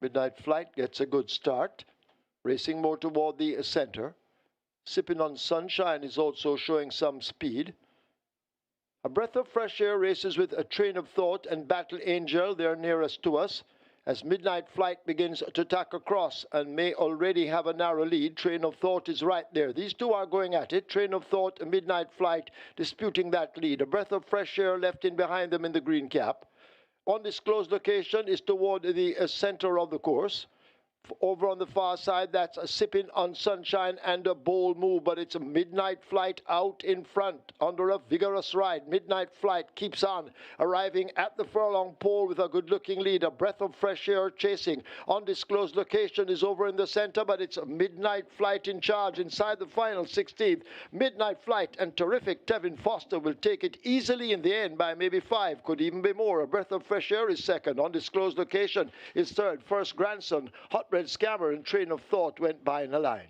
Midnight Flight gets a good start. Racing more toward the center. Sipping on Sunshine is also showing some speed. A Breath of Fresh Air races with A Train of Thought and Battle Angel. They're nearest to us. As Midnight Flight begins to tack across and may already have a narrow lead, Train of Thought is right there. These two are going at it. Train of Thought and Midnight Flight disputing that lead. A Breath of Fresh Air left in behind them in the green cap. Undisclosed Location is toward the center of the course. Over on the far side, that's a Sipping on Sunshine and a Bold Move, but it's a Midnight Flight out in front under a vigorous ride. Midnight Flight keeps on, arriving at the furlong pole with a good-looking lead. A Breath of Fresh Air chasing. Undisclosed Location is over in the center, but it's a Midnight Flight in charge inside the final 16th. Midnight Flight and terrific Tevin Foster will take it easily in the end by maybe 5, could even be more. A Breath of Fresh Air is second. Undisclosed Location is third. First Grandson, Hot Red Scammer and Train of Thought went by in a line.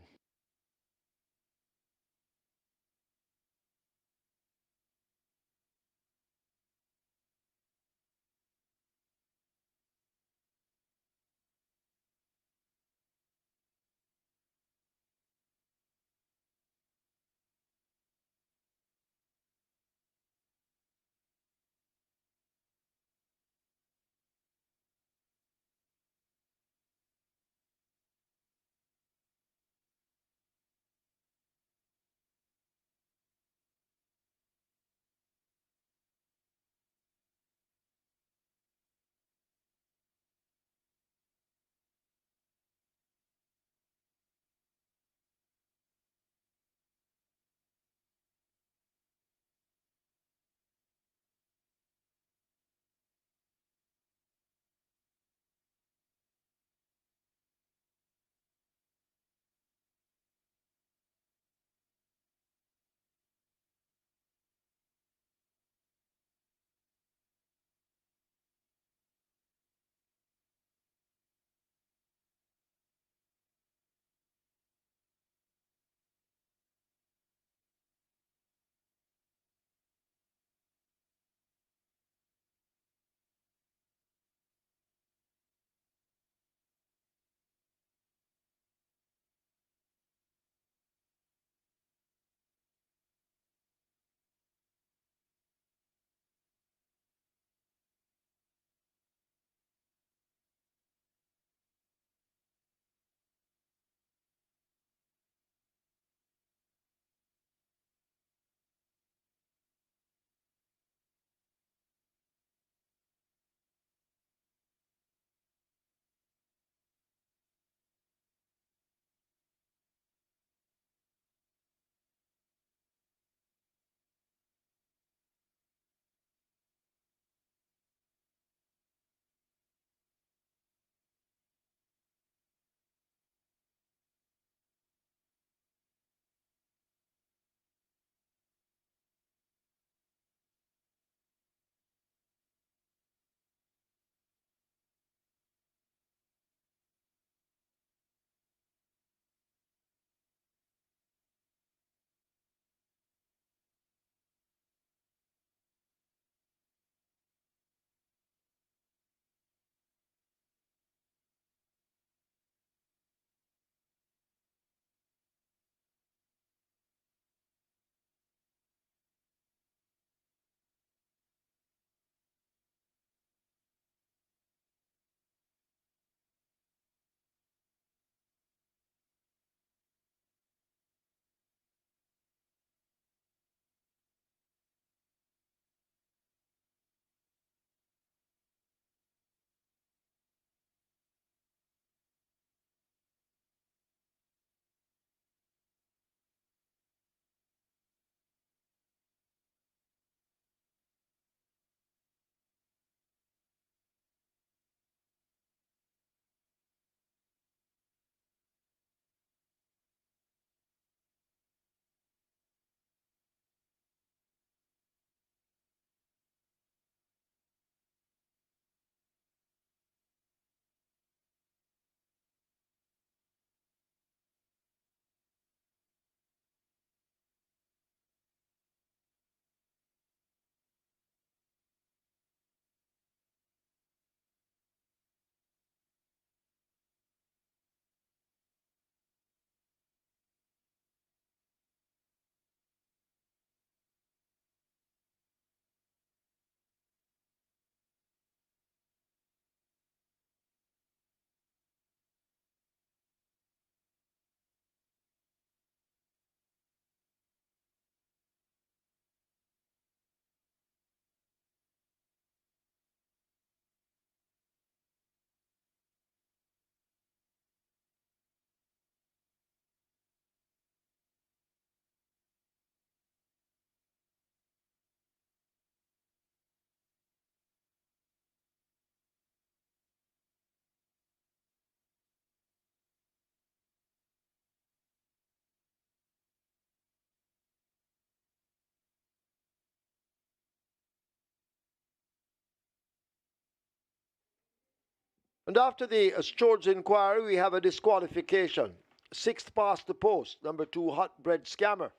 And after the Stewards inquiry, we have a disqualification. Sixth past the post, number 2, Hot Bread Scammer,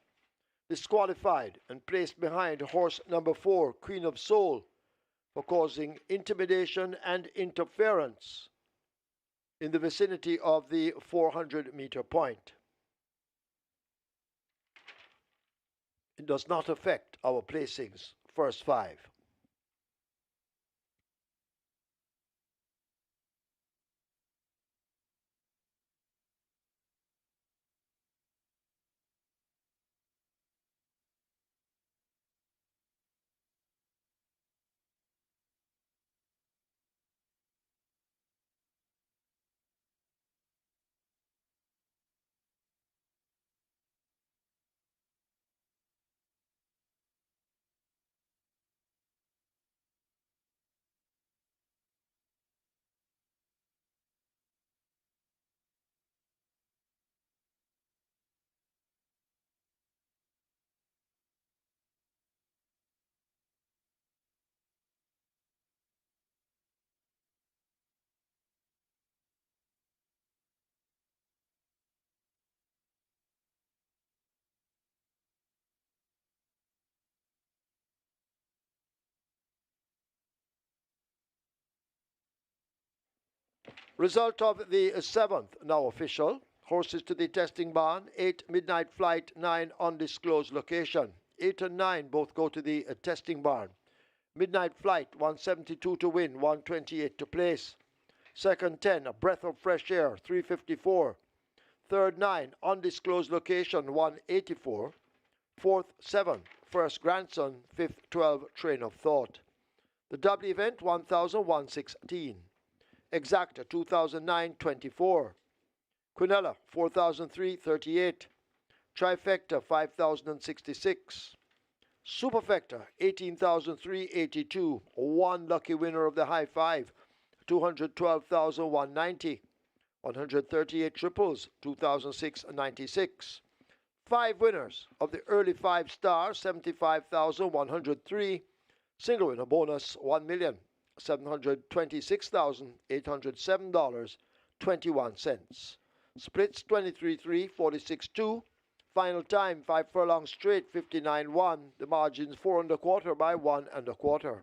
disqualified and placed behind horse number 4, Queen of Soul, for causing intimidation and interference in the vicinity of the 400-meter point. It does not affect our placings, first 5. Result of the 7th, now official. Horses to the testing barn. 8, Midnight Flight. 9, undisclosed location. 8 and 9 both go to the testing barn. Midnight Flight, 172 to win, 128 to place. Second 10, A Breath of Fresh Air, 354. Third 9, undisclosed location, 184. Fourth 7, First Grandson. Fifth 12, Train of Thought. The double event, 1,116. Exacta, 2009, 24. Quinella, 4003, 38. Trifecta, 5066. Superfecta, 18,382. One lucky winner of the high five, 212,190. 138 triples, 2,696. 5 winners of the early 5 star, 75,103. Single winner bonus, $1,726,807.21. Splits 23-3, 46-2. Final time 5 furlong straight, 59-1. The margins 4 1/4 by 1 1/4.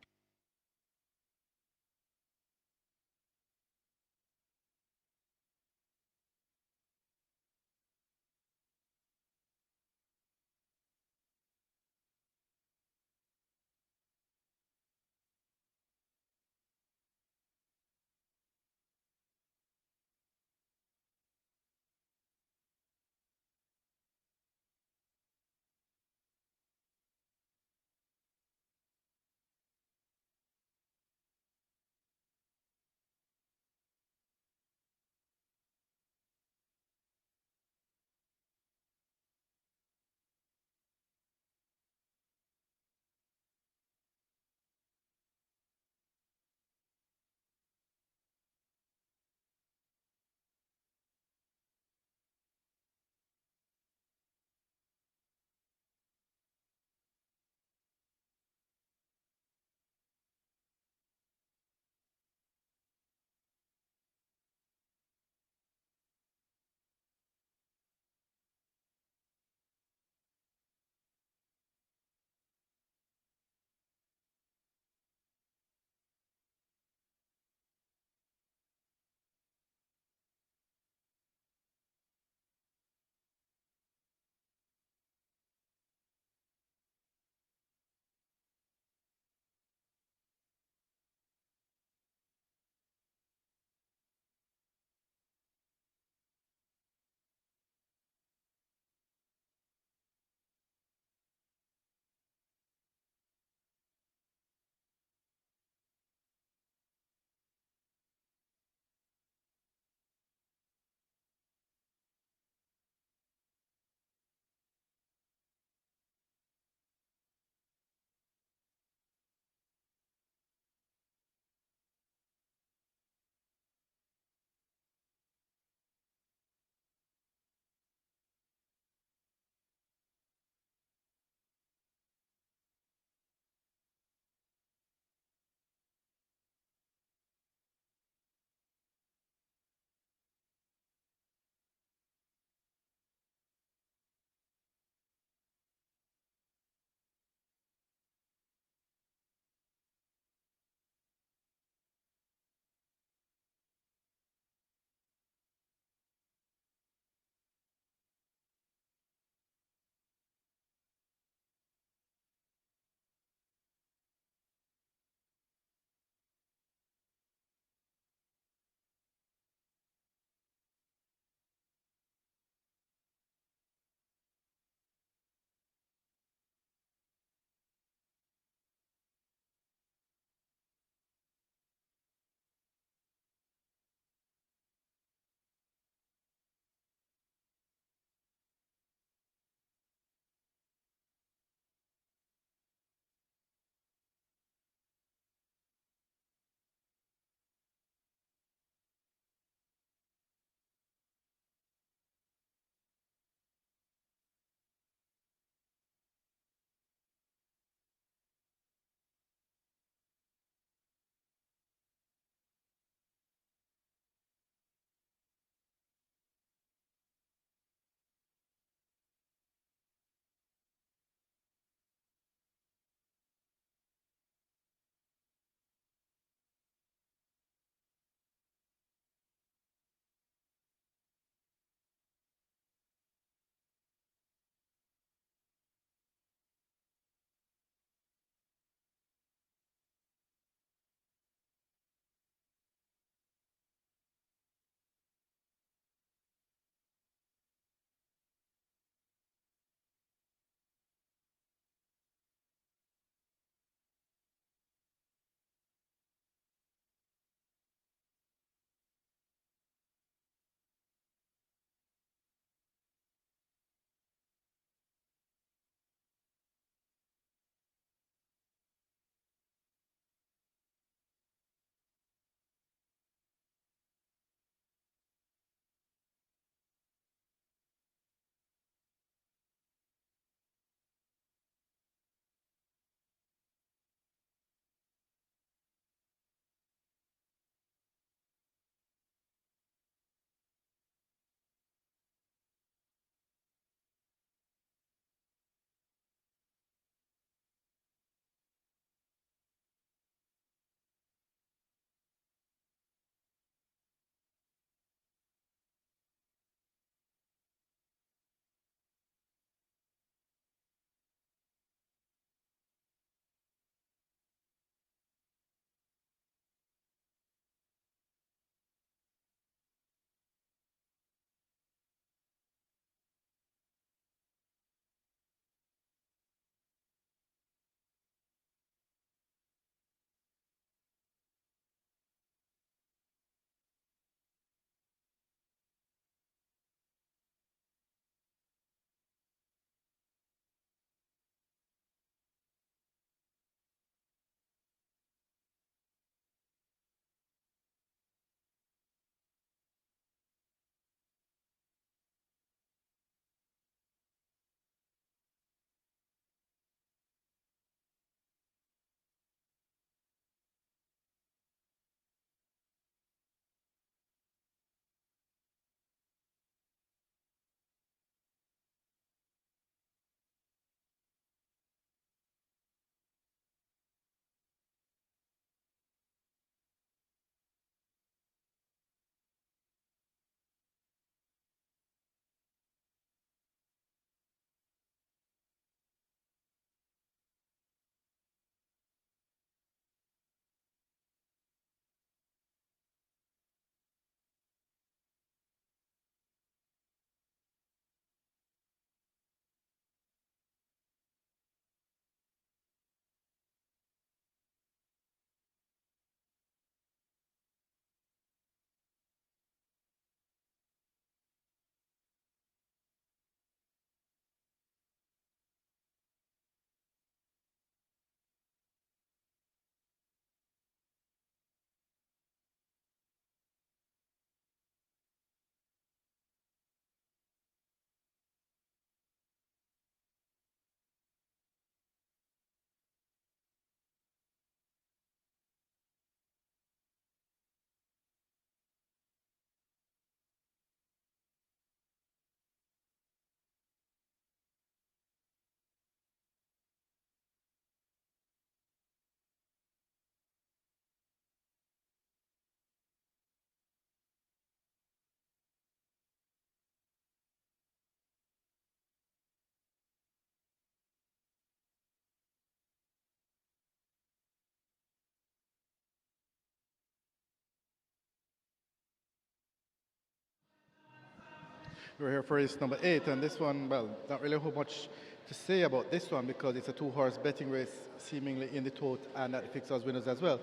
We're here for race number 8, and this one, well, not really whole much to say about this one because it's a two-horse betting race, seemingly in the tote and at the fixers winners as well.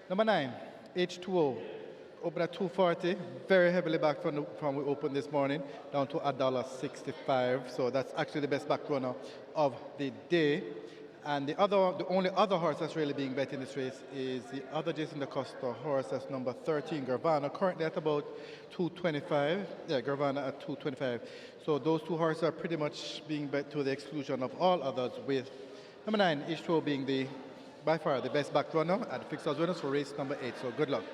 Number 9, H2O, open at 240, very heavily back from we opened this morning, down to $1.65. So that's actually the best back runner of the day. And the only other horse that's really being bet in this race is the other Jason DaCosta horse, that's number 13, Garvana, currently at about 225. Yeah, Garvana at 225. So those two horses are pretty much being bet to the exclusion of all others, with number 9, H2O, being by far the best back runner at the fixers winners for race number 8. So good luck.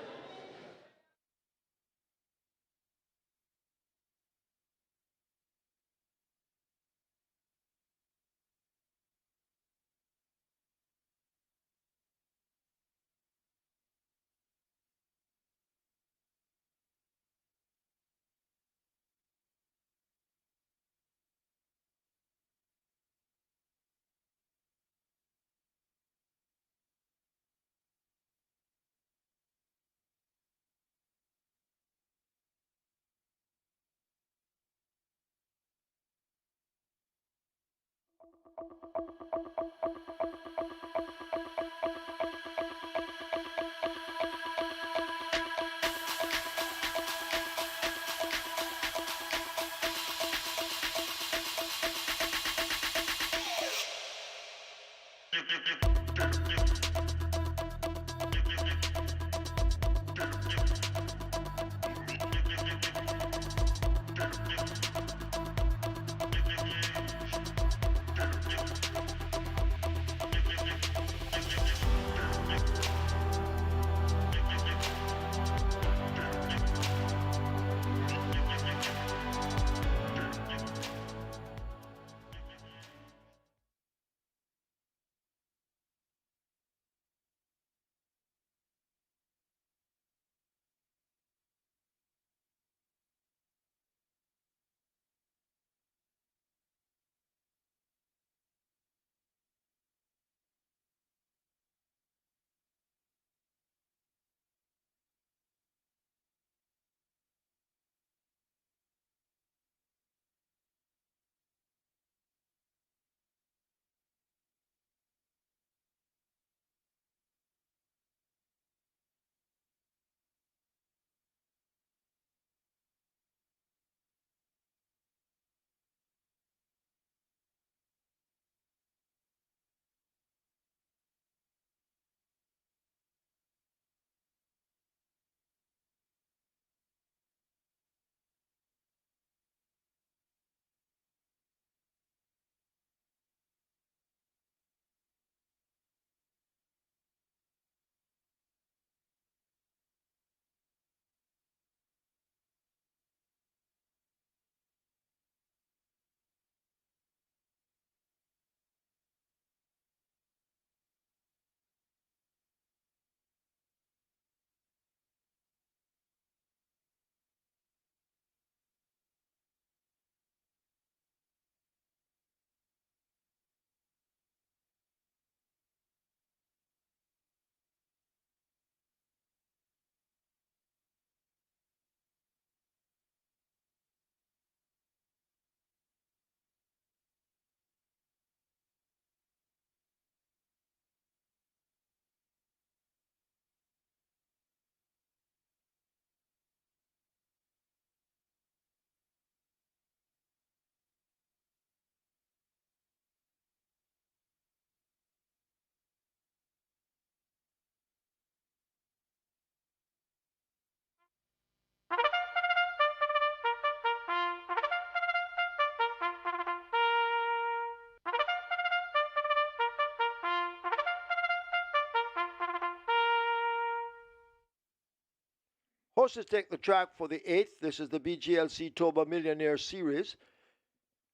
Horses take the track for the 8th. This is the BGLC TOBA Millionaire Series.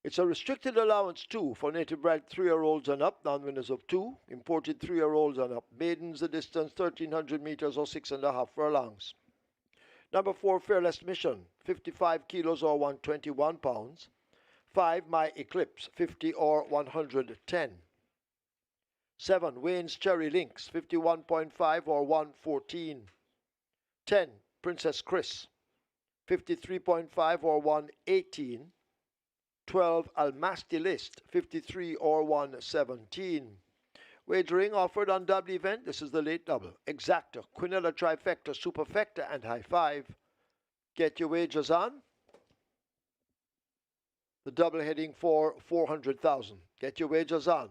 It's a restricted allowance, too, for native bred 3-year-olds and up, non-winners of 2, imported 3-year-olds and up. Maidens, the distance 1,300 meters or 6.5 furlongs. Number 4, Fearless Mission, 55 kilos or 121 pounds. 5, My Eclipse, 50 or 110. 7, Wayne's Cherry Links, 51.5 or 114. 10, Princess Chris, 53.5 or 118. 12 Almasti List, 53 or 117. Wagering offered on double event. This is the late double. Exacta, Quinella Trifecta, Superfecta, and High Five. Get your wagers on. The double heading for 400,000. Get your wagers on.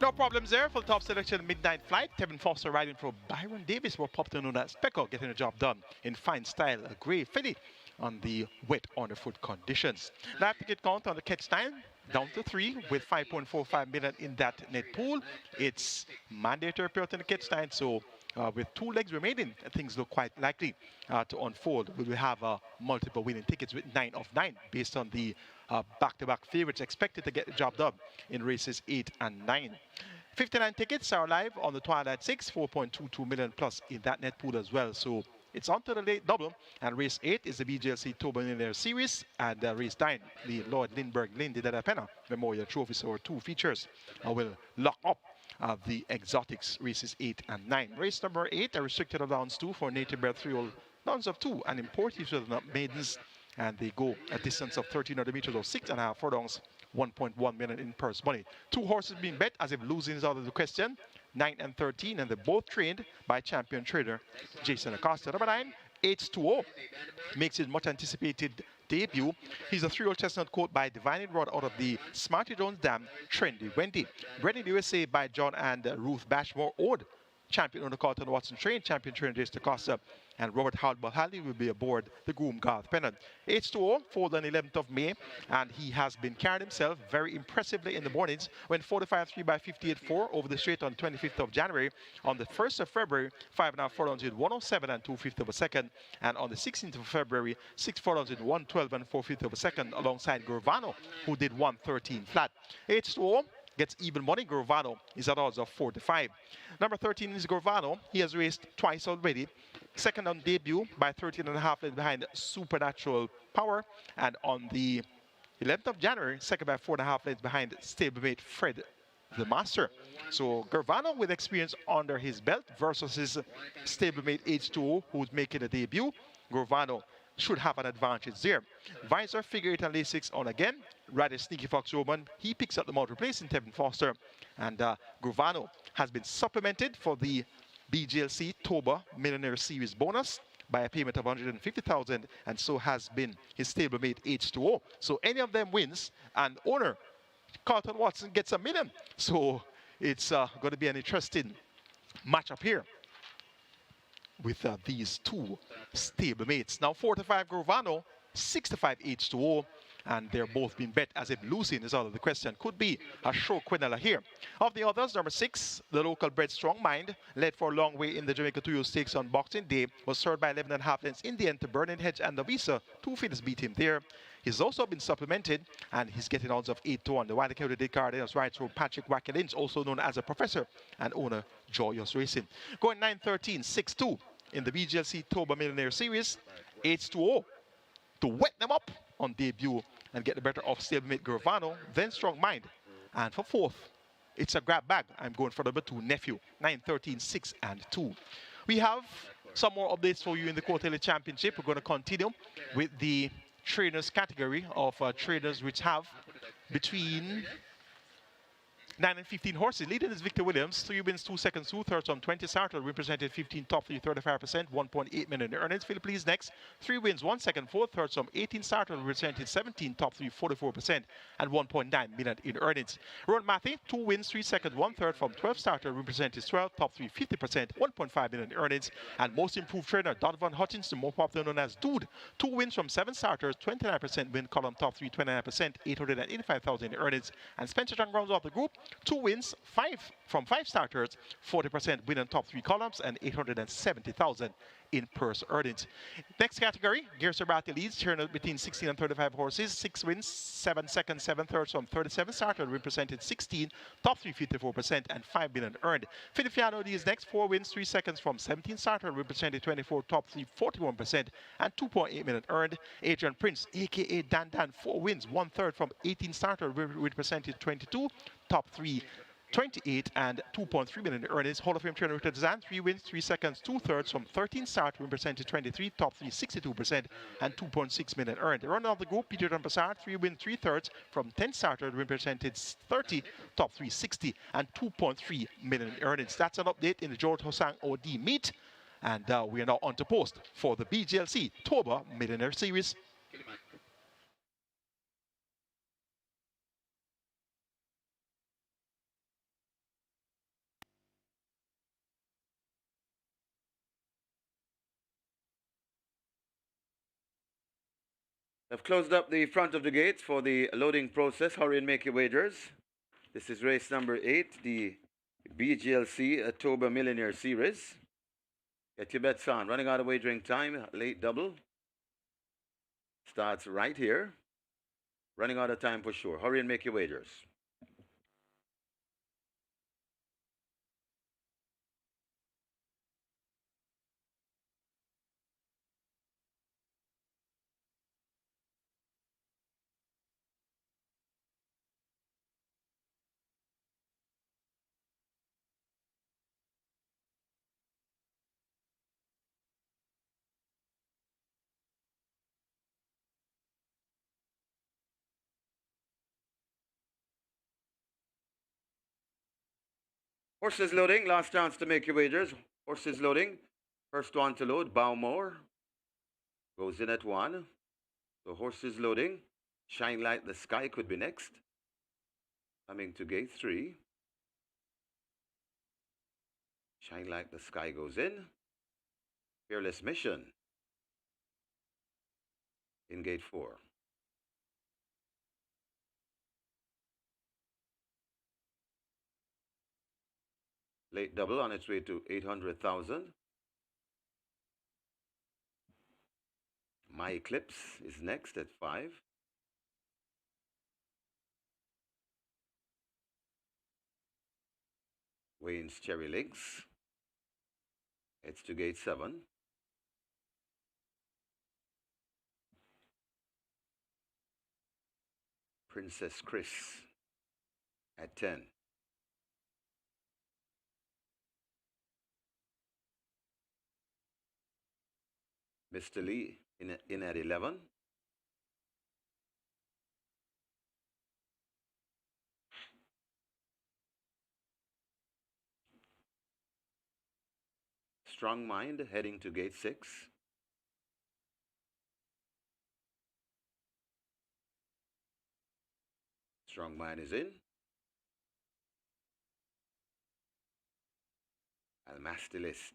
No problems there for the top selection midnight flight. Tevin Foster riding for Byron Davis, more popular known as Speckle, getting the job done in fine style. A grey filly on the wet underfoot conditions. That ticket count on the catch time down to 3 with 5.45 million in that net pool. It's mandatory period in the catch time, so with 2 legs remaining, things look quite likely to unfold. We will have multiple winning tickets with 9 of 9 based on the back-to-back favorites expected to get the job done in races 8 and 9. 59 tickets are live on the Twilight 6, 4.22 million plus in that net pool as well. So it's on to the late double, and race 8 is the BGLC TOBA Millionaire Series, and race 9, the Lord LINDBERGH LINDY DELAPENHA Memorial Trophy. So 2 features will lock up the exotics races 8 and 9. Race number 8, a restricted allowance 2 for native bred 3-year-old downs of 2 and imported maidens, and they go a distance of 1,300 meters or 6.5 furlongs, 1.1 million in purse money. 2 horses being bet as if losing is out of the question, 9 and 13, and they're both trained by champion trader Jason Acosta. Number 9, H2O, makes his much anticipated debut. He's a 3-year-old chestnut coat by Divine Rod out of the Smarty Jones Dam Trendy Wendy. Bred in the USA by John and Ruth Bashmore Ode. Champion on the Carlton Watson train, champion trainer Jason Acosta, and Robert Haldball-Halley will be aboard the groom Garth Pennant. H2O foaled on 11th of May, and he has been carrying himself very impressively in the mornings. Went 45.3 by 58.4 over the straight on 25th of January. On the 1st of February, 5.5 furlongs in 107 and 2/5 of a second. And on the 16th of February, 6 furlongs in 112 and 4/5 of a second, alongside Gurvano, who did 113 flat. H2O gets even money. Gravano is at odds of 4-5. Number 13 is Gravano. He has raced twice already. Second on debut by 13.5 lengths behind Supernatural Power. And on the 11th of January, second by 4.5 lengths behind stablemate Fred the Master. So Gravano with experience under his belt versus his stablemate H2O who's making a debut. Gravano should have an advantage there. Visor, figure 8 and lay 6 on again. Rather Sneaky Fox Roman, he picks up the mount, replacing Tevin Foster. And Gravano has been supplemented for the BGLC TOBA Millionaire Series bonus by a payment of 150,000, and so has been his stablemate H2O. So any of them wins, and owner Carlton Watson gets $1 million. So it's going to be an interesting matchup here with these two stablemates. Now 4-5 Gravano, 6-5 H2O, and they're both being bet as if losing is out of the question. Could be a show Quinella here. Of the others, number 6, the local bred Strong Mind, led for a long way in the Jamaica 2 Stakes on Boxing Day, was served by 11.5 lengths in the end to Burning Hedge and Novisa. 2 fitters beat him there. He's also been supplemented, and he's getting odds of 8-1. The Wilder County Cardinals rides for Patrick Wackett, also known as a professor, and owner Joyous Racing. Going 9-13, 6-2 in the BGLC TOBA Millionaire Series, H2O to wet them up on debut and get the better of stablemate Gravano, then Strong Mind. And for 4th, it's a grab bag. I'm going for number 2, Nephew, 9-13, 6-2. We have some more updates for you in the Quarterly Championship. We're going to continue with the trainers category of trainers which have between 9 and 15 horses. Leading is Victor Williams, 3 wins, 2 seconds, 2 thirds on 20 starters, represented 15 top 3, 35%, 1.8 million in earnings. Philip Lee's next, 3 wins, 1 second, 4 thirds on 18 starters, represented 17 top 3, 44%, and 1.9 million in earnings. Ron Matthew, 2 wins, 3 seconds, 1 third from 12 starters, represented 12 top 3, 50%, 1.5 million in earnings. And most improved trainer Donovan Hutchinson, more popular known as Dude, 2 wins from 7 starters, 29% win column top 3, 29%, 885,000 in earnings. And Spencer John rounds off the group, 2 wins, 5 from 5 starters, 40% win on top 3 columns, and 870,000 in purse earnings. Next category, Gear Sabati leads, trainer between 16 and 35 horses, 6 wins, 7 seconds, 7 thirds from 37 starters, represented 16, top 3, 54%, and 5 million earned. Filipiano leads next, 4 wins, 3 seconds from 17 starters, represented 24, top 3, 41%, and 2.8 million earned. Adrian Prince, aka Dan Dan, 4 wins, 1 third from 18 starters, represented 22, top 3, 28 and 2.3 million in earnings. Hall of Fame trainer Richard Zan, 3 wins, 3 seconds, 2 thirds from 13 starts, represented 23, top 3, 62%, and 2.6 million earned. The runner of the group, Peter Dumpassard, 3 wins, 3 thirds from 10 starters, represented 30, top 3, 60, and 2.3 million in earnings. That's an update in the George Hosang OD meet. And we are now on to post for the BGLC TOBA Millionaire Series. I've closed up the front of the gates for the loading process. Hurry and make your wagers. This is race number 8, the BGLC TOBA Millionaire Series. Get your bets on. Running out of wagering time, late double. Starts right here. Running out of time for sure. Hurry and make your wagers. Horses loading, last chance to make your wagers. Horses loading, first one to load, Bowmore. Goes in at 1. So horses loading, Shine Light the Sky could be next. Coming to gate 3. Shine Light the Sky goes in. Fearless Mission in gate 4. Late double on its way to 800,000. My Eclipse is next at 5. Wayne's Cherry Links. It's to gate 7. Princess Chris at 10. Mr. Lee in at 11. Strong Mind heading to gate 6. Strong Mind is in. Almastilist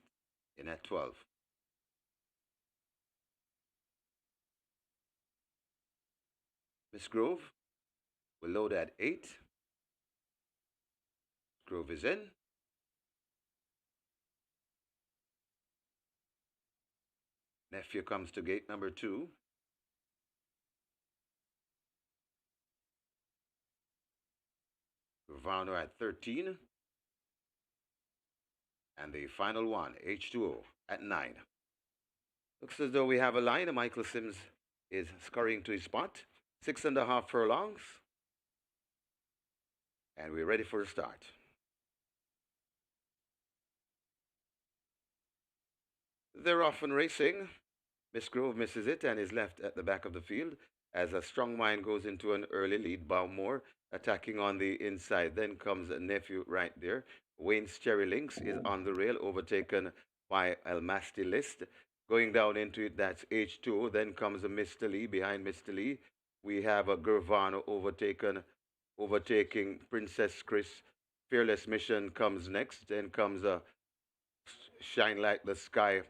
in at 12. Miss Grove will load at 8. Grove is in. Nephew comes to gate number 2. Gravano at 13. And the final one, H2O, at 9. Looks as though we have a line. Michael Sims is scurrying to his spot. 6.5 furlongs. And we're ready for a start. They're off and racing. Miss Grove misses it and is left at the back of the field as a Strong Mind goes into an early lead. Bowmore attacking on the inside. Then comes a Nephew right there. Wayne's Cherry Links is on the rail, overtaken by Almastilist. Going down into it, that's H2. Then comes a Mr. Lee. Behind Mr. Lee, we have a Gurvano overtaking Princess Chris. Fearless Mission comes next. Then comes a Shine Like the Sky,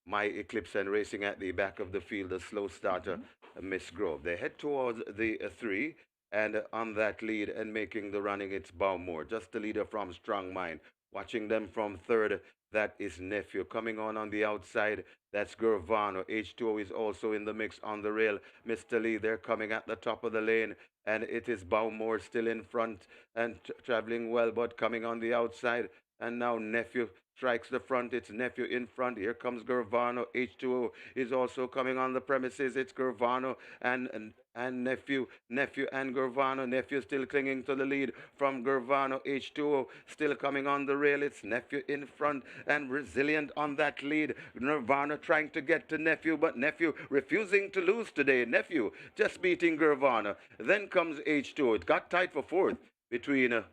My Eclipse, and racing at the back of the field, a slow starter, Miss Grove. They head towards the 3, and on that lead and making the running, it's Bowmore, just the leader from Strong Mind. Watching them from 3rd, that is Nephew. Coming on the outside, that's Gurvano. H2O is also in the mix on the rail. Mr. Lee, they're coming at the top of the lane, and it is Bowmore still in front and traveling well, but coming on the outside. And now Nephew strikes the front. It's Nephew in front. Here comes Gurvano. H2O is also coming on the premises. It's Gurvano and Nephew and Gurvano. Nephew still clinging to the lead from Gurvano. H2O still coming on the rail. It's Nephew in front and resilient on that lead. Nirvana trying to get to Nephew, but Nephew refusing to lose today. Nephew just beating Gurvano. Then comes H2O. It got tight for 4th between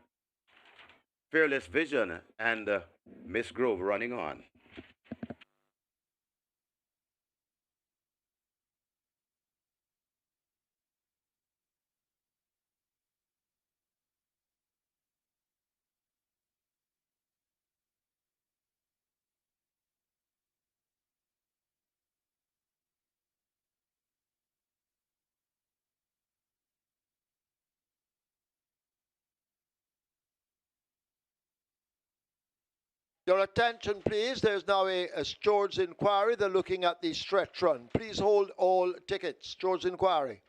Fearless Vision and Miss Grove running on. Your attention, please. There's now a George's inquiry. They're looking at the stretch run. Please hold all tickets. George's inquiry.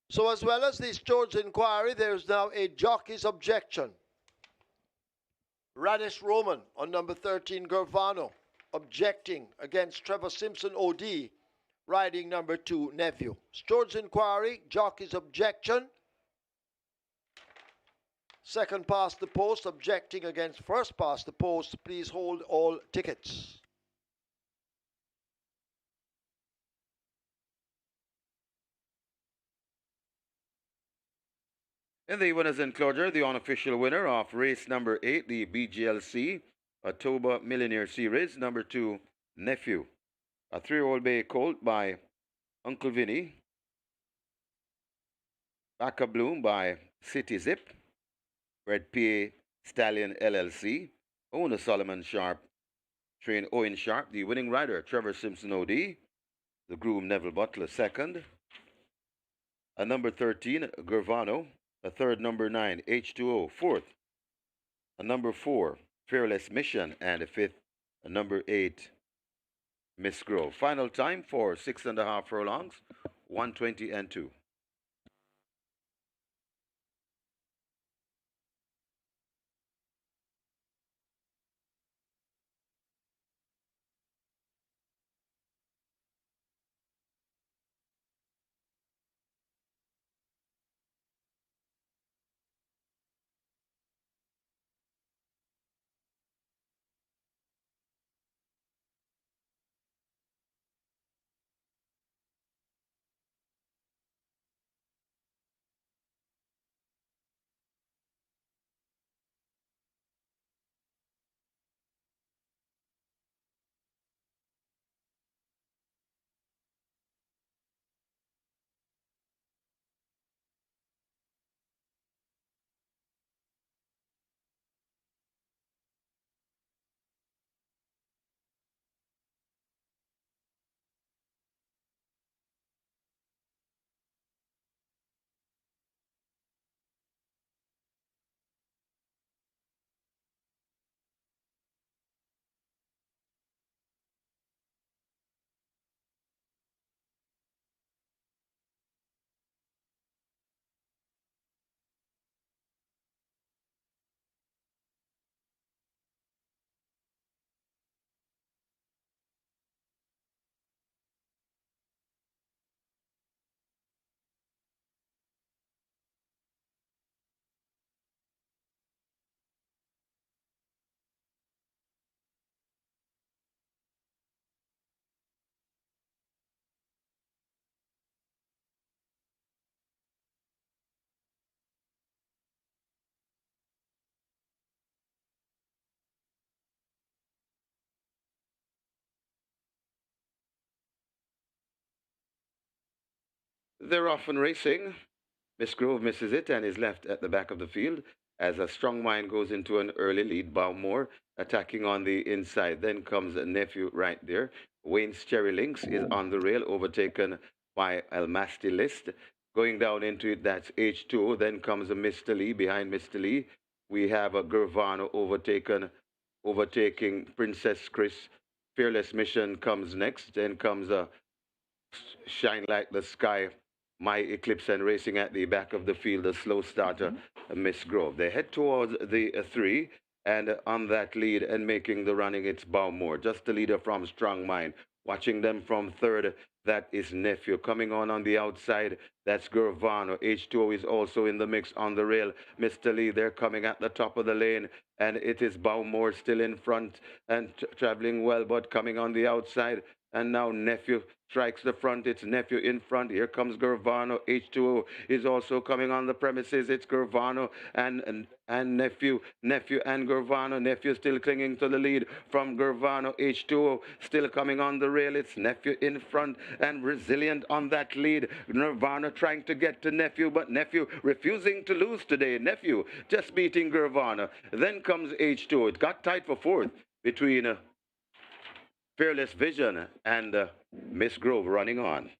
So as well as the steward's inquiry, there is now a jockey's objection. Radis Roman on number 13, Gervano, objecting against Trevor Simpson OD, riding number 2, Nephew. Steward's inquiry, jockey's objection. Second past the post, objecting against first past the post. Please hold all tickets. In the winners enclosure, the unofficial winner of race number 8, the BGLC, a TOBA Millionaire Series, number 2, Nephew. A 3-year-old bay colt by Uncle Vinny. Backup Bloom by City Zip. Red PA Stallion LLC. Owner Solomon Sharp. Train Owen Sharp. The winning rider, Trevor Simpson OD. The groom, Neville Butler, second. A number 13, Gervano. A third, number 9, H2O, fourth. A number 4, Fearless Mission. And a fifth, a number 8, Miss Grove. Final time for 6.5 furlongs, 1:20 and 2. They're off and racing. Miss Grove misses it and is left at the back of the field as a strong mind goes into an early lead. Bowmore attacking on the inside. Then comes a Nephew right there. Wayne's Cherry Links is on the rail, overtaken by El Masti List. Going down into it, that's H2O. Then comes a Mr. Lee. Behind Mr. Lee, we have a Gervano overtaking Princess Chris. Fearless Mission comes next. Then comes a Shine Like the Sky, My Eclipse, and racing at the back of the field, a slow starter, Miss Grove. They head towards the 3, and on that lead and making the running, it's Bowmore, just the leader from Strong Mind. Watching them from third, that is Nephew. Coming on the outside, that's Gervano. H2O is also in the mix on the rail. Mr. Lee, they're coming at the top of the lane, and it is Bowmore still in front and traveling well, but coming on the outside. And now Nephew strikes the front. It's Nephew in front. Here comes Gervano. H2O is also coming on the premises. It's Gervano and Nephew. Nephew and Gervano. Nephew still clinging to the lead from Gervano. H2O still coming on the rail. It's Nephew in front and resilient on that lead. Gervano trying to get to Nephew, but Nephew refusing to lose today. Nephew just beating Gervano. Then comes H2O. It got tight for fourth between Fearless Vision and Miss Grove running on.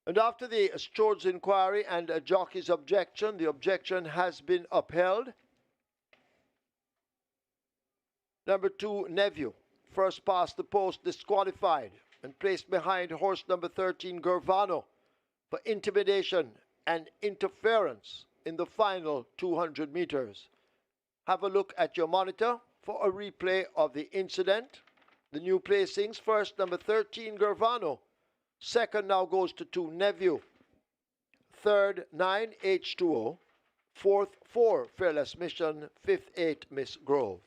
And after the steward's inquiry and a jockey's objection, the objection has been upheld. Number 2, Nephew, first past the post, disqualified and placed behind horse number 13, Gervano, for intimidation and interference in the final 200 meters. Have a look at your monitor for a replay of the incident. The new placings: first, number 13, Gervano. Second now goes to 2, Nephew. Third, 9, H2O. Fourth, 4, Fearless Mission. Fifth, 8, Miss Grove.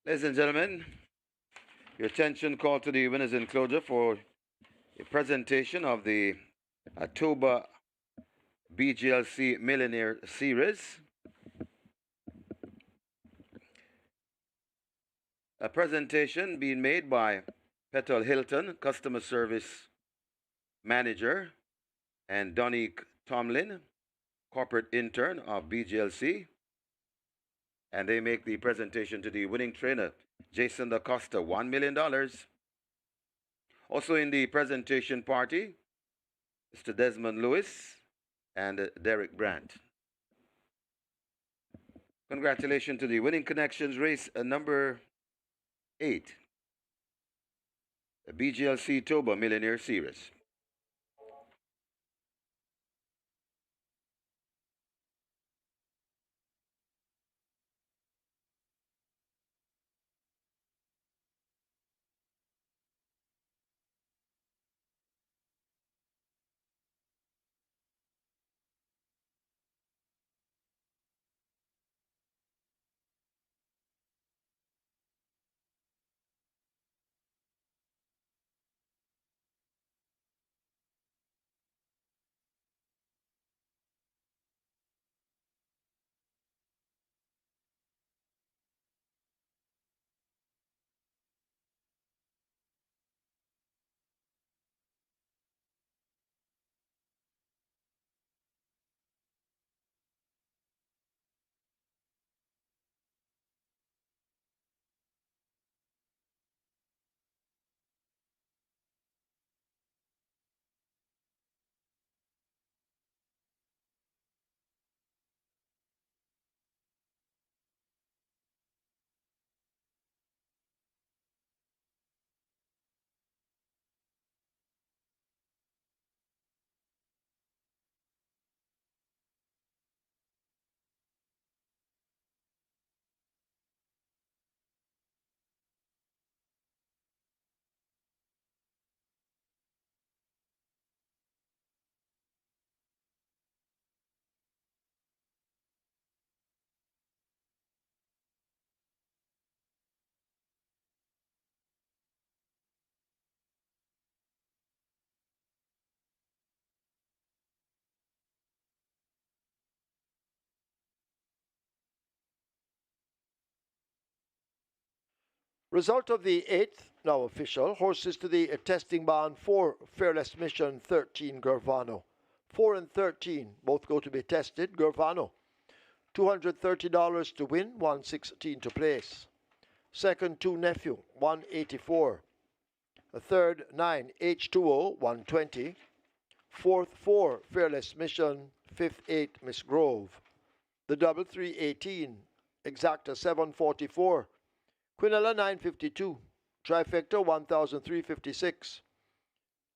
Ladies and gentlemen, your attention called to the winners enclosure for a presentation of the TOBA BGLC Millionaire Series. A presentation being made by Petal Hilton, Customer Service Manager, and Donique Tomlin, Corporate Intern of BGLC. And they make the presentation to the winning trainer, Jason DaCosta, $1 million. Also in the presentation party, Mr. Desmond Lewis and Derek Brandt. Congratulations to the winning connections race number 8, the BGLC TOBA Millionaire Series. Result of the 8th, now official. Horses to the testing barn: 4 Fearless Mission, 13 Gervano. 4 and 13 both go to be tested. Gervano, $230 to win, 116 to place. Second, 2 Nephew, 184. The third, 9 H2O, 120. Fourth, 4 Fearless Mission. Fifth, 8 Miss Grove. The double, 318. Exacta, 744. Quinella, 952. Trifecta, 1,356.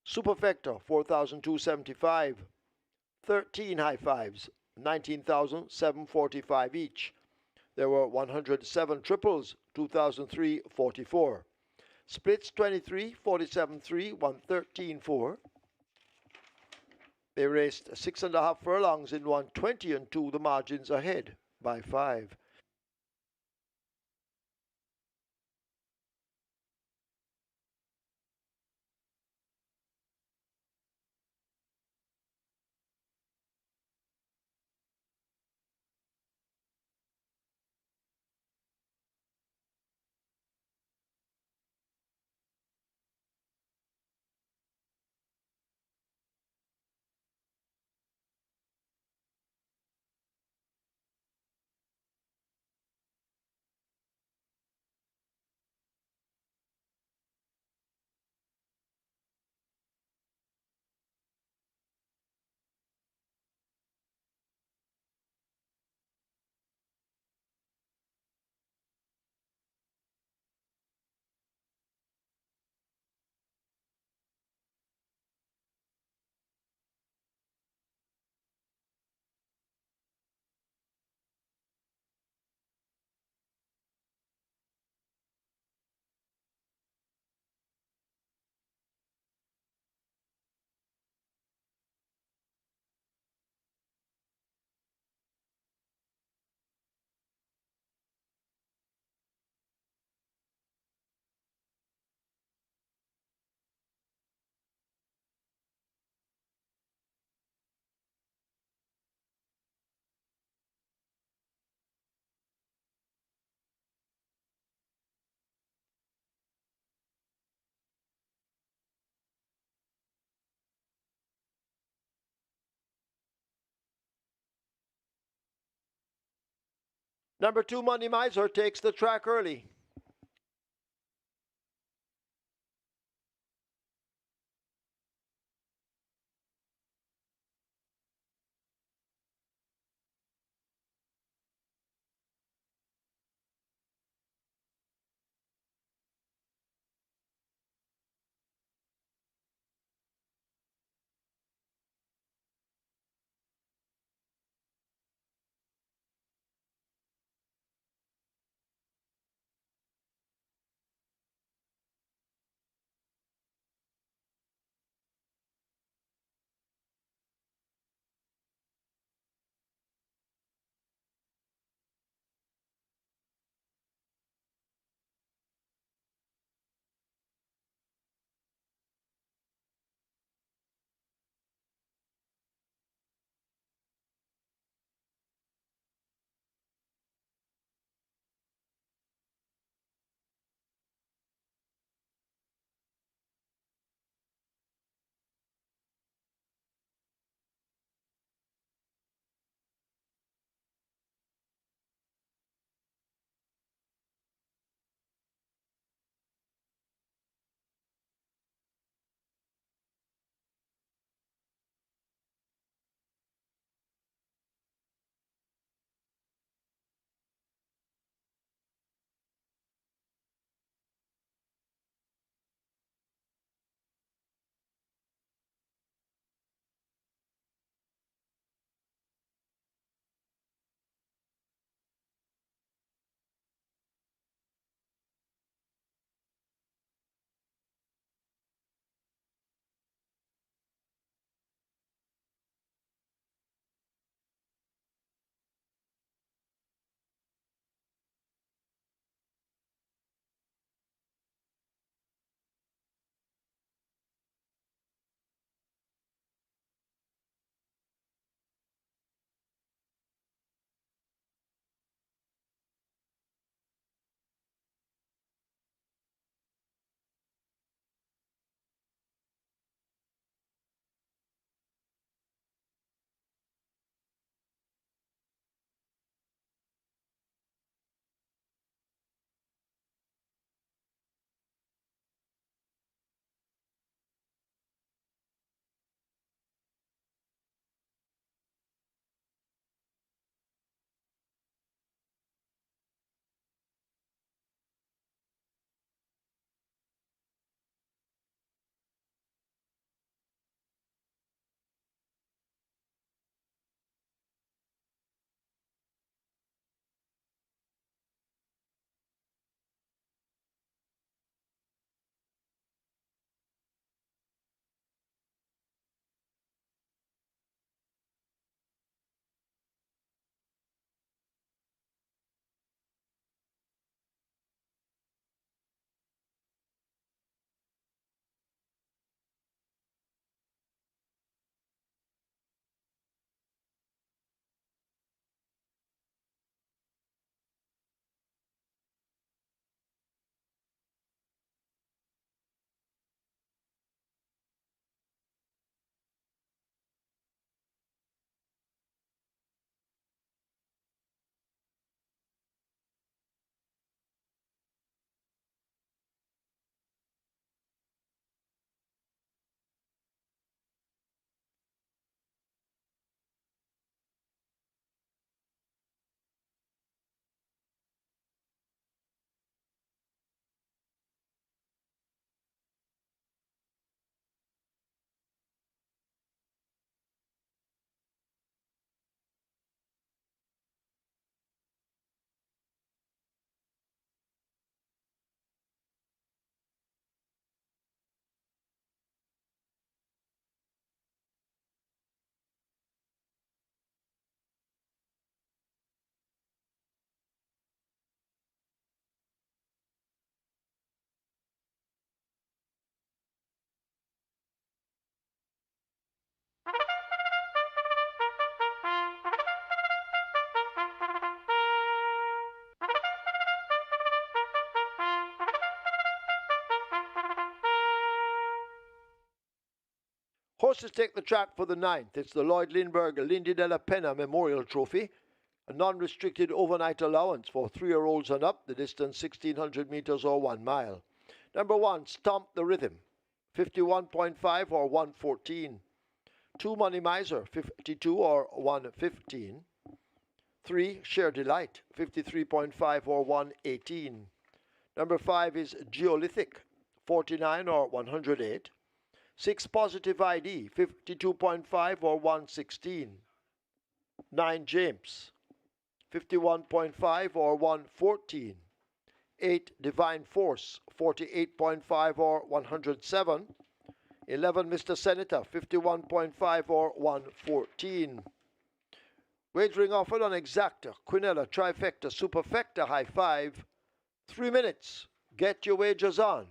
Superfecta, 4,275. 13 high fives, 19,745 each. There were 107 triples, 2,344. Splits, 23, 47-3, 113-4. They raced 6.5 furlongs in 120 and 2, the margins ahead by 5. Number 2, Money Miser, takes the track early. horses take the track for the 9th. It's the Lloyd Lindbergh Lindy DELAPENHA Memorial Trophy. A non-restricted overnight allowance for 3-year-olds and up. The distance 1,600 meters or 1 mile. Number 1, Stomp the Rhythm. 51.5 or 114. 2, Money Miser. 52 or 115. 3, Share Delight. 53.5 or 118. Number 5 is Geolithic. 49 or 108. 6, Positive ID. 52.5 or 116. 9, James. 51.5 or 114. 8, Divine Force, 48.5 or 107. 11, Mr. Senator, 51.5 or 114. Wagering offered on Exacta, Quinella, Trifecta, Superfecta, High 5. 3 minutes. Get your wagers on.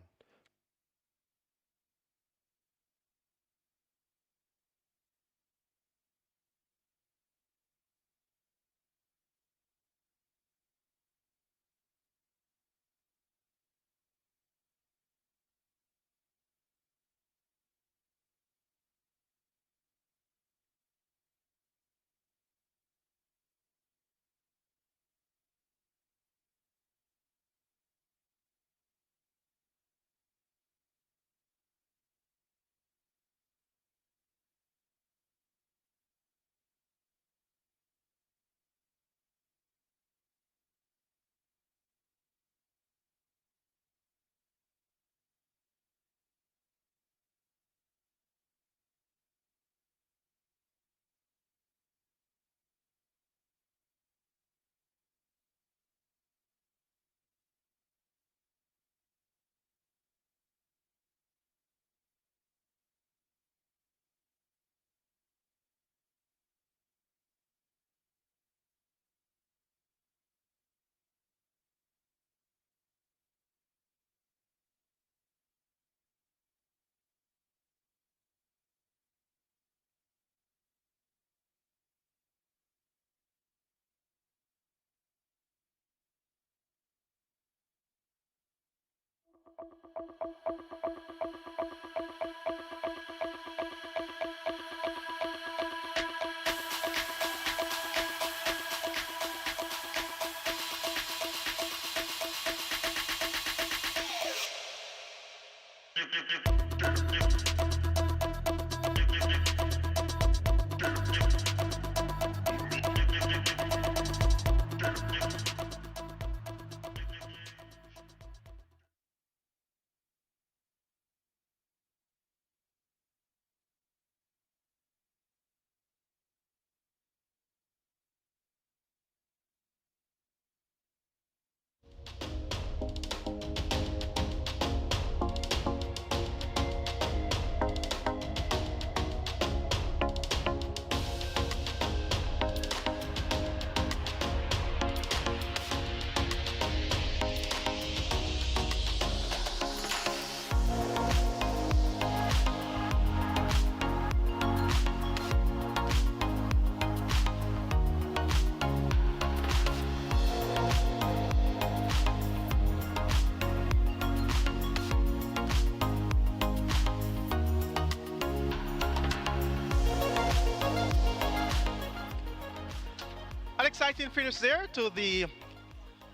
An exciting finish there to the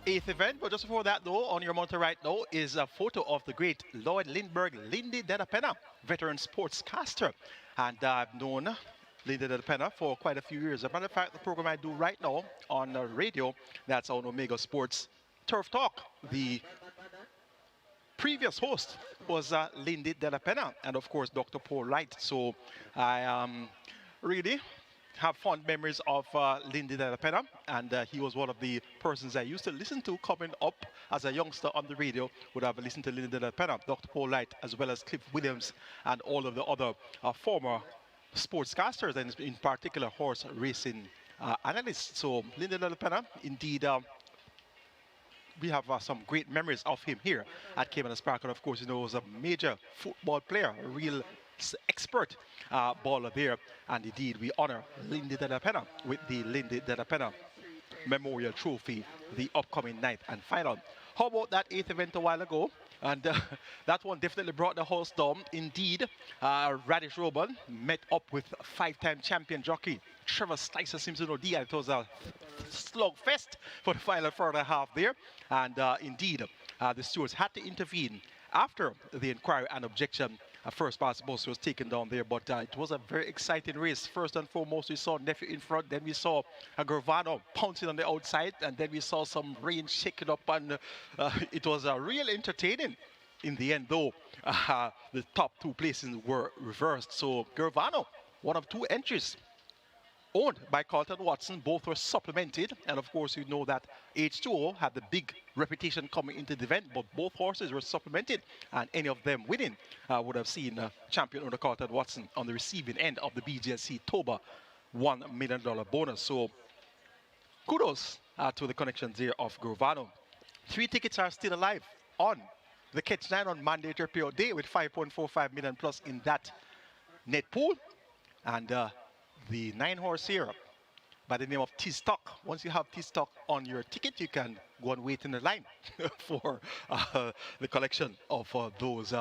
8th event, but just before that though, on your monitor right now is a photo of the great Lloyd Lindbergh Lindy DELAPENHA, veteran sportscaster. And I've known Lindy DELAPENHA for quite a few years. As a matter of fact, the program I do right now on radio, that's on Omega Sports Turf Talk. The previous host was Lindy DELAPENHA and of course Dr. Paul Wright. So I really have fond memories of Lindy DELAPENHA, and he was one of the persons I used to listen to coming up as a youngster on the radio. Would have listened to Lindy DELAPENHA, Dr. Paul Wright, as well as Cliff Williams and all of the other former sportscasters, and in particular horse racing analysts. So Lindy DELAPENHA, indeed, we have some great memories of him here at Caymanas Park. And of course, he was a major football player, a real expert baller there. And indeed, we honor Lindy DELAPENHA with the Lindy DELAPENHA Memorial Trophy, the upcoming 9th and final. How about that 8th event a while ago? And that one definitely brought the horse down. Indeed, Radish Roban met up with five-time champion jockey Trevor Slicer Simpson O'D. It was a slugfest for the final further half there. And indeed, the stewards had to intervene after the inquiry and objection. First pass boss was taken down there, but it was a very exciting race. First and foremost, we saw Nephew in front, then we saw Gravano pouncing on the outside, and then we saw some rain shaking up, and it was real entertaining. In the end, though, the top two places were reversed. So Gravano, one of two entries, owned by Carlton Watson. Both were supplemented, and of course you know that H2O had the big reputation coming into the event, but both horses were supplemented, and any of them winning would have seen champion owner Carlton Watson on the receiving end of the BGLC TOBA $1 million bonus. So kudos to the connections there of Gravano. 3 tickets are still alive on the Catch 9 on mandatory payout day with 5.45 million plus in that net pool, and the 9-horse here by the name of T-Stock. Once you have T-Stock on your ticket, you can go and wait in the line for the collection of those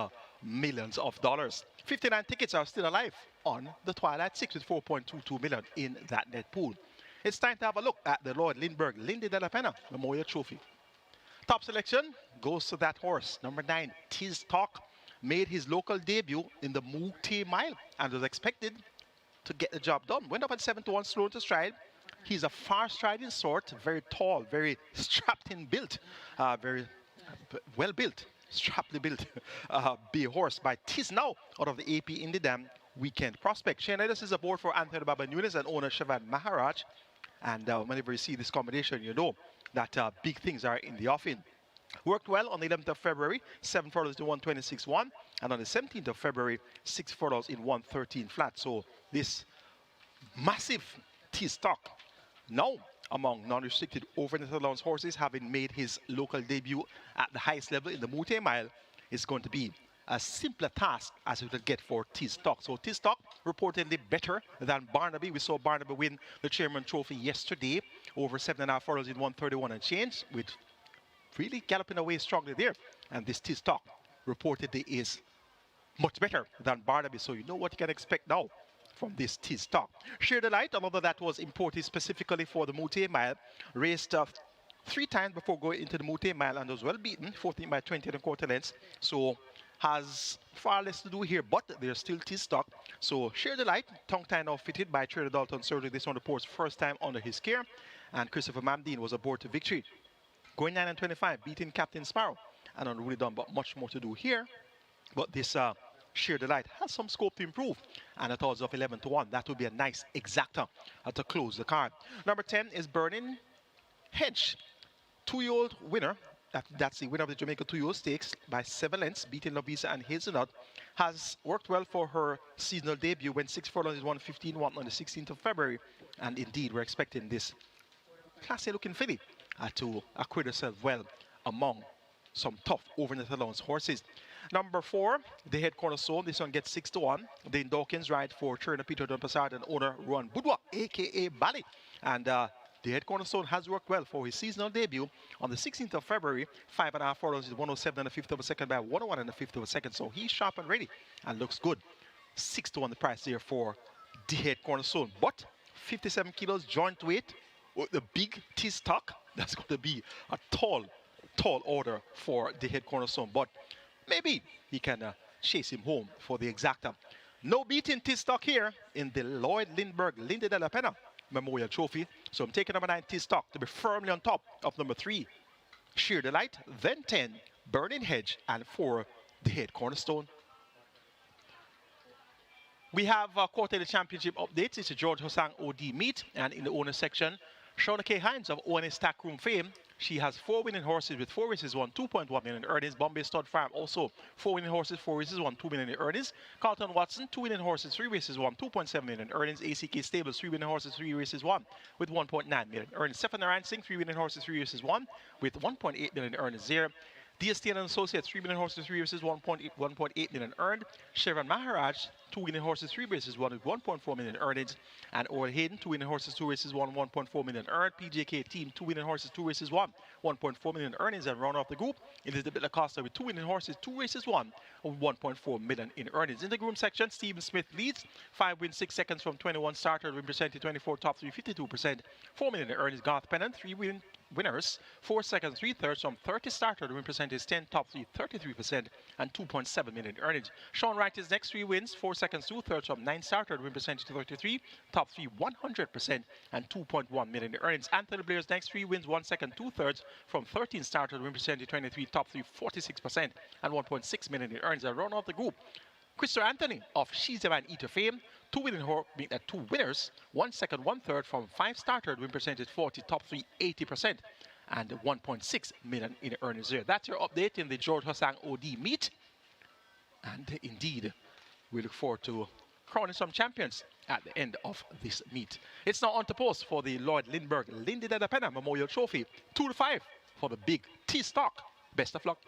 millions of dollars. 59 tickets are still alive on the Twilight 6 with 4.22 million in that net pool. It's time to have a look at the LLOYD LINDBERGH Lindy DELAPENHA Memorial Trophy. Top selection goes to that horse, number 9, T-Stock. Made his local debut in the Mute Mile and was expected to get the job done. Went up at 7-1 slow to stride. He's a far striding sort, very tall, very strapped in built, very well built, straply built be horse by Tiz now out of the AP Indy Dam Weekend Prospect. Shane is aboard for Anthony Baba Nunes and owner Shavan Maharaj. And whenever you see this combination, you know that big things are in the offing. Worked well on the 11th of February, $7 in 126.1, and on the 17th of February, $6 in 113 flat. So this massive T-Stock, now among non-restricted over the allowance horses, having made his local debut at the highest level in the Mute Mile, is going to be a simpler task as it will get for T-Stock. So T-Stock reportedly better than Barnaby. We saw Barnaby win the Chairman Trophy yesterday over $7.5 in 131 and change, with really galloping away strongly there. And this T-Stock reportedly is much better than Barnaby. So you know what you can expect now from this T-Stock. Sheer Delight, although that was imported specifically for the Mute Mile, raced 3 times before going into the Mute Mile and was well beaten, 14 by 20 and a quarter lengths. So has far less to do here, but there's still T-Stock. So Sheer Delight, tongue tie now fitted by Trader Dalton surgery. This one reports first time under his care. And Christopher Mamdine was aboard to victory, going 9 and 25, beating Captain Sparrow. And unruly done, but much more to do here. But this Sheer Delight has some scope to improve. And at odds of 11-1, that would be a nice exacta to close the card. Number 10 is Burning Hedge, 2-year-old winner. That's the winner of the Jamaica 2-year-old stakes by 7 lengths, beating Lovisa and Hazelnut. Has worked well for her seasonal debut, went 6 furlongs, 115-1 on the 16th of February. And indeed, we're expecting this classy-looking filly to acquit herself well among some tough over-net allowance horses. Number 4, the head cornerstone. This one gets 6-1. Dane Dawkins ride for trainer Peter Dunpasard and owner Ruan Budwa, a.k.a. Bali. And the head cornerstone has worked well for his seasonal debut on the 16th of February. 5.5 furlongs is 107 and a fifth of a second by 101 and a fifth of a second. So he's sharp and ready and looks good. 6-1 the price there for the head cornerstone. But 57 kilos joint weight with the big T-Stock. That's going to be a tall order for the head cornerstone. But maybe he can chase him home for the exacta. No beating T-Stock here in the LLOYD LINDBERGH Lindy DELAPENHA Memorial Trophy. So I'm taking number 9 T-Stock to be firmly on top of number 3 Sheer Delight, then 10 Burning Hedge, and 4 the head cornerstone. We have quarterly championship updates. It's a George Hosang OD meet, and in the owner section, Shauna K. Hines of ONS Stackroom fame. She has 4 winning horses with 4 races won, 2.1 million in earnings. Bombay Stud Farm also 4 winning horses, 4 races won, 2 million in earnings. Carlton Watson, 2 winning horses, 3 races won, 2.7 million in earnings. ACK Stables, 3 winning horses, 3 races won, with 1.9 million in earnings. Stephen Narayan Singh, 3 winning horses, 3 races won, with 1.8 million in earnings there. DST and Associates, 3 million horses, 3 races, 1.8 million earned. Chevron Maharaj, 2 winning horses, 3 races, 1.4 million earnings. And Oral Hayden, 2 winning horses, 2 races, 1.4 million earned. PJK Team, 2 winning horses, 2 races, 1.4 million earnings. And round off the group, Elizabeth Acosta with 2 winning horses, 2 races, 1.4 million in earnings. In the groom section, Stephen Smith leads, 5 wins, 6 seconds from 21 starters, representing 24 top 3, 52%, 4 million in earnings. Garth Pennant, 3 winners, 4 seconds, 3 thirds from 30 starters, representing 10 top 3, 33%, and 2.7 million in earnings. Sean Wright is next, 3 wins, 4 seconds, 2 thirds from 9 starters, representing 33, top 3, 100%, and 2.1 million in earnings. Anthony Blair's next, 3 wins, 1 second, 2 thirds from 13 starters, representing 23, top 3, 46%, and 1.6 million in earnings. And round off the group, Christopher Anthony of She's a Man Eater fame, 2 winners, 1 second, 1 third from 5 starters, represented 40, top 3, 80%, and 1.6 million in earnings there. That's your update in the George Hossang OD meet. And indeed, we look forward to crowning some champions at the end of this meet. It's now on to post for the Lloyd Lindbergh Lindy DELAPENHA Memorial Trophy, 2 to 5 for the big T-Stock. Best of luck.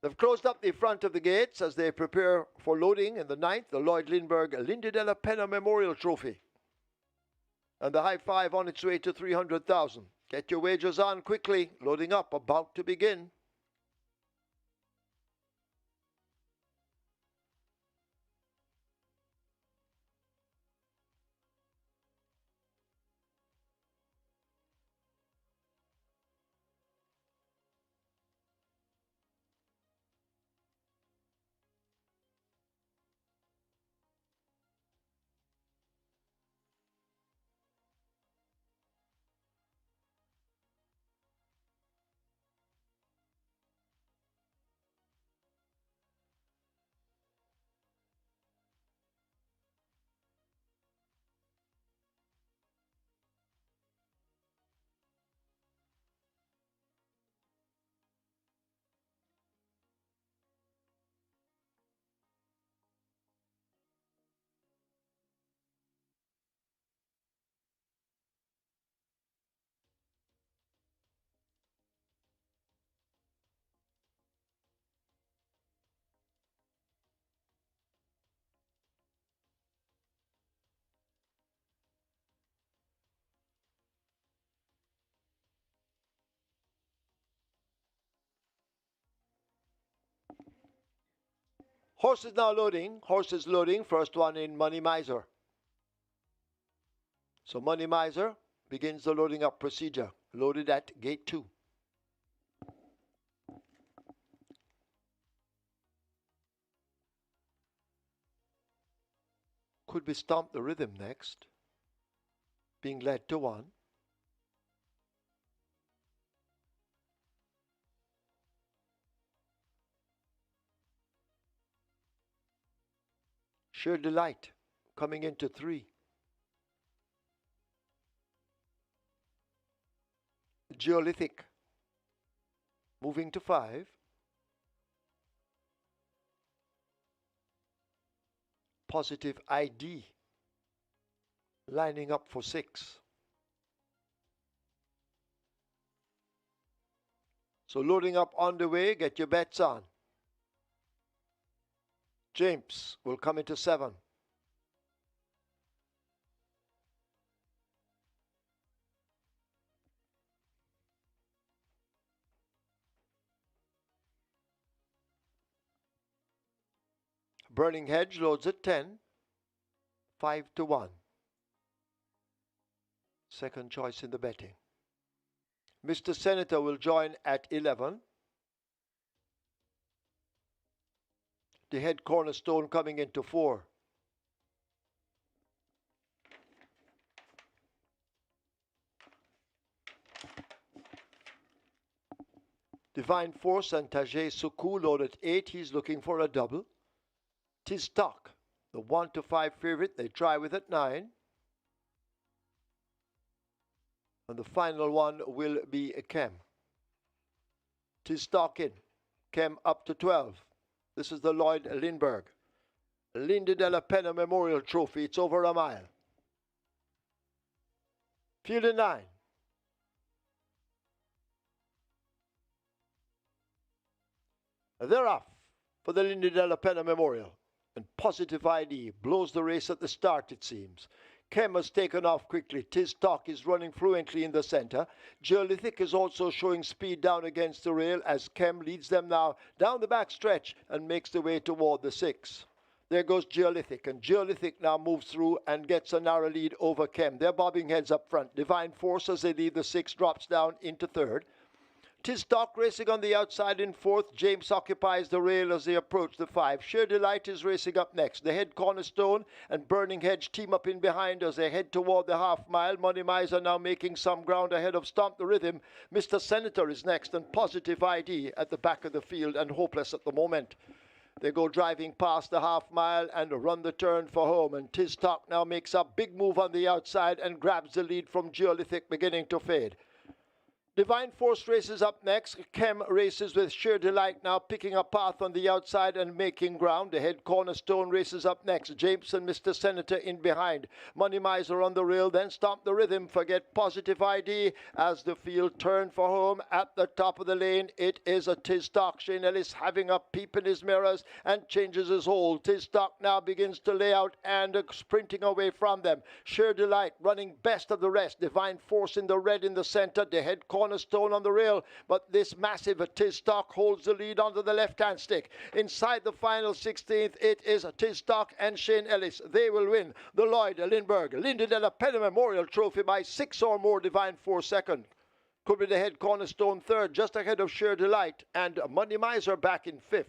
They've closed up the front of the gates as they prepare for loading in the 9th, the Lloyd Lindbergh Lindy DELAPENHA Memorial Trophy. And the high five on its way to 300,000. Get your wagers on quickly. Loading up, about to begin. Horses now loading. Horses loading. First one in Money Miser. So Money Miser begins the loading up procedure. Loaded at gate 2. Could we stomp the rhythm next? Being led to 1. Sheer Delight coming into 3. Geolithic moving to 5. Positive ID lining up for 6. So loading up on the way, get your bets on. James will come into 7. Burning Hedge loads at 10. 5 to 1. Second choice in the betting. Mr. Senator will join at 11. The head cornerstone coming into 4. Divine Force and Tajay Suku load at 8. He's looking for a double. T-Stock, the 1 to 5 favorite, they try with at 9. And the final one will be a Kem. T-Stock in. Kem up to 12. This is the Lloyd Lindbergh Lindy DELAPENHA Memorial Trophy. It's over a mile. Field of 9. They're off for the Lindy DELAPENHA Memorial. And Positive ID blows the race at the start, it seems. Kem has taken off quickly. Tiz Talk is running fluently in the center. Geolithic is also showing speed down against the rail as Kem leads them now down the back stretch and makes the way toward the 6. There goes Geolithic, and Geolithic now moves through and gets a narrow lead over Kem. They're bobbing heads up front. Divine Force, as they leave the 6, drops down into 3rd. Tiz Talk racing on the outside in 4th. James occupies the rail as they approach the 5. Sheer Delight is racing up next. The Head Cornerstone and Burning Hedge team up in behind as they head toward the half mile. Money Miser now making some ground ahead of Stomp the Rhythm. Mr. Senator is next, and Positive ID at the back of the field, and Hopeless at the moment. They go driving past the half mile and run the turn for home, and Tiz Talk now makes a big move on the outside and grabs the lead from Geolithic, beginning to fade. Divine Force races up next. Kem races with Sheer Delight now picking a path on the outside and making ground. The Head Cornerstone races up next. James and Mr. Senator in behind. Money Miser on the rail, then Stomp the Rhythm. Forget Positive ID as the field turn for home. At the top of the lane, it is a Tiz Talk. Shane Ellis having a peep in his mirrors and changes his hold. Tiz Talk now begins to lay out and sprinting away from them. Sheer Delight running best of the rest. Divine Force in the red in the center. The Head Cornerstone on the rail, but this massive Tiz Talk holds the lead onto the left-hand stick. Inside the final 16th, it is Tiz Talk and Shane Ellis. They will win the LLOYD LINDBERGH Lindy DELAPENHA Memorial Trophy by 6 or more. Divine Force second. Could be the Head Cornerstone third, just ahead of Sheer Delight, and Money Miser back in 5th.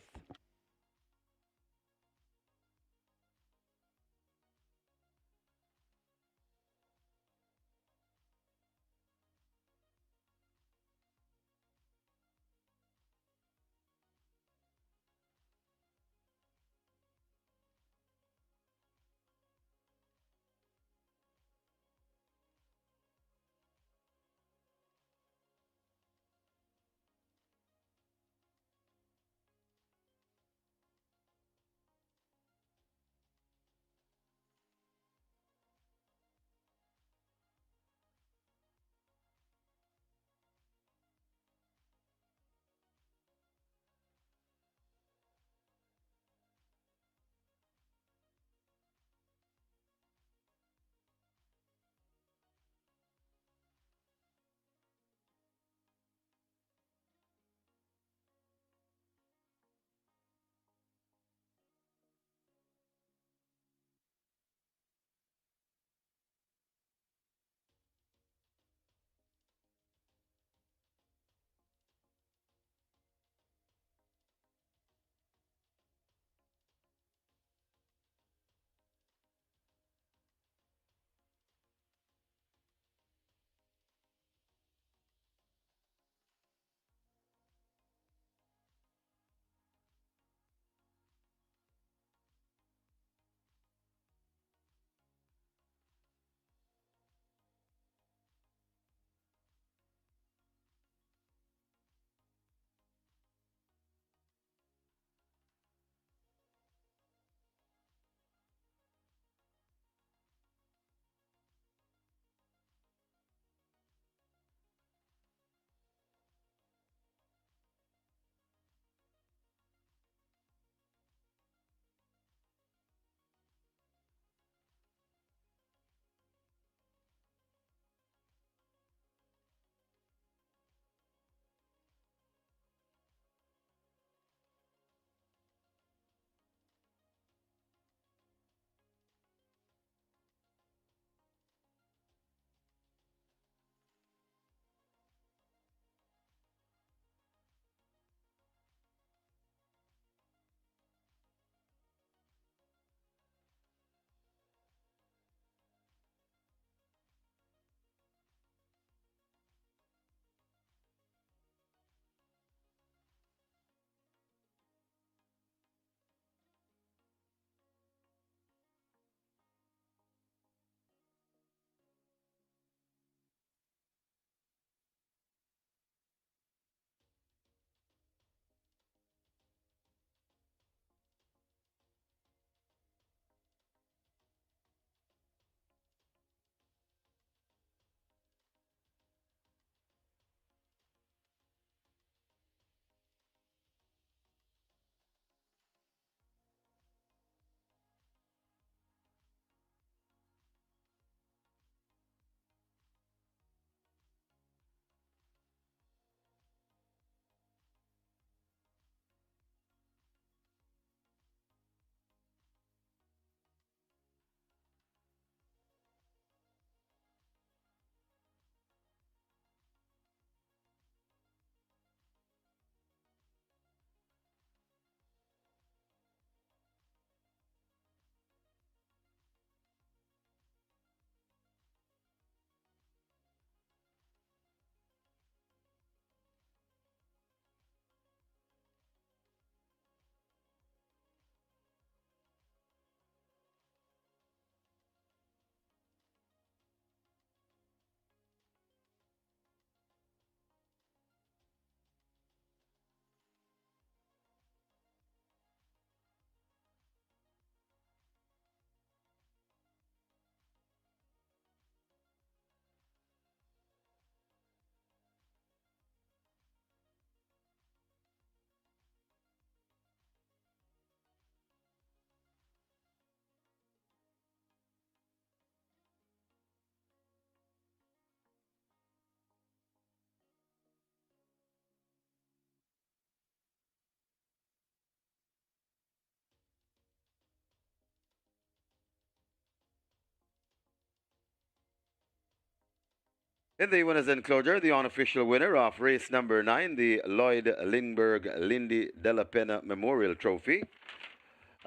In the winners' enclosure, the unofficial winner of race number 9, the Lloyd Lindbergh Lindy DELAPENHA Memorial Trophy,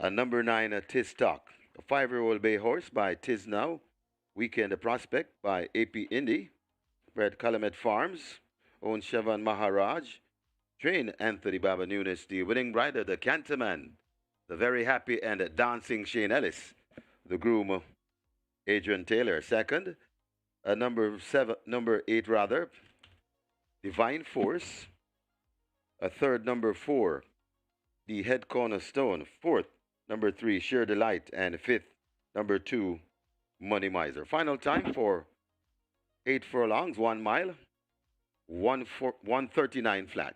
number 9, Tiz Talk, a 5-year-old bay horse by Tiz Now, Weekend Prospect by AP Indy, bred Calumet Farms, owned Chevan Maharaj, trained Anthony Baba Nunes, the winning rider, the Canterman, the very happy and dancing Shane Ellis, the groom Adrian Taylor. Second, number 8 rather, Divine Force. A third, number 4, the Head Cornerstone. Fourth, number 3, Sheer Delight. And fifth, number 2, Money Miser. Final time for 8 furlongs, 1 mile, 139 flat.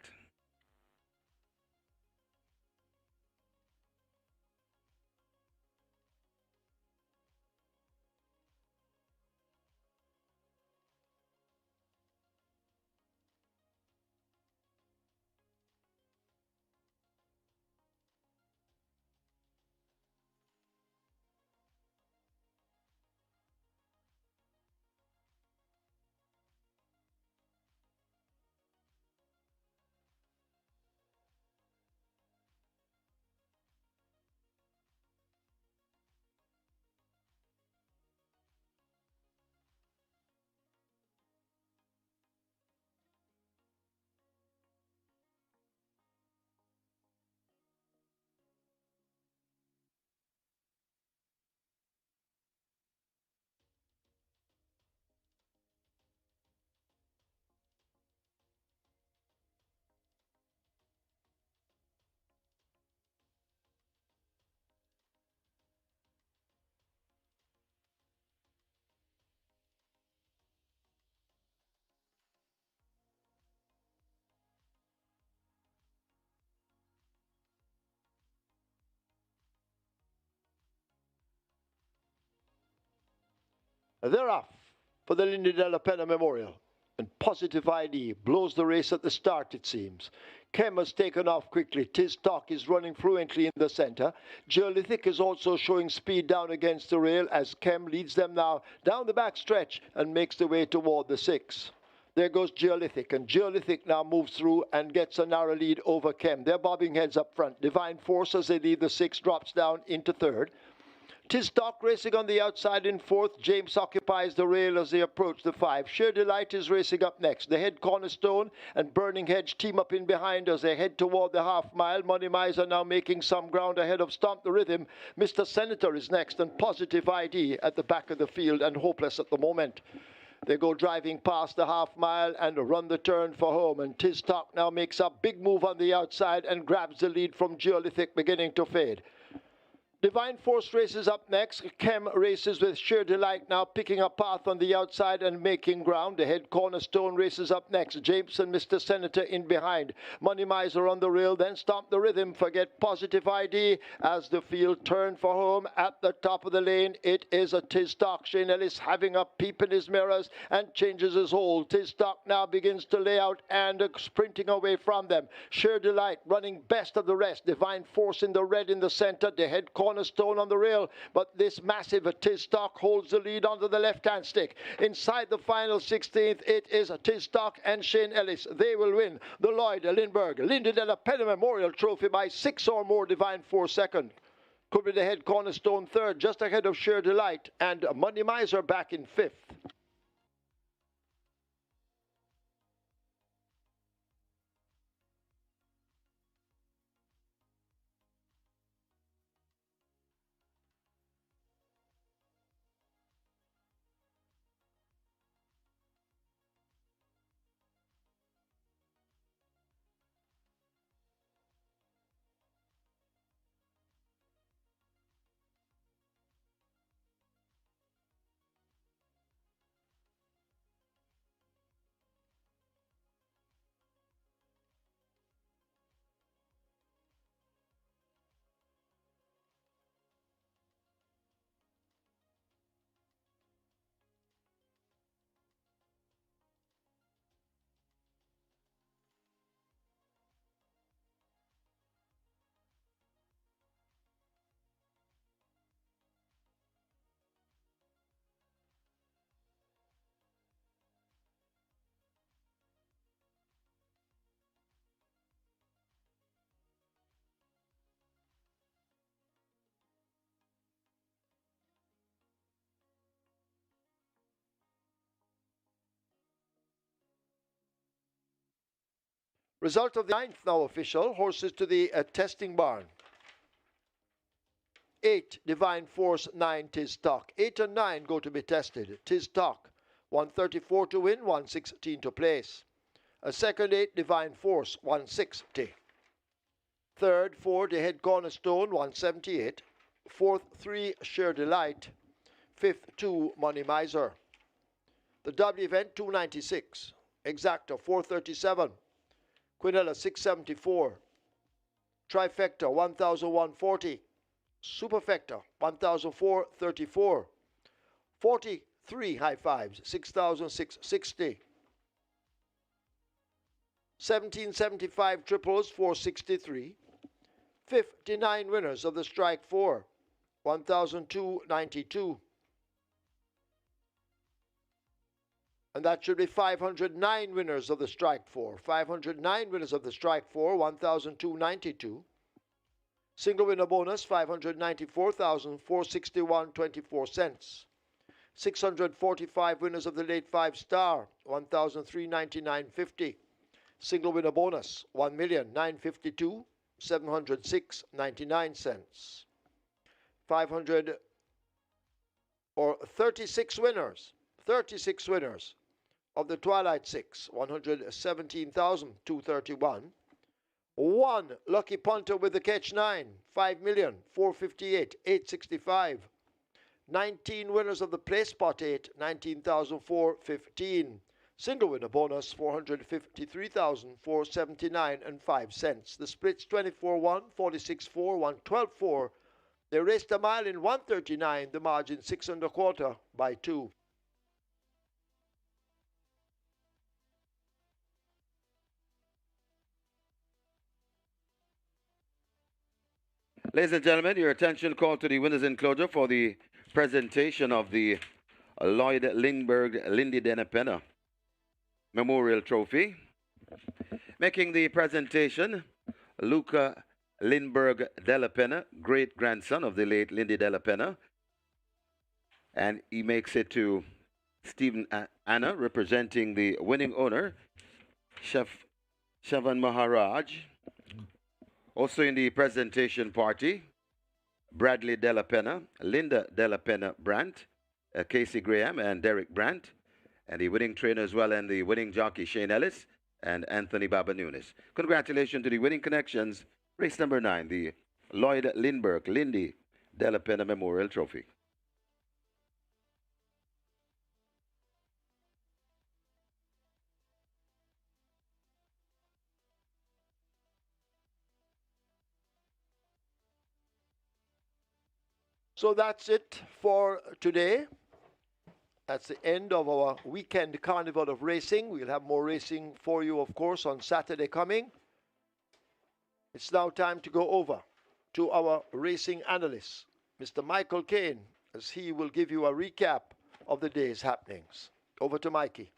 They're off for the Lindy DELAPENHA Memorial. And Positive ID blows the race at the start, it seems. Kem has taken off quickly. Tiz Talk is running fluently in the center. Geolithic is also showing speed down against the rail as Kem leads them now down the back stretch and makes the way toward the 6. There goes Geolithic, and Geolithic now moves through and gets a narrow lead over Kem. They're bobbing heads up front. Divine Force, as they leave the 6, drops down into 3rd. Tiz Talk racing on the outside in 4th. James occupies the rail as they approach the 5. Sheer Delight is racing up next. The Head Cornerstone and Burning Hedge team up in behind as they head toward the half-mile. Money Miser now making some ground ahead of Stomp the Rhythm. Mr. Senator is next, and Positive ID at the back of the field and hopeless at the moment. They go driving past the half-mile and run the turn for home. And Tiz Talk now makes a big move on the outside and grabs the lead from Geolithic, beginning to fade. Divine Force races up next. Kem races with Sheer Delight now picking a path on the outside and making ground. The Head Cornerstone races up next. James and Mr. Senator in behind. Money Miser on the rail, then Stomp the Rhythm. Forget Positive ID as the field turn for home at the top of the lane. It is a Tiz Talk. Shane Ellis having a peep in his mirrors and changes his hold. Tiz Talk now begins to lay out and sprinting away from them. Sheer Delight running best of the rest. Divine Force in the red in the center. The Head Cornerstone on the rail, but this massive Tiz Talk holds the lead onto the left-hand stick. Inside the final 16th, it is Tiz Talk and Shane Ellis. They will win the Lloyd Lindbergh Lindy DELAPENHA Memorial Trophy by 6 or more. Divine Force second. Could be the Head Cornerstone third, just ahead of Sheer Delight, and Money Miser back in 5th. Result of the ninth now official. Horses to the testing barn. 8, Divine Force, 9, Tis Talk. 8 and 9 go to be tested. Tis Talk, 134 to win, 116 to place. A second 8, Divine Force, 160. Third 4, The Head Cornerstone, 178. Fourth 3, Sheer Delight. Fifth 2, Money Miser. The W event, 296. Exacta, 437. Quinella, 674. Trifecta, 1,140. Superfecta, 1,434. 43 high fives, 6,660. 1775 triples, 463. 59 winners of the strike 4, 1,292. And that should be 509 winners of the strike 4. 509 winners of the strike 4, 1,292. Single winner bonus, 594,461.24 cents. 645 winners of the late 5 star, 1,399.50. Single winner bonus, 1,952,706.99 cents. 500 or 36 winners. 36 winners of the Twilight 6, 117,231. One lucky punter with the catch 9, 5,458,865. 19 winners of the place spot 8, 19,415. Single winner bonus 453,479 and 5 cents. The splits 24-1, 46-4, 112-4. They raced a mile in 139. The margin 6 1/4 by 2. Ladies and gentlemen, your attention called to the winners enclosure for the presentation of the Lloyd Lindbergh Lindy DELAPENHA Memorial Trophy. Making the presentation, Luca Lindbergh DELAPENHA, great-grandson of the late Lindy DELAPENHA. And he makes it to Stephen Anna, representing the winning owner, Chef Shavan Maharaj. Also in the presentation party, Bradley DELAPENHA, Linda DELAPENHA Brandt, Casey Graham, and Derek Brandt, and the winning trainer as well, and the winning jockey, Shane Ellis, and Anthony Baba Nunes. Congratulations to the winning connections. Race number 9, the Lloyd Lindbergh Lindy DELAPENHA Memorial Trophy. So that's it for today. That's the end of our weekend carnival of racing. We'll have more racing for you, of course, on Saturday coming. It's now time to go over to our racing analyst, Mr. Michael Kane, as he will give you a recap of the day's happenings. Over to Mikey.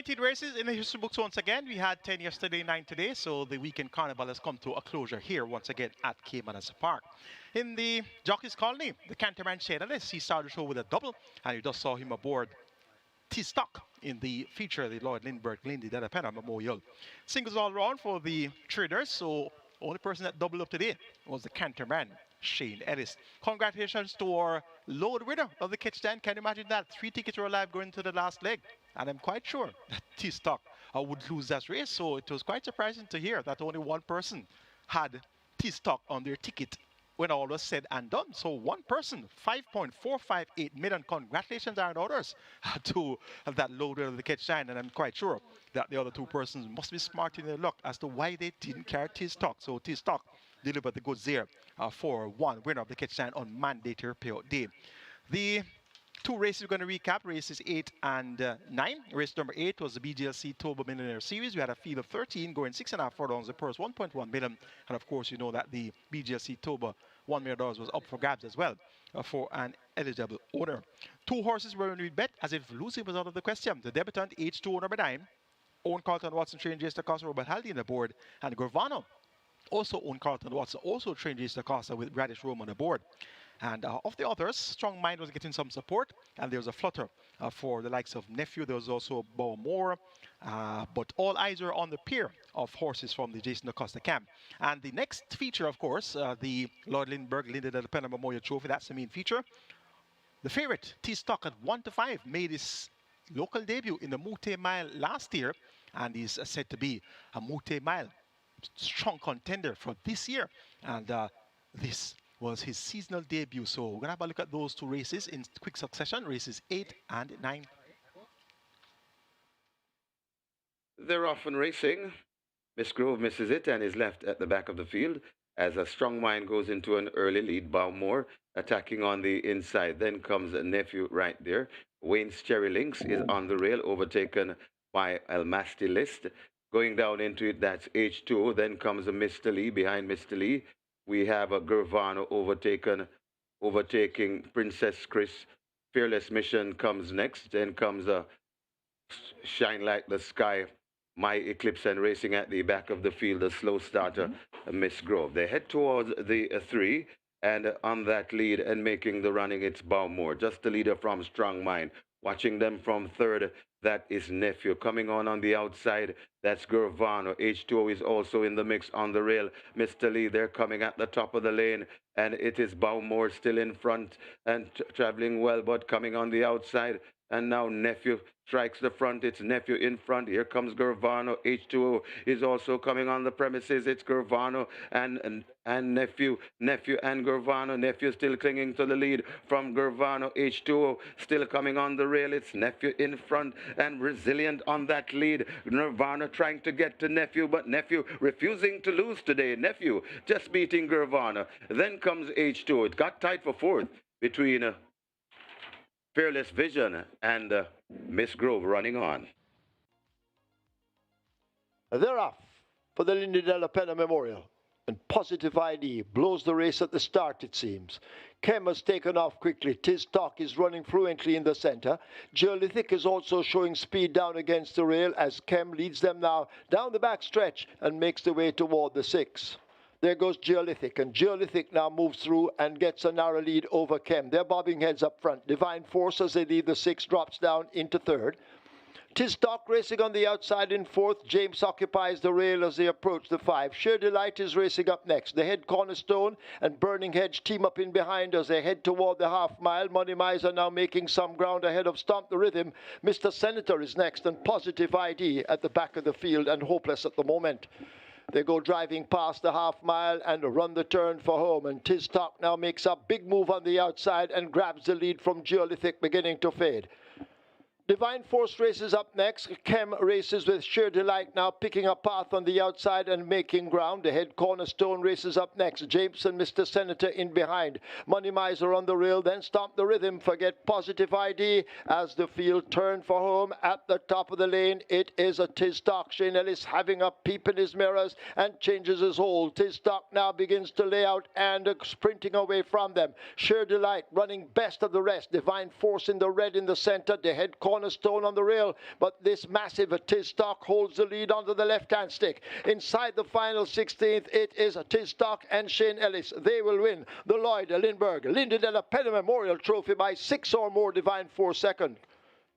19 races in the history books once again. We had 10 yesterday, 9 today, so the weekend carnival has come to a closure here once again at Caymanas Park. In the Jockey's Colony, the Canterman Shadaless, he started the show with a double, and you just saw him aboard T-Stock in the feature, the Lord LINDBERGH Lindy DELAPENHA Memorial. Singles all round for the traders, so only person that doubled up today was the Canterman, Shane Ellis. Congratulations to our load winner of the catch stand. Can you imagine that? 3 tickets were alive going to the last leg. And I'm quite sure that T-Stock would lose that race. So it was quite surprising to hear that only one person had T-Stock on their ticket when all was said and done. So one person, 5.458 million. Congratulations, Aaron Orders, to that load winner of the catch stand. And I'm quite sure that the other 2 persons must be smart in their luck as to why they didn't carry T-Stock. So T-Stock delivered the goods there for one winner of the catch stand on mandatory payout day. The 2 races we're going to recap, races 8 and 9. Race number 8 was the BGLC TOBA Millionaire Series. We had a field of 13 going 6.5 furlongs, the purse 1.1 million. And of course, you know that the BGLC TOBA $1 million was up for grabs as well for an eligible owner. 2 horses were in bet as if losing was out of the question. The debutant, H2 number 9, Owen Carlton Watson trained Jason Costa, Robert Haldy on the board, and Gurvano also owned Carlton Watson, also trained Jason Costa with Radish Rome on the board. And of the others, Strong Mind was getting some support, and there was a flutter for the likes of Nephew. There was also Bow Moore, but all eyes were on the pair of horses from the Jason Acosta camp. And the next feature, of course, the Lord LINDBERGH Lindy DELAPENHA Memorial Trophy. That's the main feature. The favorite, T-Stock at 1-5, made his local debut in the Mute Mile last year, and is said to be a Mute Mile strong contender for this year. And this was his seasonal debut. So we're going to have a look at those 2 races in quick succession, races 8 and 9. They're often racing. Miss Grove misses it and is left at the back of the field as a Strong Mind goes into an early lead. Bowmore attacking on the inside. Then comes a Nephew right there. Wayne's Cherry Links is on the rail, overtaken by El Masti List. Going down into it, that's H2. Then comes a Mr. Lee. Behind Mr. Lee, we have a Gurvano overtaking Princess Chris. Fearless Mission comes next. Then comes a Shine Like the Sky, My Eclipse, and racing at the back of the field, a slow starter, Miss Grove. They head towards the 3, and on that lead and making the running, it's Bowmore, just the leader from Strong Mind. Watching them from 3rd, that is Nephew. Coming on the outside, that's Gurvano. H2O is also in the mix on the rail. Mr. Lee, they're coming at the top of the lane, and it is Bowmore still in front and traveling well, but coming on the outside. And now Nephew strikes the front. It's Nephew in front. Here comes Gurvano. H2O is also coming on the premises. It's Gurvano and Nephew. Nephew and Gurvano. Nephew still clinging to the lead from Gurvano. H2O still coming on the rail. It's Nephew in front and resilient on that lead. Gurvano trying to get to Nephew, but Nephew refusing to lose today. Nephew just beating Gurvano. Then comes H2O. It got tight for 4th between Fearless Vision and Miss Grove running on. They're off for the Lindy DELAPENHA Memorial. And Positive ID blows the race at the start, it seems. Kem has taken off quickly. T-Stock is running fluently in the center. Geolithic is also showing speed down against the rail as Kem leads them now down the back stretch and makes the way toward the 6. There goes Geolithic, and Geolithic now moves through and gets a narrow lead over Kem. They're bobbing heads up front. Divine Force, as they leave the 6, drops down into 3rd. T-Stock racing on the outside in 4th. James occupies the rail as they approach the 5. Sheer Delight is racing up next. The Head Cornerstone and Burning Hedge team up in behind as they head toward the half mile. Money Miser now making some ground ahead of Stomp the Rhythm. Mr. Senator is next, and Positive ID at the back of the field and Hopeless at the moment. They go driving past the half mile and run the turn for home. And T-Stock now makes a big move on the outside and grabs the lead from Geolithic, beginning to fade. Divine Force races up next. Kem races with Sheer Delight now picking a path on the outside and making ground. The Head Cornerstone races up next. James and Mr. Senator in behind. Money Miser on the rail, then Stomp the Rhythm. Forget Positive ID as the field turn for home at the top of the lane. It is a T-Stock. Shane Ellis having a peep in his mirrors and changes his hold. T-Stock now begins to lay out and sprinting away from them. Sheer Delight running best of the rest. Divine Force in the red in the center. The Head Cornerstone Cornerstone on the rail, but this massive Tistock holds the lead onto the left-hand stick. Inside the final 16th, it is Tistock and Shane Ellis. They will win the LLOYD, LINDBERGH, Lindy DELAPENHA Memorial Trophy by 6 or more. Divine 4 second.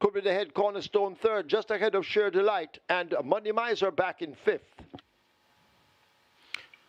Could be the head Cornerstone third, just ahead of Sheer Delight, and Money Miser back in 5th.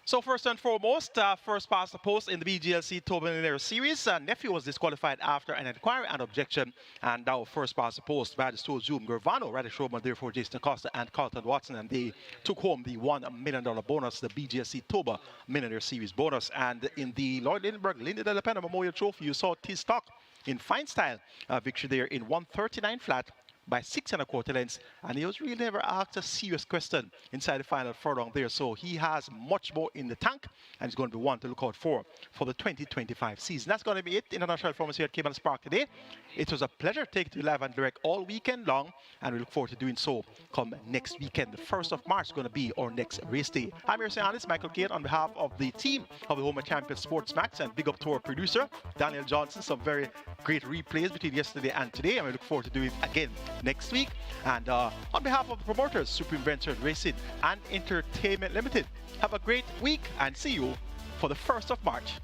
So first and foremost, first past the post in the BGLC TOBA MILLIONAIRES series. Nephew was disqualified after an inquiry and objection, and now first past the post, Badisto, Zoom, Gervano, Radish Roman, therefore Jason Costa and Carlton Watson, and they took home the $1 million bonus, the BGLC TOBA MILLIONAIRES series bonus. And in the LLOYD LINDBERGH Lindy DELAPENHA Memorial Trophy, you saw Tistock in fine style victory there in 139 flat by 6 1/4 lengths, and he was really never asked a serious question inside the final furlong there. So he has much more in the tank, and he's going to be one to look out for the 2025 season. That's going to be it in a nutshell from us here at Caymanas Park today. It was a pleasure taking to you live and direct all weekend long, and we look forward to doing so come next weekend. The 1st of March is going to be our next race day. I'm your analyst, Michael Kate, on behalf of the team of the Home Champion Sports Max, and big up to our producer, Daniel Johnson. Some very great replays between yesterday and today, and we look forward to doing it again next week. And on behalf of the promoters, Supreme Venture Racing and Entertainment Limited, have a great week and see you for the 1st of March.